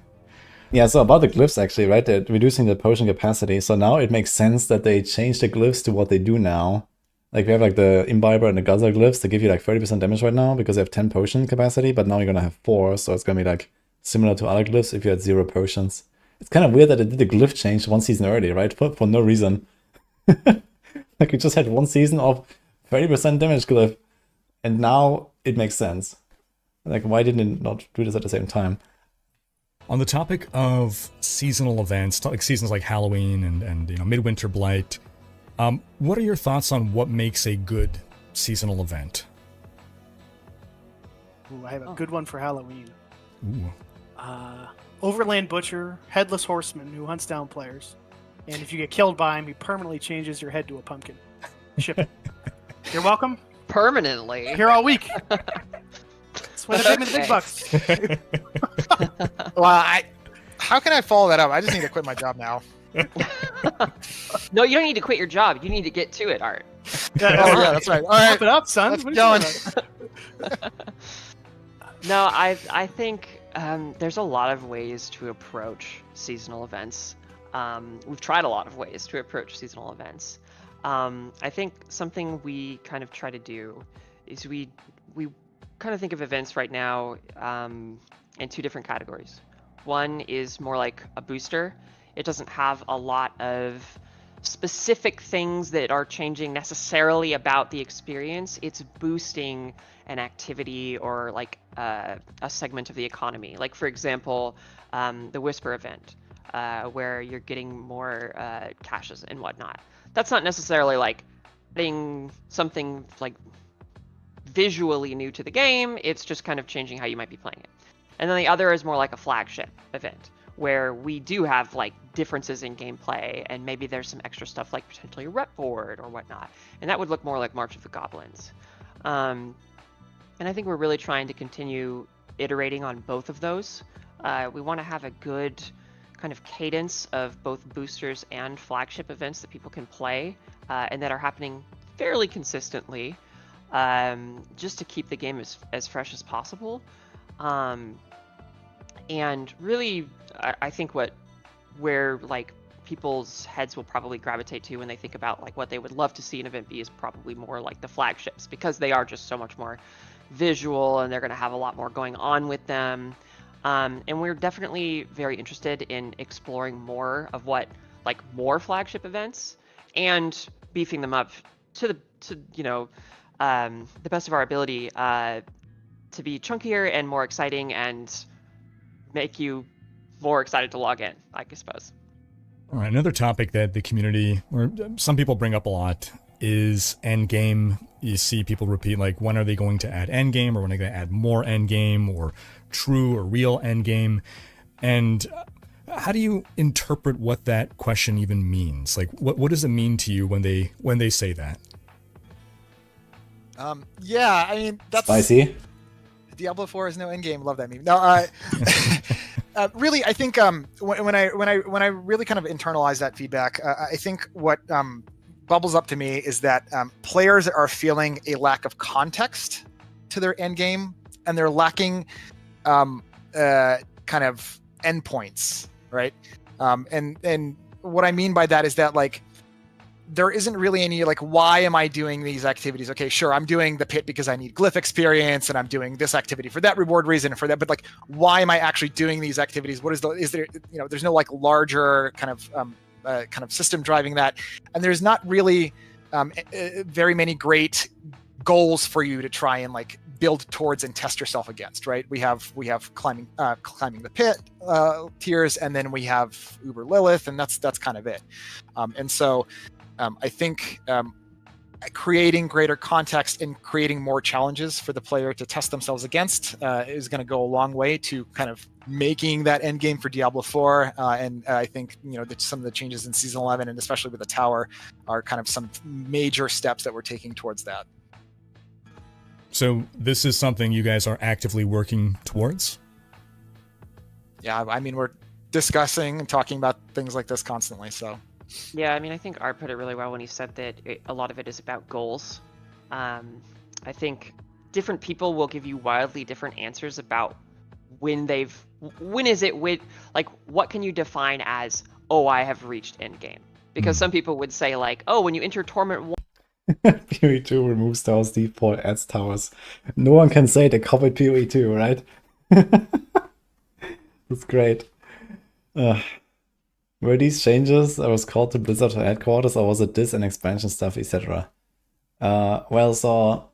Yeah, so about the glyphs actually, right? They're reducing the potion capacity. So now it makes sense that they change the glyphs to what they do now. Like we have like the Imbiber and the Guzzler glyphs. They give you like 30% damage right now because they have 10 potion capacity, but now you're gonna have 4, so it's gonna be like similar to other glyphs if you had 0 potions. It's kind of weird that they did the glyph change 1 season early, right? For no reason. Like we just had 1 season of 30% damage glyph, and now it makes sense. Like why didn't it not do this at the same time? On the topic of seasonal events, like seasons like Halloween and you know Midwinter Blight, what are your thoughts on what makes a good seasonal event? Ooh, I have a good one for Halloween. Ooh. Overland Butcher, Headless Horseman, who hunts down players. And if you get killed by him, he permanently changes your head to a pumpkin. Ship it. You're welcome. Permanently. Here all week. That's why they pay me the big bucks. Well, how can I follow that up? I just need to quit my job now. No, you don't need to quit your job. You need to get to it, Art. Yeah, that's right. All right, Wrap it up, son. let's What go. are you doing? No, I think there's a lot of ways to approach seasonal events. We've tried a lot of ways to approach seasonal events. I think something we kind of try to do is we kind of think of events right now in 2 different categories. One is more like a booster. It doesn't have a lot of specific things that are changing necessarily about the experience. It's boosting an activity or like a segment of the economy. Like for example, the Whisper event, where you're getting more caches and whatnot. That's not necessarily like adding something like visually new to the game. It's just kind of changing how you might be playing it. And then the other is more like a flagship event, where we do have like differences in gameplay, and maybe there's some extra stuff like potentially a rep board or whatnot, and that would look more like March of the Goblins. And I think we're really trying to continue iterating on both of those. We want to have a good kind of cadence of both boosters and flagship events that people can play and that are happening fairly consistently, just to keep the game as fresh as possible. And really, I think where like people's heads will probably gravitate to when they think about like what they would love to see an event be is probably more like the flagships, because they are just so much more visual and they're going to have a lot more going on with them. And we're definitely very interested in exploring more of what like more flagship events and beefing them up to the best of our ability to be chunkier and more exciting and make you more excited to log in, I suppose. All right, another topic that the community, or some people bring up a lot, is endgame. You see people repeat, like, when are they going to add endgame, or when are they going to add more endgame, or true or real endgame? And how do you interpret what that question even means? Like, what does it mean to you when they say that? Yeah, I mean, that's Spicy. Diablo 4 is no endgame. Love that meme. No, really, I think when I really kind of internalize that feedback, I think what bubbles up to me is that players are feeling a lack of context to their endgame, and they're lacking kind of endpoints, right? And what I mean by that is that, like, there isn't really any, like, why am I doing these activities? Okay, sure, I'm doing the pit because I need glyph experience, and I'm doing this activity for that reward reason and for that, but, like, why am I actually doing these activities? What is there, there's no, like, larger kind of system driving that, and there's not really very many great goals for you to try and, like, build towards and test yourself against, right? We have climbing the pit tiers, and then we have Uber Lilith, and that's kind of it. And so I think creating greater context and creating more challenges for the player to test themselves against is going to go a long way to kind of making that end game for Diablo 4. And I think that some of the changes in Season 11, and especially with the tower, are kind of some major steps that we're taking towards that. So this is something you guys are actively working towards? Yeah, I mean, we're discussing and talking about things like this constantly, so... Yeah, I mean, I think Art put it really well when he said that a lot of it is about goals. I think different people will give you wildly different answers about what can you define as, oh, I have reached endgame? Because some people would say, like, oh, when you enter Torment 1... PoE 2 removes towers, default adds towers. No one can say they copied PoE 2, right? That's great. Were these changes I was called to Blizzard headquarters, or was it this and expansion stuff, etc.? Well, so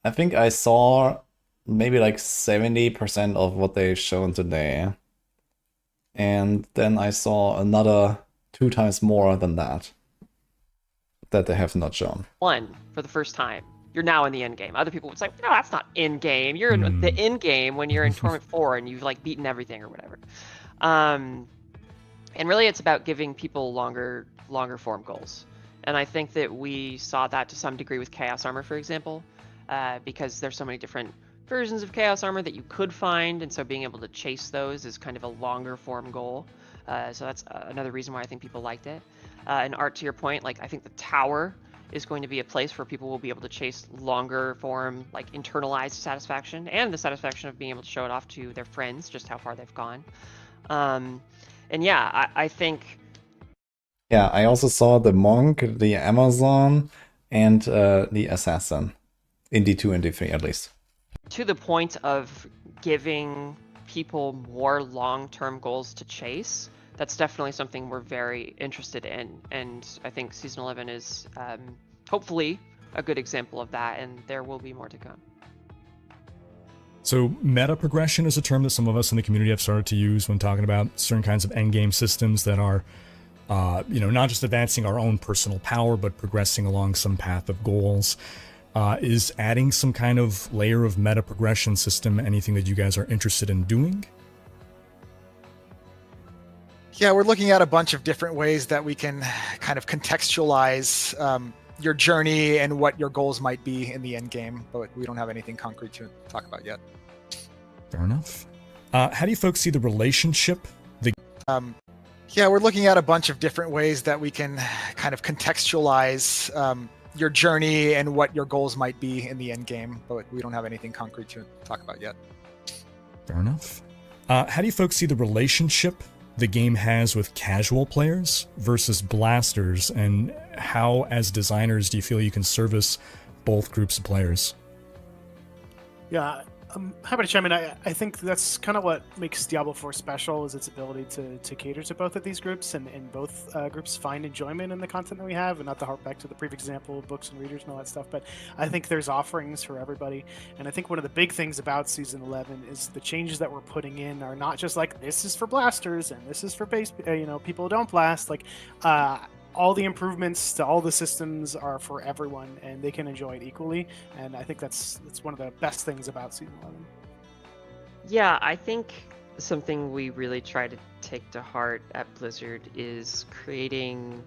I think I saw maybe like 70% of what they've shown today. And then I saw another 2 times more than that they have not shown. One for the first time. You're now in the end game. Other people would say, no, that's not end game. You're in the end game when you're in Torment 4 and you've, like, beaten everything or whatever. And really it's about giving people longer form goals. And I think that we saw that to some degree with Chaos Armor, for example, because there's so many different versions of Chaos Armor that you could find, and so being able to chase those is kind of a longer form goal. So that's another reason why I think people liked it. And Art, to your point, like, I think the tower is going to be a place where people will be able to chase longer form, like, internalized satisfaction, and the satisfaction of being able to show it off to their friends, just how far they've gone. And yeah, I think... Yeah, I also saw the Monk, the Amazon, and the Assassin. In D2 and D3, at least. To the point of giving people more long-term goals to chase, that's definitely something we're very interested in. And I think Season 11 is hopefully a good example of that, and there will be more to come. So meta progression is a term that some of us in the community have started to use when talking about certain kinds of endgame systems that are, not just advancing our own personal power, but progressing along some path of goals. Is adding some kind of layer of meta progression system anything that you guys are interested in doing? Yeah, we're looking at a bunch of different ways that we can kind of contextualize your journey and what your goals might be in the end game, but we don't have anything concrete to talk about yet. Fair enough. How do you folks see the relationship? Yeah, we're looking at a bunch of different ways that we can kind of contextualize your journey and what your goals might be in the end game, but we don't have anything concrete to talk about yet. Fair enough. How do you folks see the relationship the game has with casual players versus blasters, and how, as designers, do you feel you can service both groups of players? Yeah, I'm happy to chime in. I think that's kind of what makes Diablo 4 special, is its ability to cater to both of these groups, and both groups find enjoyment in the content that we have, and not to harp back to the previous example, books and readers and all that stuff, but I think there's offerings for everybody. And I think one of the big things about Season 11 is the changes that we're putting in are not just like, this is for blasters, and this is for base, people who don't blast. Like, all the improvements to all the systems are for everyone, and they can enjoy it equally. And I think that's one of the best things about Season 11. Yeah, I think something we really try to take to heart at Blizzard is creating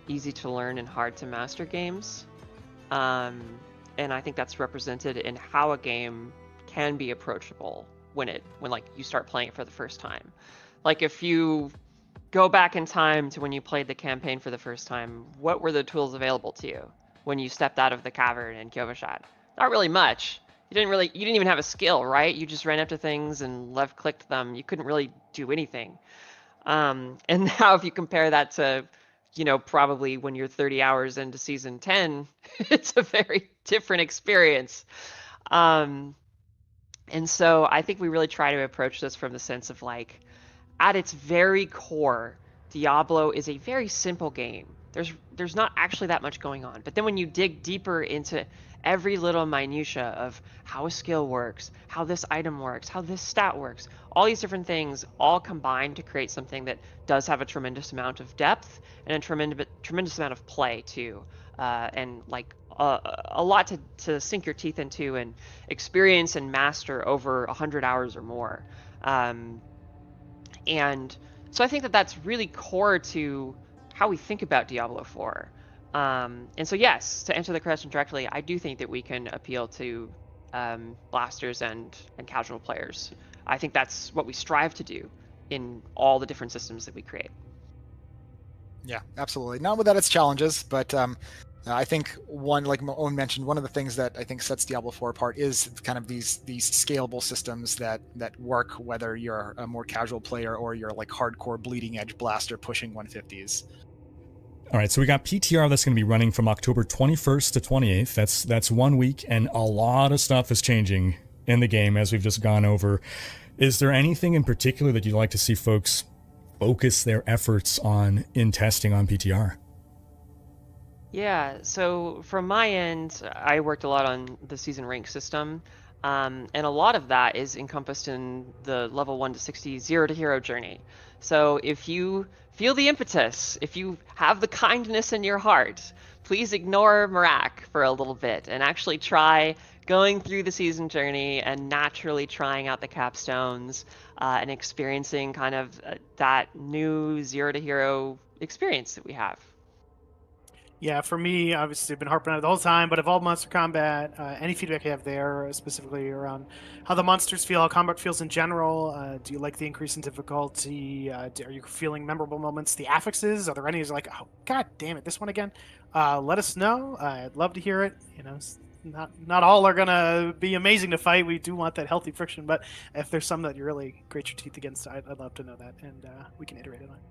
easy to learn and hard to master games. And I think that's represented in how a game can be approachable when like you start playing it for the first time. Like, if you go back in time to when you played the campaign for the first time, what were the tools available to you when you stepped out of the cavern in Kyovashad? Not really much. You didn't even have a skill, right? You just ran up to things and left clicked them. You couldn't really do anything. And now if you compare that to, probably when you're 30 hours into season 10, it's a very different experience. And so I think we really try to approach this from the sense of, like, at its very core, Diablo is a very simple game. There's not actually that much going on. But then when you dig deeper into every little minutia of how a skill works, how this item works, how this stat works, all these different things all combine to create something that does have a tremendous amount of depth and a tremendous amount of play too, and like a lot to sink your teeth into and experience and master over 100 hours or more. And so I think that that's really core to how we think about Diablo 4. And so, yes, to answer the question directly, I do think that we can appeal to blasters and casual players. I think that's what we strive to do in all the different systems that we create. Yeah, absolutely. Not without its challenges, but I think one, like Owen mentioned, one of the things that I think sets Diablo 4 apart is kind of these scalable systems that work whether you're a more casual player or you're like hardcore bleeding edge blaster pushing 150s. All right, so we got PTR that's going to be running from October 21st to 28th. That's 1 week, and a lot of stuff is changing in the game as we've just gone over. Is there anything in particular that you'd like to see folks focus their efforts on in testing on PTR? Yeah, so from my end, I worked a lot on the season rank system, and a lot of that is encompassed in the level 1 to 60 0 to hero journey. So if you feel the impetus, if you have the kindness in your heart, please ignore Marak for a little bit and actually try going through the season journey and naturally trying out the capstones and experiencing kind of that new 0 to hero experience that we have. Yeah, for me, obviously, I've been harping on it the whole time, but Evolved Monster Combat, any feedback you have there, specifically around how the monsters feel, how combat feels in general, do you like the increase in difficulty, are you feeling memorable moments, the affixes, are there any like, oh, god damn it, this one again? Let us know. I'd love to hear it. Not all are going to be amazing to fight. We do want that healthy friction, but if there's some that you really grate your teeth against, I'd love to know that, and we can iterate on it.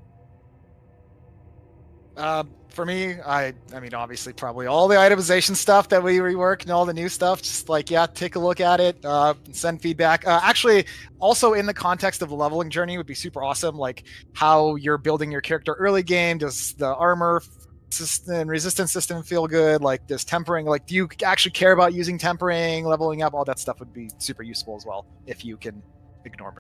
For me, I mean, obviously, probably all the itemization stuff that we reworked and all the new stuff. Just like, yeah, take a look at it, send feedback. Actually, also in the context of the leveling journey, would be super awesome. Like how you're building your character early game. Does the armor system and resistance system feel good? Like, does tempering? Like, do you actually care about using tempering, leveling up? All that stuff would be super useful as well if you can ignore it.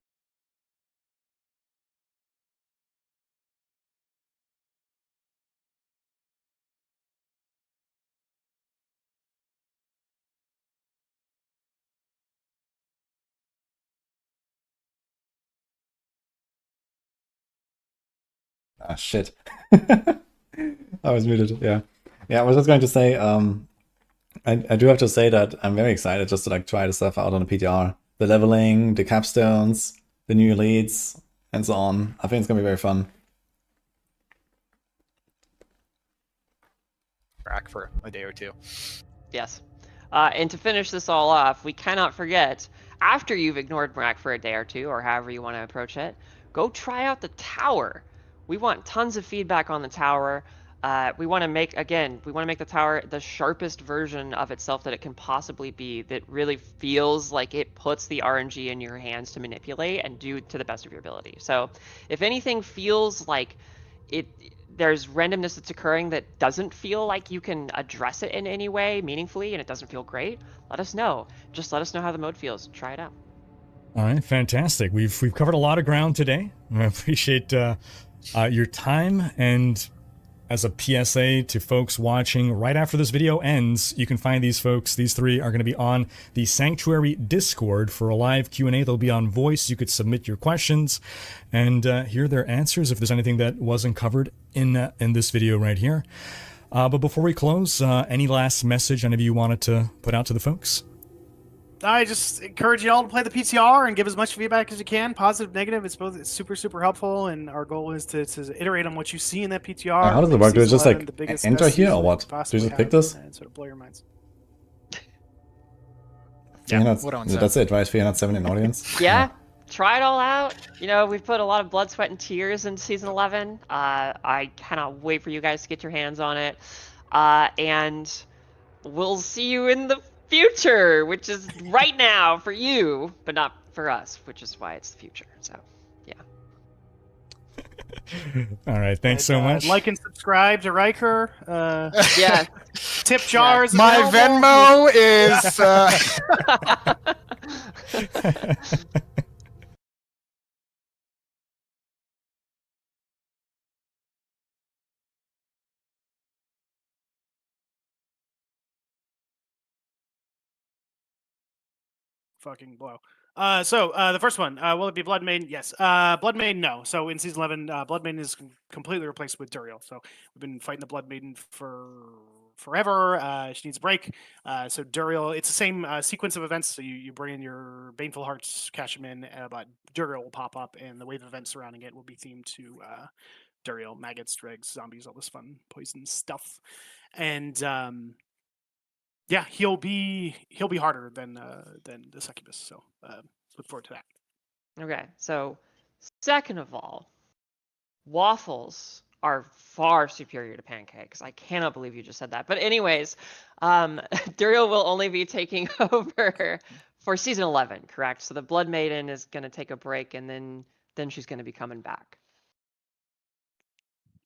Ah, shit. I was muted, yeah. Yeah, I was just going to say, I do have to say that I'm very excited just to like try the stuff out on the PTR. The leveling, the capstones, the new elites, and so on. I think it's gonna be very fun. Back for a day or two. Yes. And to finish this all off, we cannot forget, after you've ignored Brack for a day or two, or however you want to approach it, go try out the tower. We want tons of feedback on the tower. We want to make the tower the sharpest version of itself that it can possibly be, that really feels like it puts the RNG in your hands to manipulate and do to the best of your ability. So if anything feels like there's randomness that's occurring that doesn't feel like you can address it in any way meaningfully and it doesn't feel great, let us know. Just let us know how the mode feels. Try it out. All right, fantastic. We've covered a lot of ground today. I appreciate your time, and as a PSA to folks watching, right after this video ends, you can find these folks. These three are going to be on the Sanctuary Discord for a live Q&A. They'll be on voice. You could submit your questions and hear their answers if there's anything that wasn't covered in this video right here. But before we close, any last message any of you wanted to put out to the folks? I just encourage you all to play the PTR and give as much feedback as you can, positive, negative. It's super, super helpful, and our goal is to iterate on what you see in that PTR. How does it work? Do you just like enter here or what? Do you just pick this? And sort of blow your minds. Yeah, what that's it, right? 370 audience. Yeah, try it all out. You know, we've put a lot of blood, sweat, and tears into Season 11. I cannot wait for you guys to get your hands on it. And we'll see you in the future, which is right now for you, but not for us, which is why it's the future. So, yeah. All right, thanks so much. Like and subscribe to Riker. Yeah. Tip jars. My available. Venmo is. Fucking blow. The first one, will it be Blood Maiden? Yes. Blood Maiden, no. So in Season 11, Blood Maiden is completely replaced with Duriel. So we've been fighting the Blood Maiden for forever. She needs a break. So Duriel, it's the same sequence of events. So you bring in your Baneful Hearts, cash them in, but Duriel will pop up, and the wave of events surrounding it will be themed to Duriel, maggots, dregs, zombies, all this fun poison stuff. And yeah, he'll be harder than the succubus. So look forward to that. Okay, so second of all, waffles are far superior to pancakes. I cannot believe you just said that. But anyways, Duriel will only be taking over for Season 11, correct? So the Blood Maiden is going to take a break, and then she's going to be coming back.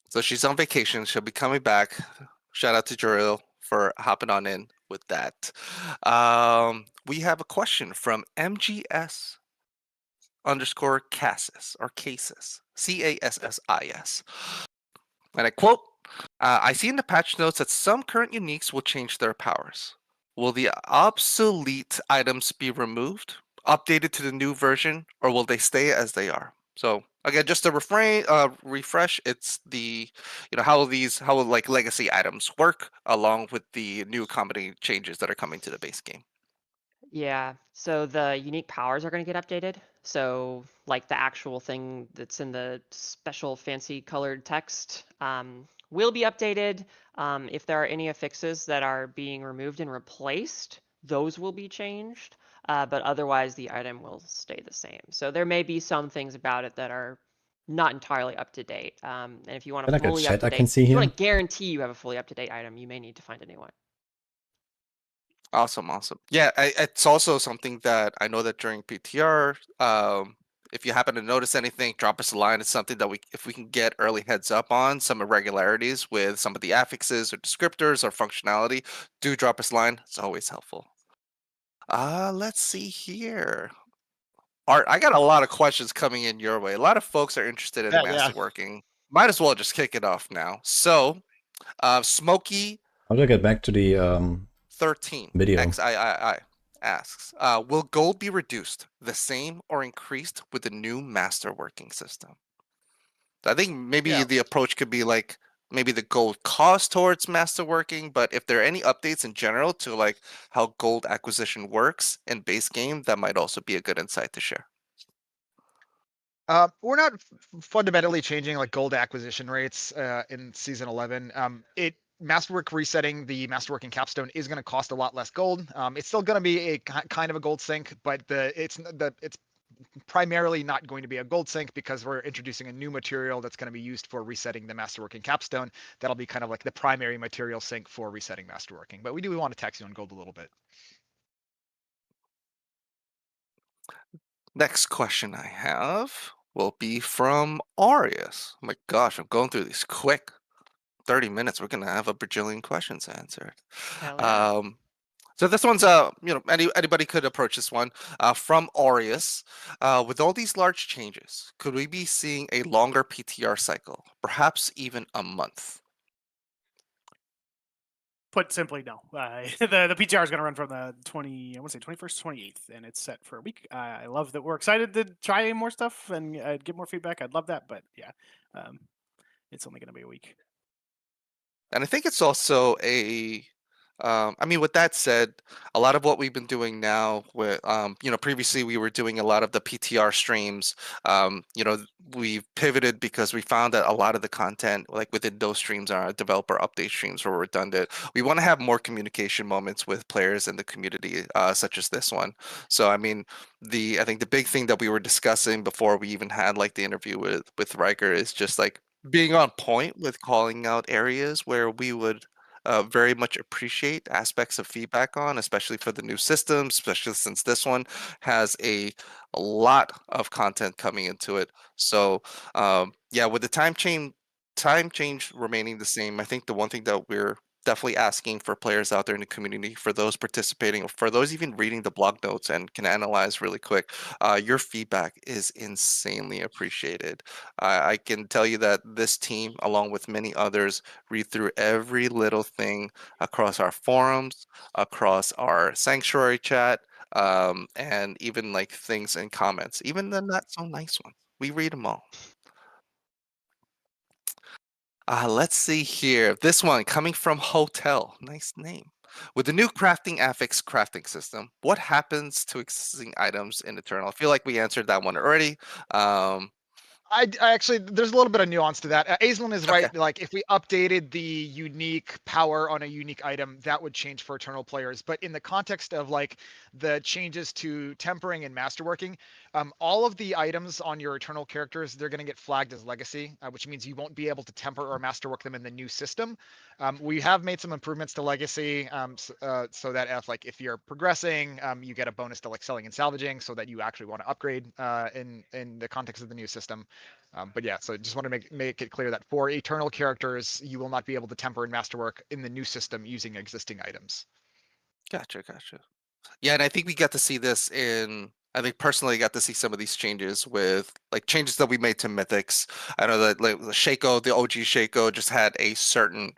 So she's on vacation. She'll be coming back. Shout out to Duriel for hopping on in with that. We have a question from MGS _ Cassis or Casis, Cassis. And I quote, I see in the patch notes that some current uniques will change their powers. Will the obsolete items be removed, updated to the new version, or will they stay as they are? So again, just to refresh, it's the how like legacy items work along with the new comedy changes that are coming to the base game. Yeah, so the unique powers are going to get updated. So like the actual thing that's in the special fancy colored text will be updated. If there are any affixes that are being removed and replaced, those will be changed. But otherwise, the item will stay the same. So there may be some things about it that are not entirely up to date. And if you want to fully up to date, if you want to guarantee you have a fully up to date item, you may need to find a new one. Awesome. Yeah, it's also something that I know that during PTR, if you happen to notice anything, drop us a line. It's something that if we can get early heads up on some irregularities with some of the affixes or descriptors or functionality, do drop us a line. It's always helpful. Let's see here. Art, I got a lot of questions coming in your way. A lot of folks are interested in Masterworking. Might as well just kick it off now. So, Smokey. How do I get back to the 13 video? XIII asks, will gold be reduced, the same, or increased with the new Masterworking system? I think maybe the approach could be like maybe the gold cost towards Masterworking, but if there are any updates in general to like how gold acquisition works in base game, that might also be a good insight to share. We're not fundamentally changing like gold acquisition rates in season 11. Masterwork resetting the Masterworking capstone is going to cost a lot less gold. It's still going to be a kind of a gold sink, but it's primarily not going to be a gold sink because we're introducing a new material that's going to be used for resetting the Masterworking capstone. That'll be kind of like the primary material sink for resetting Masterworking. But we do want to tax you on gold a little bit. Next question I have will be from Arius. Oh my gosh, I'm going through these quick. 30 minutes, we're gonna have a bajillion questions answered. Hell yeah. So this one's anybody could approach this one from Aureus. With all these large changes, could we be seeing a longer PTR cycle, perhaps even a month? Put simply, no. The PTR is going to run from the 21st to 28th, and it's set for a week. I love that we're excited to try more stuff and get more feedback. I'd love that, but yeah, it's only going to be a week. And I think it's also with that said, a lot of what we've been doing now with, previously we were doing a lot of the PTR streams. We've pivoted because we found that a lot of the content, like within those streams, are developer update streams were redundant. We want to have more communication moments with players in the community, such as this one. So, I think the big thing that we were discussing before we even had like the interview with Riker is just like being on point with calling out areas where we would very much appreciate aspects of feedback on, especially for the new systems, especially since this one has a lot of content coming into it. So with the time change remaining the same, I think the one thing that we're definitely asking for players out there in the community, for those participating, or for those even reading the blog notes and can analyze really quick, your feedback is insanely appreciated. I can tell you that this team, along with many others, read through every little thing across our forums, across our sanctuary chat, and even like things in comments, even the not so nice ones. We read them all. Let's see here. This one coming from Hotel. Nice name. With the new crafting affix crafting system, what happens to existing items in Eternal? I feel like we answered that one already. I actually, there's a little bit of nuance to that. Aislinn is right. Okay. Like, if we updated the unique power on a unique item, that would change for Eternal players. But in the context of like the changes to tempering and masterworking, all of the items on your Eternal characters, they're going to get flagged as legacy, which means you won't be able to temper or masterwork them in the new system. We have made some improvements to legacy, so that if you're progressing, you get a bonus to like selling and salvaging, so that you actually want to upgrade in the context of the new system. But yeah, so just want to make it clear that for Eternal characters, you will not be able to temper and masterwork in the new system using existing items. Gotcha. Yeah, and I think we got to see this I think personally got to see some of these changes with like changes that we made to mythics. I know that like the Shaco, the OG Shaco just had a certain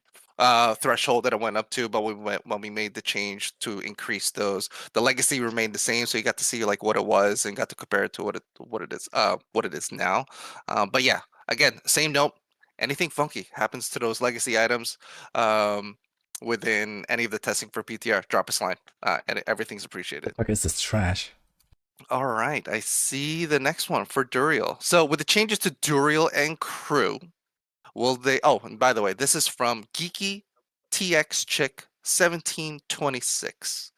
threshold that it went up to, but when we made the change to increase those, the legacy remained the same, so you got to see like what it was and got to compare it to what it is now. But yeah, again, same note. Anything funky happens to those legacy items, within any of the testing for PTR, drop us a line, and everything's appreciated. What is this trash? All right, I see the next one for Duriel. So with the changes to Duriel and crew, will they? Oh, and by the way, this is from Geeky TX Chick 1726.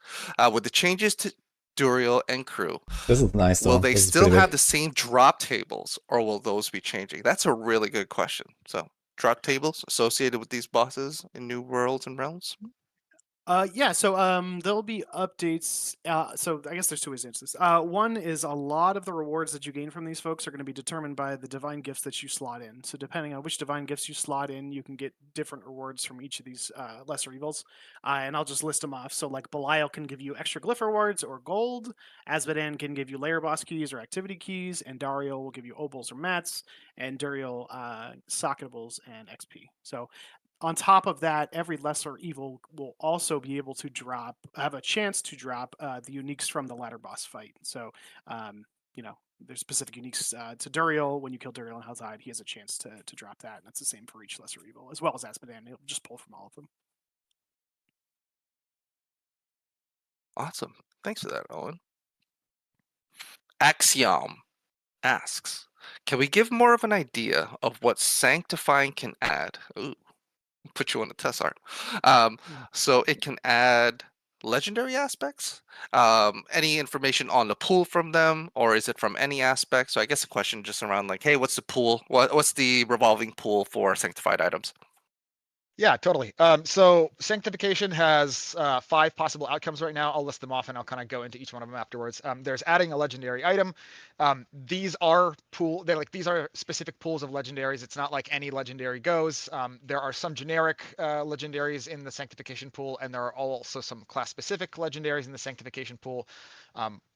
With the changes to Duriel and crew, This is nice though. will they This is still pretty have big. the same drop tables, or will those be changing? That's a really good question. So drop tables associated with these bosses in New Worlds and Realms? So there'll be updates. So I guess there's two ways to answer this. One is a lot of the rewards that you gain from these folks are going to be determined by the divine gifts that you slot in. So depending on which divine gifts you slot in, you can get different rewards from each of these lesser evils. And I'll just list them off. So like Belial can give you extra glyph rewards or gold. Azmodan can give you layer boss keys or activity keys, and Dario will give you obols or mats, and Duriel socketables and XP. So on top of that, every lesser evil will also be able to have a chance to drop the uniques from the ladder boss fight. So, there's specific uniques to Duriel. When you kill Duriel and Halzide, he has a chance to drop that. And that's the same for each Lesser Evil, as well as Asmodan. He'll just pull from all of them. Awesome. Thanks for that, Owen. Axiom asks, can we give more of an idea of what Sanctifying can add? Ooh, put you on the test art. So it can add legendary aspects. Any information on the pool from them, or is it from any aspect? So I guess the question just around like, hey, what's the pool? What's the revolving pool for sanctified items? Yeah, totally. So Sanctification has 5 possible outcomes right now. I'll list them off and I'll kind of go into each one of them afterwards. There's adding a legendary item. These are these are specific pools of legendaries. It's not like any legendary goes. There are some generic legendaries in the Sanctification pool, and there are also some class-specific legendaries in the Sanctification pool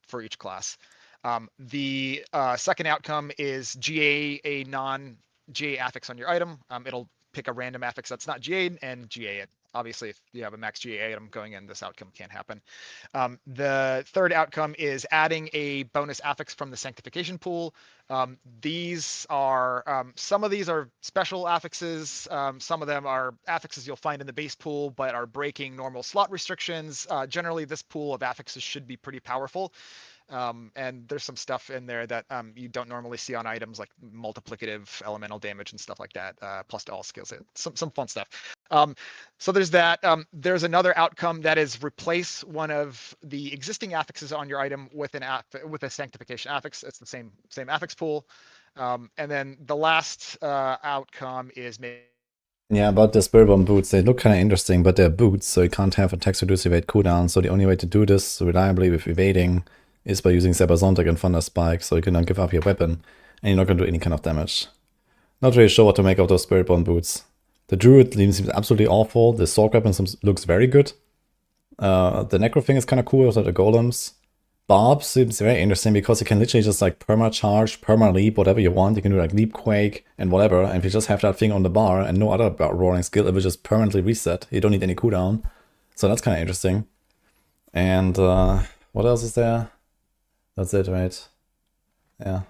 for each class. The second outcome is GA a non-GA affix on your item. It'll pick a random affix that's not GA'd and GA it. Obviously, if you have a max GA item going in, this outcome can't happen. The third outcome is adding a bonus affix from the Sanctification pool. These are, some of these are special affixes. Some of them are affixes you'll find in the base pool, but are breaking normal slot restrictions. Generally, this pool of affixes should be pretty powerful. And there's some stuff in there that you don't normally see on items, like multiplicative elemental damage and stuff like that, plus to all skills. Some fun stuff. So there's that. There's another outcome that is replace one of the existing affixes on your item with a Sanctification affix. It's the same affix pool. And then the last outcome is Yeah, about the Spiritborn boots, they look kind of interesting, but they're boots, so you can't have attacks reduce evade cooldown. So the only way to do this reliably with evading is by using Sabersontic and Thunder Spike, so you cannot give up your weapon, and you're not going to do any kind of damage. Not really sure what to make of those Spiritborn boots. The Druid seems absolutely awful, the Sorc weapon looks very good. The Necro thing is kind of cool with the golems. Barb seems very interesting because you can literally just like perma-charge, perma-leap, whatever you want. You can do like Leap Quake and whatever, and if you just have that thing on the bar and no other roaring skill, it will just permanently reset. You don't need any cooldown. So that's kind of interesting. And what else is there? That's it, right? Yeah.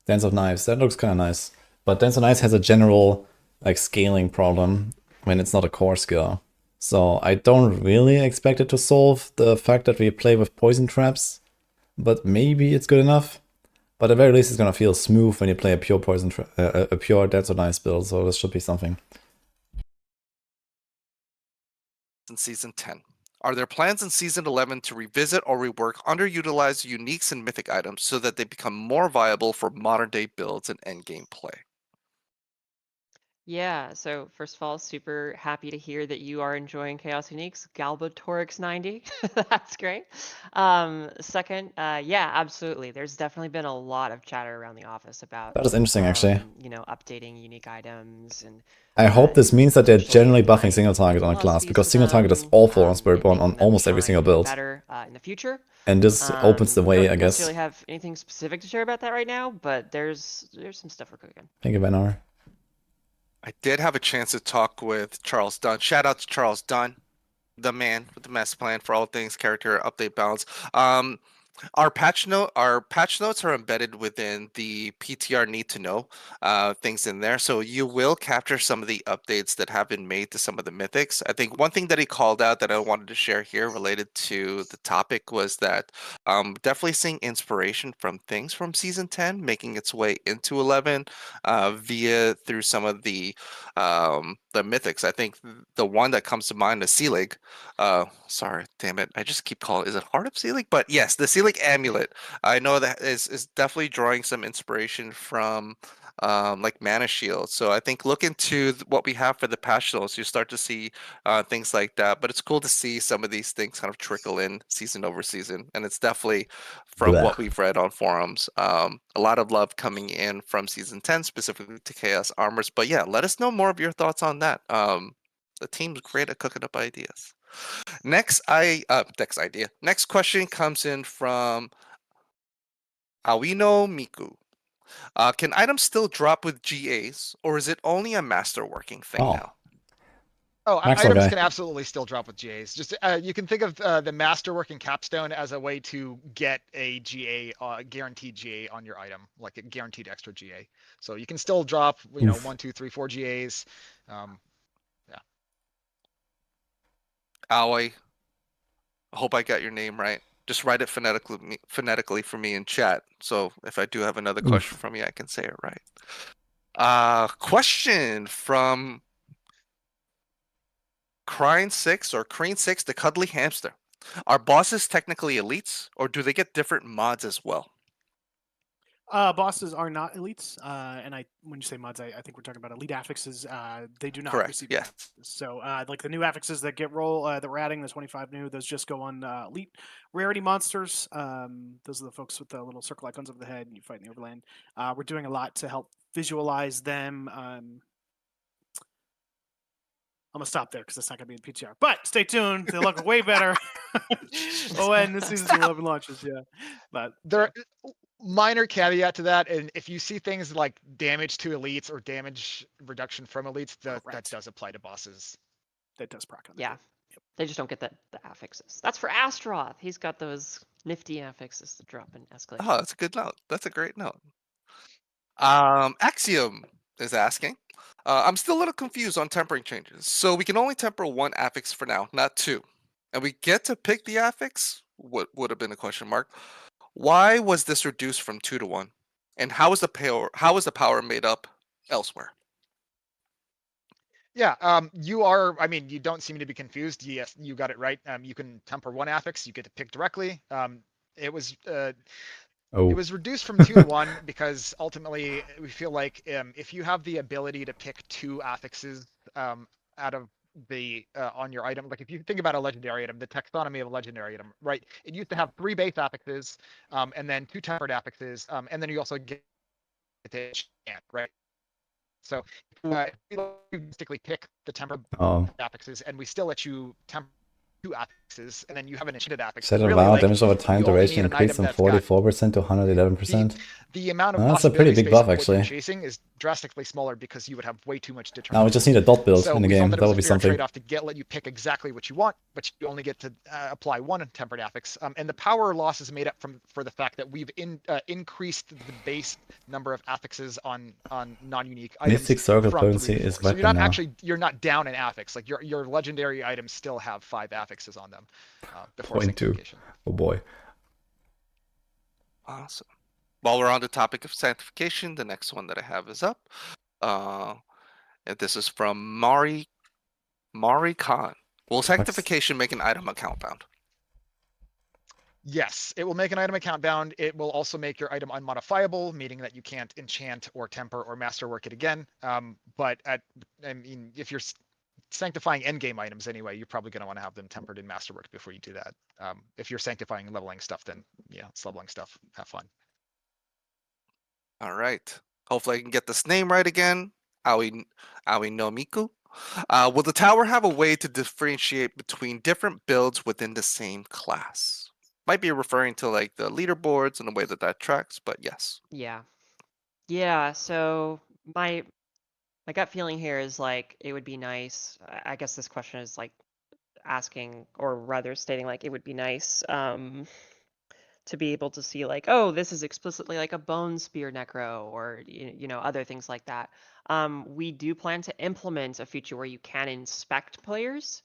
Dance of Knives, that looks kind of nice. But Dance of Knives has a general like scaling problem when it's not a core skill. So I don't really expect it to solve the fact that we play with poison traps, but maybe it's good enough. But at the very least, it's gonna feel smooth when you play a pure poison a pure Dance of Knives build. So this should be something. In Season 10. Are there plans in Season 11 to revisit or rework underutilized uniques and mythic items so that they become more viable for modern-day builds and endgame play? Yeah, so first of all, super happy to hear that you are enjoying Chaos Uniques. Galbatorix 90, that's great. Second, yeah, absolutely. There's definitely been a lot of chatter around the office about That is interesting, actually. you know, updating unique items and I hope this means that they're generally buffing potentially single target on a class, philosophies because for single target is them, awful on and Spiritborn on making them almost every shine single build. better in the future. And this opens the way, don't I guess. necessarily have anything specific to share about that right now, but there's some stuff we're cooking. Thank you, Benar. I did have a chance to talk with Charles Dunn. Shout out to Charles Dunn, the man with the master plan for all things character update balance. Our patch notes are embedded within the PTR need to know things in there, so you will capture some of the updates that have been made to some of the mythics. I think one thing that he called out that I wanted to share here related to the topic was that definitely seeing inspiration from things from Season 10 making its way into 11 through some of the mythics. I think the one that comes to mind is Seelig. Sorry, damn it, I just keep calling. Is it Heart of Seelig? But yes, the Seelig amulet. I know that is definitely drawing some inspiration from like Mana Shield. So I think look into what we have for the patch notes. You start to see things like that. But it's cool to see some of these things kind of trickle in season over season, and it's definitely from what we've read on forums. A lot of love coming in from Season 10, specifically to Chaos Armors. But yeah, let us know more of your thoughts on that. The team's great at cooking up ideas. Next question comes in from Awino Miku. Can items still drop with GAs, or is it only a masterworking thing now? Oh, Maxroll items guy. can absolutely still drop with GAs. Just you can think of the Masterworking capstone as a way to get a GA, guaranteed GA on your item, like a guaranteed extra GA. So you can still drop, you know, Oof. 1, 2, 3, 4 GAs. Yeah. Aoi, I hope I got your name right. Just write it phonetically for me in chat. So if I do have another question from you, I can say it right. Question from Crane6 or Crane6, the cuddly hamster. Are bosses technically elites, or do they get different mods as well? Bosses are not elites, and when you say mods, I think we're talking about elite affixes. They do not Correct, receive yeah. mods. So, like the new affixes that get that we're adding, the 25 new, those just go on elite rarity monsters. Those are the folks with the little circle icons over the head, and you fight in the overland. We're doing a lot to help visualize them. I'm gonna stop there because that's not gonna be in PTR. But stay tuned; they look way better when this season 11 launches. Yeah, but There, minor caveat to that, and if you see things like damage to elites or damage reduction from elites, that does apply to bosses. That does proc on. Yeah, they just don't get the affixes. That's for Astaroth. He's got those nifty affixes to drop in escalation. Oh, that's a good note. That's a great note. Axiom is asking. I'm still a little confused on tempering changes. So we can only temper one affix for now, not two. And we get to pick the affix? What would have been a question mark. Why was this reduced from 2 to 1? And how is the power made up elsewhere? Yeah, I mean, you don't seem to be confused. Yes, you got it right. You can temper one affix, you get to pick directly. It was reduced from 2 to 1 because ultimately we feel like if you have the ability to pick 2 affixes out of the on your item, like if you think about a legendary item, the taxonomy of a legendary item, right? It used to have 3 base affixes, and then 2 tempered affixes, and then you also get to enchant, right? So if you basically pick the tempered affixes, and we still let you temper 2 affixes, and then you have an enchanted affix. Set Really, around like, damage over time you only duration need an increased item from that's got 44% to 111%. the amount of That's a pretty possibility big space buff, of what actually. you're chasing is drastically smaller because you would have way too much determination. Now we just need a dot build So in the we game. thought That it would be was a fair something. trade-off to let you pick exactly what you want, but you only get to apply 1 tempered affix. And the power loss is made up for the fact that we've increased the base number of affixes on non-unique items. Mystic Circle from 3 potency to is 4. So weapon you're not down an affix. Like your legendary items still have 5 affixes on them before 0.2. sanctification. Oh boy. Awesome. While we're on the topic of sanctification, the next one that I have is up. And this is from Mari Khan. Will sanctification make an item account bound? Yes, it will make an item account bound. It will also make your item unmodifiable, meaning that you can't enchant or temper or masterwork it again. But I mean, if you're sanctifying endgame items anyway, you're probably going to want to have them tempered in masterwork before you do that. If you're sanctifying leveling stuff, then yeah, it's leveling stuff. Have fun. All right. Hopefully I can get this name right again. Aoi no Miku. Will the tower have a way to differentiate between different builds within the same class? Might be referring to like the leaderboards and the way that tracks, but yes. Yeah. So my gut feeling here is like it would be nice. I guess this question is like asking, or rather stating, like it would be nice to be able to see like, oh, this is explicitly like a bone spear necro, or other things like that. We do plan to implement a feature where you can inspect players.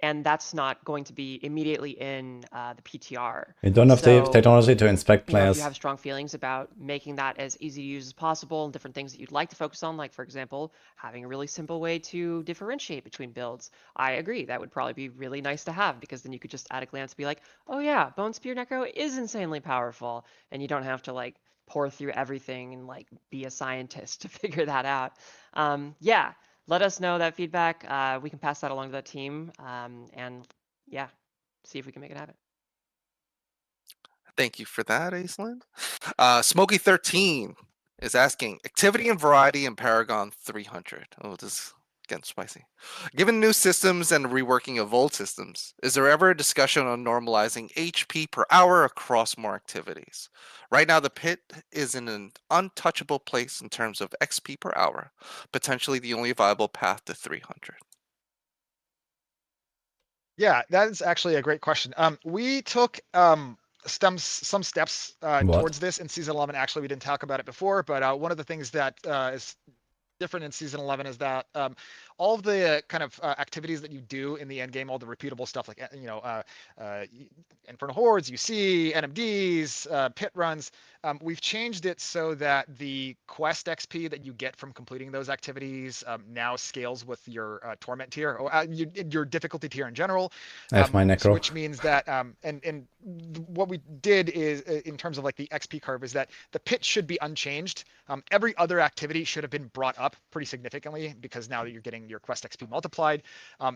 And that's not going to be immediately in the PTR. You don't have the technology to inspect If players. you have strong feelings about making that as easy to use as possible, and different things that you'd like to focus on, like, for example, having a really simple way to differentiate between builds, I agree. That would probably be really nice to have, because then you could just at a glance be like, oh yeah, Bone Spear Necro is insanely powerful, and you don't have to, like, pour through everything and, like, be a scientist to figure that out. Yeah. Let us know that feedback. We can pass that along to that team, and yeah, see if we can make it happen. Thank you for that, Aislinn. Smokey13 is asking activity and variety in Paragon 300. Oh, this Getting spicy. Given new systems and reworking of old systems, is there ever a discussion on normalizing HP per hour across more activities? Right now, the pit is in an untouchable place in terms of XP per hour, potentially the only viable path to 300. Yeah, that is actually a great question. We took some steps What? towards this in season 11. Actually, we didn't talk about it before, but one of the things that is different in season 11 is that all of the kind of activities that you do in the end game, all the repeatable stuff like Infernal Hordes, UC, NMDs, pit runs, we've changed it so that the quest XP that you get from completing those activities now scales with your torment tier or your difficulty tier in general. I have my Necro. Which means that and what we did is in terms of like the XP curve is that the pit should be unchanged. Every other activity should have been brought up pretty significantly because now that you're getting your quest XP multiplied.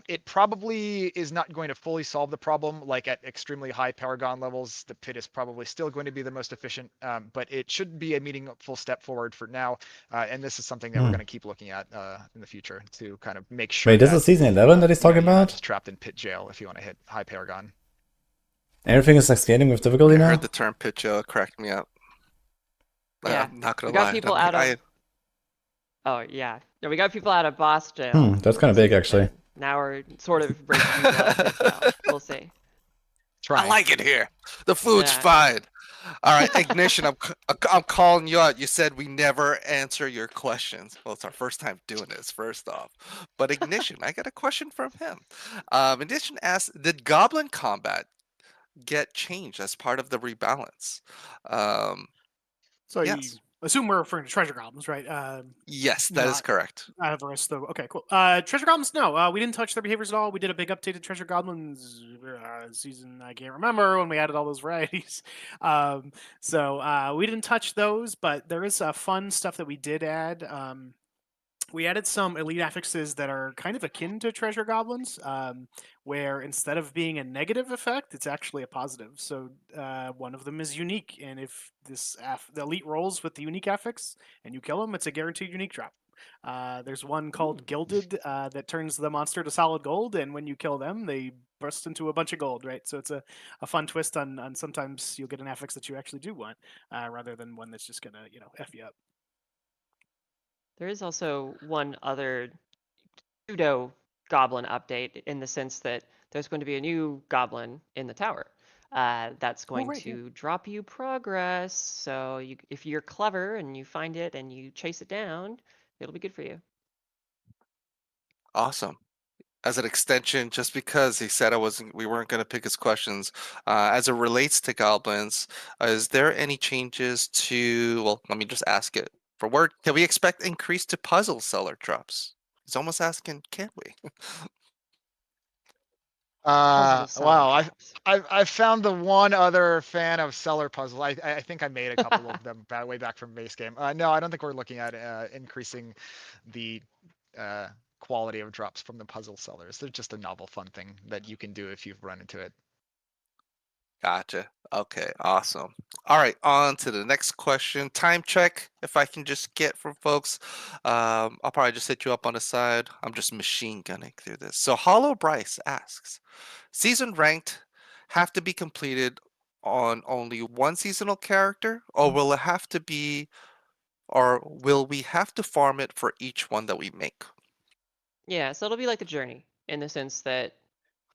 It probably is not going to fully solve the problem. Like at extremely high Paragon levels, the pit is probably still going to be the most efficient, but it should be a meaningful step forward for now. And this is something that we're going to keep looking at in the future to kind of make sure. Wait, this is season 11 that he's talking you're not about? just trapped in pit jail if you want to hit high Paragon. Everything is like scaling with difficulty I now? heard the term pit jail, it cracked me up. Yeah, I'm not gonna we got lie. people I'm out like, of. Oh yeah, no, we got people out of boss jail. That's kind of big actually. Now we're sort of breaking people out of pit jail. We'll see. I like it here. The food's Yeah. fine. All right, Ignition, I'm calling you out. You said we never answer your questions. Well, it's our first time doing this, first off. But Ignition, I got a question from him. Ignition asks, did Goblin combat get changed as part of the rebalance? So yes. you assume we're referring to treasure goblins, right? Yes, that is correct. Out of the rest, though. Okay, cool. Treasure goblins, no. We didn't touch their behaviors at all. We did a big update to treasure goblins season. I can't remember when we added all those varieties. So we didn't touch those, but there is fun stuff that we did add. We added some elite affixes that are kind of akin to treasure goblins, where instead of being a negative effect, it's actually a positive. So one of them is unique, and if the elite rolls with the unique affix and you kill them, it's a guaranteed unique drop. There's one called Gilded that turns the monster to solid gold, and when you kill them, they burst into a bunch of gold, right? So it's a fun twist on sometimes you'll get an affix that you actually do want, rather than one that's just gonna F you up. There is also one other pseudo goblin update in the sense that there's going to be a new goblin in the tower that's going to drop you progress. So if you're clever and you find it and you chase it down, it'll be good for you. Awesome. As an extension, just because he said we weren't going to pick his questions, as it relates to goblins, is there any changes to? Well, let me just ask it. For word, can we expect increase to puzzle seller drops? He's almost asking, can we? Wow, I found the one other fan of seller puzzle. I think I made a couple of them way back from base game. No, I don't think we're looking at increasing the quality of drops from the puzzle sellers. They're just a novel fun thing that you can do if you've run into it. Gotcha. Okay, awesome. All right, on to the next question. Time check, if I can just get from folks. I'll probably just hit you up on the side. I'm just machine gunning through this. So Hollow Bryce asks, season ranked have to be completed on only one seasonal character, or will it have to be, or will we have to farm it for each one that we make? Yeah, so it'll be like the journey in the sense that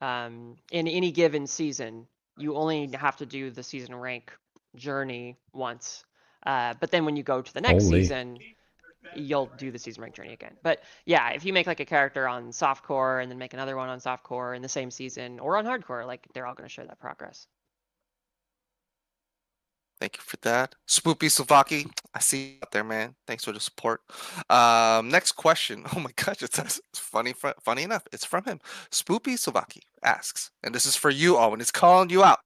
in any given season, you only have to do the season rank journey once. But then when you go to the next season, you'll do the season rank journey again. But yeah, if you make like a character on softcore and then make another one on softcore in the same season or on hardcore, like they're all going to share that progress. Thank you for that. Spoopy Slovaki, I see you out there, man. Thanks for the support. Next question. Oh my gosh, it's funny enough. It's from him. Spoopy Slovaki asks, and this is for you, Owen. It's calling you out.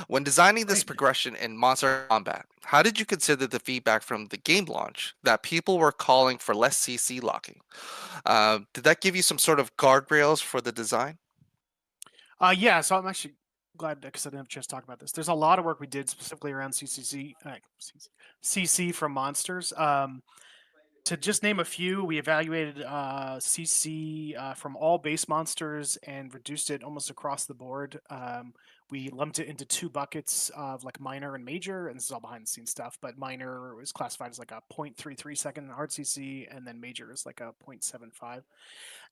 When designing this progression in Monster Combat, how did you consider the feedback from the game launch that people were calling for less CC locking? Did that give you some sort of guardrails for the design? Yeah, so I'm actually glad because I didn't have a chance to talk about this. There's a lot of work we did specifically around CC from monsters. To just name a few, we evaluated CC from all base monsters and reduced it almost across the board. We lumped it into 2 buckets of like minor and major, and this is all behind the scenes stuff. But minor was classified as like a 0.33 second hard CC, and then major is like a 0.75.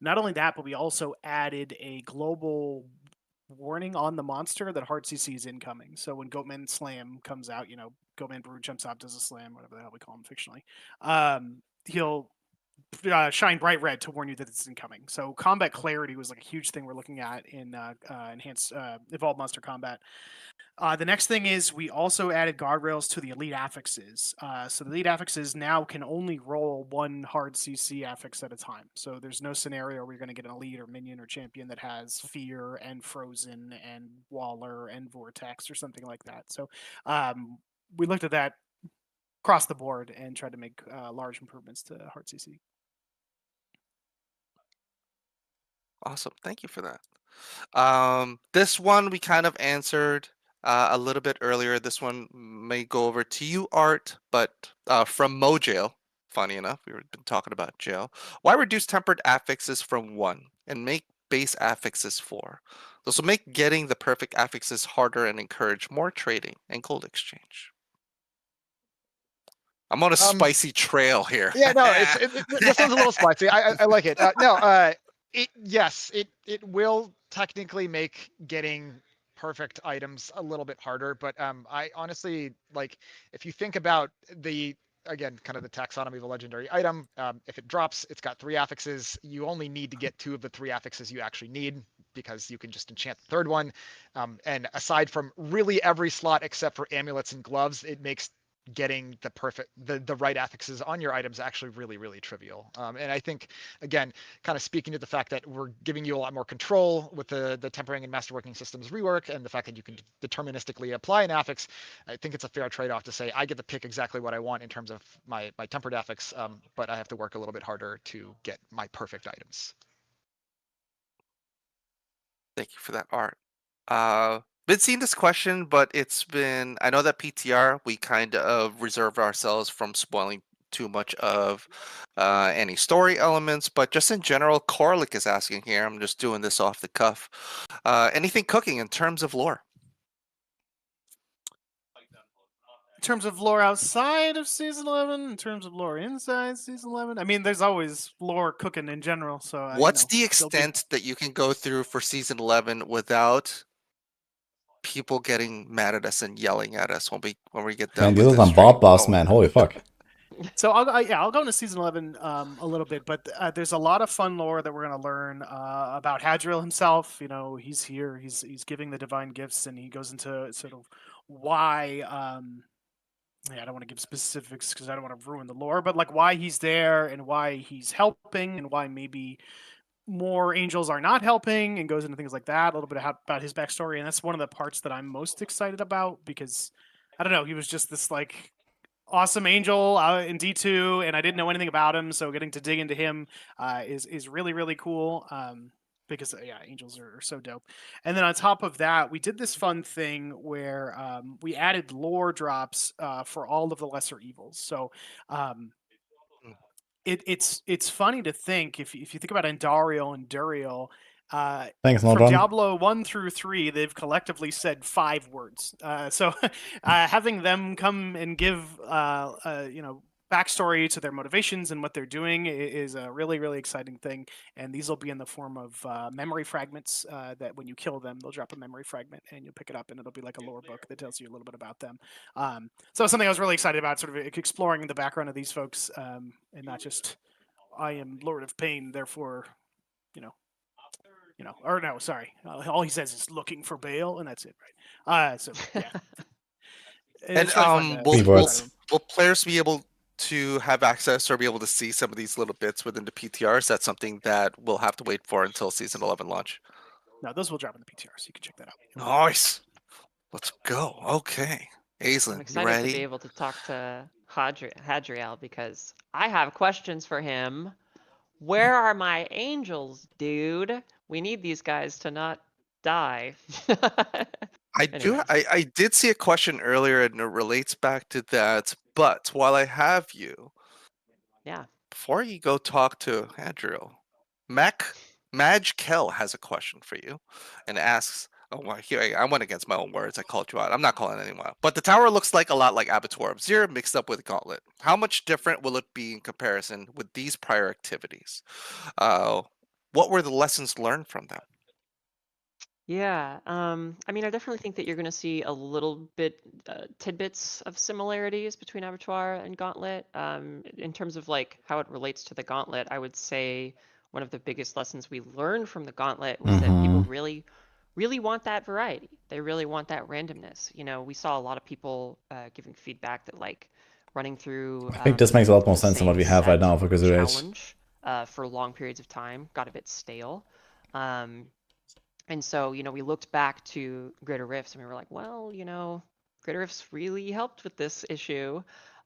Not only that, but we also added a global warning on the monster that hard CC is incoming. So when Goatman Slam comes out, Goatman Brew jumps out, does a slam, whatever the hell we call him fictionally. He'll shine bright red to warn you that it's incoming. So combat clarity was like a huge thing we're looking at in enhanced evolved monster combat. The next thing is we also added guardrails to the elite affixes. So the elite affixes now can only roll 1 hard CC affix at a time. So there's no scenario where you're going to get an elite or minion or champion that has fear and frozen and waller and vortex or something like that. So we looked at that across the board and tried to make large improvements to hard CC. Awesome. Thank you for that. This one we kind of answered a little bit earlier. This one may go over to you, Art, but from Mojail, funny enough, we've been talking about jail. Why reduce tempered affixes from 1 and make base affixes 4? This will make getting the perfect affixes harder and encourage more trading and gold exchange. I'm on a spicy trail here. Yeah, no, this one's a little spicy. I like it. It will technically make getting perfect items a little bit harder, but I honestly, like, if you think about again, kind of the taxonomy of a legendary item, if it drops, it's got 3 affixes. You only need to get 2 of the 3 affixes you actually need, because you can just enchant the 3rd one. And aside from really every slot except for amulets and gloves, it makes getting the right affixes on your items actually really, really trivial. And I think, again, kind of speaking to the fact that we're giving you a lot more control with the tempering and masterworking systems rework, and the fact that you can deterministically apply an affix, I think it's a fair trade-off to say I get to pick exactly what I want in terms of my tempered affix, but I have to work a little bit harder to get my perfect items. Thank you for that, Art. Been seeing this question, but I know that PTR, we kind of reserve ourselves from spoiling too much of any story elements, but just in general, Corlick is asking here, I'm just doing this off the cuff, anything cooking in terms of lore? In terms of lore outside of Season 11, in terms of lore inside Season 11, I mean, there's always lore cooking in general, so... What's the extent that you can go through for Season 11 without people getting mad at us and yelling at us when we get done? Man, these are some Barb buffs, man. Holy fuck. So I'll go into Season 11 a little bit, but there's a lot of fun lore that we're going to learn about Hadriel himself. He's here, he's giving the divine gifts, and he goes into sort of why... I don't want to give specifics because I don't want to ruin the lore, but like why he's there and why he's helping and why maybe more angels are not helping, and goes into things like that, a little bit about his backstory. And that's one of the parts that I'm most excited about, because I don't know, he was just this like awesome angel in D2, and I didn't know anything about him, so getting to dig into him is really, really cool. Because angels are so dope. And then on top of that, we did this fun thing where we added lore drops for all of the lesser evils. So it's funny to think, if you think about Andariel and Duriel, Thanks, from Nodron. Diablo 1 through 3, they've collectively said 5 words. So having them come and give backstory to their motivations and what they're doing is a really, really exciting thing. And these will be in the form of memory fragments that when you kill them, they'll drop a memory fragment and you'll pick it up, and it'll be like a lore book that tells you a little bit about them. So something I was really excited about, sort of exploring the background of these folks, and not just, I am Lord of Pain, therefore, or no, sorry. All he says is looking for Baal, and that's it, right? So, yeah. And will players be able to have access or be able to see some of these little bits within the PTR? Is that something that we'll have to wait for until Season 11 launch? No, those will drop in the PTR, so you can check that out. Nice. Let's go. Okay. Aislinn, I'm excited you ready? to be able to talk to Hadriel, because I have questions for him. Where are my angels, dude? We need these guys to not die. I did see a question earlier, and it relates back to that. But while I have you, yeah, before you go talk to Andrew, Madge Kell has a question for you and asks, oh, well, here I went against my own words. I called you out. I'm not calling anyone out. But the tower looks like a lot like Abattoir of Zir mixed up with Gauntlet. How much different will it be in comparison with these prior activities? What were the lessons learned from them? Yeah, I mean, I definitely think that you're going to see a little bit tidbits of similarities between Abattoir and Gauntlet. In terms of like how it relates to the Gauntlet, I would say one of the biggest lessons we learned from the Gauntlet was that people really want that variety. They really want that randomness. You know, we saw a lot of people giving feedback that like running through. I think this makes a lot more the sense than what we same have right set now for Cruiserweight. challenge for long periods of time got a bit stale. And so, you know, we looked back to Greater Rifts and we were like, well, you know, Greater Rifts really helped with this issue.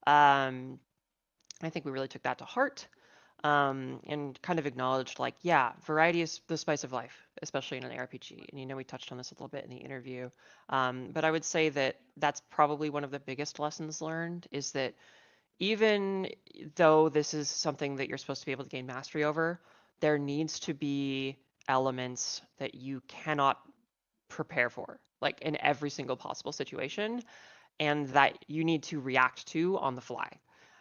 I think we really took that to heart and kind of acknowledged like, yeah, variety is the spice of life, especially in an ARPG. And, you know, we touched on this a little bit in the interview. But I would say that that's probably one of the biggest lessons learned is that even though this is something that you're supposed to be able to gain mastery over, there needs to be elements that you cannot prepare for, like in every single possible situation, and that you need to react to on the fly.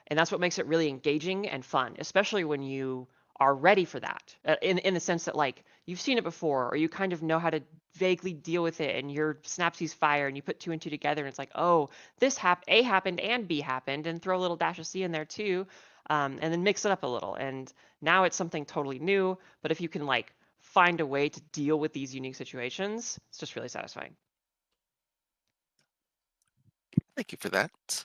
And that's what makes it really engaging and fun, especially when you are ready for that, in the sense that like you've seen it before, or you kind of know how to vaguely deal with it, and your Snapsies fire, and you put 2 and 2 together, and it's like, oh, this A happened and B happened, and throw a little dash of C in there too, and then mix it up a little. And now it's something totally new, but if you can like find a way to deal with these unique situations, it's just really satisfying. Thank you for that.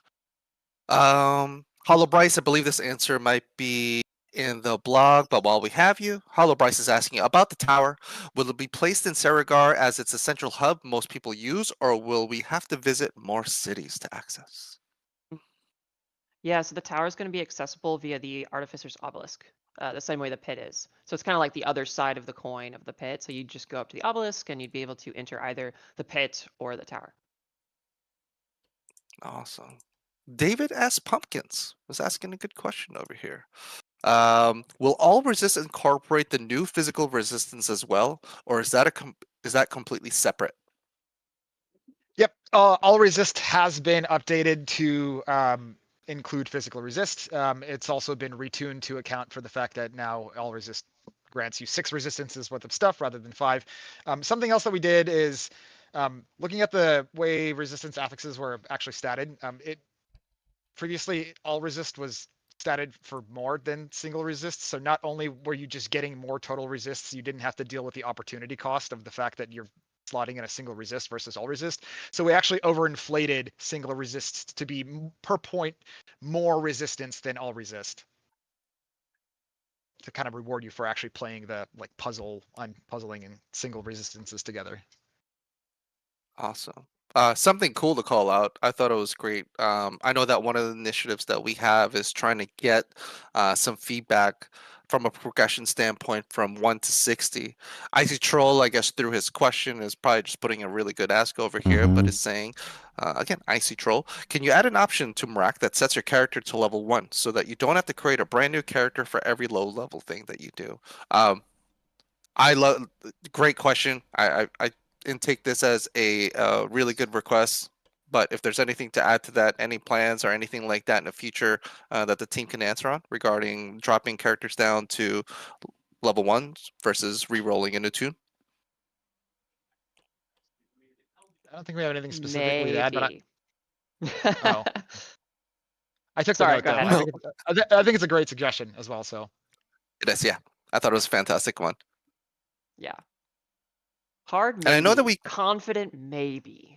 Hollow Bryce, I believe this answer might be in the blog, but while we have you, Hollow Bryce is asking about the tower. Will it be placed in Saragar as its essential hub most people use, or will we have to visit more cities to access? Yeah, so the tower is going to be accessible via the Artificer's Obelisk, the same way the pit is. So it's kind of like the other side of the coin of the pit. So you just go up to the obelisk and you'd be able to enter either the pit or the tower. Awesome. David S. Pumpkins was asking a good question over here. Will all resist incorporate the new physical resistance as well, or is that completely separate? Yep, all resist has been updated to include physical resist. It's also been retuned to account for the fact that now all resist grants you 6 resistances worth of stuff rather than 5. Something else that we did is looking at the way resistance affixes were actually statted. Previously all resist was statted for more than single resist, so not only were you just getting more total resists, you didn't have to deal with the opportunity cost of the fact that you're slotting in a single resist versus all resist. So we actually overinflated single resists to be per point more resistance than all resist, to kind of reward you for actually playing the like puzzling and single resistances together. Awesome. Something cool to call out. I thought it was great. I know that one of the initiatives that we have is trying to get some feedback from a progression standpoint from 1 to 60. Icy Troll, I guess, through his question, is probably just putting a really good ask over here, but is saying, again, Icy Troll, can you add an option to Mrak that sets your character to level 1 so that you don't have to create a brand new character for every low level thing that you do? I love, great question. I take this as a really good request. But if there's anything to add to that, any plans or anything like that in the future that the team can answer on regarding dropping characters down to level 1s versus re-rolling into 2? I don't think we have anything specifically to add, but I took Sorry, the note go though. ahead. I think it's a great suggestion as well. So it is, yeah. I thought it was a fantastic one. Yeah. Hard, maybe. And I know that we confident, maybe.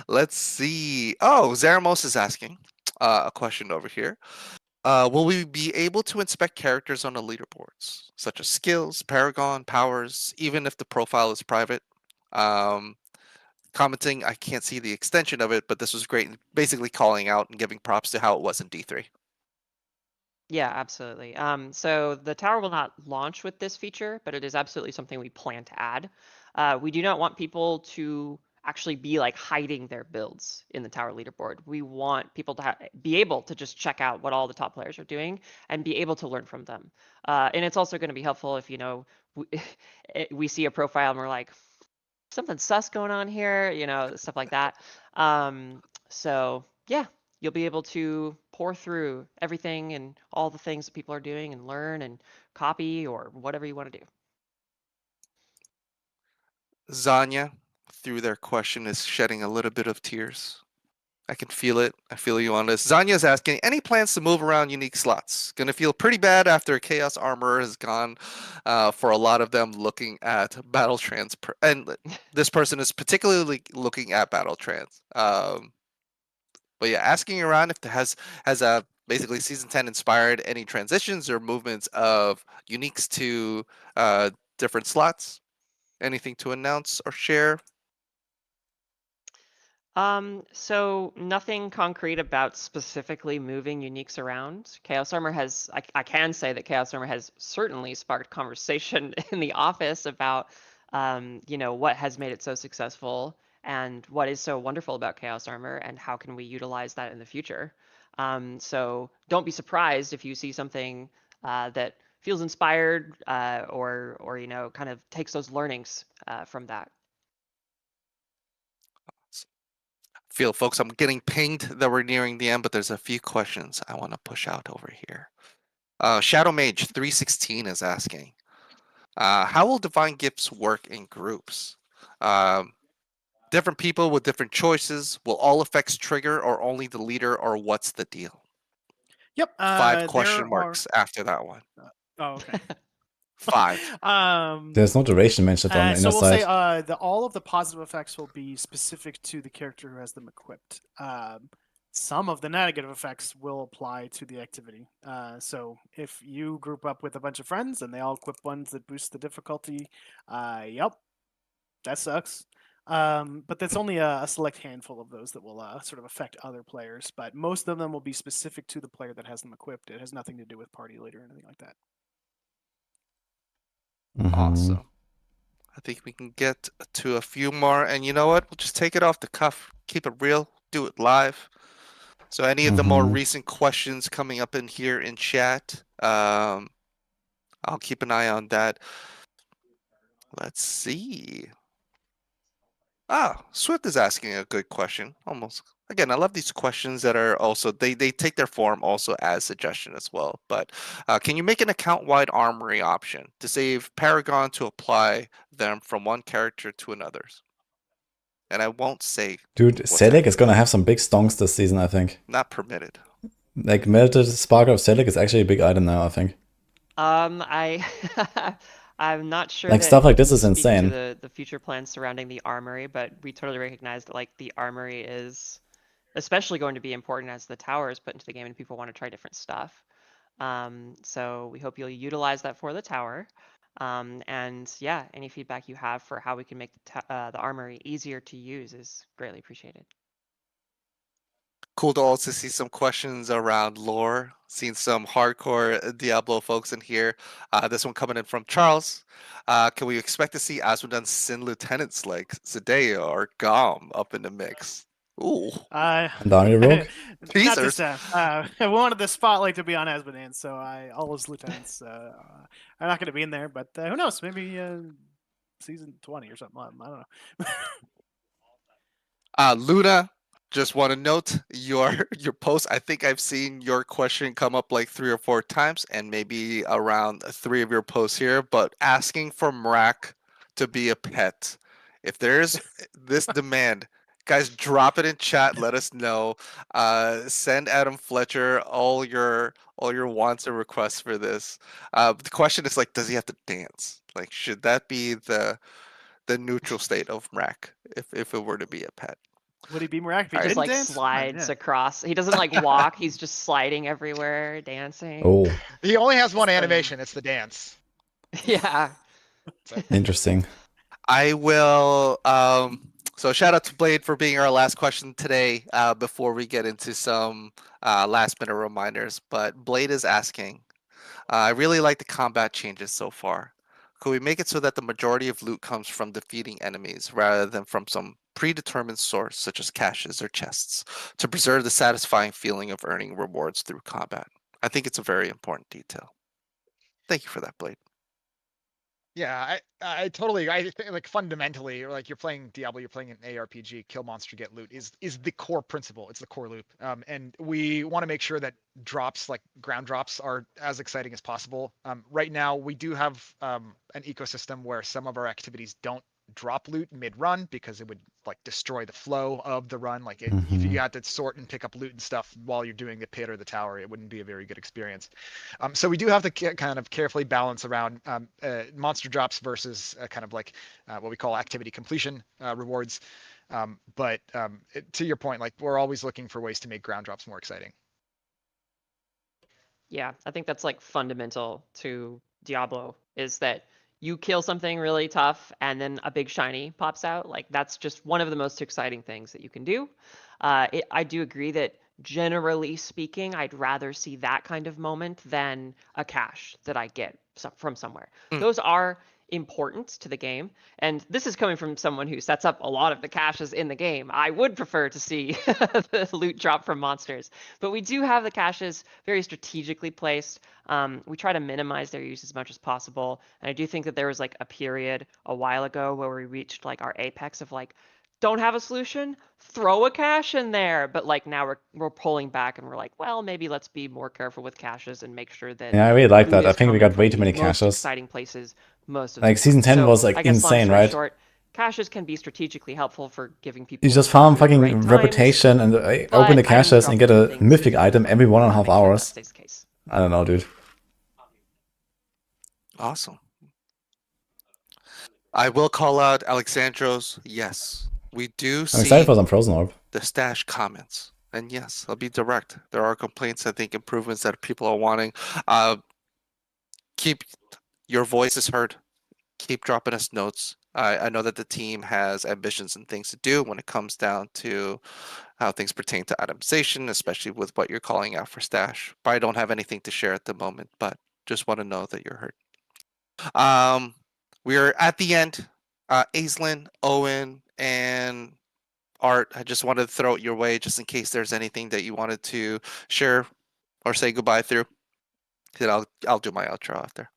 Let's see. Oh, Zaramos is asking a question over here. Will we be able to inspect characters on the leaderboards, such as skills, paragon, powers, even if the profile is private? Commenting, I can't see the extension of it, but this was great. Basically calling out and giving props to how it was in D3. Yeah, absolutely. So the tower will not launch with this feature, but it is absolutely something we plan to add. We do not want people to actually be like hiding their builds in the tower leaderboard. We want people to be able to just check out what all the top players are doing and be able to learn from them. And it's also going to be helpful if, you know, we see a profile and we're like, something sus going on here, you know, stuff like that. So yeah, you'll be able to pour through everything and all the things that people are doing and learn and copy or whatever you want to do. Zanya, through their question, is shedding a little bit of tears. I can feel it. I feel you on this. Zanya's asking, any plans to move around unique slots? Gonna feel pretty bad after Chaos Armor has gone for a lot of them looking at Battle Trans. And this person is particularly looking at Battle Trans. But yeah, asking around if it has basically Season 10 inspired any transitions or movements of uniques to different slots? Anything to announce or share? So nothing concrete about specifically moving uniques around. Chaos Armor has, I can say that Chaos Armor has certainly sparked conversation in the office about, you know, what has made it so successful and what is so wonderful about Chaos Armor and how can we utilize that in the future. So don't be surprised if you see something that feels inspired or you know, kind of takes those learnings from that. Feel, folks, I'm getting pinged that we're nearing the end, but there's a few questions I want to push out over here. Shadow Mage 316 is asking, how will divine gifts work in groups? Different people with different choices. Will all effects trigger or only the leader, or what's the deal? Yep. 5 question marks after that one. Oh, okay. 5. There's no duration mentioned on the So inner we'll side. say all of the positive effects will be specific to the character who has them equipped. Some of the negative effects will apply to the activity. So if you group up with a bunch of friends and they all equip ones that boost the difficulty, yep, that sucks. But that's only a select handful of those that will sort of affect other players. But most of them will be specific to the player that has them equipped. It has nothing to do with party leader or anything like that. Awesome. I think we can get to a few more, and you know what? We'll just take it off the cuff, keep it real, do it live. So any of the more recent questions coming up in here in chat, I'll keep an eye on that. Let's see. Swift is asking a good question. Almost. Again, I love these questions that are also, they take their form also as suggestion as well. But can you make an account-wide armory option to save Paragon to apply them from one character to another's? And I won't say. Dude, Selig is gonna have some big stonks this season, I think. Not permitted. Like, Melted Spark of Selig is actually a big item now, I think. I'm not sure. Like, that stuff like this I is can speak insane. to the future plans surrounding the armory, but we totally recognize that like the armory is especially going to be important as the tower is put into the game and people want to try different stuff. So we hope you'll utilize that for the tower. And yeah, any feedback you have for how we can make the armory easier to use is greatly appreciated. Cool to also see some questions around lore. Seen some hardcore Diablo folks in here. This one coming in from Charles. Can we expect to see Asmodee's Sin Lieutenants like Zadeo or Gom up in the mix? Ooh. Daniel Rogue? Not this time. I wanted the spotlight to be on Asmodean, so all those lieutenants are not going to be in there. But who knows? Maybe season 20 or something. I don't know. Luna, just want to note your post. I think I've seen your question come up like 3 or 4 times, and maybe around 3 of your posts here. But asking for Mrak to be a pet. If there's this demand, guys, drop it in chat. Let us know. Send Adam Fletcher all your wants and requests for this. The question is like, does he have to dance? Like, should that be the neutral state of Mrak if it were to be a pet? Would he be Mrak? He just like slides across. He doesn't like walk. He's just sliding everywhere, dancing. Oh. He only has one animation. It's the dance. Yeah. Interesting. I will. So shout out to Blade for being our last question today. Before we get into some last minute reminders, but Blade is asking, I really like the combat changes so far. Could we make it so that the majority of loot comes from defeating enemies rather than from some predetermined source, such as caches or chests, to preserve the satisfying feeling of earning rewards through combat. I think it's a very important detail. Thank you for that, Blade. Yeah, I totally. I think like fundamentally, like you're playing Diablo, you're playing an ARPG. Kill monster, get loot is the core principle. It's the core loop. And we want to make sure that drops, like ground drops, are as exciting as possible. Right now, we do have an ecosystem where some of our activities don't drop loot mid-run because it would like destroy the flow of the run. Like if you had to sort and pick up loot and stuff while you're doing the pit or the tower, it wouldn't be a very good experience. So we do have to kind of carefully balance around monster drops versus kind of like what we call activity completion rewards. But to your point, like we're always looking for ways to make ground drops more exciting. Yeah, I think that's like fundamental to Diablo, is that you kill something really tough and then a big shiny pops out. Like that's just one of the most exciting things that you can do. I do agree that generally speaking, I'd rather see that kind of moment than a cache that I get from somewhere. Those are important to the game, and this is coming from someone who sets up a lot of the caches in the game. I would prefer to see the loot drop from monsters, but we do have the caches very strategically placed. We try to minimize their use as much as possible, and I do think that there was like a period a while ago where we reached like our apex of like, don't have a solution, throw a cache in there. But like now we're pulling back and we're like, well, maybe let's be more careful with caches and make sure that. Yeah, I really like loot that. I is think we coming got way from too the many most caches. exciting places most of Like the season time. 10 was So like I guess long insane, story right? short, caches can be strategically helpful for giving people. You just farm loot at the fucking right times, reputation and open but the item caches and get drops a and things mythic item every 1.5 make sure that hours. stays the case. I don't know, dude. Awesome. I will call out Alexandros. Yes, we do I'm see excited for some Frozen Orb. the stash comments. And yes, I'll be direct. There are complaints, I think, improvements that people are wanting. Keep your voices heard. Keep dropping us notes. I know that the team has ambitions and things to do when it comes down to how things pertain to itemization, especially with what you're calling out for stash. But I don't have anything to share at the moment, but just want to know that you're heard. We're at the end. Aislinn, Owen, and Art, I just wanted to throw it your way just in case there's anything that you wanted to share or say goodbye through. Then I'll do my outro after.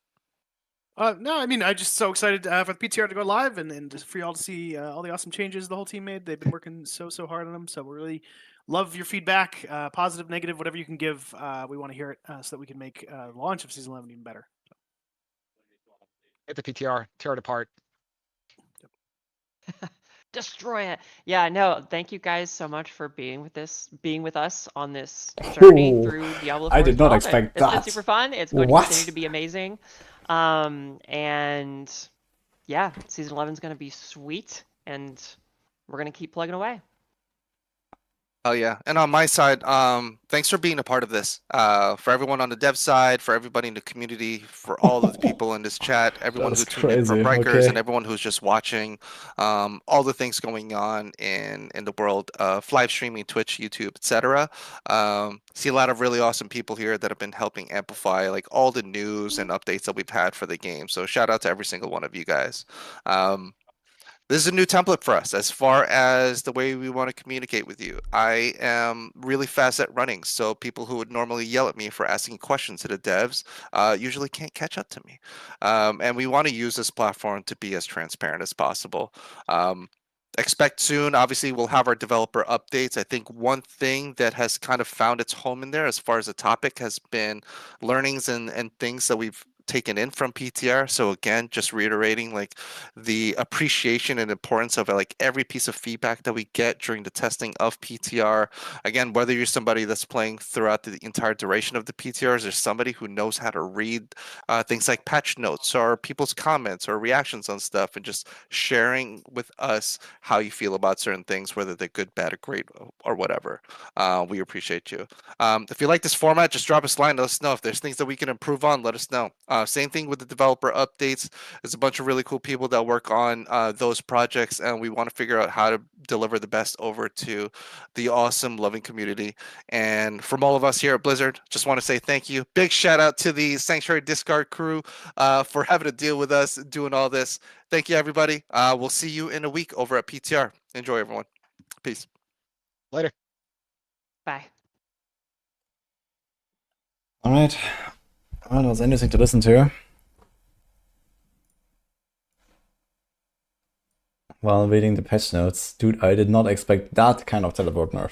No, I mean, I'm just so excited for the PTR to go live and just for y'all to see all the awesome changes the whole team made. They've been working so hard on them, so we really love your feedback, positive, negative, whatever you can give. We want to hear it so that we can make the launch of Season 11 even better. Hit the PTR, tear it apart. Destroy it. Yeah, no, thank you guys so much for being with us on this journey Ooh, through Diablo 4 I did not 12. expect It's been that. super fun. It's going What? to continue to be amazing. And yeah, season 11 is going to be sweet, and we're going to keep plugging away. Oh yeah, and on my side, thanks for being a part of this. For everyone on the dev side, for everybody in the community, for all of the people in this chat, everyone who That's tuned in for crazy, Rikers, okay. and everyone who's just watching, all the things going on in the world of live streaming, Twitch, YouTube, etc. See a lot of really awesome people here that have been helping amplify like all the news and updates that we've had for the game. So shout out to every single one of you guys. This is a new template for us as far as the way we want to communicate with you. I am really fast at running, so people who would normally yell at me for asking questions to the devs usually can't catch up to me. And we want to use this platform to be as transparent as possible. Expect soon, obviously, we'll have our developer updates. I think one thing that has kind of found its home in there as far as the topic has been learnings and things that we've taken in from PTR. So again, just reiterating like the appreciation and importance of like every piece of feedback that we get during the testing of PTR. Again, whether you're somebody that's playing throughout the entire duration of the PTRs, there's somebody who knows how to read things like patch notes or people's comments or reactions on stuff, and just sharing with us how you feel about certain things, whether they're good, bad, or great, or whatever. We appreciate you. If you like this format, just drop us a line. Let us know if there's things that we can improve on. Let us know. Same thing with the developer updates. There's a bunch of really cool people that work on those projects, and we want to figure out how to deliver the best over to the awesome, loving community. And from all of us here at Blizzard, just want to say thank you. Big shout out to the Sanctuary Discard crew for having to deal with us doing all this. Thank you, everybody. We'll see you in a week over at PTR. Enjoy, everyone. Peace. Later. Bye. All right. Well, that was interesting to listen to. While reading the patch notes, dude, I did not expect that kind of teleport nerf.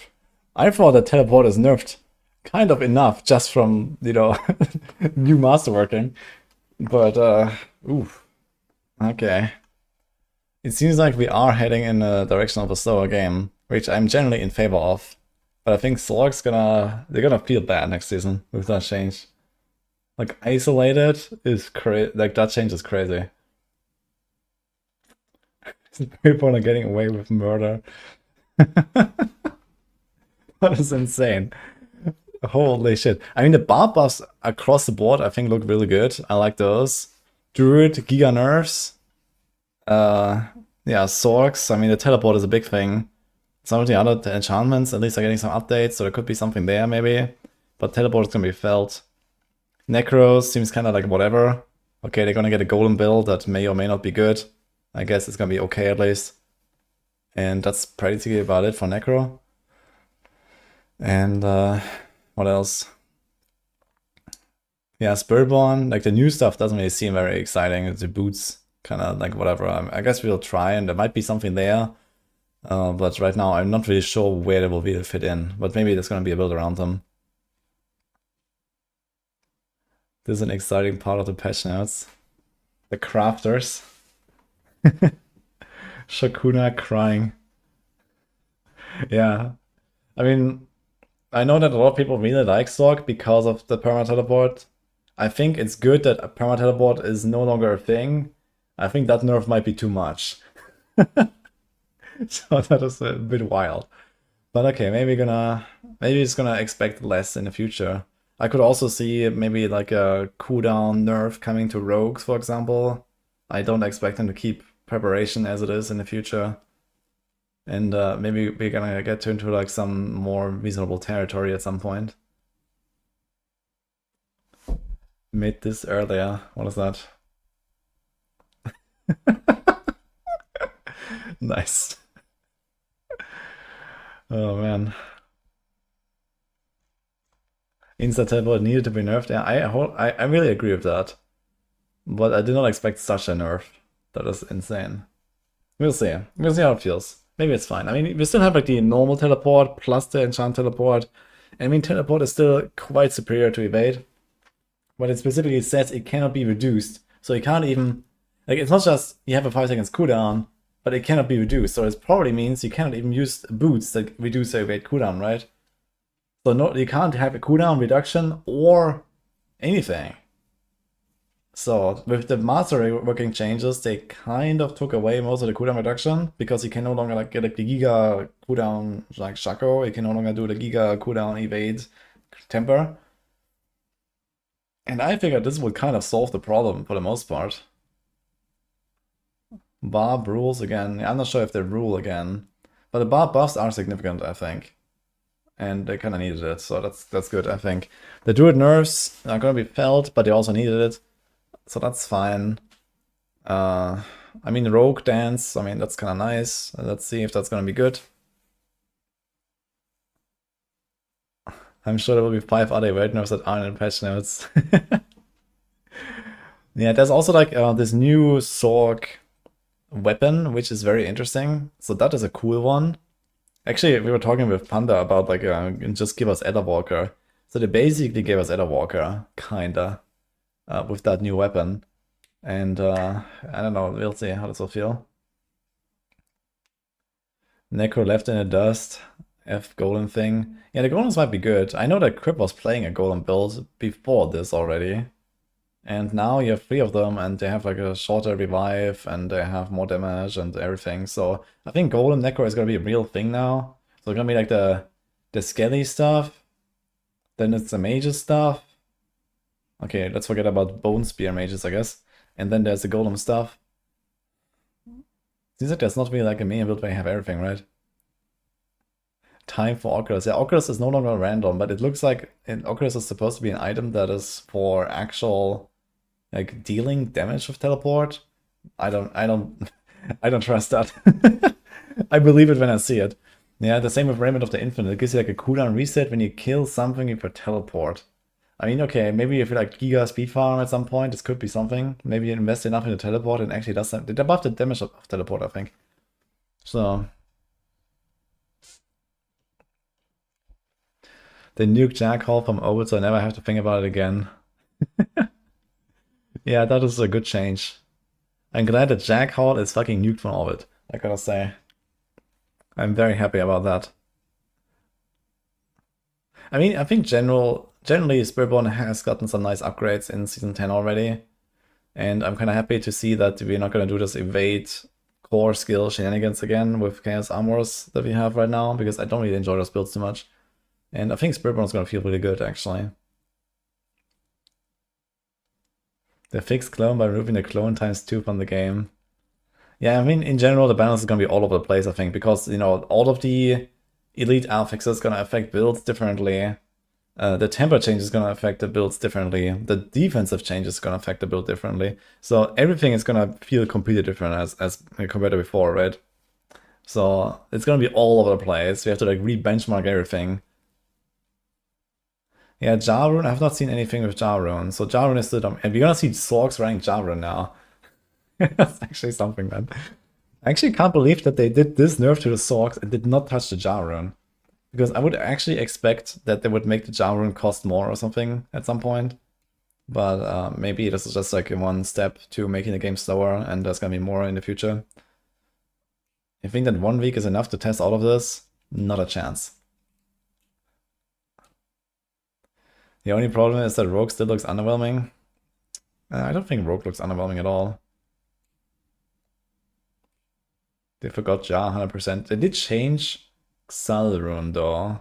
I thought that teleport is nerfed kind of enough just from, you know, new Masterworking. But, oof. Okay. It seems like we are heading in the direction of a slower game, which I'm generally in favor of. But I think Sorc's they're gonna feel bad next season with that change. Like, isolated is crazy. Like, that change is crazy. People are getting away with murder. That is insane. Holy shit. I mean, the Barb buffs across the board, I think, look really good. I like those. Druid, Giga nerfs. Yeah, Sorcs. I mean, the teleport is a big thing. Some of the other enchantments, at least, are getting some updates, so there could be something there, maybe. But teleport is gonna be felt. Necro seems kind of like whatever. Okay, they're gonna get a golem build that may or may not be good. I guess it's gonna be okay at least. And that's practically about it for Necro. And what else? Yeah, Spiritborn, like the new stuff doesn't really seem very exciting. The boots, kind of like whatever. I guess we'll try, and there might be something there. But right now I'm not really sure where they will really fit in. But maybe there's gonna be a build around them. This is an exciting part of the patch notes. The crafters. Shakuna crying. Yeah. I mean, I know that a lot of people really like Sorc because of the perma-teleport. I think it's good that a perma-teleport is no longer a thing. I think that nerf might be too much. So that is a bit wild. But okay, maybe it's gonna expect less in the future. I could also see maybe like a cooldown nerf coming to rogues, for example. I don't expect them to keep preparation as it is in the future. And maybe we're gonna get into like some more reasonable territory at some point. Made this earlier. What is that? Nice. Oh man. Insta teleport needed to be nerfed. Yeah, I really agree with that. But I did not expect such a nerf. That is insane. We'll see. We'll see how it feels. Maybe it's fine. I mean, we still have like the normal teleport plus the enchant teleport. I mean, teleport is still quite superior to evade. But it specifically says it cannot be reduced. So you can't even... Like, it's not just you have a 5 seconds cooldown, but it cannot be reduced. So it probably means you cannot even use boots that reduce the evade cooldown, right? So no, you can't have a cooldown reduction or anything. So with the Masterworking changes, they kind of took away most of the cooldown reduction because you can no longer like get like the Giga cooldown like Shaco. You can no longer do the Giga cooldown evade temper. And I figured this would kind of solve the problem for the most part. Barb rules again. I'm not sure if they rule again, but the Barb buffs are significant, I think. And they kind of needed it, so that's good, I think. The Druid nerfs are going to be felt, but they also needed it, so that's fine. I mean, the Rogue Dance, I mean, that's kind of nice. Let's see if that's going to be good. I'm sure there will be 5 other evade nerfs that aren't in patch notes. Yeah, there's also like this new Sorc weapon, which is very interesting. So that is a cool one. Actually, we were talking with Panda about like just give us Etherwalker. So they basically gave us Etherwalker, kinda, with that new weapon. And I don't know, we'll see how this will feel. Necro left in the dust. F golem thing. Yeah, the golems might be good. I know that Crip was playing a golem build before this already. And now you have 3 of them, and they have like a shorter revive, and they have more damage and everything. So I think Golem Necro is gonna be a real thing now. So it's gonna be like the Skelly stuff. Then it's the Mages stuff. Okay, let's forget about Bone Spear mages, I guess. And then there's the golem stuff. Seems like there's not really like a main build where you have everything, right? Time for Oculus. Yeah, Oculus is no longer random, but it looks like Oculus is supposed to be an item that is for actual like dealing damage with teleport. I don't I don't trust that. I believe it when I see it. Yeah, the same with Raiment of the Infinite. It gives you like a cooldown reset when you kill something you for teleport. I mean, okay, maybe if you like Giga Speed Farm at some point, this could be something. Maybe you invest enough in the teleport and actually does something. They buffed the damage of teleport, I think. So. They nuked Jackhall from Ovid, so I never have to think about it again. Yeah, that is a good change. I'm glad that Jackhall is fucking nuked from Ovid, I gotta say. I'm very happy about that. I mean, I think generally Spiritborn has gotten some nice upgrades in Season 10 already. And I'm kind of happy to see that we're not going to do this evade core skill shenanigans again with Chaos Armors that we have right now, because I don't really enjoy those builds too much. And I think Spiritborn is going to feel really good, actually. They fixed clone by removing the clone ×2 from the game. Yeah, I mean, in general, the balance is going to be all over the place, I think, because, you know, all of the elite affixes is going to affect builds differently. The temper change is going to affect the builds differently. The defensive change is going to affect the build differently. So everything is going to feel completely different as compared to before, right? So it's going to be all over the place. We have to like re-benchmark everything. Yeah, Jarun, I have not seen anything with Jarun. So Jarun is still dumb. And we're going to see Sorcs running Jarun now. That's actually something, man. I actually can't believe that they did this nerf to the Sorcs and did not touch the Jarun. Because I would actually expect that they would make the Jarun cost more or something at some point. But maybe this is just like one step to making the game slower, and there's gonna be more in the future. You think that 1 week is enough to test all of this? Not a chance. The only problem is that Rogue still looks underwhelming. I don't think Rogue looks underwhelming at all. They forgot Jar 100%. They did change Exile rune though,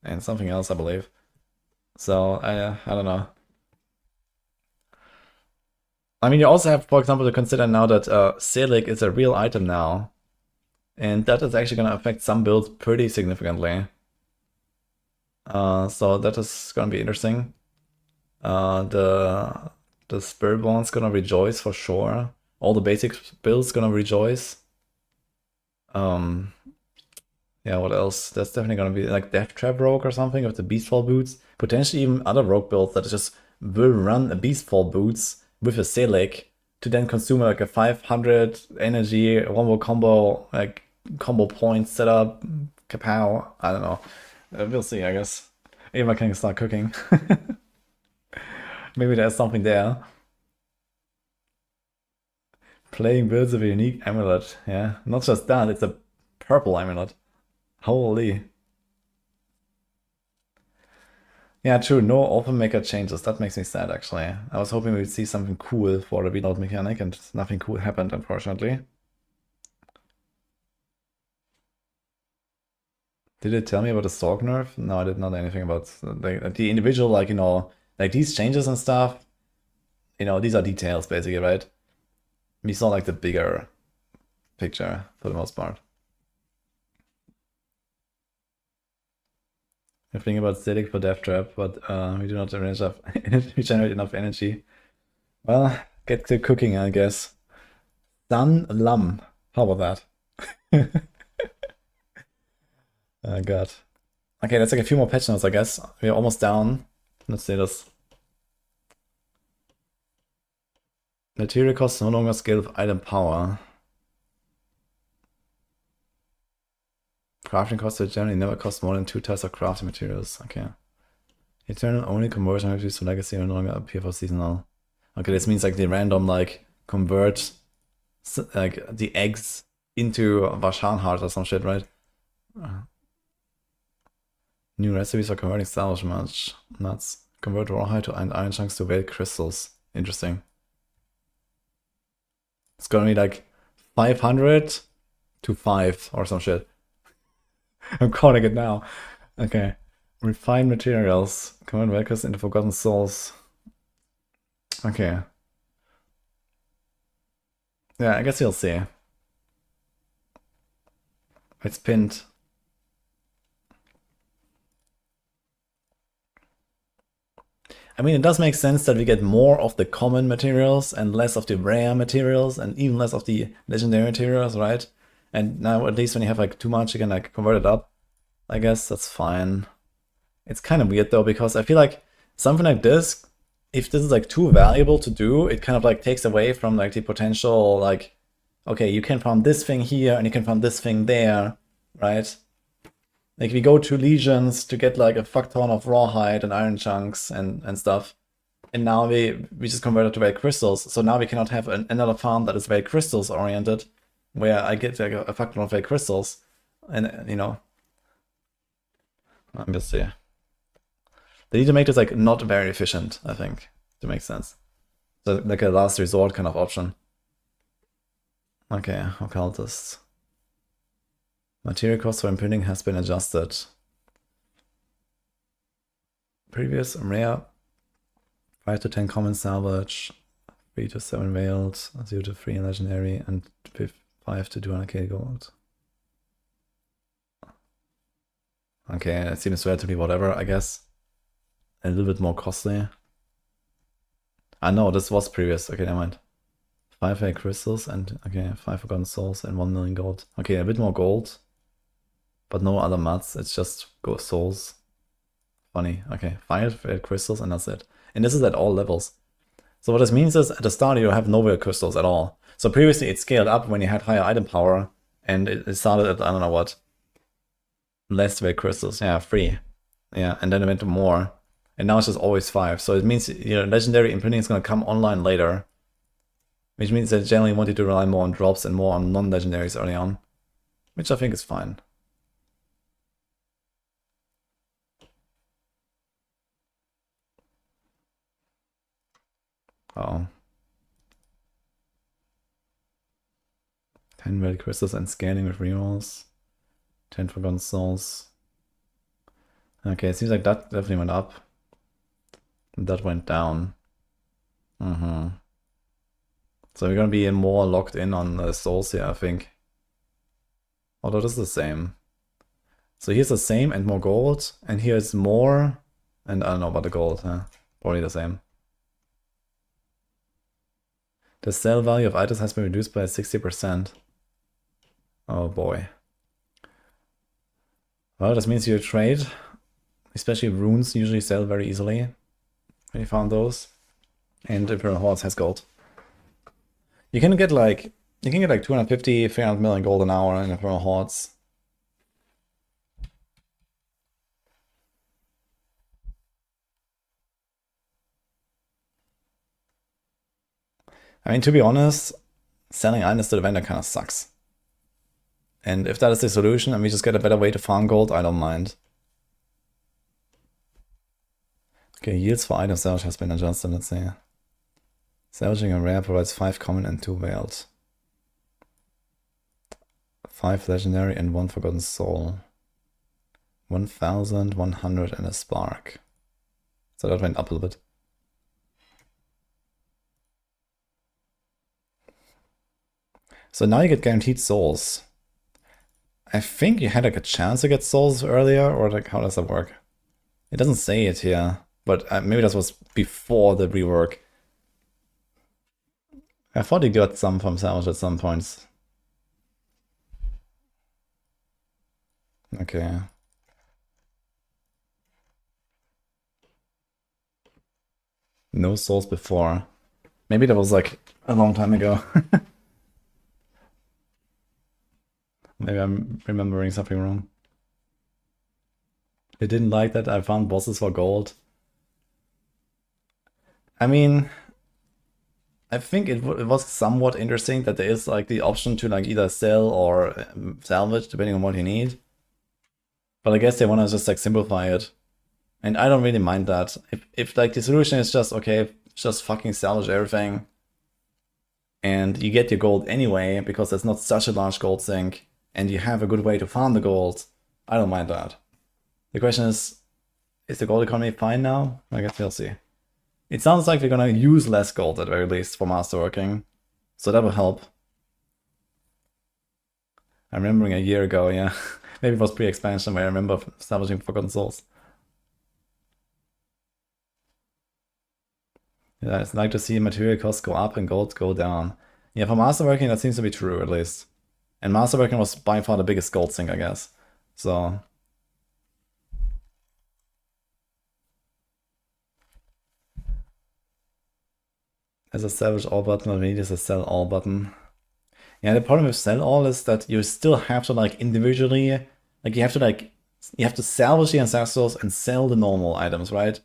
and something else I believe. So I don't know. I mean, you also have, for example, to consider now that Selig is a real item now, and that is actually going to affect some builds pretty significantly. So that is going to be interesting. The Spiritborn's going to rejoice for sure. All the basic builds going to rejoice. Yeah, what else? That's definitely gonna be like Death Trap Rogue or something with the Beastfall boots. Potentially even other Rogue builds that just will run a Beastfall boots with a Selig to then consume like a 500 energy combo, like combo point setup, kapow. I don't know. We'll see, I guess. If I can start cooking. Maybe there's something there. Playing builds with a unique amulet. Yeah, not just that, it's a purple amulet. Holy. Yeah, true, no open maker changes. That makes me sad, actually. I was hoping we'd see something cool for the reload mechanic, and nothing cool happened, unfortunately. Did it tell me about the Sorc nerf? No, I did not know anything about the individual, like, you know, like these changes and stuff. You know, these are details, basically, right? We saw, like, the bigger picture, for the most part. We're thinking about Selig for Death Trap, but we do not generate enough energy. Well, get to cooking, I guess. Sun Lam. How about that? Oh god. Okay, let's take a few more patch notes, I guess. We're almost down. Let's see this. Material costs no longer scale with item power. Crafting costs generally never cost more than 2 types of crafting materials. Okay. Eternal only conversion activities to legacy no longer appear for seasonal. Okay, this means like they random like convert like the eggs into Vashan heart or some shit, right? New recipes for converting salvage match nuts. Convert rawhide to iron chunks to veiled crystals. Interesting. It's gonna be like 500 to 5 or some shit. I'm calling it now. Okay. Refined materials. Convert records into forgotten souls. Okay. Yeah, I guess you'll see. It's pinned. I mean, it does make sense that we get more of the common materials and less of the rare materials and even less of the legendary materials, right? And now at least when you have like too much, you can like convert it up. I guess that's fine. It's kind of weird though, because I feel like something like this, if this is like too valuable to do, it kind of like takes away from like the potential, like, okay, you can farm this thing here and you can farm this thing there, right? Like we go to legions to get like a fuck ton of rawhide and iron chunks and stuff. And now we just converted to very crystals. So now we cannot have another farm that is very crystals oriented, where I get like a fuck ton of very crystals. And you know, I'm just here. They need to make this like not very efficient, I think, to make sense. So like a last resort kind of option. Okay, occultists. Material cost for imprinting has been adjusted. Previous rare 5 to 10 common salvage, 3 to 7 veiled, 0 to 3 legendary, and 5 to 200k gold. Okay, it seems relatively whatever, I guess. A little bit more costly. Ah no, this was previous. Okay, never mind. 5 rare crystals and okay, 5 forgotten souls and 1 million gold. Okay, a bit more gold. But no other mats, it's just souls. Funny. Okay, 5 rare crystals and that's it. And this is at all levels. So what this means is at the start you have no rare crystals at all. So previously it scaled up when you had higher item power and it started at I don't know what. Less rare crystals. Yeah, 3. Yeah, and then it went to more. And now it's just always 5. So it means your legendary imprinting is gonna come online later. Which means they generally want you to rely more on drops and more on non-legendaries early on. Which I think is fine. Oh. 10 red crystals and scaling with rerolls. 10 forgotten souls. Okay, it seems like that definitely went up. That went down. So we're gonna be more locked in on the souls here, I think. Although this is the same. So here's the same and more gold, and here's more, and I don't know about the gold, huh? Probably the same. The sell value of items has been reduced by 60%. Oh boy. Well, this means you trade, especially runes usually sell very easily when you found those. And Imperial Hordes has gold. You can get like 250, 300 million gold an hour in Imperial Hordes. I mean, to be honest, selling items to the vendor kind of sucks. And if that is the solution and we just get a better way to farm gold, I don't mind. Okay, yields for item salvage has been adjusted, let's see. Salvaging a rare provides 5 common and 2 veiled. 5 legendary and 1 forgotten soul. 1,100 and a spark. So that went up a little bit. So now you get guaranteed souls. I think you had like a chance to get souls earlier, or like how does that work? It doesn't say it here, but maybe that was before the rework. I thought you got some from salvage at some points. Okay. No souls before. Maybe that was like a long time ago. Maybe I'm remembering something wrong. I didn't like that I found bosses for gold. I mean, I think it was somewhat interesting that there is like the option to like either sell or salvage depending on what you need. But I guess they want to just like simplify it. And I don't really mind that. If like the solution is just, okay, just fucking salvage everything. And you get your gold anyway, because there's not such a large gold sink. And you have a good way to farm the gold, I don't mind that. The question is the gold economy fine now? I guess we'll see. It sounds like we're gonna use less gold at the very least for Masterworking. So that will help. I'm remembering a year ago, yeah. Maybe it was pre-expansion where I remember establishing Forgotten Souls. Yeah, it's like to see material costs go up and gold go down. Yeah, for Masterworking that seems to be true at least. And Masterworking was by far the biggest gold sink, I guess. So... There's a salvage all button, but we need is a sell all button. Yeah, the problem with sell all is that you still have to like individually, like you have to salvage the ancestrals and sell the normal items, right?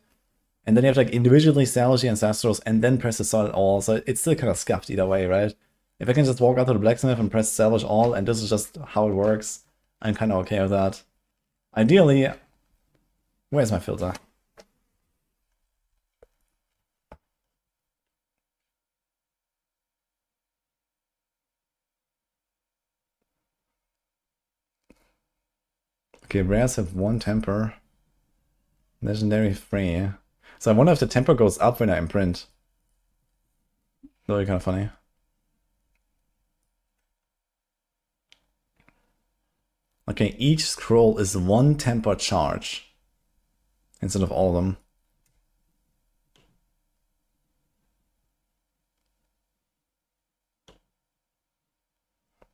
And then you have to like individually salvage the ancestrals and then press the sell all, so it's still kind of scuffed either way, right? If I can just walk out to the blacksmith and press salvage all, and this is just how it works, I'm kind of okay with that. Ideally, where's my filter? Okay, rares have 1 temper. Legendary 3. So I wonder if the temper goes up when I imprint. That would be kind of funny. Okay, each scroll is 1 temper charge. Instead of all of them.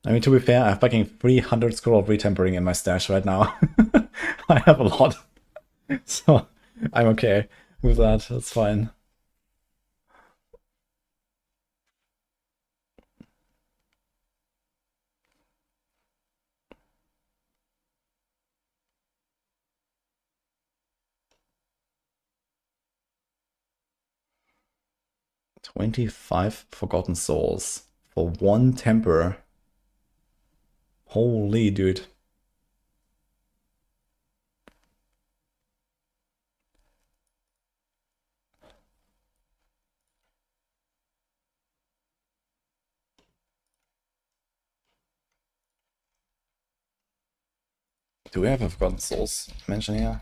I mean, to be fair, I have fucking 300 scroll of retempering in my stash right now. I have a lot. So, I'm okay with that. That's fine. $25 Forgotten Souls for 1 temper. Holy dude. Do we have a Forgotten Souls mention here?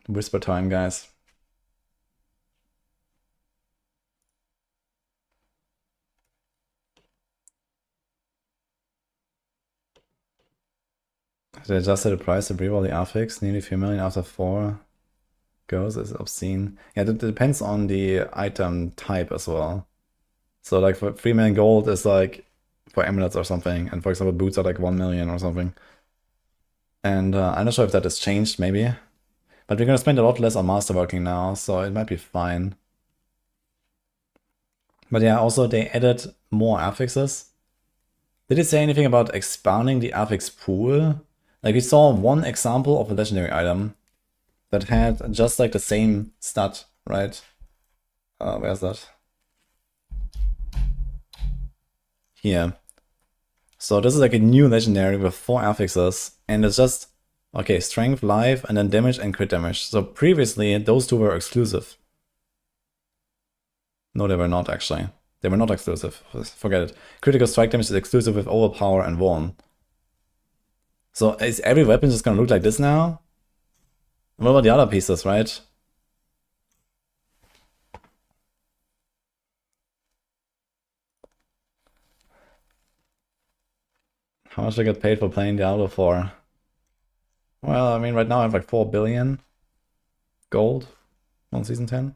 Whisper time, guys. They adjusted the price to reroll the affix, nearly 3 million after 4 goes is obscene. Yeah, it depends on the item type as well. So like for 3 million gold is like for amulets or something, and for example boots are like 1 million or something. And I'm not sure if that has changed, maybe. But we're gonna spend a lot less on Masterworking now, so it might be fine. But yeah, also they added more affixes. Did it say anything about expanding the affix pool? Like we saw one example of a legendary item that had just like the same stat, right? Where's that? Here. So this is like a new legendary with 4 affixes, and it's just, okay, strength, life, and then damage and crit damage. So previously, those two were exclusive. No, they were not actually. They were not exclusive. Forget it. Critical strike damage is exclusive with overpower and warn. So is every weapon just gonna look like this now? What about the other pieces, right? How much do I get paid for playing Diablo for? Well, I mean, right now I have like 4 billion gold on season 10.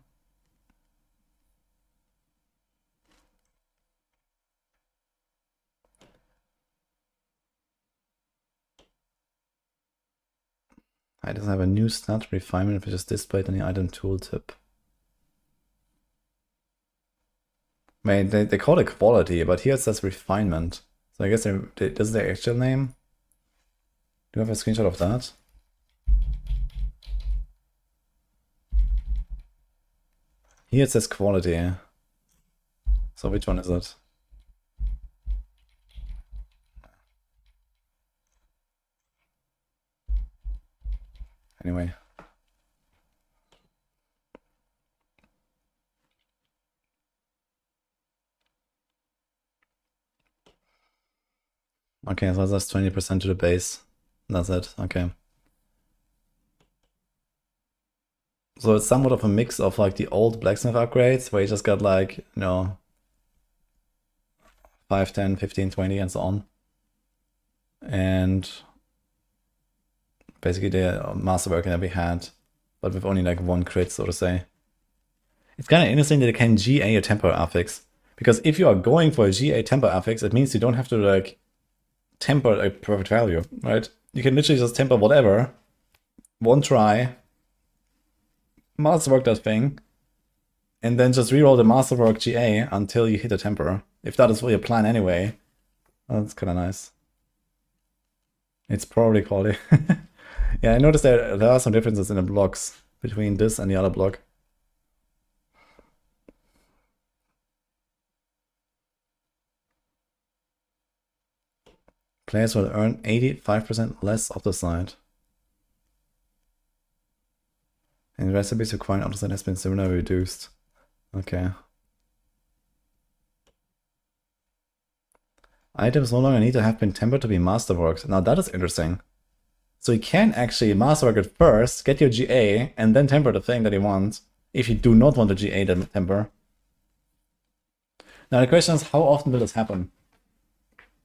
I just have a new stat refinement which is displayed in the item tooltip. I mean, they call it quality, but here it says refinement. So I guess this is their actual name. Do you have a screenshot of that? Here it says quality. So which one is it? Anyway. Okay, so that's 20% to the base. That's it, okay. So it's somewhat of a mix of like the old blacksmith upgrades, where you just got like, you know, 5, 10, 15, 20 and so on. And basically the masterworking that we had, but with only like 1 crit, so to say. It's kind of interesting that it can GA a tempo affix. Because if you are going for a GA tempo affix, it means you don't have to like temper a perfect value, right? You can literally just temper whatever, 1 try, masterwork that thing, and then just reroll the masterwork GA until you hit a temper. If that is your plan anyway, that's kind of nice. It's probably quality. Yeah, I noticed there are some differences in the blocks between this and the other block. Players will earn 85% less of the side. And recipes requiring auto has been similarly reduced. Okay. Items no longer need to have been tempered to be masterworked. Now that is interesting. So you can actually masterwork it first, get your GA, and then temper the thing that you want, if you do not want the GA to temper. Now the question is, how often will this happen?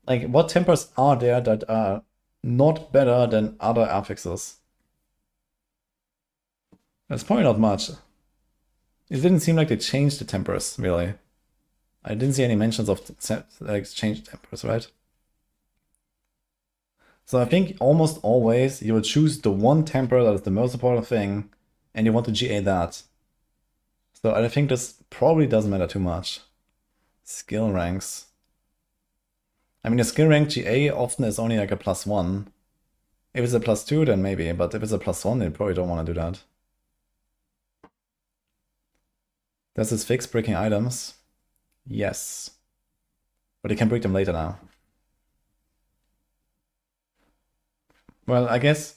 Like, what tempers are there that are not better than other affixes? That's probably not much. It didn't seem like they changed the tempers, really. I didn't see any mentions of like changed tempers, right? So I think almost always you will choose the one temper that is the most important thing, and you want to GA that. So I think this probably doesn't matter too much. Skill ranks. I mean, the skill rank GA often is only like a +1. If it's a +2, then maybe, but if it's a +1, you probably don't want to do that. Does this fix breaking items? Yes. But you can break them later now. Well, I guess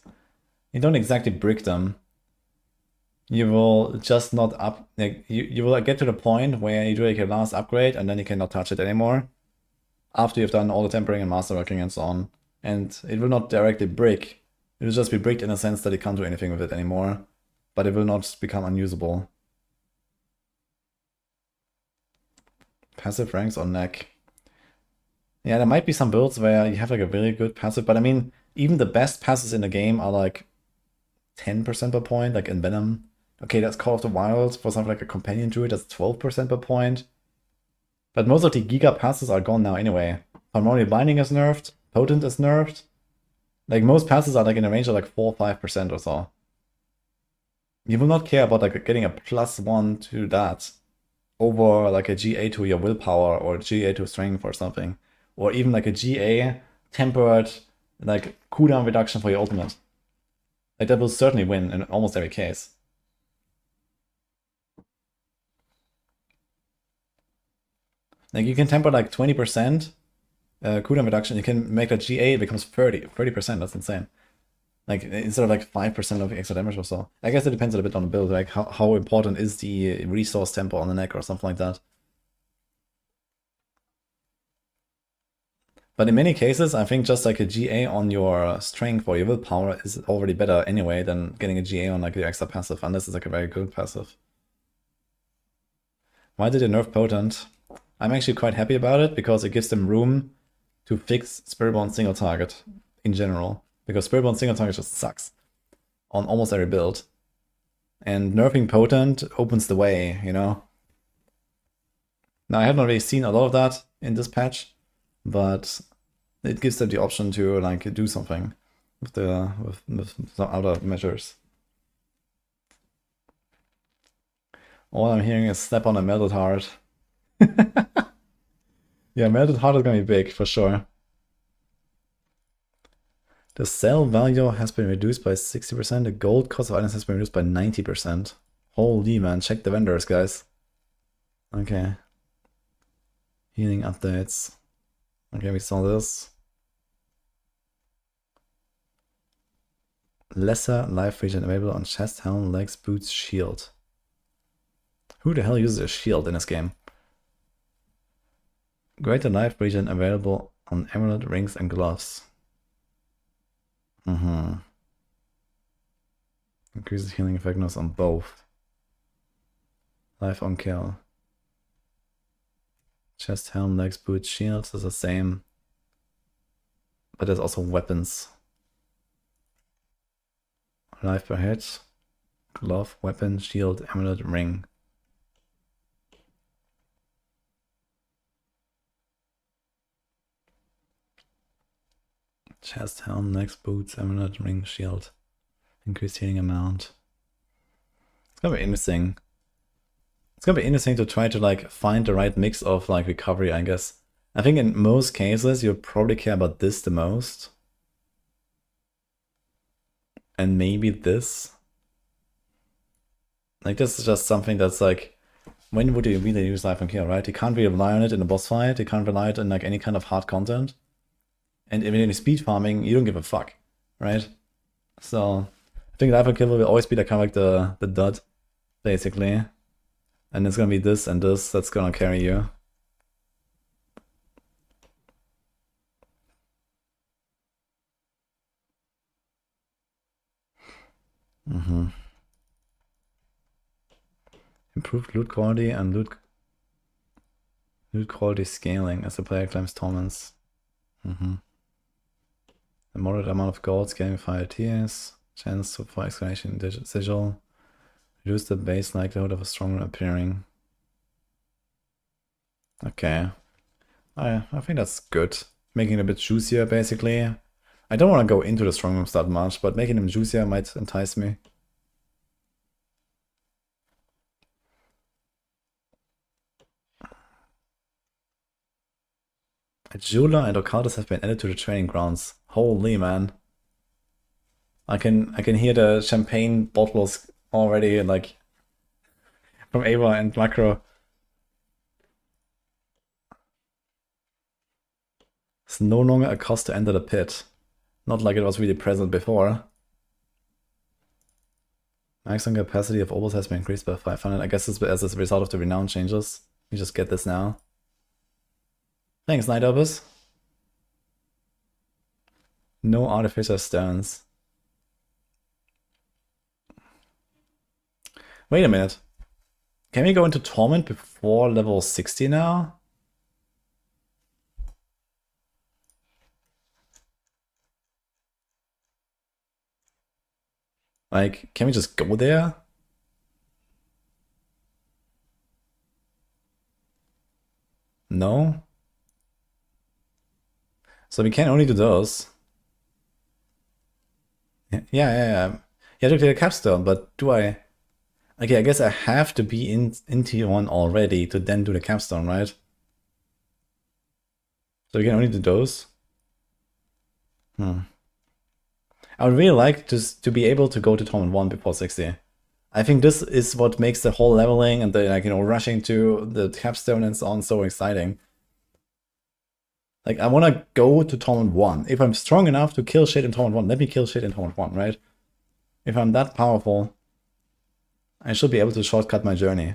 you don't exactly brick them. You will just not like, you will get to the point where you do like your last upgrade and then you cannot touch it anymore. After you've done all the tempering and masterworking and so on. And it will not directly brick. It will just be bricked in a sense that you can't do anything with it anymore. But it will not become unusable. Passive ranks on neck. Yeah, there might be some builds where you have like a very good passive, but I mean, even the best passes in the game are like 10% per point, like in Venom. Okay, that's Call of the Wild. For something like a Companion Druid, that's 12% per point. But most of the Giga passes are gone now anyway. Harmonic Binding is nerfed, Potent is nerfed. Like most passes are like in a range of like 4 or 5% or so. You will not care about like getting a +1 to that over like a GA to your willpower or GA to strength or something. Or even like a GA tempered like cooldown reduction for your ultimate. Like that will certainly win in almost every case. Like you can temper like 20% cooldown reduction. You can make that GA becomes 30%. That's insane. Like instead of like 5% of extra damage or so. I guess it depends a little bit on the build. Like how important is the resource tempo on the neck or something like that. But in many cases, I think just like a GA on your strength or your willpower is already better anyway than getting a GA on like the extra passive, unless it's like a very good passive. Why did they nerf Potent? I'm actually quite happy about it because it gives them room to fix Spiritborn single target in general. Because Spiritborn single target just sucks on almost every build. And nerfing Potent opens the way, you know? Now I haven't really seen a lot of that in this patch, but it gives them the option to like do something with some other measures. All I'm hearing is slap on a melted heart. Yeah, melted heart is gonna be big for sure. The sell value has been reduced by 60%. The gold cost of items has been reduced by 90%. Holy man, check the vendors, guys. Okay. Healing updates. Okay, we saw this. Lesser life regen available on chest, helm, legs, boots, shield. Who the hell uses a shield in this game? Greater life regen available on amulet, rings, and gloves. Increases healing effectiveness on both. Life on kill. Chest, helm, legs, boots, shields is the same. But there's also weapons. Life per hit. Glove, weapon, shield, amulet, ring. Chest, helm, legs, boots, amulet, ring, shield. Increased healing amount. It's gonna be interesting. It's gonna be interesting to try to like find the right mix of like recovery, I guess. I think in most cases you'll probably care about this the most. And maybe this. Like this is just something that's like, when would you really use life on kill, right? You can't really rely on it in a boss fight, you can't rely on it in like any kind of hard content. And even in speed farming, you don't give a fuck, right? So I think life on kill will always be like kind of like the dud, basically. And it's gonna be this and this that's gonna carry you. Improved loot quality and loot quality scaling as the player climbs torments. A moderate amount of gold scaling 5 tiers. Chance for exclamation sigil. Reduce the base likelihood of a stronger appearing. Okay. I think that's good. Making it a bit juicier, basically. I don't want to go into the strong rooms that much, but making them juicier might entice me. A jeweler and occultist have been added to the training grounds. Holy man. I can hear the champagne bottles already, like, from Ava and Macro. It's no longer a cost to enter the pit. Not like it was really present before. Maximum capacity of obels has been increased by 500. I guess it's as a result of the renown changes. We just get this now. Thanks, Night Opus. No artificial stones. Wait a minute. Can we go into Torment before level 60 now? Like, can we just go there? No? So we can only do those. Yeah. You have to clear the capstone, but do I... Okay, I guess I have to be in tier 1 already to then do the capstone, right? So we can only do those? I would really like to be able to go to Torment 1 before 60. I think this is what makes the whole leveling and the, like, you know, rushing to the capstone and so on so exciting. Like, I want to go to Torment 1. If I'm strong enough to kill shit in Torment 1, let me kill shit in Torment 1, right? If I'm that powerful, I should be able to shortcut my journey.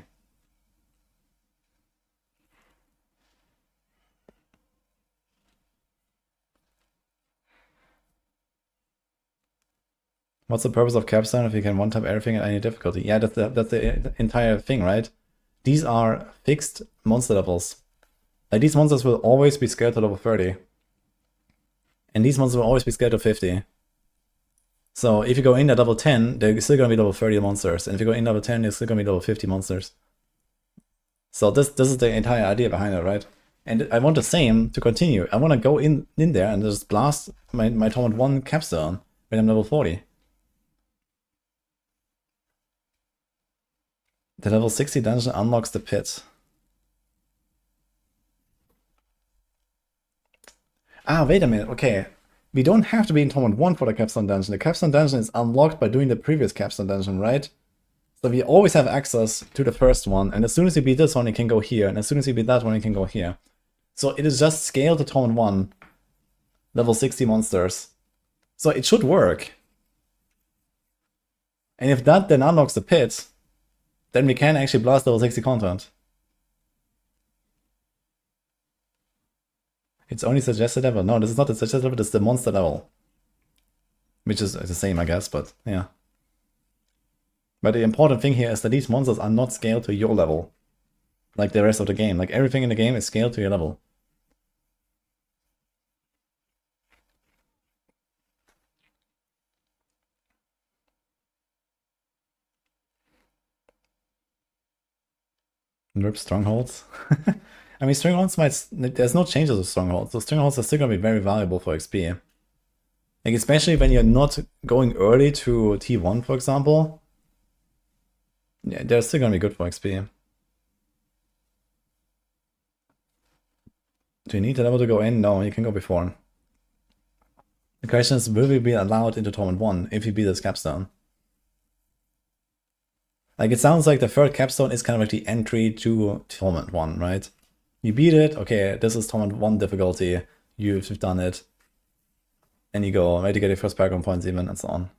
What's the purpose of capstone if you can one-tap everything at any difficulty? Yeah, that's the entire thing, right? These are fixed monster levels. Like, these monsters will always be scaled to level 30. And these monsters will always be scaled to 50. So if you go in at level 10, they're still going to be level 30 monsters. And if you go in level 10, they're still going to be level 50 monsters. So this is the entire idea behind it, right? And I want the same to continue. I want to go in there and just blast my Torment 1 capstone when I'm level 40. The level 60 dungeon unlocks the pit. Ah, wait a minute, okay. We don't have to be in Torment 1 for the capstone dungeon. The capstone dungeon is unlocked by doing the previous capstone dungeon, right? So we always have access to the first one, and as soon as you beat this one, you can go here, and as soon as you beat that one, you can go here. So it is just scaled to Torment 1, level 60 monsters. So it should work. And if that then unlocks the pit, then we can actually blast level 60 content. It's only suggested level. No, this is not the suggested level, this is the monster level. Which is the same, I guess, but yeah. But the important thing here is that these monsters are not scaled to your level. Like the rest of the game. Like everything in the game is scaled to your level. Nerf strongholds. I mean, strongholds might. There's no changes of strongholds. So strongholds are still gonna be very valuable for XP. Like especially when you're not going early to T1, for example. Yeah, they're still gonna be good for XP. Do you need the level to go in? No, you can go before. The question is, will we be allowed into Torment 1 if you beat this capstone? Like, it sounds like the third capstone is kind of like the entry to Torment 1, right? You beat it, okay, this is Torment 1 difficulty, you've done it. And you go, right, to get your first Paragon points even, and so on.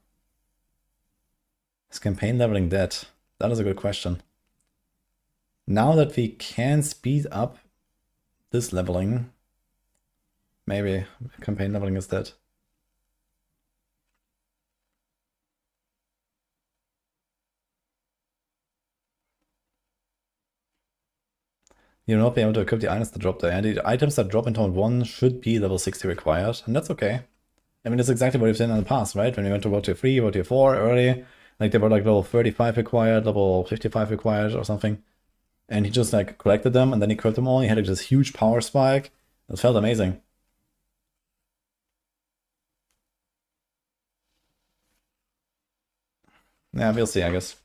Is campaign leveling dead? That is a good question. Now that we can speed up this leveling, maybe campaign leveling is dead. You'll not be able to equip the items that drop there. And the items that drop in Torment 1 should be level 60 required, and that's okay. I mean, that's exactly what we've seen in the past, right? When we went to World Tier 3, World Tier 4 early, like they were like level 35 required, level 55 required or something. And he just like collected them and then he equipped them all. He had like this huge power spike. It felt amazing. Yeah, we'll see, I guess.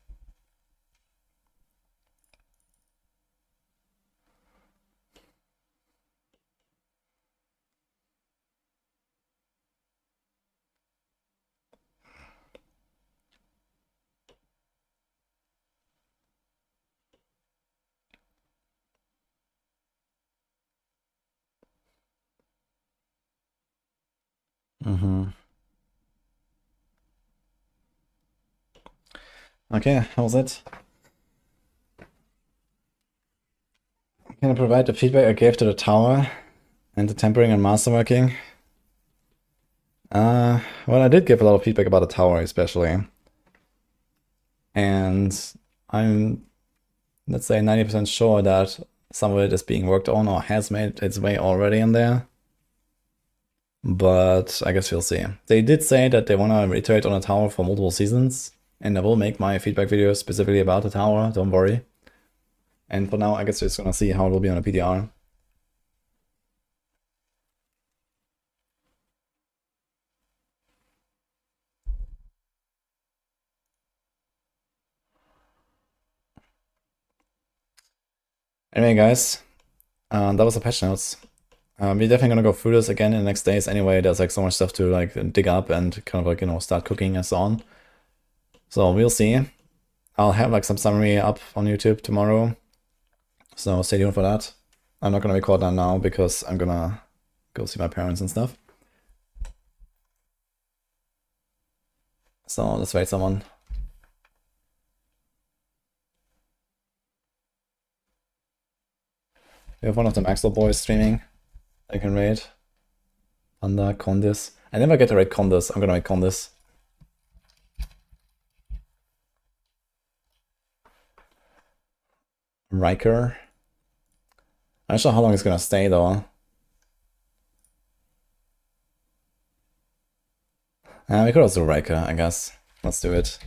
Okay, how's it? Can I provide the feedback I gave to the tower and the tempering and masterworking? Well, I did give a lot of feedback about the tower especially. And I'm, let's say, 90% sure that some of it is being worked on or has made its way already in there. But I guess we'll see. They did say that they want to iterate on the tower for multiple seasons. And I will make my feedback video specifically about the tower, don't worry. And for now, I guess we're just gonna see how it will be on a PDR. Anyway, guys, that was the patch notes. We're definitely gonna go through this again in the next days anyway. There's like so much stuff to like dig up and kind of like, you know, start cooking and so on. So we'll see. I'll have like some summary up on YouTube tomorrow. So stay tuned for that. I'm not gonna record that now because I'm gonna go see my parents and stuff. So let's wait someone. We have one of the Maxroll boys streaming. I can raid. Panda, Condis. I never get to raid Condis. I'm gonna raid Condis. Riker. I'm not sure how long it's gonna stay though. We could also do Riker, I guess. Let's do it.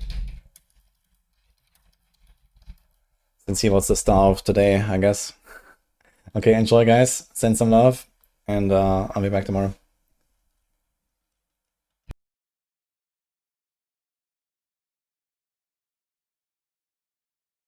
Since he was the star of today, I guess. Okay, enjoy guys. Send some love. And I'll be back tomorrow.